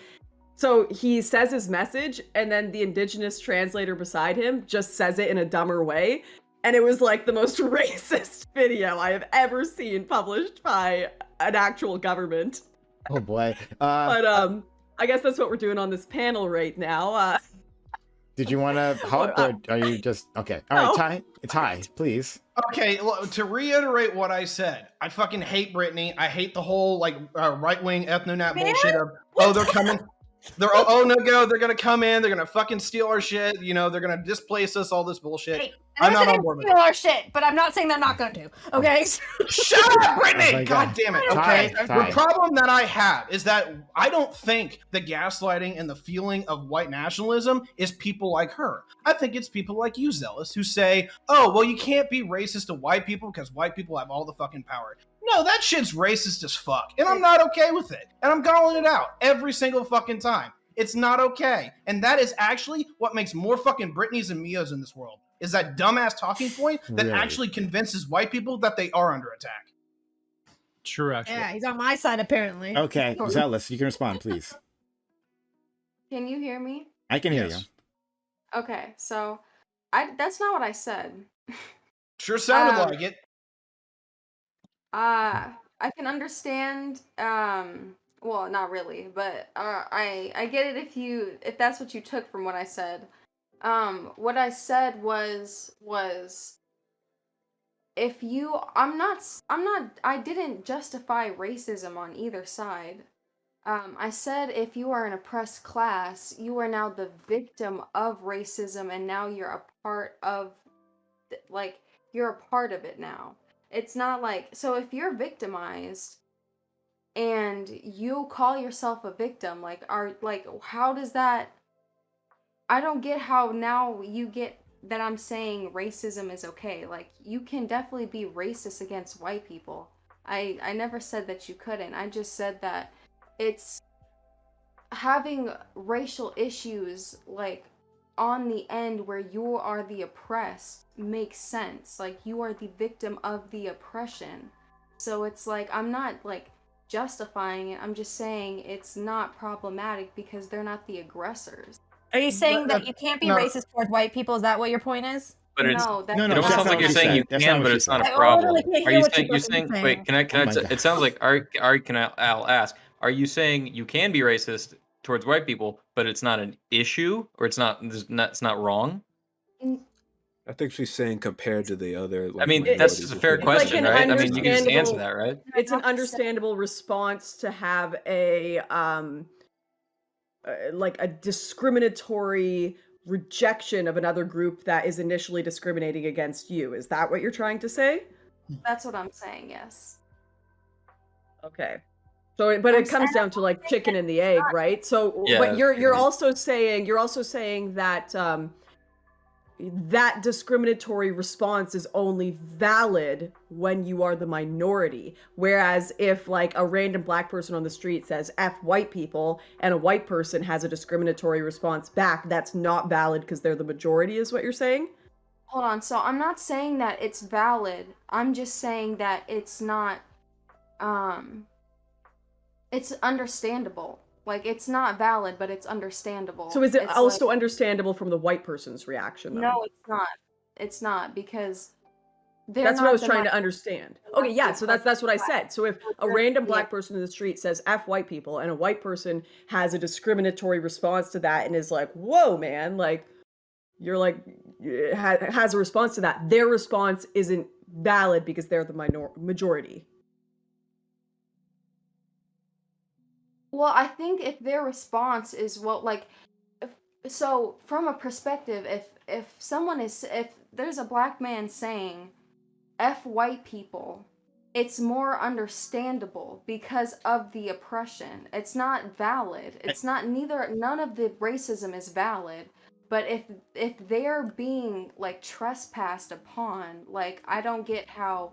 S13: So he says his message, and then the Indigenous translator beside him just says it in a dumber way. And it was like the most racist video I have ever seen published by an actual government.
S4: Oh boy.
S13: But I guess that's what we're doing on this panel right now.
S4: Did you want to help, or are you just okay? All right, Ty, please.
S1: Okay, to reiterate what I said, I fucking hate Brittany. I hate the whole like right-wing ethno-nat bullshit of they're coming. They're they're gonna come in, they're gonna fucking steal our shit, you know, they're gonna displace us, all this bullshit.
S2: Hey,
S1: I'm not on board with
S2: steal
S1: it.
S2: our shit, but I'm not saying they're not going to. Okay.
S1: Shut up, Brittany!
S4: Oh
S1: God damn it. Okay. The problem that I have is that I don't think the gaslighting and the feeling of white nationalism is people like her. I think it's people like you, Zealous, who say, oh, well, you can't be racist to white people because white people have all the fucking power. No, that shit's racist as fuck. And I'm not okay with it. And I'm calling it out every single fucking time. It's not okay. And that is actually what makes more fucking Britneys and Miyos in this world. Is that dumbass talking point that
S4: Really?
S1: actually convinces white people that they are under attack.
S11: True, actually.
S2: Yeah, he's on my side apparently.
S4: Okay, Zealous, you can respond, please.
S15: Can you hear me?
S4: I can hear you.
S15: Okay, so that's not what I said.
S1: Sure sounded like it.
S15: I can understand. Well, not really, but I get it if that's what you took from what I said. What I said was if you I didn't justify racism on either side. I said if you are an oppressed class, you are now the victim of racism, and now you're a part of you're a part of it now. It's not like, so if you're victimized and you call yourself a victim, how does that, I don't get how now you get that I'm saying racism is okay. Like, you can definitely be racist against white people. I never said that you couldn't. I just said that it's having racial issues like on the end where you are the oppressed makes sense. Like, you are the victim of the oppression. So it's like, I'm not like justifying it. I'm just saying it's not problematic because they're not the aggressors.
S2: Are you saying that you can't be racist towards white people? Is that what your point is?
S9: But it's,
S15: No,
S9: it almost sounds like you're saying you can, but it's not a problem. Are you saying you're saying? Wait, can I? It sounds like I'll ask. Are you saying you can be racist towards white people, but it's not an issue, or it's not wrong?
S18: I think she's saying compared to the other.
S9: I mean, that's just a fair question, right? I mean, you can just answer that, right?
S13: It's an understandable response to have a discriminatory rejection of another group that is initially discriminating against you. Is that what you're trying to say?
S15: That's what I'm saying, yes.
S13: Okay. So, but it comes down to like chicken and the egg, right? So,
S9: Yeah,
S13: but you're also saying that that discriminatory response is only valid when you are the minority. Whereas if like a random black person on the street says F white people and a white person has a discriminatory response back, that's not valid because they're the majority, is what you're saying?
S15: Hold on. So I'm not saying that it's valid. I'm just saying that it's not, it's understandable. Like, it's not valid, but it's understandable.
S13: So is it
S15: It's
S13: also
S15: like,
S13: understandable from the white person's reaction, though?
S15: no, it's not. It's not, because they're
S13: That's
S15: not
S13: what I was
S15: the
S13: trying to
S15: mi-
S13: understand. Okay, yeah, so that's what I said. So if a random black person in the street says F white people and a white person has a discriminatory response to that and is like, whoa, man, like, you're like, has a response to that, their response isn't valid because they're the majority.
S15: Well, I think if their response is so from a perspective, if there's a black man saying F white people, it's more understandable because of the oppression. It's not valid. It's not none of the racism is valid. But if they're being like trespassed upon, like, I don't get how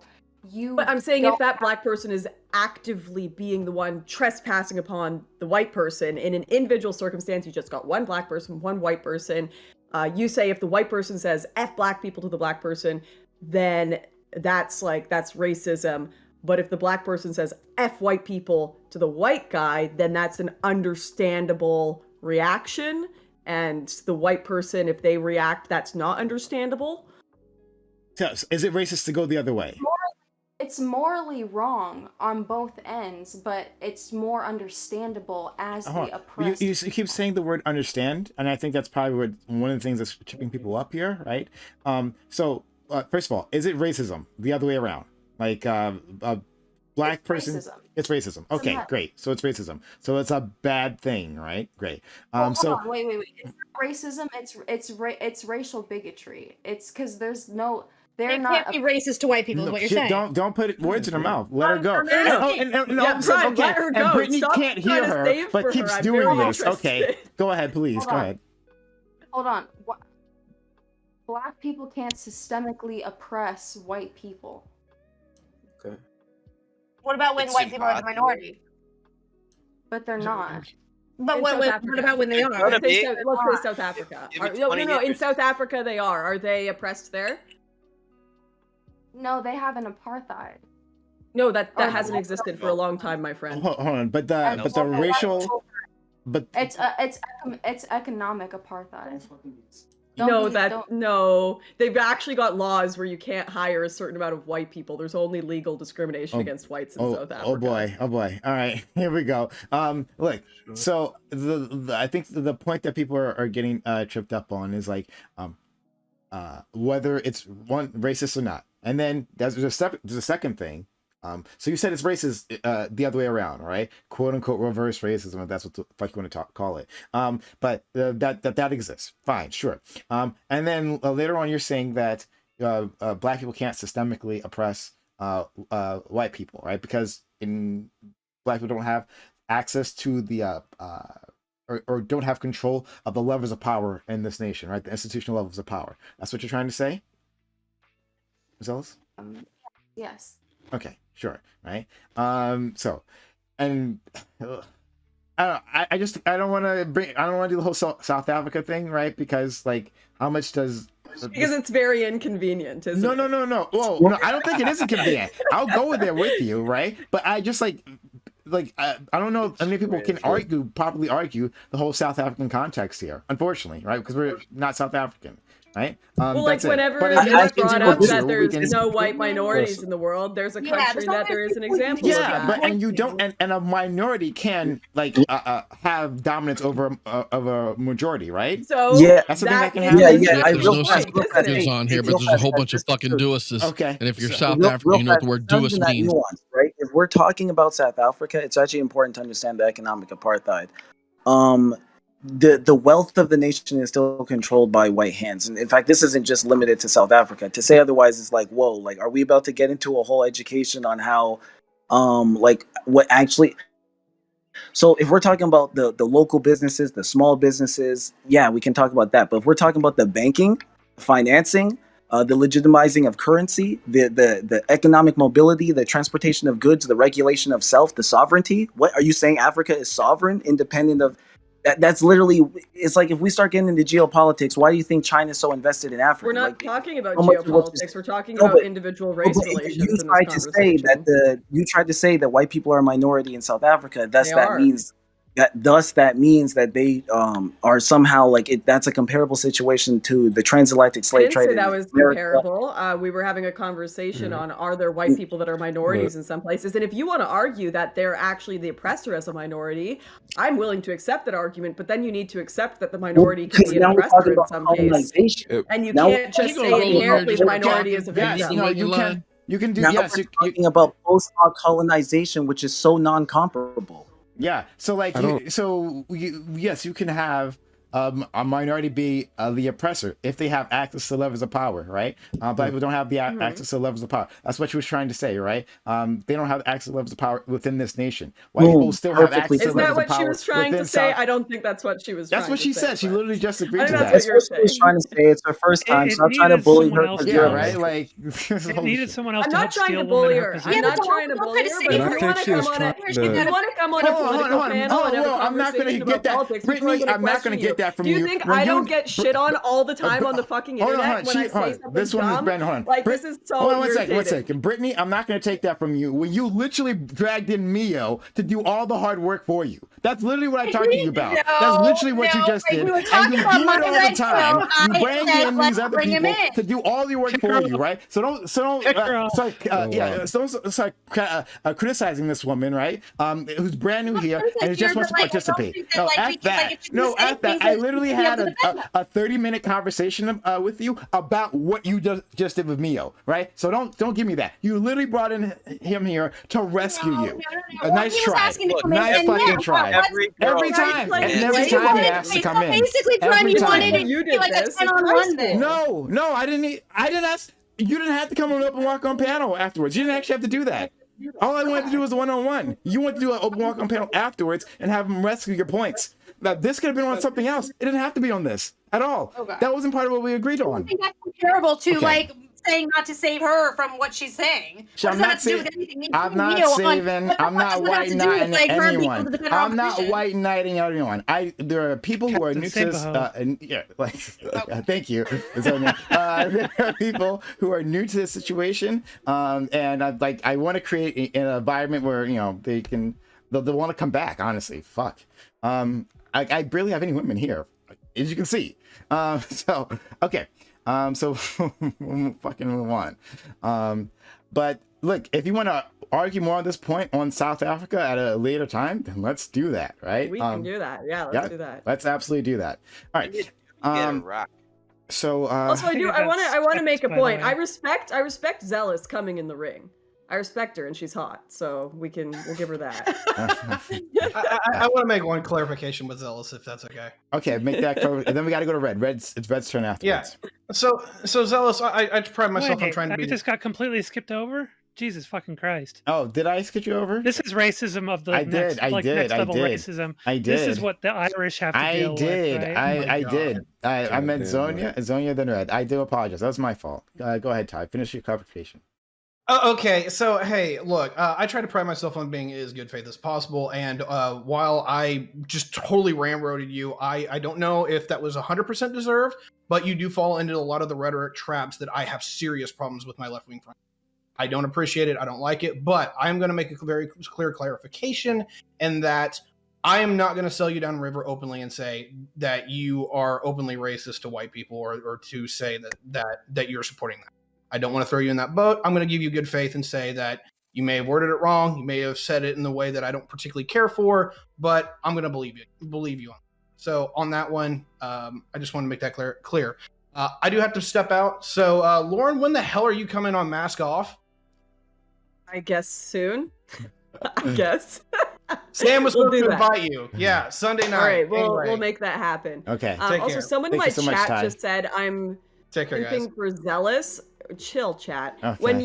S13: But I'm saying if that black person is actively being the one trespassing upon the white person in an individual circumstance, you just got one black person, one white person. You say if the white person says F black people to the black person, then that's racism. But if the black person says F white people to the white guy, then that's an understandable reaction. And the white person, if they react, that's not understandable.
S4: So, is it racist to go the other way?
S15: It's morally wrong on both ends, but it's more understandable as the oppressed.
S4: You keep saying the word understand, and I think that's probably one of the things that's tripping people up here, right? So, first of all, is it racism the other way around? Like a black person, it's racism. Okay, great. So it's racism. So it's a bad thing, right? Great.
S15: Hold on, wait. It's not racism. It's racial bigotry. It's because there's no. They
S2: can't be racist to white people. Is what you're saying?
S4: Don't put words in her mouth. Let her go.
S13: Let her go.
S4: And Brittany
S13: Stop
S4: can't hear her, but keeps doing this. Okay, go ahead, please. Go ahead.
S15: Hold on. Black people can't systemically oppress white people.
S18: Okay.
S2: What about when white people are the minority?
S15: But they're not.
S2: But what about when they are?
S13: Let's say South Africa. No. In South Africa, they are. Are they oppressed there?
S15: No, they have an apartheid.
S13: No, that hasn't existed for a long time, my friend.
S4: Hold on, but the racial, but
S15: it's economic apartheid.
S13: No, they've actually got laws where you can't hire a certain amount of white people. There's only legal discrimination against whites in South Africa.
S4: Oh boy. All right, here we go. Look, so I think the point that people are getting tripped up on is like, whether it's one racist or not. And then there's a second thing. So you said it's racist the other way around, right? "Quote unquote" reverse racism, if that's what the fuck you want to call it. But that exists. Fine, sure. And then later on, you're saying that black people can't systemically oppress white people, right? Because black people don't have access to the or don't have control of the levers of power in this nation, right? The institutional levels of power. That's what you're trying to say, Ms. Ellis?
S15: Yes.
S4: Okay, sure, right? So, and I don't want to do the whole South Africa thing, right? Because like, how much does
S13: because it's very inconvenient, isn't it?
S4: No. Well, no, I don't think it is inconvenient. I'll go there with you, right? But I just like I don't know how many people can properly argue the whole South African context here, unfortunately, right? Because we're not South African, right?
S13: Well, like whenever it's brought up that there's no white minorities in the world, there's a country that there is an example of that.
S4: And you don't, and a minority can like have dominance over a majority, right?
S13: So
S4: that's something that can happen.
S17: There's no subtitles on here, but there's a whole bunch of fucking Duists.
S4: Okay.
S17: And if you're South African, you know what the word Duist means.
S19: Right? If we're talking about South Africa, it's actually important to understand the economic apartheid. The wealth of the nation is still controlled by white hands, and in fact, this isn't just limited to South Africa. To say otherwise is like, whoa, like, are we about to get into a whole education on how, like, what actually? So if we're talking about the local businesses, the small businesses, yeah, we can talk about that. But if we're talking about the banking, financing, the legitimizing of currency, the economic mobility, the transportation of goods, the regulation of self, the sovereignty. What are you saying? Africa is sovereign, independent of that? That's literally. It's like if we start getting into geopolitics, why do you think China is so invested in Africa?
S13: We're not talking about geopolitics. We're talking about individual race relations.
S19: You tried to say that white people are a minority in South Africa. That means that they are somehow like it. That's a comparable situation to the transatlantic slave trade.
S13: I didn't say that was comparable. We were having a conversation on are there white people that are minorities in some places, and if you want to argue that they're actually the oppressor as a minority, I'm willing to accept that argument. But then you need to accept that the minority can be an oppressor in some case, and you can't just say inherently the minority is a victim.
S4: You can do.
S19: Now we're talking about post-hoc colonization, which is so non-comparable.
S4: Yeah. So like, yes, you can have a minority be the oppressor if they have access to levels of power, right? Black people don't have the access to levels of power. That's what she was trying to say, right? They don't have access to levels of power within this nation. White people still have access to
S13: Is
S4: levels
S13: that
S4: of power.
S13: what she was trying to say? I don't think that's what she was.
S4: That's what she said. She literally just agreed to that.
S19: That's what she was trying to say. It's her first time. Stop trying to bully her.
S4: Yeah, right. Like
S16: it needed someone else.
S13: I'm
S16: to
S13: not
S16: help
S13: trying
S16: steal
S13: to bully
S16: women
S13: her.
S16: her
S13: I'm not trying to bully her. But if you want to come on a political panel and have a
S4: I'm not going to get that. Brittany, I'm not going to get that from you.
S13: Do you think I don't get shit on all the time on the fucking internet when I say something
S4: this one is
S13: dumb?
S4: Brandon. Hold on.
S13: Like this is so
S4: hold on
S13: irritating.
S4: one second. Brittany, I'm not going to take that from you. When you literally dragged in Miyo to do all the hard work for you. That's literally what I talked to you about. That's literally what you just did. And you do it all the time. You bring in these other people to do all the work for you, right? So don't start criticizing this woman, right? Who's brand new here and just wants to participate. No, F that. No, F that. I literally had a 30-minute conversation with you about what you just did with Miyo, right? So don't give me that. You literally brought in him here to rescue you. A nice try. Nice fucking try. Every time. And every time he has to come in.
S2: Basically, Prime, you wanted it to be like a 10-on-1 then.
S4: No, I didn't ask. You didn't have to come on an open walk on panel afterwards. You didn't actually have to do that. All I wanted to do was a one-on-one. You wanted to do an open walk on panel afterwards and have them rescue your points. Now, this could have been on something else. It didn't have to be on this at all. Okay. That wasn't part of what we agreed on.
S2: I think that's comparable to like saying not to save her from what she's saying.
S4: I'm not saving. I'm not saving. I'm not white knighting anyone. I'm not white knighting anyone. There are people who are new to this. Thank you. There are people who are new to this situation, and I want to create an environment where they'll want to come back. Honestly, fuck. I barely have any women here, as you can see. So okay. So we'll fucking move on. But look, if you want to argue more on this point on South Africa at a later time, then let's do that, right?
S13: We can do that. Yeah, let's do that.
S4: Let's absolutely do that. All right. So
S13: also I want to make a point. I respect Zealous coming in the ring. I respect her and she's hot, so we'll give her that.
S1: I want to make one clarification with Zealous, if that's okay.
S4: Okay, make that. And then we got to go to Red. It's Red's turn afterwards.
S1: Yeah. So Zealous, I pride myself on trying to be.
S16: I just got completely skipped over. Jesus fucking Christ!
S4: Oh, did I skip you over?
S16: This is racism of the next level racism.
S4: I did.
S16: This is what the Irish have to deal with. Right?
S4: I did. I meant Zonia, then Red. I do apologize. That was my fault. Go ahead, Ty. Finish your clarification.
S1: Okay, so hey, look, I try to pride myself on being as good faith as possible, and while I just totally ramroded you, I don't know if that was 100% deserved, but you do fall into a lot of the rhetoric traps that I have serious problems with my left-wing friends. I don't appreciate it, I don't like it, but I'm going to make a very clear clarification, in that I am not going to sell you down river openly and say that you are openly racist to white people, or to say that you're supporting that. I don't want to throw you in that boat. I'm going to give you good faith and say that you may have worded it wrong. You may have said it in the way that I don't particularly care for, but I'm going to believe you on. So on that one, I just want to make that clear. I do have to step out. So Lauren, when the hell are you coming on Mask Off?
S13: I guess soon. I guess.
S1: Sam was supposed to invite you. Yeah, Sunday night.
S13: All right, we'll make that happen.
S4: Okay.
S13: Also, someone in my chat just said I'm
S1: thinking
S13: for Zealous. Chill, chat.
S4: Okay.
S13: When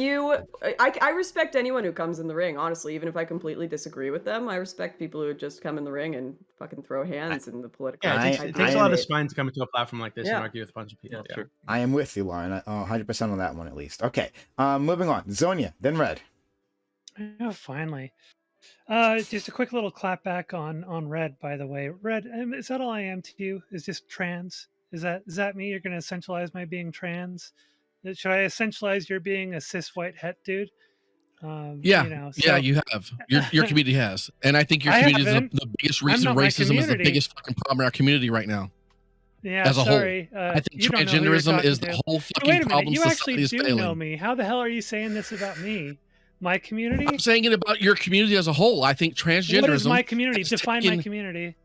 S13: I respect anyone who comes in the ring, honestly, even if I completely disagree with them. I respect people who just come in the ring and fucking throw hands in the political.
S11: Yeah, it takes a lot of spine to come into a platform like this and argue with a bunch of people.
S4: Yeah. I am with you, Lauren. 100% on that one at least. Okay, moving on. Zonia, then Red.
S16: Oh, finally. Just a quick little clap back on Red, by the way. Red, is that all I am to you? Is just trans? Is that me? You're going to essentialize my being trans? Should I essentialize your being a cis white het dude?
S17: Yeah, you have. Your community has, and I think your community is the biggest reason racism is the biggest fucking problem in our community right now.
S16: Yeah,
S17: as a
S16: whole.
S17: I think transgenderism is the whole fucking problem.
S16: You actually
S17: society is
S16: do
S17: failing.
S16: know me. How the hell are you saying this about me? My community?
S17: I'm saying it about your community as a whole. I think transgenderism.
S16: What is my community? Define my community.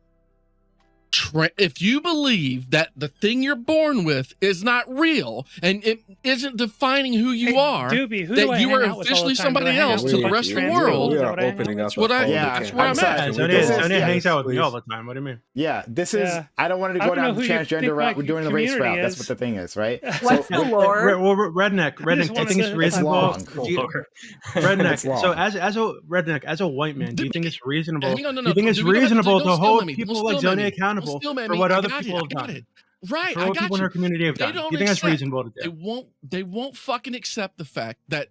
S17: if you believe that the thing you're born with is not real and it isn't defining who you are,
S16: Dooby, who
S17: that
S16: do I
S17: you
S16: hang
S17: are
S16: out with all the
S17: officially
S16: time? Do I
S17: somebody
S16: hang out
S17: else
S16: with
S17: to
S16: a
S17: the
S16: bunch
S17: rest
S16: of
S17: of the
S16: trans people?
S17: world.
S16: Is
S18: We
S16: that
S18: are
S16: what I hang out
S18: opening
S16: with?
S18: up
S17: That's what
S18: a whole new
S4: Yeah,
S17: that's
S18: can
S17: where
S18: of
S17: I'm
S18: worms.
S17: at.
S18: Can we
S11: Sonia,
S18: go
S4: This
S18: on?
S4: is-
S11: Sonia
S4: yeah,
S11: hangs out with me
S18: Please.
S11: all the time. What do you mean?
S4: Yeah, this is.
S16: Yeah.
S4: I don't want to
S16: I
S4: go
S16: don't know
S4: down the
S16: who you
S4: transgender
S16: think
S4: route.
S16: my
S4: We're doing the race
S16: community
S4: route. That's what
S16: is.
S4: the thing is, right?
S13: What's the lore?
S11: Redneck.
S16: just
S11: Do
S16: wanna
S11: you think it's
S16: say-
S4: It's
S11: reasonable?
S4: long.
S11: Redneck.
S4: It's long.
S11: So as a redneck, as a white man, do you think it's reasonable?
S17: Hang on,
S11: Do you think it's
S17: Dooby,
S11: reasonable
S17: don't
S11: to
S17: steal
S11: hold
S17: me.
S11: people
S17: Don't
S11: like
S17: steal
S11: Sonia
S17: me.
S11: accountable
S17: Don't steal
S11: for
S17: me.
S11: what
S17: I
S11: other
S17: got
S11: people
S17: it.
S11: have
S17: I got
S11: done?
S17: it. Right,
S11: For
S17: I
S11: what
S17: got
S11: people in
S17: you.
S11: her community have
S17: They
S11: done? Do
S17: don't
S11: you think that's
S17: accept.
S11: reasonable to
S17: They
S11: do?
S17: won't fucking accept the fact that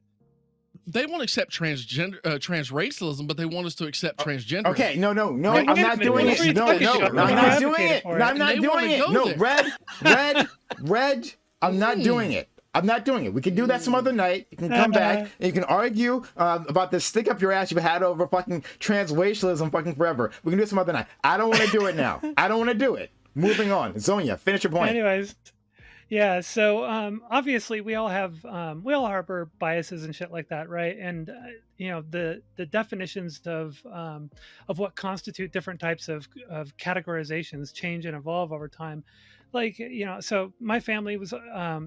S17: they won't accept trans racism, but they want us to accept transgender.
S4: Okay, no,
S16: Wait,
S4: I'm
S16: wait a
S4: not
S16: minute.
S4: doing
S16: What
S4: it.
S16: are you
S4: No,
S16: talking
S4: no,
S16: about?
S4: I'm
S16: How can you
S4: not doing
S16: advocate
S4: it.
S16: for
S4: No,
S16: it?
S4: I'm not
S17: They
S4: doing
S17: wanna
S4: it.
S17: go
S4: No,
S17: there.
S4: red. I'm not doing it. I'm not doing it. We can do that some other night. You can come back and you can argue about this stick up your ass you've had over fucking transracialism fucking forever. We can do it some other night. I don't want to do it now. I don't want to do it. Moving on. Zonia, finish your point.
S16: Anyways, yeah. So obviously we all harbor biases and shit like that, right? And you know the definitions of what constitute different types of categorizations change and evolve over time. Like, you know, so my family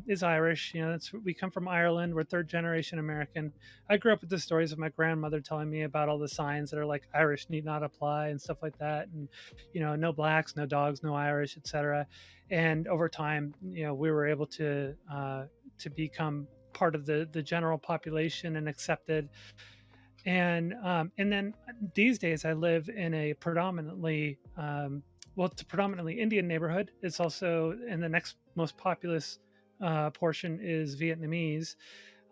S16: is Irish. You know, we come from Ireland. We're third generation American. I grew up with the stories of my grandmother telling me about all the signs that are like Irish need not apply and stuff like that, and you know, no blacks, no dogs, no Irish, etc. And over time, you know, we were able to become part of the general population and accepted. And then these days, I live in a predominantly it's a predominantly Indian neighborhood. It's also, in the next most populous portion is Vietnamese.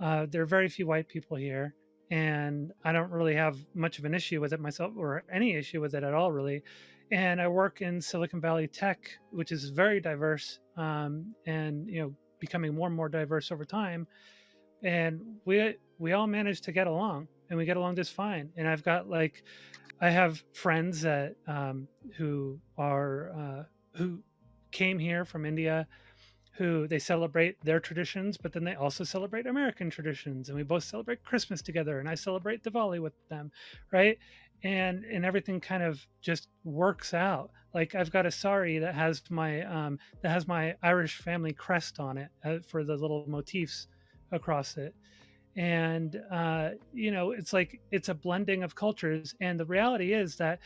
S16: There are very few white people here, and I don't really have much of an issue with it myself, or any issue with it at all, really. And I work in Silicon Valley tech, which is very diverse, and you know, becoming more and more diverse over time. And we all manage to get along, and we get along just fine. And I have friends that who came here from India, who they celebrate their traditions, but then they also celebrate American traditions, and we both celebrate Christmas together, and I celebrate Diwali with them, right? And everything kind of just works out. Like, I've got a sari that has my Irish family crest on it for the little motifs across it. And you know, it's like it's a blending of cultures, and the reality is that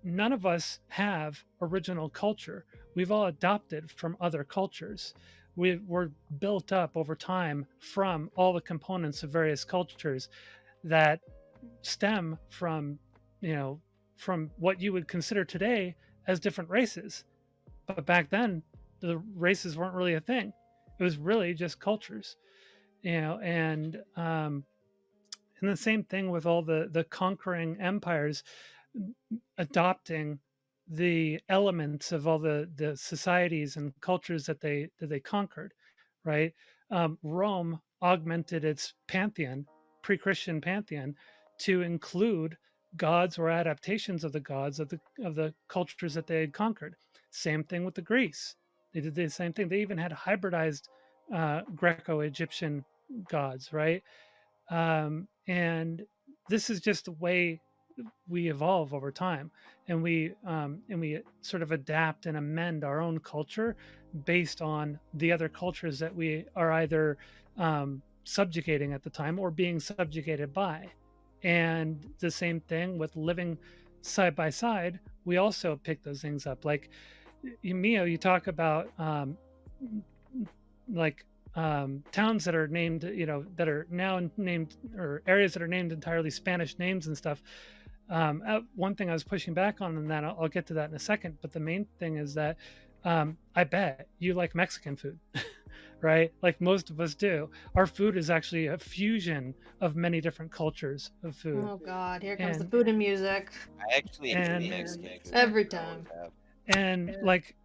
S16: none of us have original culture. We've all adopted from other cultures. We're built up over time from all the components of various cultures that stem from, you know, from what you would consider today as different races. But back then, the races weren't really a thing. It was really just cultures. You know, and the same thing with all the conquering empires adopting the elements of all the societies and cultures that they conquered, right? Rome augmented its pantheon, pre-Christian pantheon, to include gods or adaptations of the gods of the cultures that they had conquered. Same thing with the Greece. They did the same thing. They even had hybridized Greco-Egyptian gods, right? And this is just the way we evolve over time, and we sort of adapt and amend our own culture based on the other cultures that we are either subjugating at the time or being subjugated by. And the same thing with living side by side, we also pick those things up. Like, Miyo, you talk about towns that are named, you know, that are now named, or areas that are named entirely Spanish names and stuff. One thing I was pushing back on, and that I'll get to that in a second, but the main thing is that I bet you like Mexican food, right? Like most of us do. Our food is actually a fusion of many different cultures of food.
S2: Oh God, here comes the food and music.
S7: I actually enjoy Mexican food
S2: every time.
S16: And like,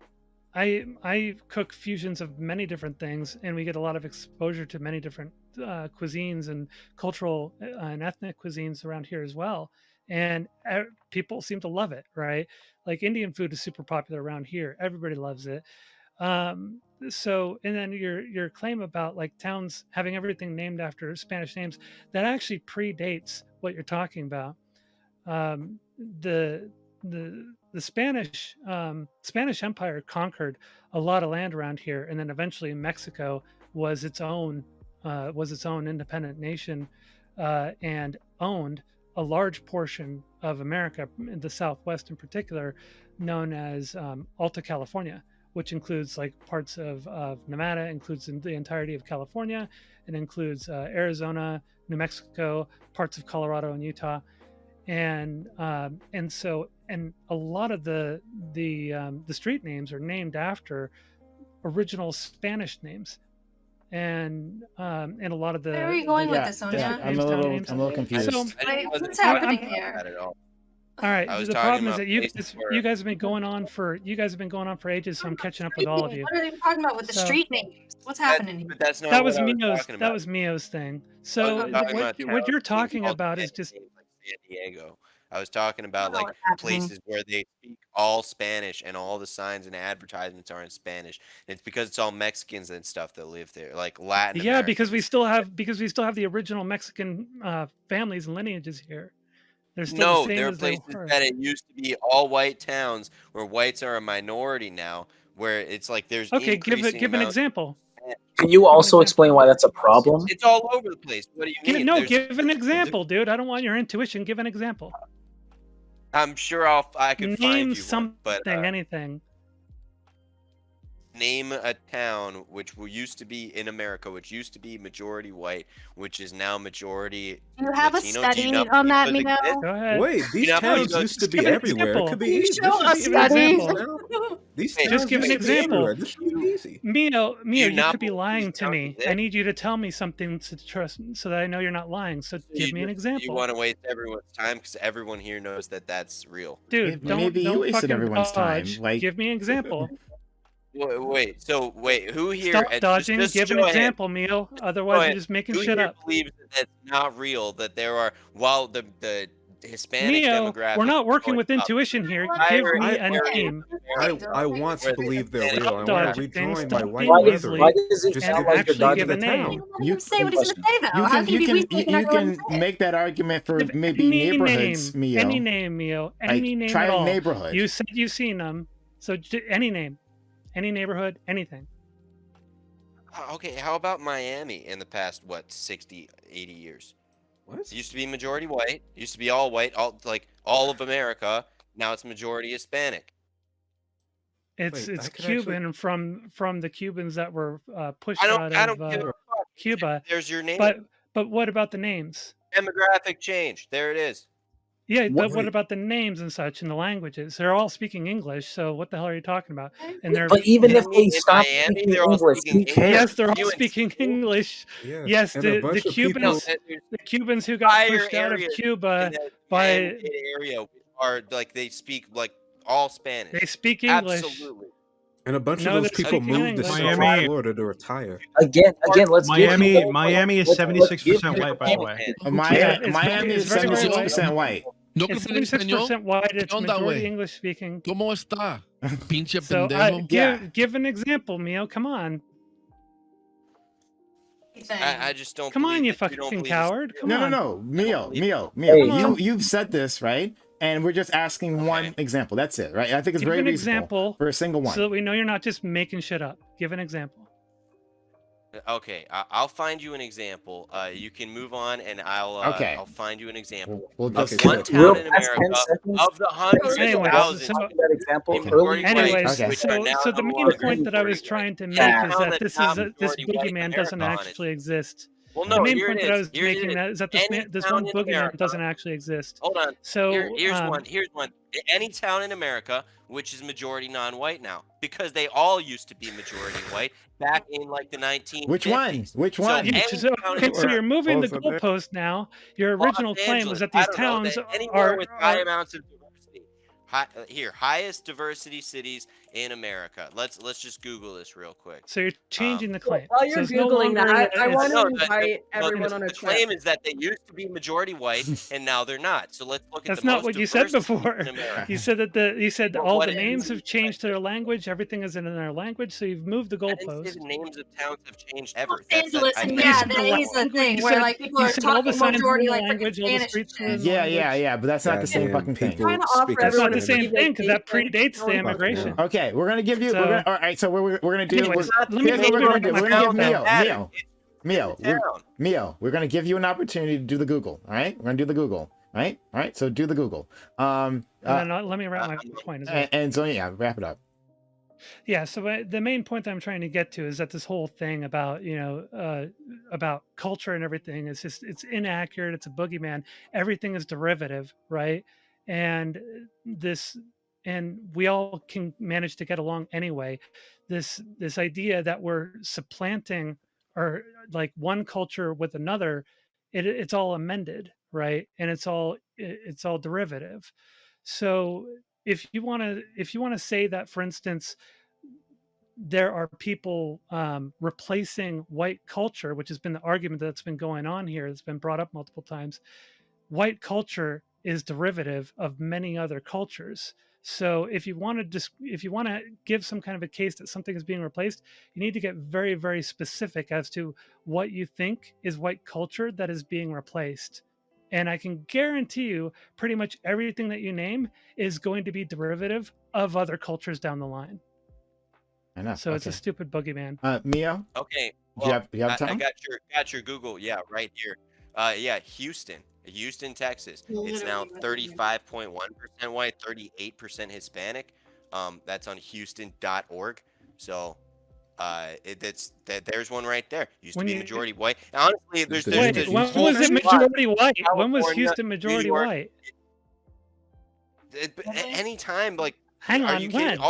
S16: I cook fusions of many different things, and we get a lot of exposure to many different cuisines and cultural and ethnic cuisines around here as well. And people seem to love it, right? Like, Indian food is super popular around here. Everybody loves it. So, and then your claim about like towns having everything named after Spanish names, that actually predates what you're talking about. the Spanish Empire conquered a lot of land around here, and then eventually Mexico was its own independent nation, and owned a large portion of America, in the Southwest in particular, known as Alta California, which includes like parts of Nevada, includes the entirety of California, and includes Arizona, New Mexico, parts of Colorado and Utah, and so a lot of the street names are named after original Spanish names, and a lot of the.
S2: Where are you going with this, Sonia?
S4: I'm a little confused.
S2: So, what's happening here?
S16: All right.
S7: I was
S16: The
S7: talking
S16: problem is
S7: about
S16: that
S7: places
S16: you guys have been going on for ages, so I'm catching up with all of you.
S2: What are you talking about with the street names? What's happening here?
S7: That's not
S16: That
S7: what
S16: was
S7: I was
S16: Miyo's.
S7: talking
S16: That
S7: about.
S16: was Miyo's thing.
S7: I
S16: So
S7: wasn't talking about
S16: what you're
S7: towns,
S16: talking
S7: all
S16: about is
S7: Spanish
S16: just
S7: names like San Diego. I was talking about
S2: know
S7: like
S2: what's happening.
S7: places where they speak all Spanish and all the signs and advertisements are in Spanish. And it's because it's all Mexicans and stuff that live there, like Latin
S16: yeah,
S7: America.
S16: because we still have the original Mexican families and lineages here. They're still the
S7: No,
S16: same
S7: there are
S16: as they
S7: places
S16: were.
S7: that it used to be all white towns where whites are a minority now, where it's like there's
S16: Okay, give an
S7: amount-
S16: example.
S19: Can you also explain why that's a problem?
S7: It's all over the place. What do you mean?
S16: Give an example, dude. I don't want your intuition. Give an example.
S7: I'm sure I could
S16: Name
S7: find you
S16: something,
S7: one, but
S16: anything.
S7: name a town which used to be in America, which used to be majority white, which is now majority
S2: Do you have
S7: Latino.
S2: a
S7: Do
S2: study
S7: you know
S2: on that,
S7: those
S2: Mino?
S7: exist?
S16: Go ahead.
S18: Wait, these
S7: You know how
S18: towns
S7: you
S18: used to be
S16: give an
S18: everywhere. It
S16: example.
S18: could be
S2: Can you
S18: easy.
S2: show
S18: This
S2: a
S18: should be
S2: study?
S18: easy. These
S16: Just
S18: towns
S16: give an
S18: used to be
S16: example.
S18: everywhere. This should be easy.
S16: Mio, you
S7: not
S16: could be
S7: believe
S16: lying
S7: these
S16: to
S7: towns
S16: me.
S7: exist?
S16: I need you to tell me something to trust, so that I know you're not lying. So give me an
S7: You
S16: example,
S7: want to waste everyone's time because everyone here knows that that's real.
S16: dude.
S4: Maybe you
S16: Don't
S4: wasted
S16: fucking
S4: everyone's time.
S16: dodge.
S4: Like,
S16: Give me an example.
S7: Wait, who here?
S16: Stop dodging.
S7: Just
S16: Give an
S7: show of hands.
S16: example, Mio.
S7: Go
S16: Otherwise,
S7: ahead.
S16: you're just making
S7: Who
S16: shit
S7: here
S16: up.
S7: believes that that's not real? That there are while the Hispanic
S16: Mio,
S7: demographic.
S16: we're not working
S7: going
S16: with
S7: up,
S16: intuition here.
S7: higher
S16: Give me a
S7: areas
S16: name.
S18: I want to believe they're real. I want to
S16: Dodging.
S18: rejoin my
S16: Stop
S18: white
S16: being
S19: Why
S18: brethren.
S16: weaselly
S19: why does it
S18: Just
S19: sound
S16: and
S19: like you're
S16: actually
S19: dodging
S16: give
S19: the
S16: a name.
S19: town?
S2: Let him say what he's going to say, though.
S4: you
S2: How
S4: can
S2: can
S4: you
S2: he be
S4: can
S2: weak
S4: you
S2: when everyone's
S4: can make that argument for
S16: Give
S4: maybe
S16: any
S4: neighborhoods,
S16: name.
S4: Mio.
S16: Any name, Mio.
S4: Like,
S16: Any name
S4: try
S16: at
S4: a
S16: all.
S4: neighborhood.
S16: You said you've seen them. So any name. Any neighborhood. Anything.
S7: Okay, how about Miami in the past 60, 80 years?
S18: What?
S7: It used to be majority white. It used to be all white, all of America. Now it's majority Hispanic.
S16: It's
S18: Wait, I could
S16: Cuban from the Cubans that were pushed
S7: I
S16: out
S7: don't
S16: of
S7: give a fuck.
S16: Cuba.
S7: There's your name.
S16: But what about the names?
S7: Demographic change. There it is.
S16: Yeah, but what about the names and such and the languages? They're all speaking English, so what the hell are you talking about? And they're
S19: But even if they
S7: in
S19: stop
S7: Miami,
S19: speaking
S7: they're all
S19: English,
S7: speaking
S19: who cares?
S16: yes, they're all
S7: You in
S16: speaking
S7: school?
S16: English.
S18: Yeah.
S16: Yes,
S18: And a
S16: the
S18: bunch of
S16: Cubans,
S18: people.
S16: the Cubans who got
S7: Higher
S16: pushed out of
S7: areas
S16: Cuba
S7: in that
S16: by
S7: Miami-Dade area are like they speak like all Spanish.
S16: they speak English.
S7: Absolutely.
S18: And a bunch
S16: No,
S18: of those
S16: they're
S18: people
S16: speaking
S18: moved to
S16: English.
S18: Central
S11: Miami-
S18: Florida to retire.
S19: Again, let's
S11: Miami is
S19: let's
S11: 76%
S19: give-
S11: white, by the way.
S16: Yeah,
S4: Miami,
S16: it's
S4: Miami
S16: very-
S4: is
S16: it's very, very
S4: 76% white.
S17: No que
S16: It's
S17: hablar español.
S16: 76% white. It's
S17: ¿Qué onda,
S16: majority
S17: güey?
S16: English speaking.
S17: ¿Cómo está? Pinche
S16: So
S17: pendejo.
S16: give an example, Mio. Come on.
S7: I just don't.
S16: Come on,
S7: believe
S16: you
S7: that don't
S16: fucking
S7: believe
S16: coward.
S7: it's
S16: Come
S4: No,
S16: on.
S4: no, Mio.
S19: Hey,
S4: You've said this, right? And we're just asking one example. That's it, right? I think it's
S16: Give
S4: very
S16: an
S4: reasonable
S16: example
S4: for a single one.
S16: so that we know you're not just making shit up. Give an example.
S7: Okay, I'll find you an example. You can move on, and
S4: Okay.
S7: I'll find you an example
S4: We'll
S7: of
S4: just
S7: one
S19: Real
S7: town in
S19: fast, 10
S7: America
S19: seconds.
S7: of the hundreds
S16: Anyway,
S7: of thousands.
S16: so-
S19: that example
S7: in
S19: early.
S7: majority
S16: Anyways,
S7: white,
S4: Okay.
S7: which are now
S16: so the
S7: no
S16: main
S7: longer
S16: point that I was
S7: majority
S16: trying to
S7: white.
S16: make
S19: Yeah.
S16: is
S7: Town
S16: that
S7: that's
S16: this
S7: not
S16: is this
S7: majority white
S16: boogeyman doesn't
S7: America on it.
S16: actually exist.
S7: Well,
S16: The
S7: no,
S16: main
S7: here
S16: point
S7: it
S16: that I
S7: is.
S16: was
S7: Here it
S16: making
S7: is.
S16: is that
S7: Any
S16: this
S7: town
S16: one
S7: in
S16: boogeyman
S7: America-
S16: doesn't actually exist.
S7: Hold on.
S16: So
S7: Here's one. Here's one. Any town in America which is majority non-white now, because they all used to be majority white back in like the 1950s.
S4: Which one? Which
S7: So
S4: one?
S7: any
S16: So,
S7: town in
S16: okay, so you're
S7: America-
S16: moving the
S18: Both of them.
S16: goalpost now. Your
S7: Los
S16: original claim
S7: Angeles,
S16: was that
S7: I
S16: these
S7: don't know,
S16: towns
S7: that anywhere
S16: are,
S7: with high amounts of diversity. Highest diversity cities in America. Let's just Google this real quick.
S16: So you're changing the claim.
S13: While
S16: So
S13: you're
S16: it's no
S13: Googling
S16: longer
S13: that, I
S16: it's-
S13: want to
S7: No,
S13: invite everyone on a
S7: the
S13: trip.
S7: claim is that they used to be majority white and now they're not. So let's look at
S16: That's
S7: the
S16: not
S7: most
S16: what you said
S7: diverse cities
S16: before.
S7: in America.
S16: You said that
S7: Well,
S16: all
S7: what
S16: the
S7: it
S16: names
S7: is-
S16: have changed to their language. Everything is in their language. So you've moved the
S7: I didn't say
S16: goalpost.
S7: the names of towns have changed ever.
S2: Los Angeles,
S7: I
S2: and
S7: think
S2: yeah,
S7: it's-
S2: that is the thing
S16: You
S2: where
S16: said-
S2: like people
S16: you
S2: are
S16: said all the
S2: talking
S16: signs in
S2: majority
S16: the
S2: like
S16: language,
S2: freaking
S16: all the
S2: Spanish
S16: streets
S2: and
S16: in
S2: shit.
S4: Yeah, but that's not the same
S18: Goddamn
S4: fucking thing.
S18: people
S13: Trying to offer
S18: speaking
S13: everyone
S16: the same thing because that predates the immigration.
S4: Okay, we're gonna give you.
S16: So-
S4: all right, so we're gonna do.
S16: Anyways,
S4: Here's
S16: let me
S4: what we're gonna do. We're gonna give
S7: town.
S4: Miyo. We're gonna give you an opportunity to do the Google. All right, we're gonna do the Google. All right. So do the Google.
S16: And then let me wrap my point as well.
S4: And so yeah, wrap it up.
S16: Yeah, so the main point that I'm trying to get to is that this whole thing about about culture and everything is just, it's inaccurate. It's a boogeyman. Everything is derivative, right? And we all can manage to get along anyway. This idea that we're supplanting or like one culture with another, it's all amended, right? And it's all derivative. So if you want to say that, for instance, there are people replacing white culture, which has been the argument that's been going on here, it's been brought up multiple times. White culture is derivative of many other cultures. So if you want to give some kind of a case that something is being replaced, you need to get very, very specific as to what you think is white culture that is being replaced. And I can guarantee you pretty much everything that you name is going to be derivative of other cultures down the line.
S4: I know.
S16: So it's a stupid boogeyman.
S4: Miyo?
S7: Okay.
S4: Well, you have time?
S7: I got your Google. Yeah, right here. Houston, Texas. It's now 35.1% white, 38% Hispanic. That's on Houston.org. So there's one right there. Used to be majority white. Honestly,
S16: when was it majority white? When was Houston majority white?
S7: Anytime, like.
S16: Hang on,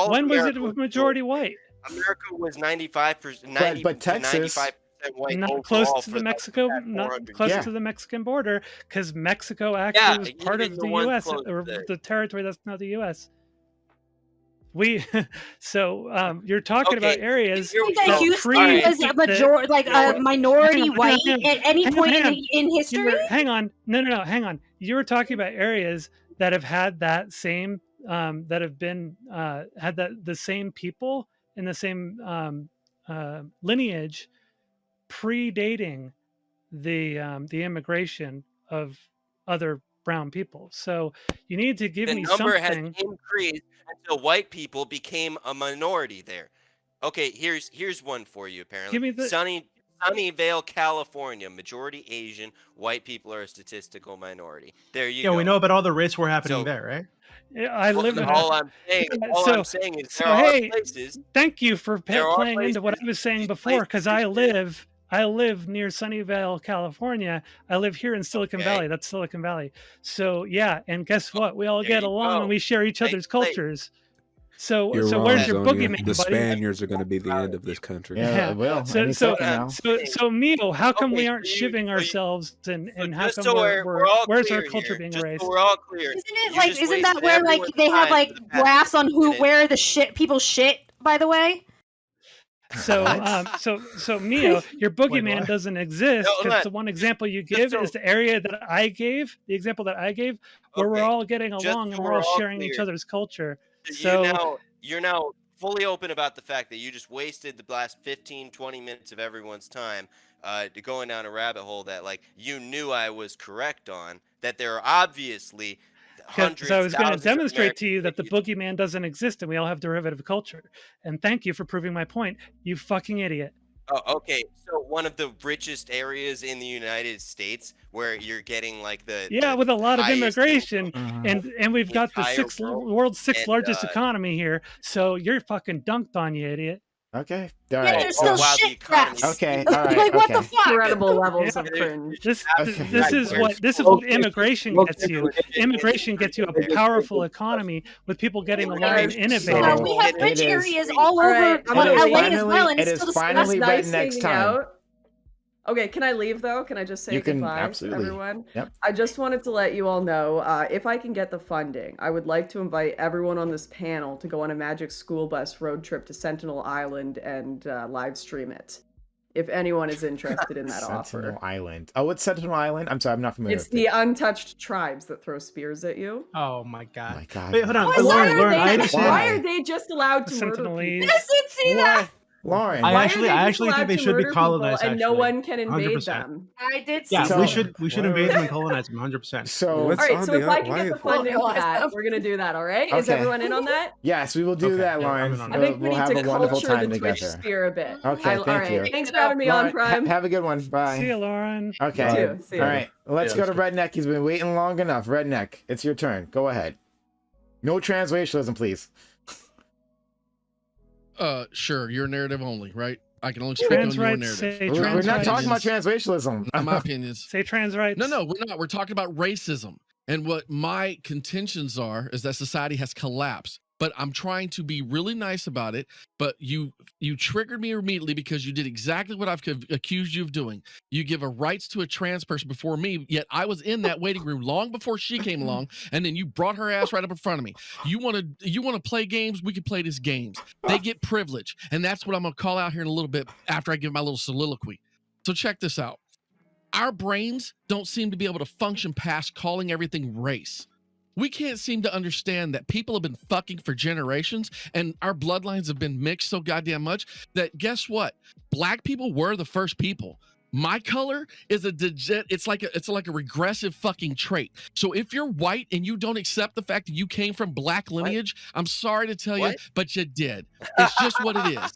S16: when was it majority white?
S7: America was 95%,
S4: but Texas,
S7: 95% white.
S16: Not close to the Mexico, not close to the Mexican border, because Mexico actually was part of the U.S. or the territory that's not the U.S. So you're talking about areas.
S2: That Houston was a majority, like a minority white at any point in history.
S16: Hang on, no, hang on. You were talking about areas that have had that same. That have been had the same people in the same lineage predating the immigration of other brown people. So you need to give me something.
S7: The number has increased until white people became a minority there. Okay, here's one for you. Apparently,
S16: give me the
S7: Sunnyvale, California, majority Asian, white people are a statistical minority. There you go.
S11: Yeah, we know about all the race war happening there, right?
S16: I live in
S7: all I'm saying is there are places.
S16: Thank you for playing into what I was saying before, because I live near Sunnyvale, California. I live here in Silicon Valley. That's Silicon Valley. So yeah, and guess what? We all get along and we share each other's cultures. So where's your boogeyman,
S18: The
S16: buddy?
S18: Spaniards are going to be the end of this country.
S4: Yeah, well.
S16: So Miyo, how come we aren't shivving ourselves, and how come where's our culture being erased?
S7: So we're all clear.
S2: Isn't that where like they have like graphs on where the shit people shit? By the way.
S16: So Miyo, your boogeyman doesn't exist because the one example you give is the area that I gave, the example that I gave, where we're all getting along and we're all sharing each other's culture. So
S7: you're now fully open about the fact that you just wasted the last 15-20 minutes of everyone's time to going down a rabbit hole that like you knew I was correct on, that there are obviously hundreds.
S16: So I was going to demonstrate to you that the boogeyman doesn't exist and we all have derivative culture. And thank you for proving my point, you fucking idiot.
S7: Oh, okay. So one of the richest areas in the United States where you're getting like
S16: with a lot of immigration, and we've got the world's sixth largest economy here. So you're fucking dunked on, you idiot.
S4: Okay.
S2: All right. There's still shit graphs.
S4: Okay. All right.
S2: Like what the fuck?
S13: Incredible levels of cringe.
S16: This is what immigration gets you. Immigration gets you a powerful economy with people getting along and innovating.
S2: So we have rich areas all over LA as well, and it's still
S4: finally
S13: nice
S4: next time.
S13: Out. Okay, can I leave though? Can I just say goodbye to everyone?
S4: Yep.
S13: I just wanted to let you all know, if I can get the funding, I would like to invite everyone on this panel to go on a Magic School Bus road trip to Sentinel Island and live stream it. If anyone is interested in that offer.
S4: Sentinel Island. Oh, what's Sentinel Island? I'm sorry, I'm not familiar
S13: with it. It's the untouched tribes that throw spears at you.
S11: Oh my god.
S4: Oh my god.
S11: Wait, hold on. Lauren, I understand.
S13: Why are they just allowed to murder people?
S2: I didn't see that.
S4: Lauren.
S11: I
S13: Why
S11: actually
S13: are they just
S11: think
S13: allowed
S11: they
S13: to
S11: should be
S13: murder people
S11: colonized.
S13: and no
S11: actually.
S13: one can invade
S11: 100%.
S13: them?
S2: I did see
S11: Yeah,
S4: So-
S11: we should invade them and colonize them 100%.
S4: So
S13: All right, so if I can get the funding for that, we're gonna do that. All right? Is
S4: Okay.
S13: everyone in on that?
S4: Yes, we will do that,
S11: yeah,
S4: Lauren.
S11: I'm in on
S13: I think we
S4: We'll
S13: need
S4: have
S13: to
S4: a wonderful
S13: culture
S4: time
S13: the Twitch
S4: together.
S13: sphere a bit.
S4: Okay,
S13: all
S4: thank
S13: right.
S4: you.
S13: Thanks for having me on, Prime.
S4: Have a good one. Bye.
S16: See you, Lauren.
S4: Okay.
S13: See you. See you.
S4: All right. Let's
S9: Yeah,
S4: go to Redneck. He's been waiting long enough. Redneck, it's your turn. Go ahead. No transracialism, please.
S17: Sure. Your narrative only, right? I can only speak on
S16: Trans
S17: your
S16: rights
S17: narrative.
S16: say
S4: We're
S16: trans
S4: not
S16: rights.
S4: talking about transracialism.
S17: Not my opinions.
S16: Say trans rights.
S17: No, we're not. We're talking about racism. And what my contentions are is that society has collapsed. But I'm trying to be really nice about it. But you triggered me immediately because you did exactly what I've accused you of doing. You give a rights to a trans person before me, yet I was in that waiting room long before she came along, and then you brought her ass right up in front of me. You want to play games? We can play these games. They get privilege, and that's what I'm gonna call out here in a little bit after I give my little soliloquy. So check this out. Our brains don't seem to be able to function past calling everything race. We can't seem to understand that people have been fucking for generations and our bloodlines have been mixed so goddamn much that guess what? Black people were the first people. My color is it's like a regressive fucking trait. So if you're white and you don't accept the fact that you came from black lineage, I'm sorry to tell you, but you did. It's just what it is.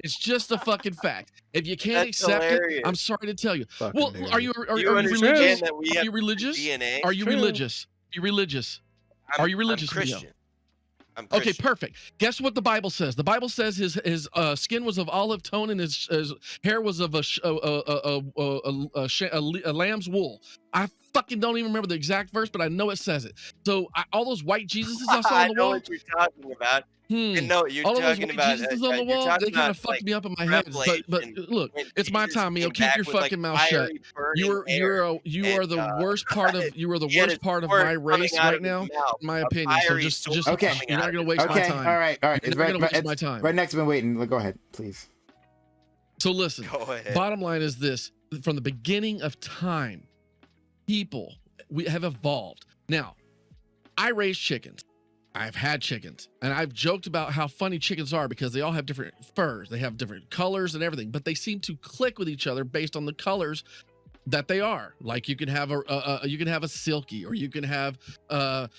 S17: It's just a fucking fact. If you can't
S7: That's
S17: accept
S7: hilarious.
S17: it, I'm sorry to tell you.
S4: Fucking
S17: Well,
S4: hilarious.
S17: are you
S7: You understand
S17: religious?
S7: that we
S17: Are
S7: have
S17: you religious?
S7: DNA?
S17: Are you
S16: True.
S17: religious? Are you religious? Are you religious,
S7: I'm
S17: Miyo?
S7: Christian. I'm
S17: Okay,
S7: Christian.
S17: perfect. Guess what the Bible says? The Bible says his skin was of olive tone and his hair was of a lamb's wool. I fucking don't even remember the exact verse, but I know it says it. So all those white Jesuses I saw
S7: I
S17: on the
S7: know
S17: wall.
S7: what you're talking about. You know, you're
S17: All of those
S7: talking
S17: white
S7: about
S17: Jesuses on the
S7: you're
S17: wall,
S7: talking
S17: they kind
S7: about,
S17: of fucked
S7: like,
S17: me up in my head. But
S7: Revelation,
S17: look,
S7: when
S17: it's my
S7: Jesus
S17: time, Miyo.
S7: came
S17: Keep
S7: back
S17: your
S7: with, like,
S17: fucking mouth shut.
S7: fiery,
S17: You
S7: burning air,
S17: are the
S7: and,
S17: worst part of you are the
S7: he had
S17: worst
S7: his
S17: part of
S7: sword
S17: my
S7: coming
S17: race
S7: out
S17: right
S7: of his
S17: now,
S7: mouth,
S17: in my
S7: a
S17: opinion. So
S7: fiery
S17: just
S7: sword
S4: Okay.
S7: coming
S17: you're
S7: out
S17: not
S7: of
S17: gonna
S7: his
S17: waste my
S4: Okay.
S17: time.
S4: All right.
S17: You're not gonna waste my time.
S4: Redneck's been waiting. Go ahead, please.
S17: So listen,
S7: Go ahead.
S17: bottom line is this: from the beginning of time, we have evolved. Now, I raise chickens. I've had chickens, and I've joked about how funny chickens are because they all have different furs, they have different colors and everything, but they seem to click with each other based on the colors that they are. Like you can have a silky, or you can have a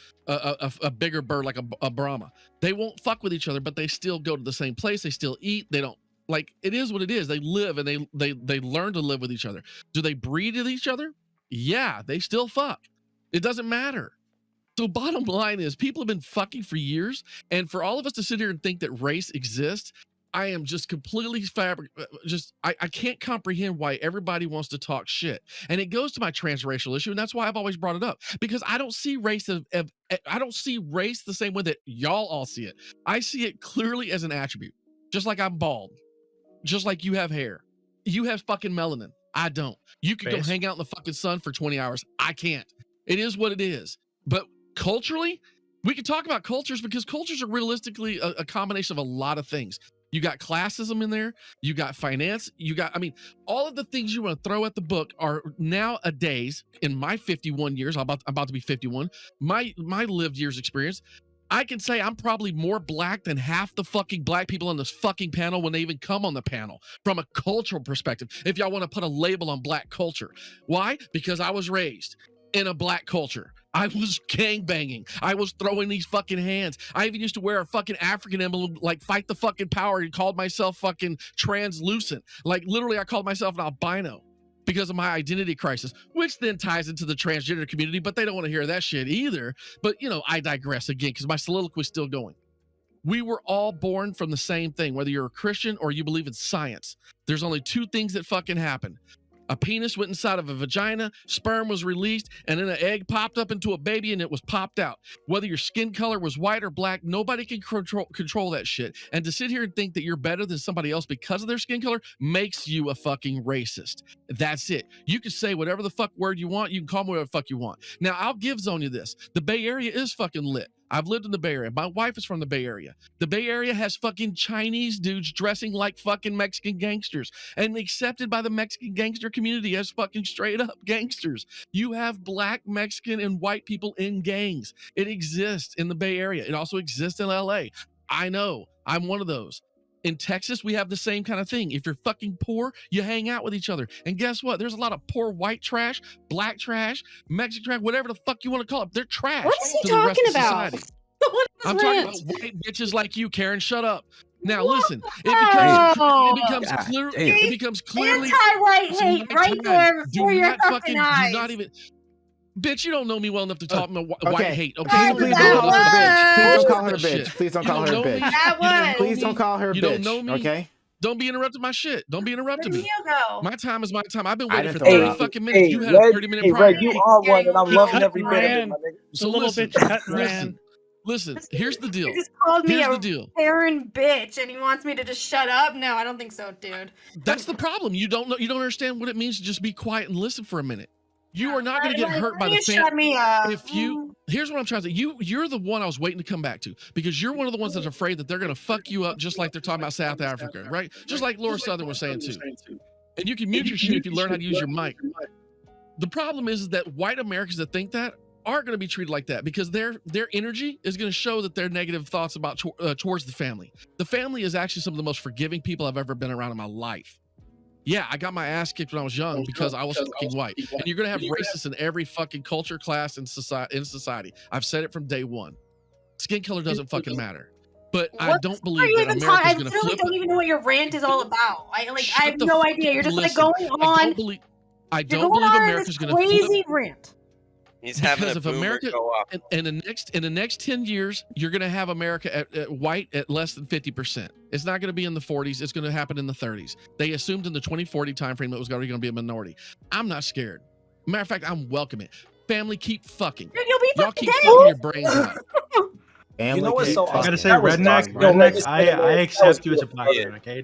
S17: bigger bird like a Brahma. They won't fuck with each other, but they still go to the same place. They still eat. They don't. Like, it is what it is. They live and they learn to live with each other. Do they breed with each other? Yeah, they still fuck. It doesn't matter. So bottom line is, people have been fucking for years, and for all of us to sit here and think that race exists, I am just completely I can't comprehend why everybody wants to talk shit. And it goes to my transracial issue, and that's why I've always brought it up, because I don't see race I don't see race the same way that y'all all see it. I see it clearly as an attribute. Just like I'm bald. Just like you have hair. You have fucking melanin. I don't. You can go hang out in the fucking sun for 20 hours. I can't. It is what it is. But culturally, we can talk about cultures because cultures are realistically a combination of a lot of things. You got classism in there. You got finance. All of the things you want to throw at the book are nowadays, in my 51 years, I'm about to be 51, my lived years experience, I can say I'm probably more black than half the fucking black people on this fucking panel when they even come on the panel from a cultural perspective, if y'all want to put a label on black culture. Why? Because I was raised in a black culture. I was gangbanging. I was throwing these fucking hands. I even used to wear a fucking African emblem, like Fight the Fucking Power, and called myself fucking translucent. Like, literally, I called myself an albino because of my identity crisis, which then ties into the transgender community, but they don't want to hear that shit either. But, I digress again because my soliloquy is still going. We were all born from the same thing, whether you're a Christian or you believe in science. There's only two things that fucking happen. A penis went inside of a vagina, sperm was released, and then an egg popped up into a baby and it was popped out. Whether your skin color was white or black, nobody can control that shit. And to sit here and think that you're better than somebody else because of their skin color makes you a fucking racist. That's it. You can say whatever the fuck word you want. You can call me whatever the fuck you want. Now, I'll give Zonia this. The Bay Area is fucking lit. I've lived in the Bay Area. My wife is from the Bay Area. The Bay Area has fucking Chinese dudes dressing like fucking Mexican gangsters and accepted by the Mexican gangster community as fucking straight up gangsters. You have black, Mexican, and white people in gangs. It exists in the Bay Area. It also exists in LA. I know. I'm one of those. In Texas, we have the same kind of thing. If you're fucking poor, you hang out with each other. And guess what? There's a lot of poor white trash, black trash, Mexican trash, whatever the fuck you want to call it. They're trash.
S2: What is he
S17: to the rest
S2: talking
S17: of
S2: about?
S17: society.
S2: What is
S17: I'm
S2: this
S17: talking
S2: rant?
S17: about white bitches like you, Karen. Shut up. Now listen, it becomes clearly
S2: anti-white
S17: some
S2: hate right
S17: time.
S2: there before your
S17: Do
S2: eyes.
S17: not even. Bitch, you don't know me well enough to talk about white
S4: Okay.
S17: hate. Okay,
S4: Please don't call her a bitch. Please don't call her a bitch. Please don't call her a bitch. Please don't call her a
S17: You
S4: bitch.
S17: don't know me.
S4: Okay.
S17: Don't be interrupting my shit. Don't be interrupting me.
S2: Go.
S17: My time is my time. I've been
S4: I
S17: waiting for
S4: didn't throw
S17: 30
S4: it out.
S17: fucking minutes. You had a 30-minute
S19: Hey,
S17: prior.
S19: Red, you are one, and I'm loving every bit of it,
S16: ran.
S19: my nigga.
S17: So
S16: little
S17: listen,
S16: bitch cut and ran.
S17: listen. Here's the deal.
S2: He just called me
S17: Here's
S2: a
S17: the deal.
S2: Karen bitch, and he wants me to just shut up. No, I don't think so, dude.
S17: That's the problem. You don't know. You don't understand what it means to just be quiet and listen for a minute. You are not going to get hurt by the
S2: shut me up.
S17: If you, here's what I'm trying to say. You're the one I was waiting to come back to because you're one of the ones that's afraid that they're going to fuck you up just like they're talking about South Africa, right? Just like Laura Southern was saying too. And you can mute your shit if you learn how to use your mic. The problem is that white Americans that think that aren't going to be treated like that because their energy is going to show that their negative thoughts about towards the family. The family is actually some of the most forgiving people I've ever been around in my life. Yeah, I got my ass kicked when I was young because I was fucking white. And you're gonna have racists in every fucking culture, class, and society. I've said it from day one. Skin color doesn't fucking matter. But I don't believe that America's
S2: I
S17: gonna
S2: really
S17: flip
S2: don't
S17: it.
S2: even know what your rant is all about. I have
S17: the
S2: no
S17: fuck
S2: idea.
S17: up
S2: You're
S17: and
S2: just like
S17: listen.
S2: going on.
S17: I
S2: You're
S17: don't
S2: going
S17: believe
S2: on
S17: America's
S2: this
S17: gonna
S2: crazy
S17: flip.
S2: rant.
S7: He's having
S17: Because
S7: a
S17: if
S7: boomer
S17: America
S7: go off.
S17: in the next 10 years, you're going to have America at white at less than 50%. It's not going to be in the 40s. It's going to happen in the 30s. They assumed in the 2040 timeframe it was already going to be a minority. I'm not scared. Matter of fact, I'm welcoming it. Family, keep fucking. Y'all keep fucking your brains out.
S19: You know what's so
S11: I gotta
S19: awesome?
S11: say,
S19: That was
S11: redneck,
S19: awesome.
S11: redneck. I accept you as a black man. Okay.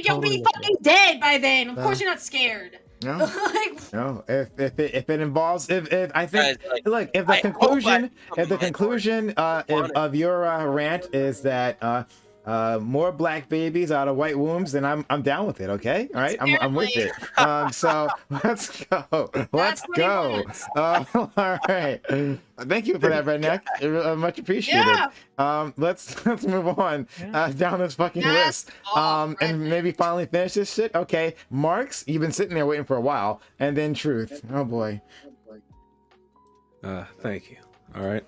S2: You'll be fucking dead by then. Of course, you're not scared.
S4: No,
S2: Like,
S4: no. If it involves, if I think, look, if the conclusion of your rant is that more black babies out of white wombs, then I'm down with it. Okay, all right, I'm with it. So let's go. Let's go. All right. Thank you for that, redneck. Much appreciated.
S2: Yeah.
S4: Let's move on down this fucking list. And maybe finally finish this shit. Okay, Marks, you've been sitting there waiting for a while, and then Truth. Oh boy.
S18: Thank you. All right.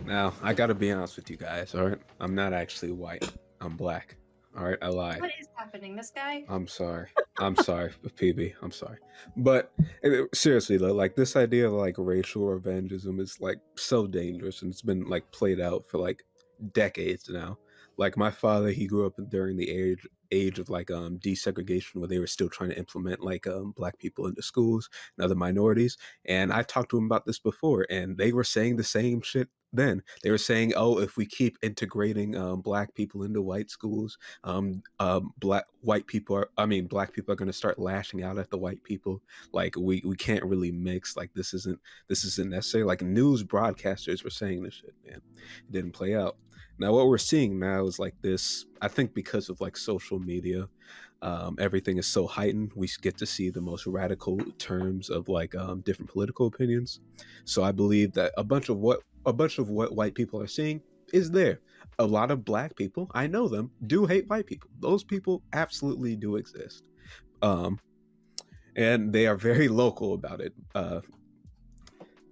S18: Now I gotta be honest with you guys. All right, I'm not actually white. I'm black. All right, I lied.
S2: what is happening? This guy?
S18: I'm sorry. I'm sorry, PB. I'm sorry. But seriously though, like this idea of like racial revengeism is like so dangerous, and it's been like played out for like decades now. Like my father, he grew up during the age of like desegregation, where they were still trying to implement like black people into schools and other minorities. And I talked to him about this before, and they were saying the same shit then. They were saying, oh, if we keep integrating black people into white schools, black people are going to start lashing out at the white people. Like we can't really mix. Like this isn't necessary. Like news broadcasters were saying this shit, man. It didn't play out. Now what we're seeing now is like this, I think because of like social media, everything is so heightened. We get to see the most radical terms of like different political opinions. So I believe that a bunch of what white people are seeing is there. A lot of black people, I know them, do hate white people. Those people absolutely do exist. And they are very local about it.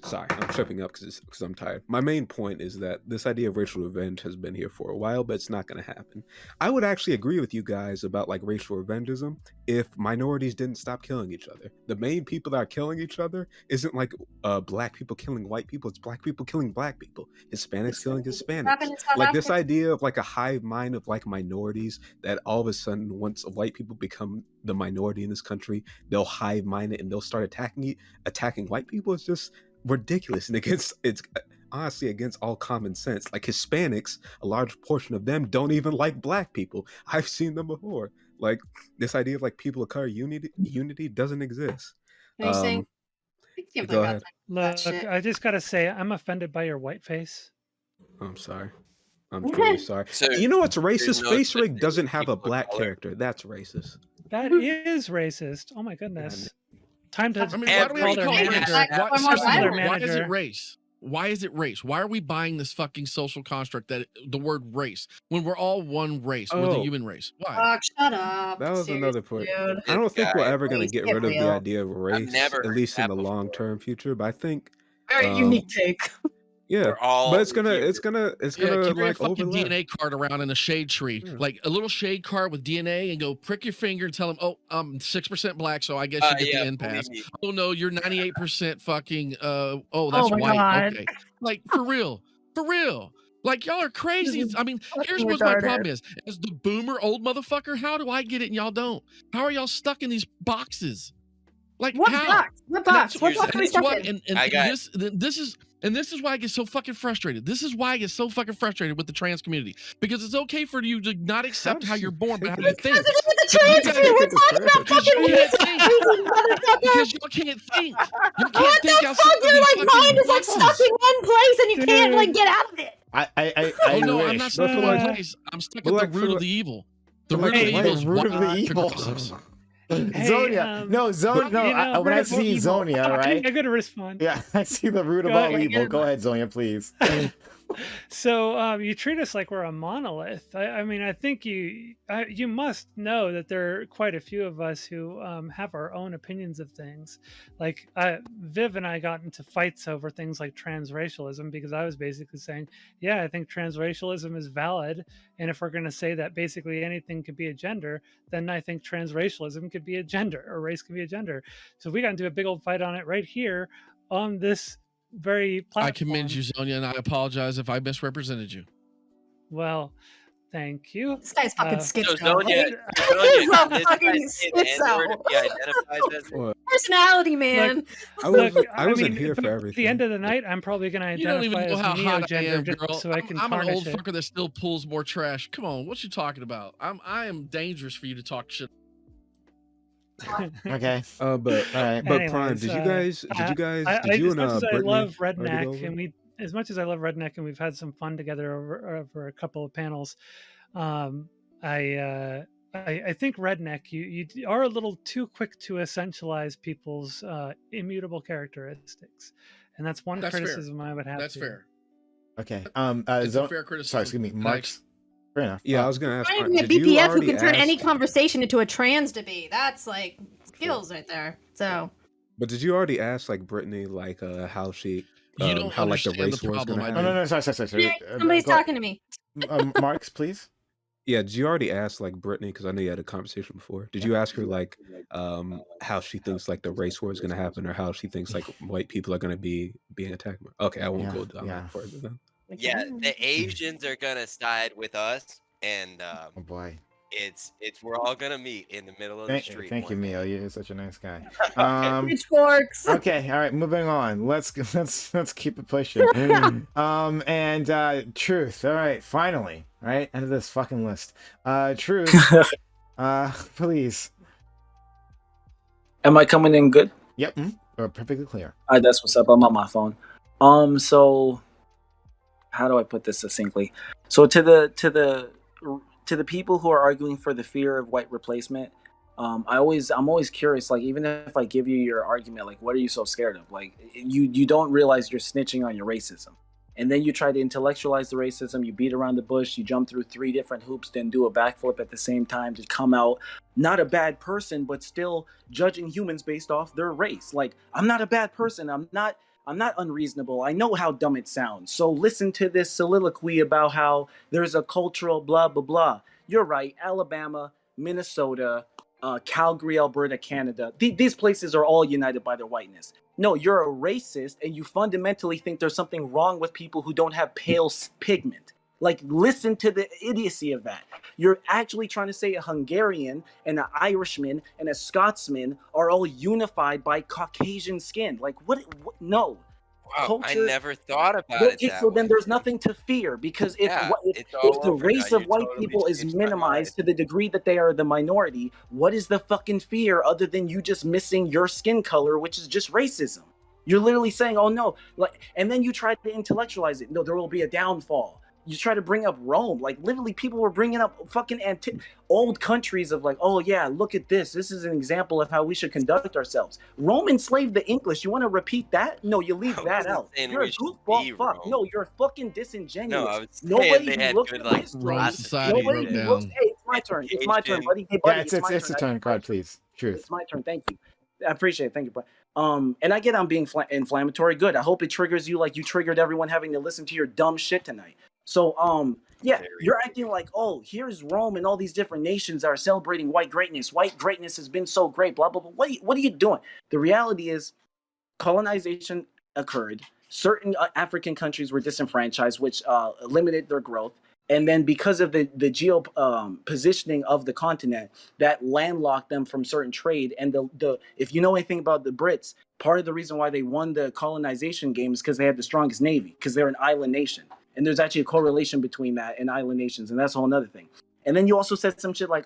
S18: Sorry, I'm tripping up because I'm tired. My main point is that this idea of racial revenge has been here for a while, but it's not going to happen. I would actually agree with you guys about like racial revengeism if minorities didn't stop killing each other. The main people that are killing each other isn't like black people killing white people. It's black people killing black people. Hispanics killing Hispanics. Like this idea of like a hive mind of like minorities that all of a sudden once white people become the minority in this country, they'll hive mind it and they'll start attacking white people. It's just ridiculous, and it's honestly against all common sense. Like Hispanics, a large portion of them don't even like black people. I've seen them before. Like this idea of like people of color unity doesn't exist.
S2: Are you saying?
S18: Go ahead.
S16: Look, I just gotta say, I'm offended by your white face.
S18: I'm sorry. I'm truly sorry. So, you know what's racist? Face Rig doesn't have a black character. That's racist.
S16: That is racist. Oh my goodness. Time to
S17: I mean, why do we
S16: call their
S17: call it
S16: manager.
S17: race? Why is it race? Why is it race? Why are we buying this fucking social construct that the word race when we're all one race? We're the human race. Why?
S2: Shut up.
S18: That was another point.
S2: Dude.
S18: I don't think we're ever going to
S2: Please
S18: get
S2: get
S18: rid of the
S2: real.
S18: idea of race,
S7: never
S18: at
S7: heard
S18: least in
S7: that
S18: the long-term future. But I think,
S2: Very unique take.
S18: yeah,
S7: We're all
S18: but it's gonna
S17: Yeah, carry
S18: like
S17: a fucking
S18: overlap.
S17: DNA card around in a shade tree, like a little shade card with DNA, and go prick your finger and tell them, "Oh, I'm 6% black, so I guess you get the end pass." Oh no, you're 98% fucking. Oh, that's
S2: my
S17: white.
S2: God.
S17: Okay, like for real. Like y'all are crazy. I mean, here's
S2: fucking
S17: what my
S2: retarded.
S17: problem is: as the boomer old motherfucker, how do I get it and y'all don't? How are y'all stuck in these boxes? Like
S2: What
S17: how?
S2: box? What box? What box are we stuck in?
S17: This is why I get so fucking frustrated. This is why I get so fucking frustrated with the trans community, because it's okay for you to not accept how you're born, but how you think.
S2: The trans community, we're talking about fucking
S17: Because y'all can't think. You can't
S2: What
S17: think
S2: the
S17: outside
S2: fuck?
S17: of
S2: Your
S17: these
S2: like
S17: fucking
S2: mind is like
S17: boxes.
S2: stuck in one place and you can't like get out of it.
S17: Oh no, I'm not stuck in one
S4: wish.
S17: place. I'm stuck
S18: But
S17: at
S18: like,
S17: the root
S18: for
S17: of the evil. The
S18: but
S17: root
S18: like,
S17: of the evil is
S4: root of the
S17: white
S4: evil.
S17: progressives.
S4: Zonia, no, when I see Zonia, right?
S16: I'm gonna respond.
S4: Yeah, I see the root of
S16: Go
S4: all
S16: ahead.
S4: evil. Go ahead, Zonia, please.
S16: So you treat us like we're a monolith. I mean, I think you must know that there are quite a few of us who have our own opinions of things. Like Viv and I got into fights over things like transracialism because I was basically saying, yeah, I think transracialism is valid, and if we're going to say that basically anything could be a gender, then I think transracialism could be a gender, or race could be a gender. So we got into a big old fight on it right here on this very platform.
S17: I commend you, Zonia, and I apologize if I misrepresented you.
S16: Well, thank you.
S2: This guy's fucking schizo.
S7: Zonia,
S2: He's a
S7: this
S2: fucking
S7: guy's saying the N-word,
S2: schizo.
S7: he identifies as it.
S2: Personality, man.
S18: I wasn't here for
S16: At
S18: everything.
S16: the end of the night, I'm probably going to
S17: You don't even
S16: identify
S17: know
S16: as
S17: how hot I
S16: neo-gender
S17: am,
S16: just
S17: girl.
S16: so I can
S17: I'm an
S16: tarnish
S17: old
S16: it.
S17: fucker that still pulls more trash. Come on, what you talking about? I am dangerous for you to talk shit.
S4: Okay.
S18: But
S16: Anyways,
S18: Prime, did you guys?
S16: As much as I
S18: Brittany
S16: love
S18: already go
S16: Redneck,
S18: over?
S16: and as much as I love Redneck, and we've had some fun together over a couple of panels, I think Redneck, you are a little too quick to essentialize people's immutable characteristics, and that's one
S17: That's fair.
S16: criticism I would have.
S17: That's
S16: to
S17: fair.
S4: Okay.
S17: It's a fair criticism.
S4: Sorry, excuse me, Marks. Fair enough.
S18: Yeah, I was gonna ask.
S2: Not
S18: Prime,
S2: even a
S18: did you
S2: BPF who
S18: already
S2: can turn
S18: ask?
S2: any conversation into a trans debate. That's like skills right there. So
S18: But did you already ask like Brittany like how she
S17: You don't
S18: how like the
S17: understand
S18: race
S17: the
S18: war is
S17: problem,
S18: gonna
S17: I
S18: happen?
S4: No, sorry.
S2: yeah, somebody's talking to me.
S4: Marks, please.
S18: Yeah, did you already ask like Brittany, because I know you had a conversation before. Did you ask her like how she thinks like the race war is gonna happen, or how she thinks like white people are gonna be being attacked? Okay, I won't go down that further then.
S7: Yeah, the Asians are gonna side with us, and
S4: Oh boy.
S7: it's we're all gonna meet in the middle of the street.
S4: Thank you, Miyo. You're such a nice guy.
S2: Pitchforks.
S4: Okay, all right, moving on. Let's keep it pushing. And Truth. All right, finally. Right, end of this fucking list. Truth. Please.
S19: Am I coming in good?
S4: Yep. Perfectly clear.
S19: That's what's up. I'm on my phone. So how do I put this succinctly? So to the people who are arguing for the fear of white replacement, I'm always curious. Like, even if I give you your argument, like, what are you so scared of? Like, you don't realize you're snitching on your racism, and then you try to intellectualize the racism. You beat around the bush. You jump through 3 different hoops, then do a backflip at the same time to come out not a bad person, but still judging humans based off their race. Like, I'm not a bad person. I'm not unreasonable. I know how dumb it sounds. So listen to this soliloquy about how there's a cultural blah, blah, blah. You're right. Alabama, Minnesota, Calgary, Alberta, Canada. These places are all united by their whiteness. No, you're a racist, and you fundamentally think there's something wrong with people who don't have pale pigment. Like, listen to the idiocy of that. You're actually trying to say a Hungarian and an Irishman and a Scotsman are all unified by Caucasian skin. Like, what no.
S7: Wow, I never thought about it that
S19: so
S7: way.
S19: then there's nothing to fear, because if the race of white people is minimized to the degree that they are the minority, what is the fucking fear other than you just missing your skin color, which is just racism? You're literally saying, oh no, like, and then you try to intellectualize it. No, there will be a downfall. You try to bring up Rome, like literally people were bringing up fucking old countries of like, oh yeah, look at this. This is an example of how we should conduct ourselves. Rome enslaved the English. You want to repeat that? No, you leave that out. You're a goofball fuck. No, you're fucking disingenuous.
S7: No, I was saying
S19: Nobody
S7: they
S19: who
S7: had
S19: looks
S7: good,
S19: at
S7: like,
S19: history,
S17: Rome society
S19: nobody
S17: wrote
S19: who looks.
S17: down.
S19: Hey, it's my turn. It's my turn, buddy. Hey, buddy,
S4: Yeah, it's the turn. God, please. Truth.
S19: It's my turn. Thank you. I appreciate it. Thank you, bro. And I get I'm being inflammatory. Good. I hope it triggers you like you triggered everyone having to listen to your dumb shit tonight. So, yeah, you're acting like, oh, here's Rome and all these different nations are celebrating white greatness. White greatness has been so great, blah, blah, blah. What are you doing? The reality is colonization occurred. Certain African countries were disenfranchised, which limited their growth. And then because of the geo positioning of the continent, that landlocked them from certain trade. And the if you know anything about the Brits, part of the reason why they won the colonization game is because they had the strongest navy, because they're an island nation. And there's actually a correlation between that and island nations, and that's a whole other thing. And then you also said some shit like,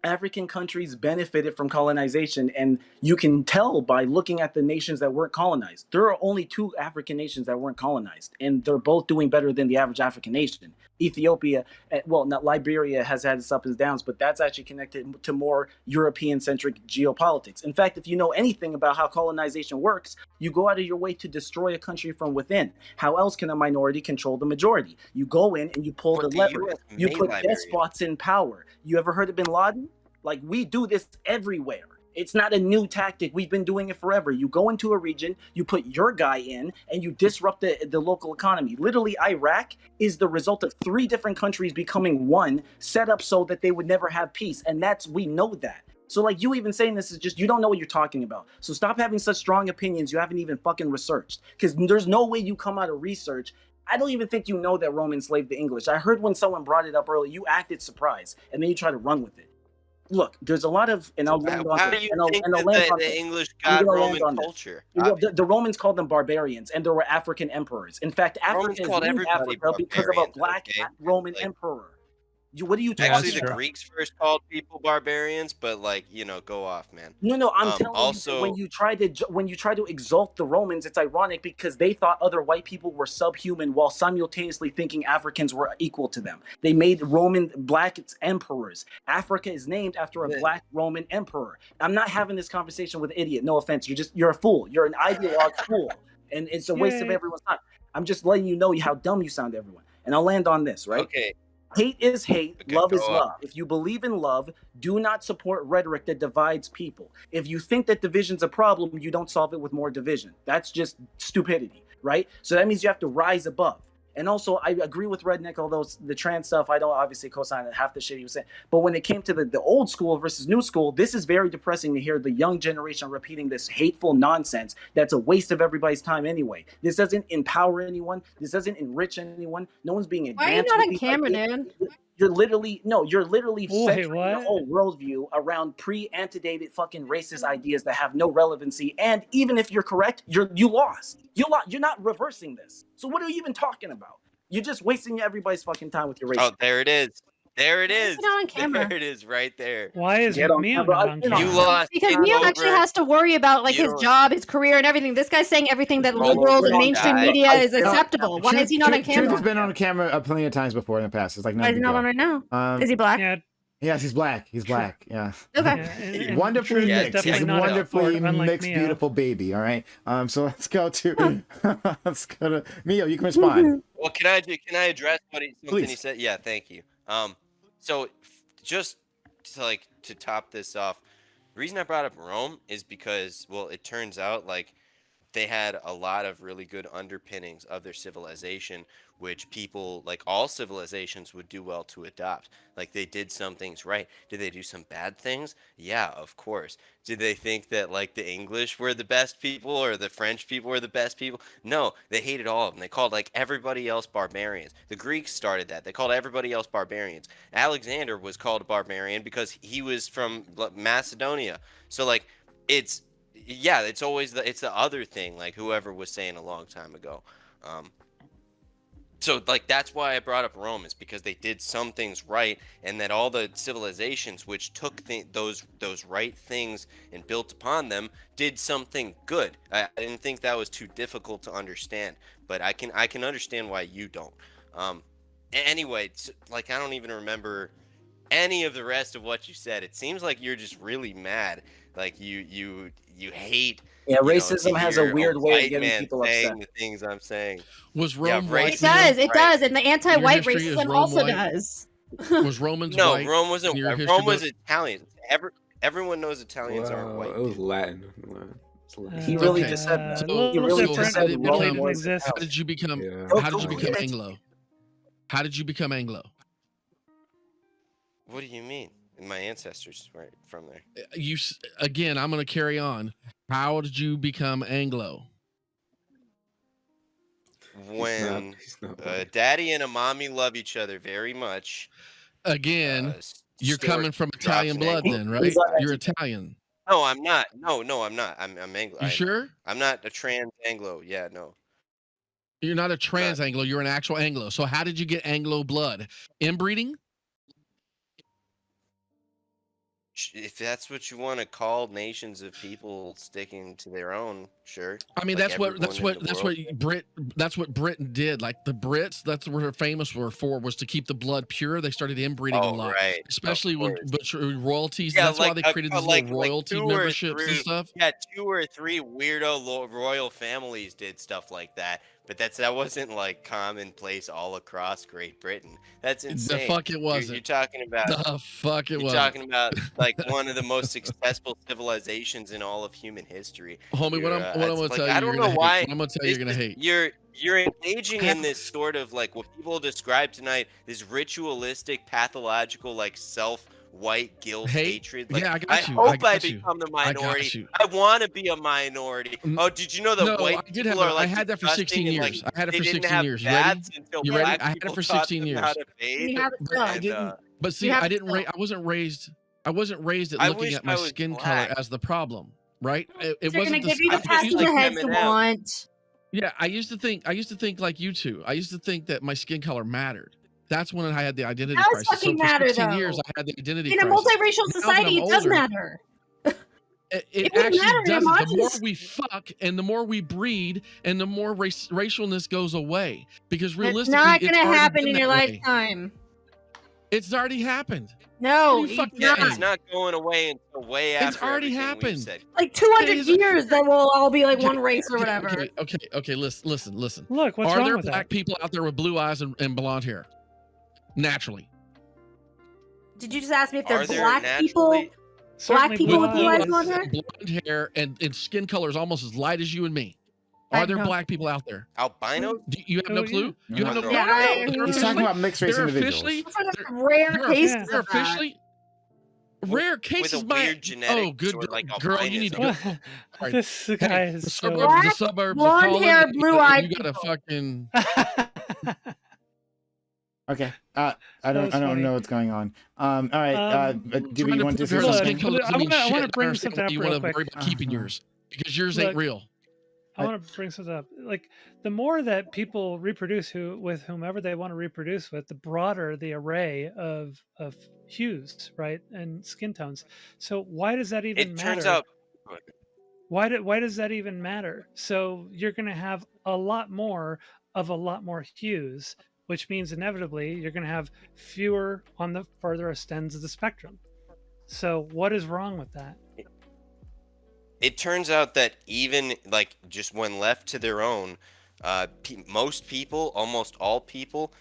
S19: African countries benefited from colonization, and you can tell by looking at the nations that weren't colonized. There are only 2 African nations that weren't colonized, and they're both doing better than the average African nation. Ethiopia, well, not Liberia has had its ups and downs, but that's actually connected to more European-centric geopolitics. In fact, if you know anything about how colonization works, you go out of your way to destroy a country from within. How else can a minority control the majority? You go in and you pull the lever. You put despots in power. You ever heard of Bin Laden? Like, we do this everywhere. It's not a new tactic. We've been doing it forever. You go into a region, you put your guy in, and you disrupt the local economy. Literally, Iraq is the result of 3 different countries becoming one, set up so that they would never have peace. And we know that. So, like, you even saying this is just, you don't know what you're talking about. So stop having such strong opinions you haven't even fucking researched. Because there's no way you come out of research. I don't even think you know that Rome enslaved the English. I heard when someone brought it up earlier, you acted surprised, and then you try to run with it. Look, there's a lot of, and I'll land on
S7: How
S19: this,
S7: do you
S19: and I'll
S7: think
S19: land
S7: that
S19: on
S7: the
S19: this.
S7: English
S19: I'm
S7: got
S19: gonna land
S7: Roman
S19: on this.
S7: culture?
S19: The Romans called them barbarians, and there were African emperors. In fact,
S7: Romans
S19: Africa is
S7: called
S19: named
S7: everybody
S19: Africa because of a
S7: barbarians,
S19: black
S7: okay?
S19: Roman
S7: Like,
S19: emperor. What are you talking
S7: actually, the
S19: about?
S7: Greeks first called people barbarians, but like, go off, man.
S19: No, I'm telling
S7: also,
S19: you, when you try to exalt the Romans, it's ironic because they thought other white people were subhuman while simultaneously thinking Africans were equal to them. They made Roman black emperors. Africa is named after a black Roman emperor. I'm not having this conversation with an idiot. No offense. You're a fool. You're an ideologue fool, and it's a waste of everyone's time. I'm just letting you know how dumb you sound to everyone. And I'll land on this, right?
S7: Okay.
S19: Hate is hate,
S7: Okay,
S19: love is
S7: go
S19: love. If you believe in love, do not support rhetoric that divides people. If you think that division's a problem, you don't solve it with more division. That's just stupidity, right? So that means you have to rise above. And also, I agree with Redneck, although the trans stuff, I don't obviously co-sign half the shit he was saying. But when it came to the old school versus new school, this is very depressing to hear the young generation repeating this hateful nonsense that's a waste of everyboy's time anyway. This doesn't empower anyone. This doesn't enrich anyone. No one's being advanced.
S2: Why are you not on camera, dude?
S19: You're literally
S16: Wait,
S19: centering your whole worldview around pre-antedated fucking racist ideas that have no relevancy. And even if you're correct, you lost. You're not reversing this. So what are you even talking about? You're just wasting everybody's fucking time with your race.
S7: Oh, there it is. There it is.
S2: Not on camera.
S7: There it is, right there.
S16: Why is Miyo not on camera?
S7: You lost.
S2: Because Miyo actually has to worry about like his job, his career, and everything. This guy's saying everything that liberals and mainstream media is acceptable. Why is he not on camera?
S4: Truth has been on camera plenty of times before in the past. It's like
S2: Why is he not on right now? Is he black?
S4: Yes, he's black. He's black. Yeah.
S2: Okay.
S16: And
S4: Wonderfully mixed. He's a wonderfully mixed,
S16: Miyo.
S4: beautiful baby. All right. So let's go to Miyo. You can respond.
S7: Well, can I address something
S4: Please.
S7: he said? Yeah, thank you. So just to top this off, the reason I brought up Rome is because, well, it turns out like they had a lot of really good underpinnings of their civilization, which people, like all civilizations, would do well to adopt. Like, they did some things right. Did they do some bad things? Yeah, of course. Did they think that, like, the English were the best people or the French people were the best people? No, they hated all of them. They called, like, everybody else barbarians. The Greeks started that. They called everybody else barbarians. Alexander was called a barbarian because he was from Macedonia. So, like, it's always the other thing, like whoever was saying a long time ago. So like that's why I brought up Rome, is because they did some things right, and that all the civilizations which took those right things and built upon them did something good. I didn't think that was too difficult to understand, but I can understand why you don't. Anyway, like I don't even remember any of the rest of what you said. It seems like you're just really mad. Like you hate.
S19: Yeah,
S7: you know,
S19: racism
S7: to
S19: has a
S7: hear
S19: weird way of
S7: white
S19: getting
S7: man
S19: people
S7: saying
S19: upset.
S7: the things I'm saying.
S17: Was Rome white?
S2: It does. It does, and the anti-white
S17: history, is
S2: racism
S17: Rome
S2: also
S17: white?
S2: does.
S17: Was Romans
S7: No,
S17: white?
S7: Rome wasn't
S17: in your
S7: white.
S17: history
S7: Rome was
S17: book?
S7: Italian. Everyone knows Italians aren't white.
S18: It was Latin.
S19: He really just said that. He really just said Rome was.
S17: How did you become?
S19: Yeah.
S17: How did you become Anglo? How did you become Anglo?
S7: What do you mean? My ancestors were from there.
S17: Again. I'm going to carry on. How did you become Anglo?
S7: When daddy and a mommy love each other very much.
S17: Again, you're
S7: Stuart
S17: coming from
S7: drops
S17: Italian
S7: an
S17: blood,
S7: Anglo.
S17: then, right? You're Italian.
S7: No, I'm not. No, I'm not. I'm Anglo.
S17: You sure?
S7: I'm not a trans Anglo. Yeah, no.
S17: You're not a trans Anglo. You're an actual Anglo. So how did you get Anglo blood? Inbreeding?
S7: If that's what you want to call nations of people sticking to their own, sure.
S17: I mean,
S7: Like
S17: that's what Britain did. Like the Brits, that's what they're famous for was to keep the blood pure. They started inbreeding a lot,
S7: right.
S17: especially with royalties.
S7: Yeah,
S17: that's why they created these little royalty
S7: two or
S17: memberships and stuff.
S7: Yeah, 2 or 3 weirdo royal families did stuff like that, but that wasn't like commonplace all across Great Britain. That's insane.
S17: The fuck it wasn't.
S7: You're talking about
S17: the fuck it
S7: You're
S17: wasn't.
S7: talking about like one of the most successful civilizations in all of human history.
S17: Homie, what I'm gonna tell you,
S7: I don't know why.
S17: What I'm gonna tell you, you're gonna hate.
S7: You're engaging in this sort of like what people describe tonight, this ritualistic, pathological, like self-white guilt hatred. Like,
S17: yeah, I got you.
S7: hope I
S17: got you.
S7: become the
S17: I got
S7: minority.
S17: you.
S7: I want to be a minority. Oh, did you know that
S17: No,
S7: white
S17: I did
S7: people
S17: have.
S7: are like
S17: I had that for 16
S7: disgusting and,
S17: years.
S7: like,
S17: I had it
S7: they
S17: for
S7: didn't
S17: 16
S7: have
S17: years. You ready?
S7: baths until
S17: You ready?
S7: black
S17: I had it
S7: people
S17: for
S7: taught
S17: 16
S7: them
S17: years.
S7: how to bathe.
S17: But I didn't. But see, I didn't. I wasn't raised. I wasn't raised at looking at my skin color as the problem, right? It
S2: They're
S17: wasn't.
S2: gonna give you the pat on the head you want.
S17: Yeah, I used to think like you two. I used to think that my skin color mattered. That's when I had the identity
S2: That does
S17: crisis.
S2: fucking
S17: So for
S2: matter,
S17: 16
S2: though.
S17: years, I had the identity
S2: In a
S17: crisis.
S2: multiracial
S17: Now that
S2: society,
S17: I'm
S2: it does
S17: older,
S2: matter.
S17: It
S2: wouldn't
S17: actually
S2: matter in
S17: doesn't. The more
S2: homogenous-
S17: we fuck and the more we breed and the more racialness goes away. Because
S2: It's
S17: realistically,
S2: not gonna
S17: already
S2: happen
S17: been
S2: in your
S17: that way.
S2: lifetime.
S17: It's already happened.
S2: No,
S17: What are you fucking
S7: Yeah,
S17: saying?
S7: it's not going away until way after.
S17: It's already
S7: everything we've
S17: happened.
S7: said.
S2: Like 200 years, then we'll all be like one race or whatever.
S17: Okay. Listen.
S16: Look, what's
S17: Are
S16: wrong
S17: there
S16: with
S17: black
S16: that?
S17: people out there with blue eyes and blonde hair? Naturally.
S2: Did you just ask me if they're
S7: Are there
S2: black
S7: naturally-
S2: people? Black
S16: Certainly
S2: people with
S16: blue
S2: blue eyes,
S16: eyes.
S2: blonde hair?
S17: Blonde hair and skin colors almost as light as you and me. Are there
S2: know.
S17: black people out there?
S7: Albino?
S17: Do you have no clue? You have no clue?
S2: Yeah,
S17: They're
S4: He's talking about mixed race
S17: they're
S4: individuals.
S17: officially
S2: That's like rare cases
S17: they're
S2: of that.
S17: officially rare cases.
S7: With a
S17: by
S7: weird genetics
S17: oh, good
S7: or like
S17: girl, you need to go.
S16: What?
S17: Right.
S16: This guy
S17: The
S16: is so.
S17: suburbs, the suburbs are
S2: blonde
S17: calling
S2: hair,
S17: it,
S2: blue-eyed
S17: You gotta fucking.
S4: Okay. I don't
S16: funny.
S4: know what's going on. All right. Dooby, you want to say
S17: Look,
S4: something?
S17: skin color doesn't mean
S16: I wanna
S17: shit.
S16: bring
S17: understand
S16: something
S17: why
S16: up
S17: you
S16: real
S17: wanna
S16: quick.
S17: worry about keeping yours because yours ain't
S16: Look,
S17: real.
S16: I want to bring something up. Like the more that people reproduce with whomever they want to reproduce with, the broader the array of hues, right, and skin tones. So why does that even
S7: It
S16: matter?
S7: turns out.
S16: Why does that even matter? So you're going to have a lot more of a lot more hues, which means inevitably you're going to have fewer on the furthest ends of the spectrum. So what is wrong with that?
S7: It turns out that even like just when left to their own, most people, almost all people,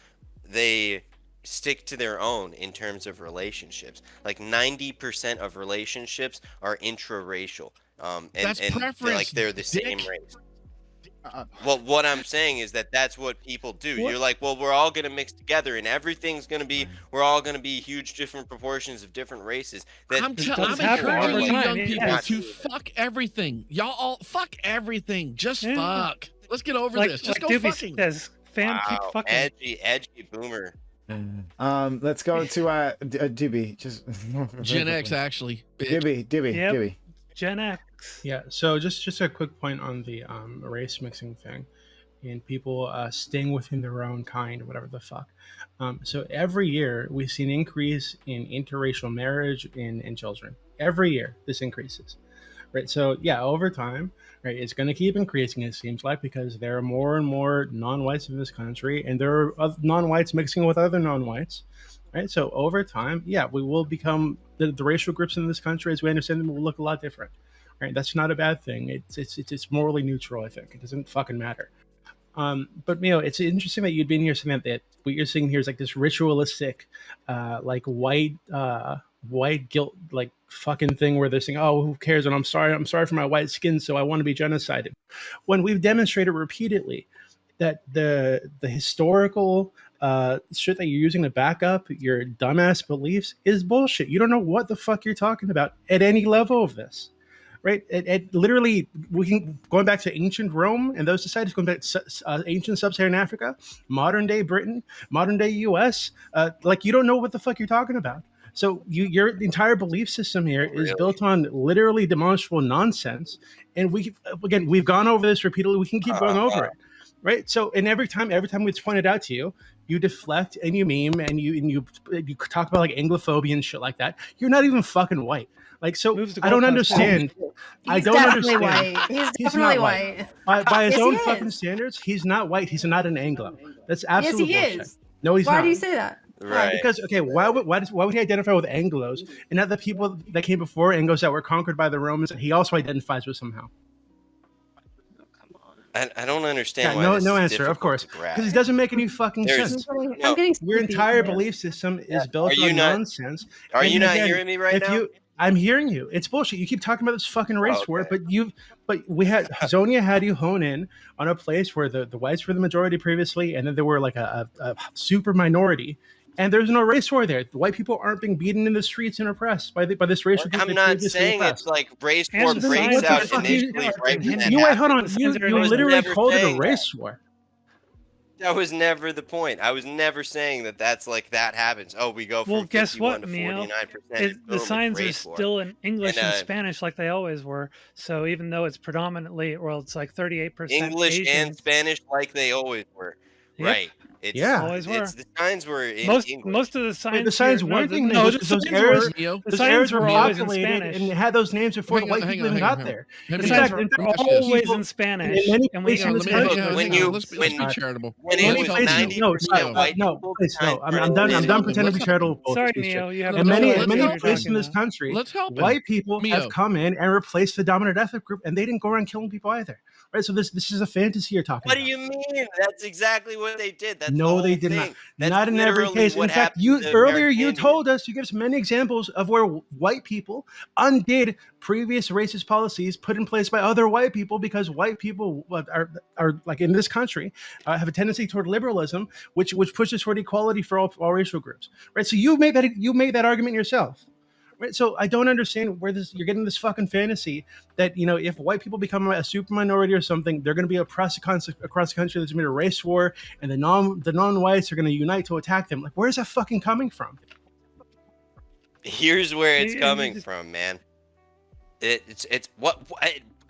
S7: they stick to their own in terms of relationships. Like 90% of relationships are intraracial.
S17: That's
S7: and
S17: preference,
S7: like they're the same
S17: dick.
S7: race. Well, what I'm saying is that's what people do.
S16: What?
S7: You're like, well, we're all gonna mix together, and everything's gonna be. We're all gonna be huge, different proportions of different races.
S17: I'm
S16: does
S17: encouraging
S16: happen all
S17: you
S16: the time,
S17: young
S16: yeah.
S17: people
S7: Not
S17: to
S7: do
S17: fuck everything. Y'all all fuck everything. Just
S16: Yeah.
S17: fuck. Let's get over
S16: Like
S17: this. Just
S16: like
S17: go
S16: Dooby
S17: fucking.
S16: says, fam, keep
S7: Wow,
S16: fucking.
S7: edgy boomer.
S4: Let's go to Dooby. Just
S17: Gen X actually.
S4: Dooby.
S16: Yep.
S4: Dooby.
S16: Gen X.
S11: Yeah. So just a quick point on the race mixing thing. and people staying within their own kind, whatever the fuck. So every year we see an increase in interracial marriage in children. Every year this increases, right? So yeah, over time, right, it's going to keep increasing. It seems like, because there are more and more non-whites in this country, and there are non-whites mixing with other non-whites. Right, so over time, yeah, we will become the racial groups in this country, as we understand them, will look a lot different. Right, that's not a bad thing. It's morally neutral. I think it doesn't fucking matter. But it's interesting that you'd been here saying that what you're seeing here is like this ritualistic, like white guilt, like fucking thing where they're saying, "Oh, who cares?" And I'm sorry for my white skin, so I want to be genocided. When we've demonstrated repeatedly that the historical shit that you're using to back up your dumbass beliefs is bullshit. You don't know what the fuck you're talking about at any level of this, right? It literally, we can going back to ancient Rome and those societies, going back to ancient sub-Saharan Africa, modern day Britain, modern day U.S. Like, you don't know what the fuck you're talking about. So your entire belief system here is built on literally demonstrable nonsense, and we've gone over this repeatedly. We can keep going over it. Right. So, and every time it's pointed out to you, you deflect and you meme and you talk about like Anglophobia and shit like that. You're not even fucking white. Like, so I don't understand. I don't understand.
S2: White. He's
S11: He's
S2: definitely
S11: not
S2: white.
S11: By his
S2: Yes,
S11: own
S2: he
S11: fucking
S2: is.
S11: standards, he's not white. He's not an Anglo. That's absolute
S2: Yes, he
S11: bullshit.
S2: is.
S11: No, he's
S2: Why
S11: not.
S2: do you say that?
S7: Right.
S11: Because why would he identify with Anglos and not the people that came before Anglos that were conquered by the Romans that he also identifies with somehow?
S7: I don't understand
S11: Yeah,
S7: why this
S11: no
S7: is
S11: answer, of
S7: difficult
S11: course,
S7: to grasp.
S11: because it doesn't make any fucking
S7: There's-
S11: sense.
S7: no.
S11: Your entire belief system is built
S7: Are you
S11: on
S7: not-
S11: nonsense.
S7: Are
S11: And
S7: you not
S11: again,
S7: hearing me right
S11: if
S7: now?
S11: I'm hearing you. It's bullshit. You keep talking about this fucking race
S7: Oh,
S11: war, but we had Zonia had you hone in on a place where the whites were the majority previously, and then there were like a super minority. And there's no race war there. The white people aren't being beaten in the streets and oppressed by this racial group.
S7: I'm
S11: they
S7: not
S11: previously
S7: saying
S11: oppressed.
S7: it's like race
S16: And
S7: war
S16: the
S7: breaks
S16: signs
S7: out
S16: are fucking-
S7: initially right when that
S11: You wait, hold on.
S7: happens.
S11: You
S16: Signs are
S11: literally
S7: never
S11: called it a
S7: saying
S11: race war.
S7: That was never the point. I was never saying that's like that happens. Oh, we go from
S16: Well, guess
S7: 51
S16: what,
S7: to
S16: Mio?
S7: 49%.
S16: The signs are still in English and
S7: And,
S16: Spanish like they always were. So even though it's predominantly, well, it's like 38%
S7: English
S16: Asian,
S7: and Spanish like they always were.
S16: Yep.
S7: Right. It's,
S11: Yeah.
S16: Always were.
S7: It's the signs were in English.
S16: most of the signs.
S11: Wait, the signs
S16: here-
S11: weren't
S16: the-
S11: in
S16: no,
S11: English
S16: the
S11: because those
S16: signs
S11: areas,
S16: were- the
S11: those
S16: signs
S11: areas were
S16: were always in
S11: populated
S16: Spanish.
S11: and had those names before the white people even got there.
S17: Hang
S11: In
S17: on,
S11: fact,
S17: hang on.
S11: in fact,
S17: Let me ask you
S16: always
S17: this.
S11: people-
S16: in Spanish,
S11: in many
S16: and we
S11: places in
S16: don't
S11: this
S17: Hang on,
S11: country,
S17: hang on,
S7: when
S17: hang on.
S7: you-
S17: Let's be
S7: when-
S17: charitable.
S7: when
S11: in
S7: it
S11: many
S7: was
S11: places,
S7: 90% white
S11: no,
S7: people,
S11: please, no. I'm
S7: percent
S11: done. I'm
S7: Spanish.
S11: done pretending to be charitable. with
S16: Sorry,
S11: this
S16: Mio,
S11: shit.
S16: you have
S11: In
S16: no
S11: many
S16: idea what you're
S11: places in
S16: talking
S11: this
S16: about.
S11: country,
S17: Let's help him.
S11: white people
S17: Mio.
S11: have come in and replaced the dominant ethnic group, and they didn't go around killing people either. Right? So this is a fantasy you're talking
S7: What
S11: about.
S7: do you mean? That's exactly what they did. That's the
S11: No,
S7: whole
S11: they did
S7: thing.
S11: not.
S7: That's
S11: Not in every
S7: literally
S11: case. In
S7: what
S11: fact,
S7: happened
S11: you
S7: to
S11: earlier
S7: American
S11: you
S7: Indians.
S11: told us, you gave us many examples of where white people undid previous racist policies put in place by other white people, because white people are like in this country have a tendency toward liberalism, which pushes toward equality for all racial groups. Right. So you made that argument yourself. Right. So I don't understand where you're getting this fucking fantasy that, if white people become a super minority or something, they're going to be oppressed across the country. There's going to be a race war, and the non-whites are going to unite to attack them. Like, where's that fucking coming from?
S7: Here's where it's
S16: You-
S7: coming
S16: you-
S7: from, man. It's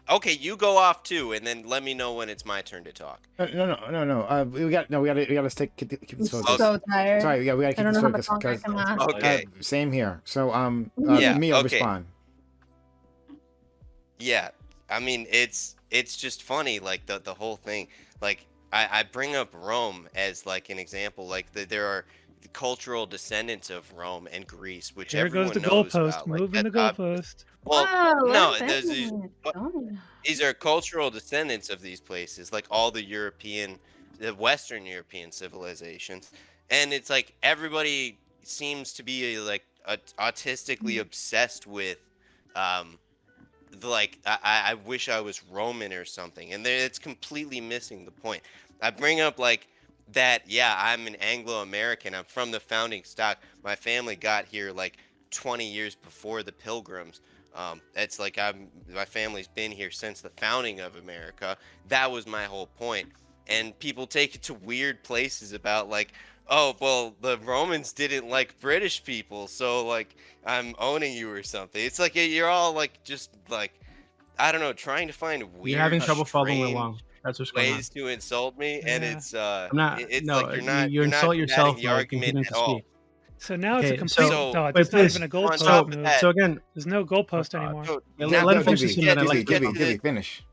S7: okay. You go off too, and then let me know when it's my turn to talk.
S4: No. We gotta keep this focus.
S2: So tired.
S4: Sorry, we gotta
S2: I
S4: keep
S2: don't
S4: this
S2: know how
S4: focus.
S2: much longer I can last.
S7: Okay.
S4: Same here. So
S7: Yeah,
S4: Mio,
S7: okay.
S4: respond.
S7: Yeah, I mean it's just funny, like the whole thing. Like I bring up Rome as like an example. Like there are the cultural descendants of Rome and Greece, which
S16: Here
S7: everyone
S16: goes the
S7: knows
S16: goalpost,
S7: about. Like,
S16: moving the
S7: that's
S16: goalpost.
S7: Well,
S2: Wow,
S7: no,
S2: let
S7: there's
S2: them finish.
S7: these are cultural descendants of these places, like all the Western European civilizations, and it's like everybody seems to be like autistically obsessed with, I wish I was Roman or something, and it's completely missing the point. I bring up like that. Yeah, I'm an Anglo-American. I'm from the founding stock. My family got here like 20 years before the Pilgrims. It's like my family's been here since the founding of America. That was my whole point. And people take it to weird places about like, oh, well, the Romans didn't like British people, so like I'm owning you or something. It's like you're all like just like, I don't know, trying to find weird.
S11: You're having trouble following
S7: strange-
S11: along. That's what's going on.
S7: ways to insult me, and it's
S11: I'm not.
S7: it's
S11: No,
S7: like
S11: you
S7: you're not
S11: insult
S7: combating
S11: yourself
S7: the
S11: by
S7: argument
S11: continuing
S7: at
S11: to
S7: all.
S11: speak.
S16: So now it's a
S11: Okay,
S16: complete
S11: so
S16: dodge.
S11: wait,
S16: It's not
S11: please.
S16: even a
S7: On
S16: goalpost
S7: top of
S16: move.
S7: that,
S11: So again,
S16: There's no goalpost anymore.
S7: so
S11: let
S7: now
S11: him finish this, and then I'd like to
S7: get to
S4: Dooby, finish.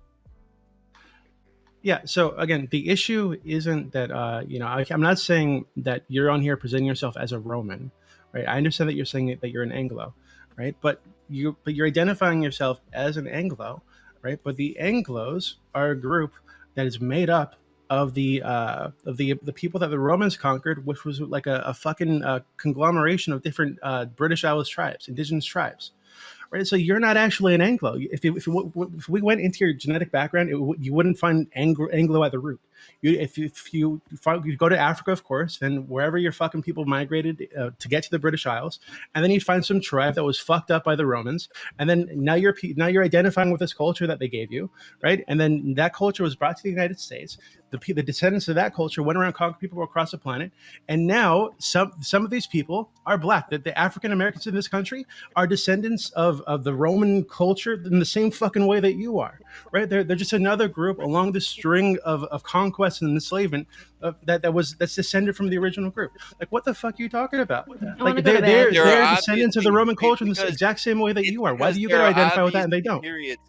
S11: Yeah. So again, the issue isn't that I'm not saying that you're on here presenting yourself as a Roman, right? I understand that you're saying that you're an Anglo, right? But you're identifying yourself as an Anglo, right? But the Anglos are a group that is made up of the people that the Romans conquered, which was like a fucking conglomeration of different British Isles tribes, indigenous tribes. Right, so you're not actually an Anglo. If we went into your genetic background, you wouldn't find Anglo at the root. If you go to Africa, of course, then wherever your fucking people migrated to get to the British Isles, and then you'd find some tribe that was fucked up by the Romans, and then now you're identifying with this culture that they gave you, right? And then that culture was brought to the United States. The descendants of that culture went around conquering people across the planet, and now some of these people are black. That the African Americans in this country are descendants of the Roman culture in the same fucking way that you are, right? They're just another group along the string of conquest and enslavement that's descended from the original group. Like, what the fuck are you talking about? Like, they're descendants of the Roman culture in the exact same way that you are. Why do you get to identify with that and they don't?
S7: Periods.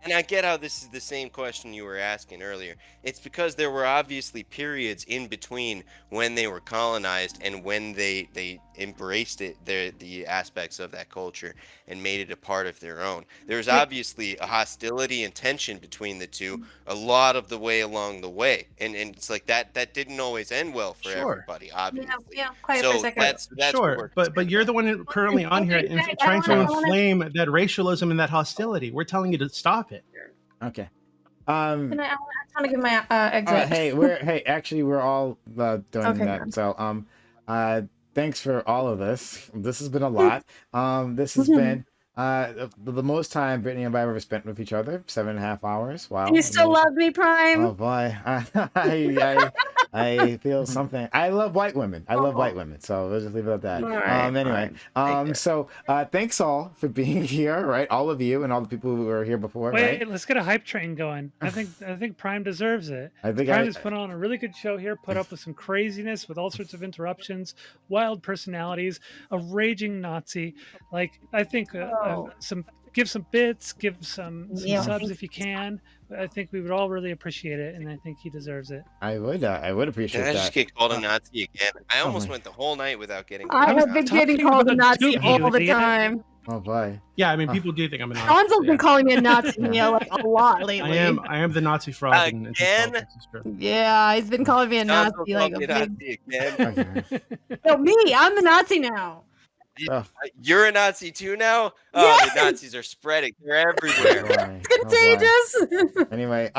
S7: And I get how this is the same question you were asking earlier. It's because there were obviously periods in between when they were colonized and when they embraced the aspects of that culture and made it a part of their own. There's obviously a hostility and tension between the two a lot of the way along the way. And it's like that didn't always end well for everybody, obviously.
S2: Yeah, quiet for a second.
S7: That's
S11: Sure, but you're the one currently on here trying to inflame that racialism and that hostility. We're telling you to stop it.
S4: Okay.
S2: I want to give my exit.
S4: Actually, we're all done
S2: Okay,
S4: that.
S2: good.
S4: So thanks for all of this. This has been a lot. This has been the most time Brittany and I have ever spent with each other. 7.5 hours. Wow.
S2: You still love me, Prime?
S4: Oh boy, I feel something. I love white women. I love white women. So let's just leave it at that.
S2: All right,
S4: Anyway, so thanks all for being here, right? All of you and all the people who were here before.
S16: Wait,
S4: right?
S16: let's get a hype train going. I think Prime deserves it.
S4: I think
S16: Prime has put on a really good show here. Put up with some craziness, with all sorts of interruptions, wild personalities, a raging Nazi. Like, I think give some bits, give some subs if you can. I think we would all really appreciate it, and I think he deserves it.
S4: I would appreciate
S7: Did I
S4: that.
S7: just get called a Nazi again? I almost went the whole night without getting.
S2: I have been getting called a Nazi all the time.
S4: Oh boy.
S11: Yeah, I mean, people do think I'm a Nazi.
S2: Gonzo's been calling me a Nazi like a lot lately.
S11: I am the Nazi frog.
S7: Again?
S2: Yeah, he's been calling me a
S7: Gonzo
S2: Nazi like
S7: called
S2: a
S7: me
S2: big.
S7: Nazi again.
S2: No, me. I'm the Nazi now.
S7: You're a Nazi too now? Oh,
S2: Yes!
S7: the Nazis are spreading. They're everywhere.
S2: It's contagious.
S4: Anyway,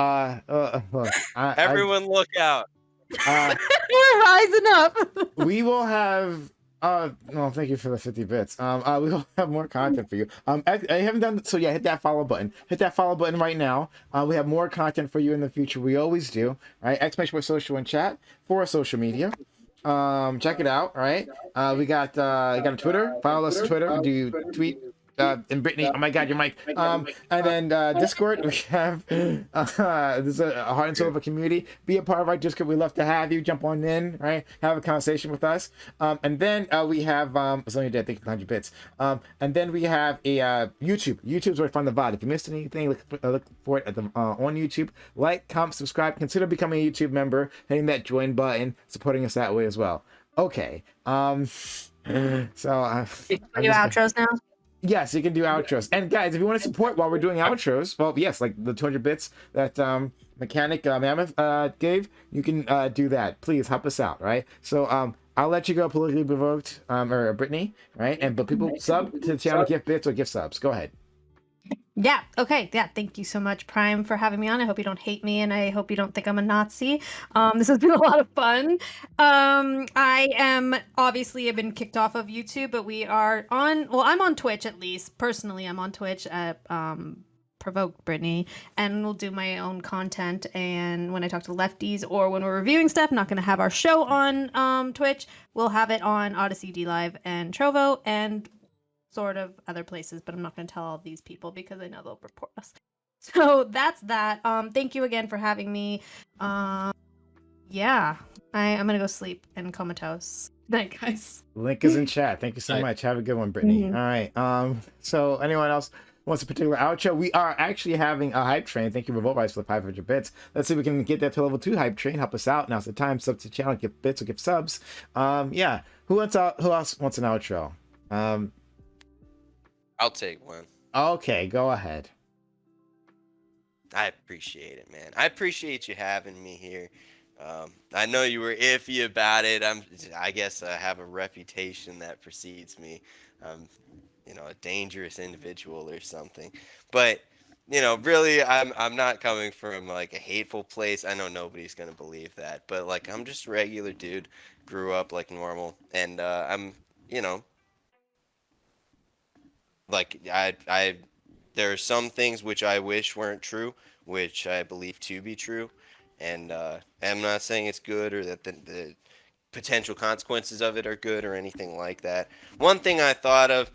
S4: look,
S7: Everyone look out.
S2: We're rising up.
S4: We will have no, thank you for the 50 bits. We will have more content for you. I haven't done so. Yeah, hit that follow button. Hit that follow button right now. We have more content for you in the future. We always do. Right? Exclamation point social and chat for our social media. Check it out. Right? We got a Twitter. Follow us on Twitter. Do tweet. And Brittany, oh my God, your mic. And then Discord, we have this is a heart and soul of a community. Be a part of our Discord. We'd love to have you jump on in, right? Have a conversation with us. And then we have it's only dead. Thank you for 100 bits. And then we have a YouTube. YouTube's where I find the VOD. If you missed anything, look for it at on YouTube. Like, comment, subscribe. Consider becoming a YouTube member. Hitting that join button, supporting us that way as well. Okay. So
S2: you outros now.
S4: Yes, you can do outros. And guys, if you want to support while we're doing outros, well, yes, like the 200 bits that Mechanic Mammoth gave, you can do that. Please help us out, right? So I'll let you go, politically provoked, or Brittany, right? But people sub to the channel, gift bits or gift subs. Go ahead.
S2: Yeah. Okay. Yeah. Thank you so much, Prime, for having me on. I hope you don't hate me, and I hope you don't think I'm a Nazi. This has been a lot of fun. I am obviously I've been kicked off of YouTube, but we are on. Well, I'm on Twitch at least. Personally, I'm on Twitch at Provoke Brittany, and we'll do my own content. And when I talk to lefties or when we're reviewing stuff, not going to have our show on Twitch. We'll have it on Odyssey, D Live, and Trovo, and sort of other places, but I'm not going to tell all these people because I know they'll report us. So that's that. Thank you again for having me. Yeah, I'm gonna go sleep and comatose. Night, guys.
S4: Link is in chat. Thank you so much. Have a good one, Brittany.
S2: Mhm.
S4: All right. So anyone else wants a particular outro? We are actually having a hype train. Thank you, Revolt Rise, for the 500 bits. Let's see if we can get that to level 2 hype train. Help us out. Now's the time. Sub to the channel, give bits or give subs. Yeah. Who else wants an outro?
S7: I'll take one.
S4: Okay, go ahead.
S7: I appreciate it, man. I appreciate you having me here. I know you were iffy about it. I guess I have a reputation that precedes me. A dangerous individual or something. But really, I'm not coming from like a hateful place. I know nobody's gonna believe that, but like I'm just a regular dude, grew up like normal, and I'm like I there are some things which I wish weren't true, which I believe to be true, and I'm not saying it's good or that the potential consequences of it are good or anything like that. One thing I thought of,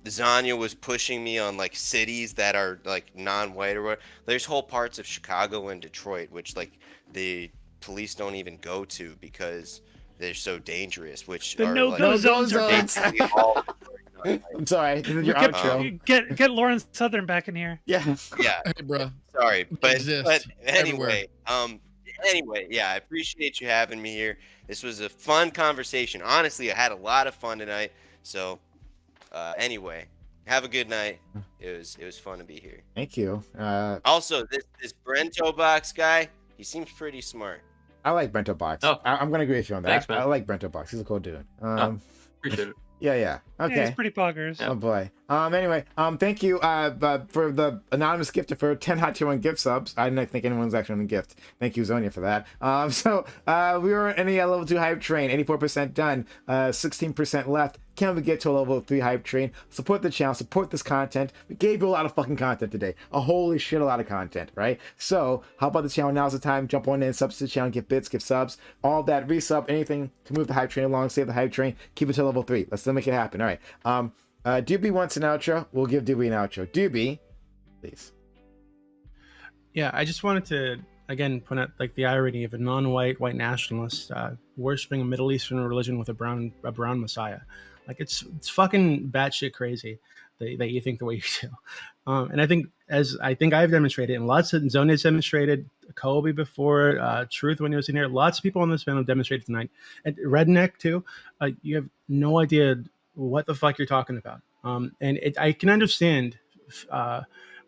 S7: Zanya was pushing me on like cities that are like non-white or what. There's whole parts of Chicago and Detroit which like the police don't even go to because they're so dangerous, which
S16: The
S7: are
S16: no-go
S7: like
S16: zones are
S7: basically all
S4: I'm sorry. This is your outro.
S16: Get Lauren Southern back in here.
S4: Yeah.
S7: Yeah.
S17: Hey, bro.
S7: Sorry, but
S17: Exist
S7: anyway, yeah, I appreciate you having me here. This was a fun conversation. Honestly, I had a lot of fun tonight. So, anyway, have a good night. It was fun to be here.
S4: Thank you.
S7: Also, this Brento Box guy, he seems pretty smart.
S4: I like Brento Box.
S9: Oh.
S4: I'm gonna agree with you on that.
S9: Thanks, man.
S4: I like Brento Box. He's a cool dude.
S9: Appreciate it.
S4: Yeah. Okay.
S16: Yeah, he's pretty poggers.
S4: Oh boy. Anyway, thank you for the anonymous gifter for 10 hot tier 1 gift subs. I didn't think anyone was actually on the gift. Thank you, Zonia, for that. We were in a level 2 hype train, 84% done, 16% left. Can we get to a level 3 hype train? Support the channel, support this content. We gave you a lot of fucking content today. A holy shit, a lot of content, right? So, how about the channel? Now's the time. Jump on in, subs to the channel, give bits, give subs, all that, resub, anything to move the hype train along, save the hype train, keep it to level 3. Let's make it happen. All right. Dooby wants an outro. We'll give Dooby an outro. Dooby, please.
S11: Yeah, I just wanted to again point out like the irony of a non-white white nationalist worshiping a Middle Eastern religion with a brown messiah. Like it's fucking batshit crazy that you think the way you do. And I think I've demonstrated, and lots of Zonia's demonstrated, Kobe before, Truth when he was in here, lots of people on this panel demonstrated tonight, and Redneck too. You have no idea what the fuck you're talking about. I can understand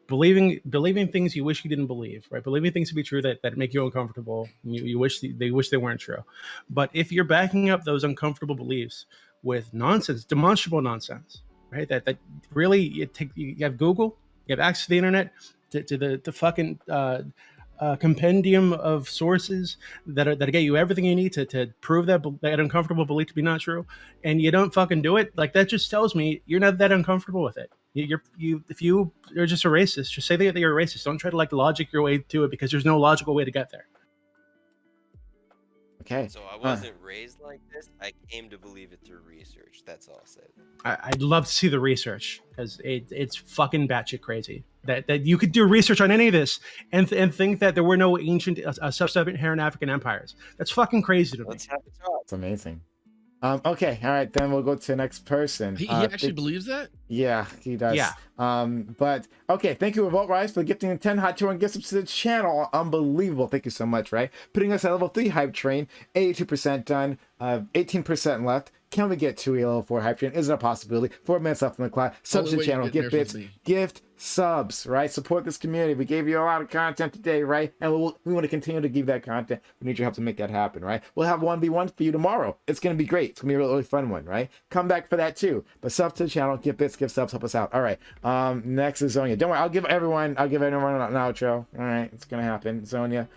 S11: believing things you wish you didn't believe, right? Believing things to be true that make you uncomfortable. You wish they weren't true. But if you're backing up those uncomfortable beliefs with nonsense, demonstrable nonsense, right? That really you have Google, you have access to the internet, to the fucking compendium of sources that get you everything you need to prove that uncomfortable belief to be not true, and you don't fucking do it. Like that just tells me you're not that uncomfortable with it. If you're just a racist, just say that you're a racist. Don't try to like logic your way to it because there's no logical way to get there.
S4: Okay.
S7: So I wasn't raised like this. I came to believe it through research. That's all I'll say.
S11: I'd love to see the research because it's fucking batshit crazy that you could do research on any of this and think that there were no ancient sub-Saharan African empires. That's fucking crazy to me.
S7: Let's have a talk.
S4: It's amazing. Okay, all right, then we'll go to the next person.
S17: He actually believes that?
S4: Yeah, he does.
S11: Yeah.
S4: But okay, thank you, Revolt Rise, for gifting 10 hot tour and gifts up to the channel. Unbelievable. Thank you so much, right? Putting us at level 3 hype train, 82% done, 18% left. Can we get to a level 4 hype train? Is it a possibility? 4 minutes left on the clock. Subs to the channel, gift bits, gift subs, right? Support this community. We gave you a lot of content today, right? And we want to continue to give that content. We need your help to make that happen, right? We'll have 1v1 for you tomorrow. It's going to be great. It's going to be a really fun one, right? Come back for that too. But subs to the channel, gift bits, gift subs, help us out. All right. Next is Zonia. Don't worry, I'll give everyone an outro. All right, it's going to happen. Zonia.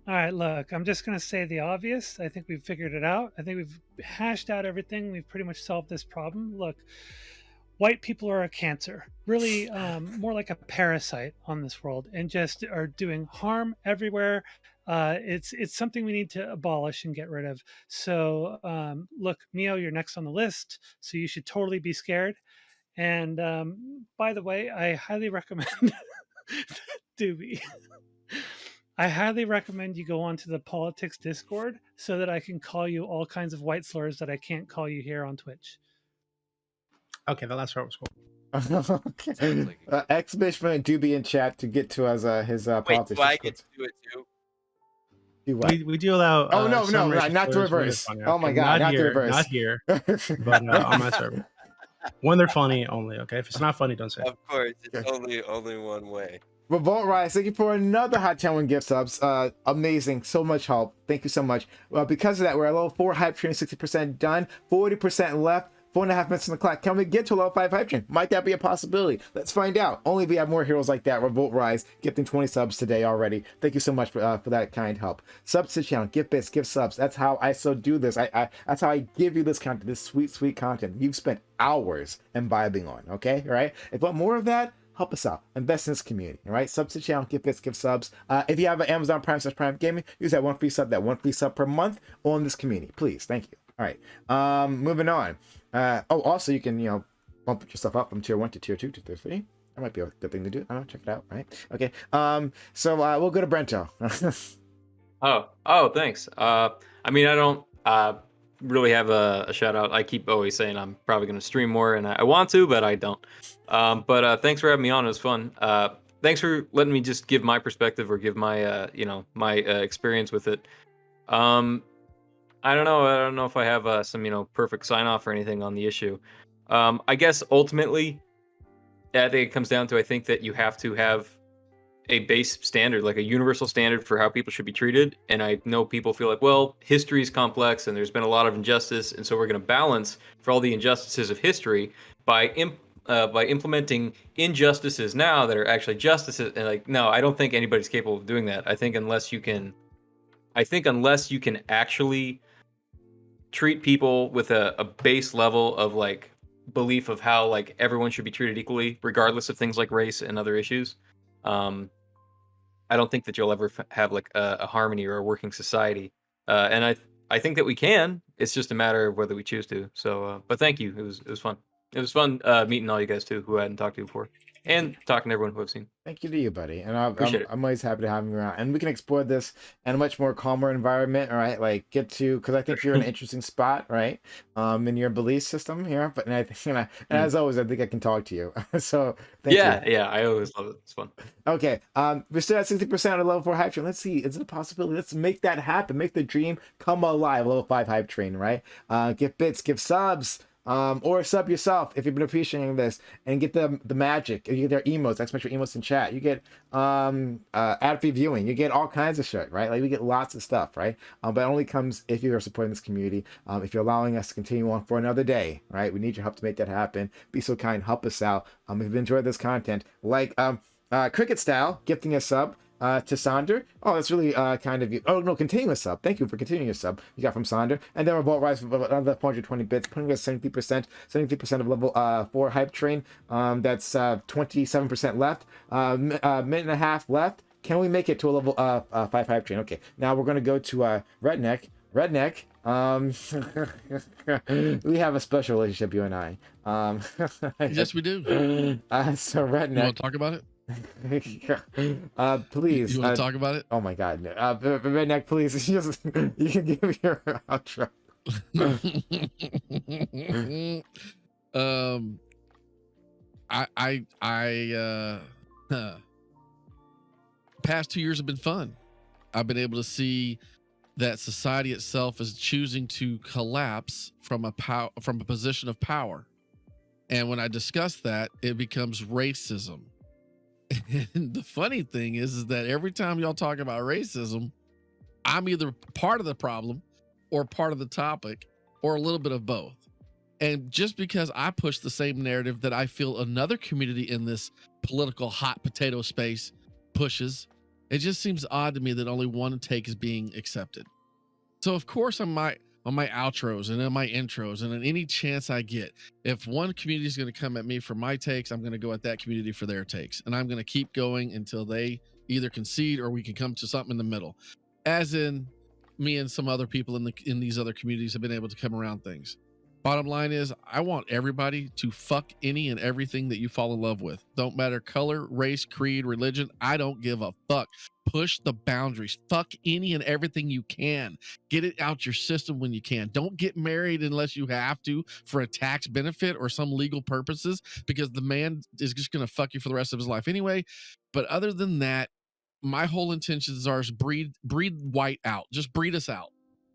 S16: All right, look, I'm just going to say the obvious. I think we've figured it out. I think we've hashed out everything. We've pretty much solved this problem. Look, white people are a cancer, really more like a parasite on this world, and just are doing harm everywhere. It's something we need to abolish and get rid of. So look, Miyo, you're next on the list, so you should totally be scared. And by the way, I highly recommend Dooby. I highly recommend you go onto the politics Discord so that I can call you all kinds of white slurs that I can't call you here on Twitch.
S11: Okay, the last part was cool.
S4: Okay. Exhibition and Dooby in chat to get to us his
S7: Wait,
S4: politics.
S7: do I get to do it too?
S4: Do what?
S11: We do allow.
S4: Oh no,
S11: some
S4: no,
S11: racist
S4: not the
S11: slurs when they're
S4: reverse.
S11: funny,
S4: Oh my
S11: okay?
S4: god, not the
S11: here,
S4: reverse.
S11: not here, but on my server. When they're funny only, okay? If it's not funny, don't say it.
S7: Of course, it's only one way.
S4: Revolt Rise, thank you for another hot 10 gift subs. Amazing, so much help. Thank you so much. Because of that, we're at level 4 hype train, 60% done, 40% left. 4.5 minutes on the clock. Can we get to level 5 hype train? Might that be a possibility? Let's find out. Only if we have more heroes like that. Revolt Rise, gifting 20 subs today already. Thank you so much for that kind help. Subs to the channel, gift bits, gift subs. That's how I do this. That's how I give you this content, this sweet content you've spent hours imbibing on. Okay, all right. If you want more of that, help us out. Invest in this community. All right. Subs to the channel, gift bits, gift subs. If you have an Amazon Prime Gaming, use that one free sub per month on this community, please. Thank you. All right. Moving on. Also you can, bump yourself up from tier 1 to tier 2 to tier 3. That might be a good thing to do. I don't know, check it out, right? Okay. So we'll go to Brento.
S9: Thanks. I mean, I don't really have a shout out. I keep always saying I'm probably going to stream more, and I want to, but I don't. But thanks for having me on. It was fun. Thanks for letting me just give my perspective or give my my experience with it. I don't know if I have some perfect sign off or anything on the issue. I guess ultimately, I think it comes down to, I think that you have to have a base standard, like a universal standard for how people should be treated. And I know people feel like, well, history is complex and there's been a lot of injustice, and so we're going to balance for all the injustices of history by implementing injustices now that are actually justices. And no, I don't think anybody's capable of doing that. I think unless you can actually treat people with a base level of belief of how everyone should be treated equally, regardless of things like race and other issues. I don't think that you'll ever have a harmony or a working society. And I think that we can. It's just a matter of whether we choose to. So, but thank you. It was fun. It was fun meeting all you guys too, who I hadn't talked to before, and talking to everyone who I've seen.
S4: Thank you to you, buddy. And
S9: Appreciate it.
S4: I'm always happy to have you around. And we can explore this in a much more calmer environment, all right? Because I think you're in an interesting spot, right? In your belief system here. But and as always, I think I can talk to you. So thank you.
S9: Yeah, I always love it. It's fun.
S4: Okay, we're still at 60% of level 4 hype train. Let's see, is it a possibility? Let's make that happen. Make the dream come alive. Level 5 hype train, right? Give bits, give subs. Or sub yourself if you've been appreciating this, and get the magic. You get their emotes, exclamation emotes in chat. You get ad-free viewing. You get all kinds of shit, right? We get lots of stuff, right? But it only comes if you are supporting this community. If you're allowing us to continue on for another day, right? We need your help to make that happen. Be so kind, help us out. If you've enjoyed this content, Cricket Style gifting a sub. To Sonder. Oh, that's really kind of you. Oh, no, continuous sub. Thank you for continuing your sub you got from Sonder. And then Revolt Rise for another 420 bits, putting us 73% of level 4 hype train. That's 27% left. Minute and a half left. Can we make it to a level 5 hype train? Okay, now we're going to go to Redneck. We have a special relationship, you and I.
S17: Yes, we do.
S4: So Redneck.
S17: You want to talk about it?
S4: Please.
S17: You want to talk about it?
S4: Oh my God, no. Redneck, please. You can give your outro.
S17: Past 2 years have been fun. I've been able to see that society itself is choosing to collapse from a position of power, and when I discuss that, it becomes racism. And the funny thing is that every time y'all talk about racism, I'm either part of the problem or part of the topic or a little bit of both. And just because I push the same narrative that I feel another community in this political hot potato space pushes, it just seems odd to me that only one take is being accepted. So of course on my outros and in my intros and in any chance I get, if one community is going to come at me for my takes, I'm going to go at that community for their takes, and I'm going to keep going until they either concede or we can come to something in the middle. As in, me and some other people in these other communities have been able to come around things. Bottom line is, I want everybody to fuck any and everything that you fall in love with. Don't matter color, race, creed, religion. I don't give a fuck. Push the boundaries. Fuck any and everything you can. Get it out your system when you can. Don't get married unless you have to for a tax benefit or some legal purposes, because the man is just going to fuck you for the rest of his life anyway. But other than that, my whole intentions are breed white out. Just breed us out.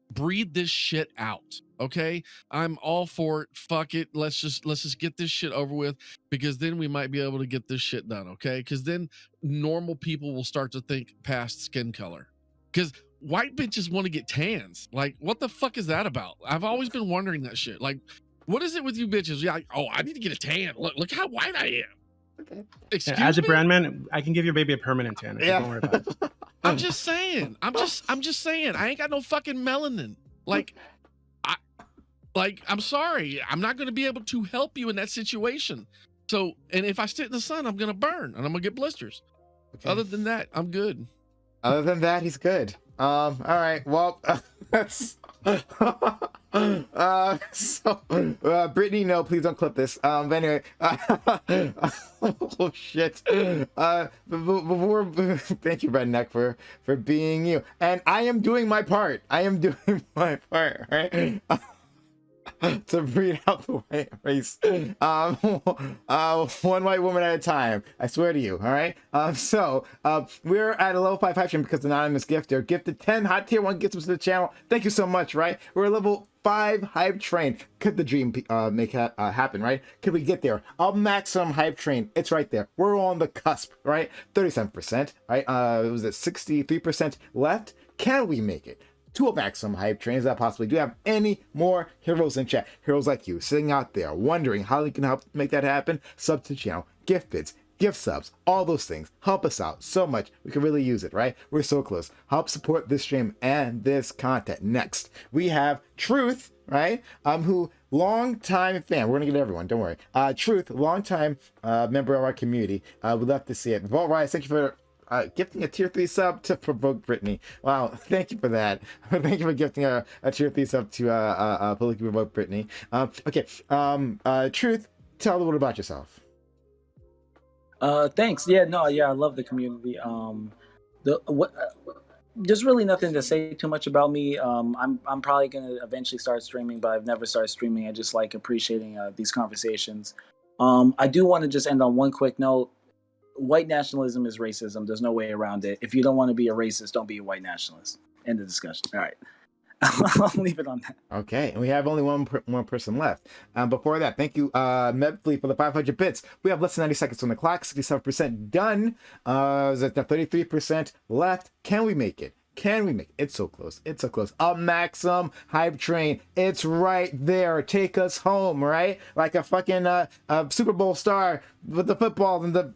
S17: Breed this shit out. Okay, I'm all for it. Fuck it. Let's just get this shit over with, because then we might be able to get this shit done. Okay, because then normal people will start to think past skin color, because white bitches want to get tans. Like, what the fuck is that about? I've always been wondering that shit. Like, what is it with you bitches? Yeah, oh, I need to get a tan. Look how white I am. Okay. Excuse
S11: As a
S17: me?
S11: brand man, I can give your baby a permanent tan.
S17: Yeah.
S11: Don't worry about it.
S17: I'm just saying. I'm just saying. I ain't got no fucking melanin. I'm sorry. I'm not going to be able to help you in that situation. So, and if I sit in the sun, I'm going to burn and I'm going to get blisters. Okay. Other than that, I'm good.
S4: Other than that, he's good. All right. Well, that's Brittany, no, please don't clip this. But anyway, oh shit. Before, thank you, Redneck, for being you, and I am doing my part. Right? To breed out the white race, one white woman at a time. I swear to you. All right. So we're at a level 5 hype train because anonymous gifter gifted 10 hot tier 1 gifts to the channel. Thank you so much. Right. We're a level 5 hype train. Could the dream make happen? Right? Could we get there? Our maximum hype train. It's right there. We're on the cusp. Right. 37%. Right. It was at 63% left. Can we make it to a maximum hype train? Is that possibly? Do you have any more heroes in chat? Heroes like you sitting out there wondering how you can help make that happen? Sub to the channel, gift bids, gift subs, all those things. Help us out so much. We can really use it, right? We're so close. Help support this stream and this content. Next, we have Truth, right? Who long time fan. We're gonna get everyone. Don't worry. Truth, long time member of our community. We'd love to see it. Vault Rise, thank you for gifting a tier 3 sub to provoke Brittany. Wow, thank you for that. Thank you for gifting a tier 3 sub to politically provoke Brittany. Okay, Truth, tell the world about yourself.
S19: Thanks. Yeah, I love the community. There's really nothing to say too much about me. I'm probably gonna eventually start streaming, but I've never started streaming. I just like appreciating these conversations. I do want to just end on one quick note. White nationalism is racism. There's no way around it. If you don't want to be a racist, don't be a white nationalist. End of discussion. All right. I'll leave it on that.
S4: Okay, and we have only one person left. Before that, thank you, Medfleet, for the 500 bits. We have less than 90 seconds on the clock. 67% done. Is it the 33% left? Can we make it? Can we make it? It's so close. It's so close. A maximum hype train. It's right there. Take us home, right? Like a fucking Super Bowl star with the football and the.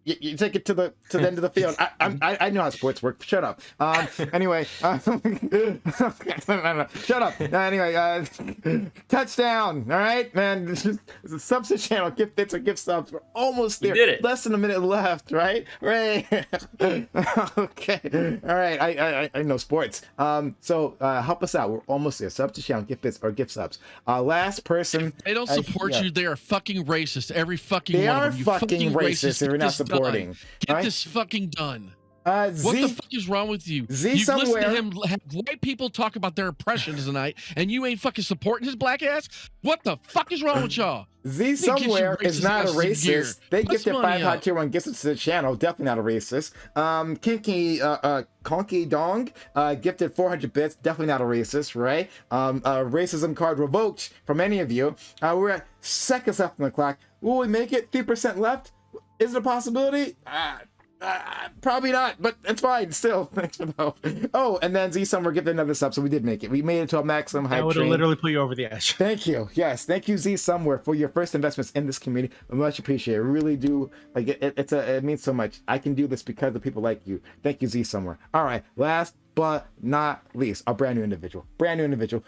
S4: You take it to the end of the field. I know how sports work. Shut up. Anyway, shut up. Anyway, touchdown. All right, man. Subs to channel. Gift bits or gift subs. We're almost there.
S9: You did it.
S4: Less than a minute left. Right. Okay. All right. I know sports. So help us out. We're almost there. Sub to channel. Gift bits or gift subs. Last person.
S17: They don't support you. They are fucking racist. Every fucking one of them.
S4: They are fucking racist. If you're not supporting.
S17: Get this fucking done. What
S4: Z,
S17: the fuck is wrong with you?
S4: Z
S17: You've
S4: somewhere.
S17: listened to him have white people talk about their oppression tonight, and you ain't fucking supporting his black ass? What the fuck is wrong with y'all?
S4: Z somewhere is not a racist. They
S17: Put
S4: gifted
S17: some
S4: 5
S17: money
S4: hot
S17: up.
S4: tier 1 gifts to the channel. Definitely not a racist. Kinky Conky Dong gifted 400 bits. Definitely not a racist, right? Racism card revoked from any of you. We're at seconds left on the clock. Will we make it? 3% left? Is it a possibility? Probably not, but it's fine still. Thanks for the help. Oh, and then Z Summer gifted another sub, so we did make it. We made it to a maximum hype
S11: I would have
S4: train.
S11: literally put you over the edge.
S4: Thank you. Yes, thank you, Z Somewhere, for your first investments in this community. I much appreciate it. I really do. Like it means so much. I can do this because of people like you. Thank you, Z Somewhere. All right, last but not least, a brand new individual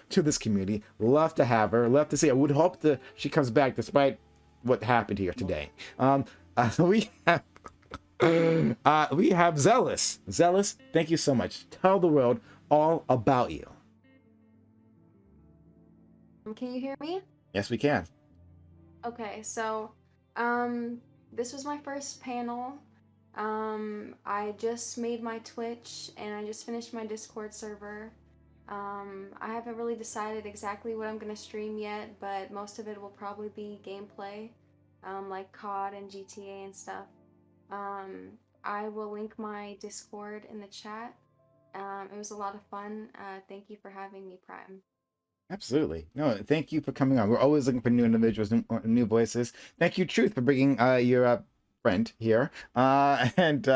S4: to this community. Love to have her. Love to see her. Would hope that she comes back despite what happened here today. We have Zealous. Zealous, thank you so much. Tell the world all about you.
S15: Can you hear me?
S4: Yes, we can.
S15: Okay, so this was my first panel. I just made my Twitch and I just finished my Discord server. I haven't really decided exactly what I'm gonna stream yet, but most of it will probably be gameplay, like COD and GTA and stuff. I will link my Discord in the chat. It was a lot of fun. Thank you for having me, Prime.
S4: Absolutely. No, thank you for coming on. We're always looking for new individuals, new voices. Thank you, Truth, for bringing your friend here and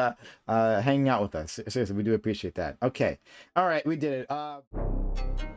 S4: hanging out with us. Seriously, we do appreciate that. Okay. All right, we did it.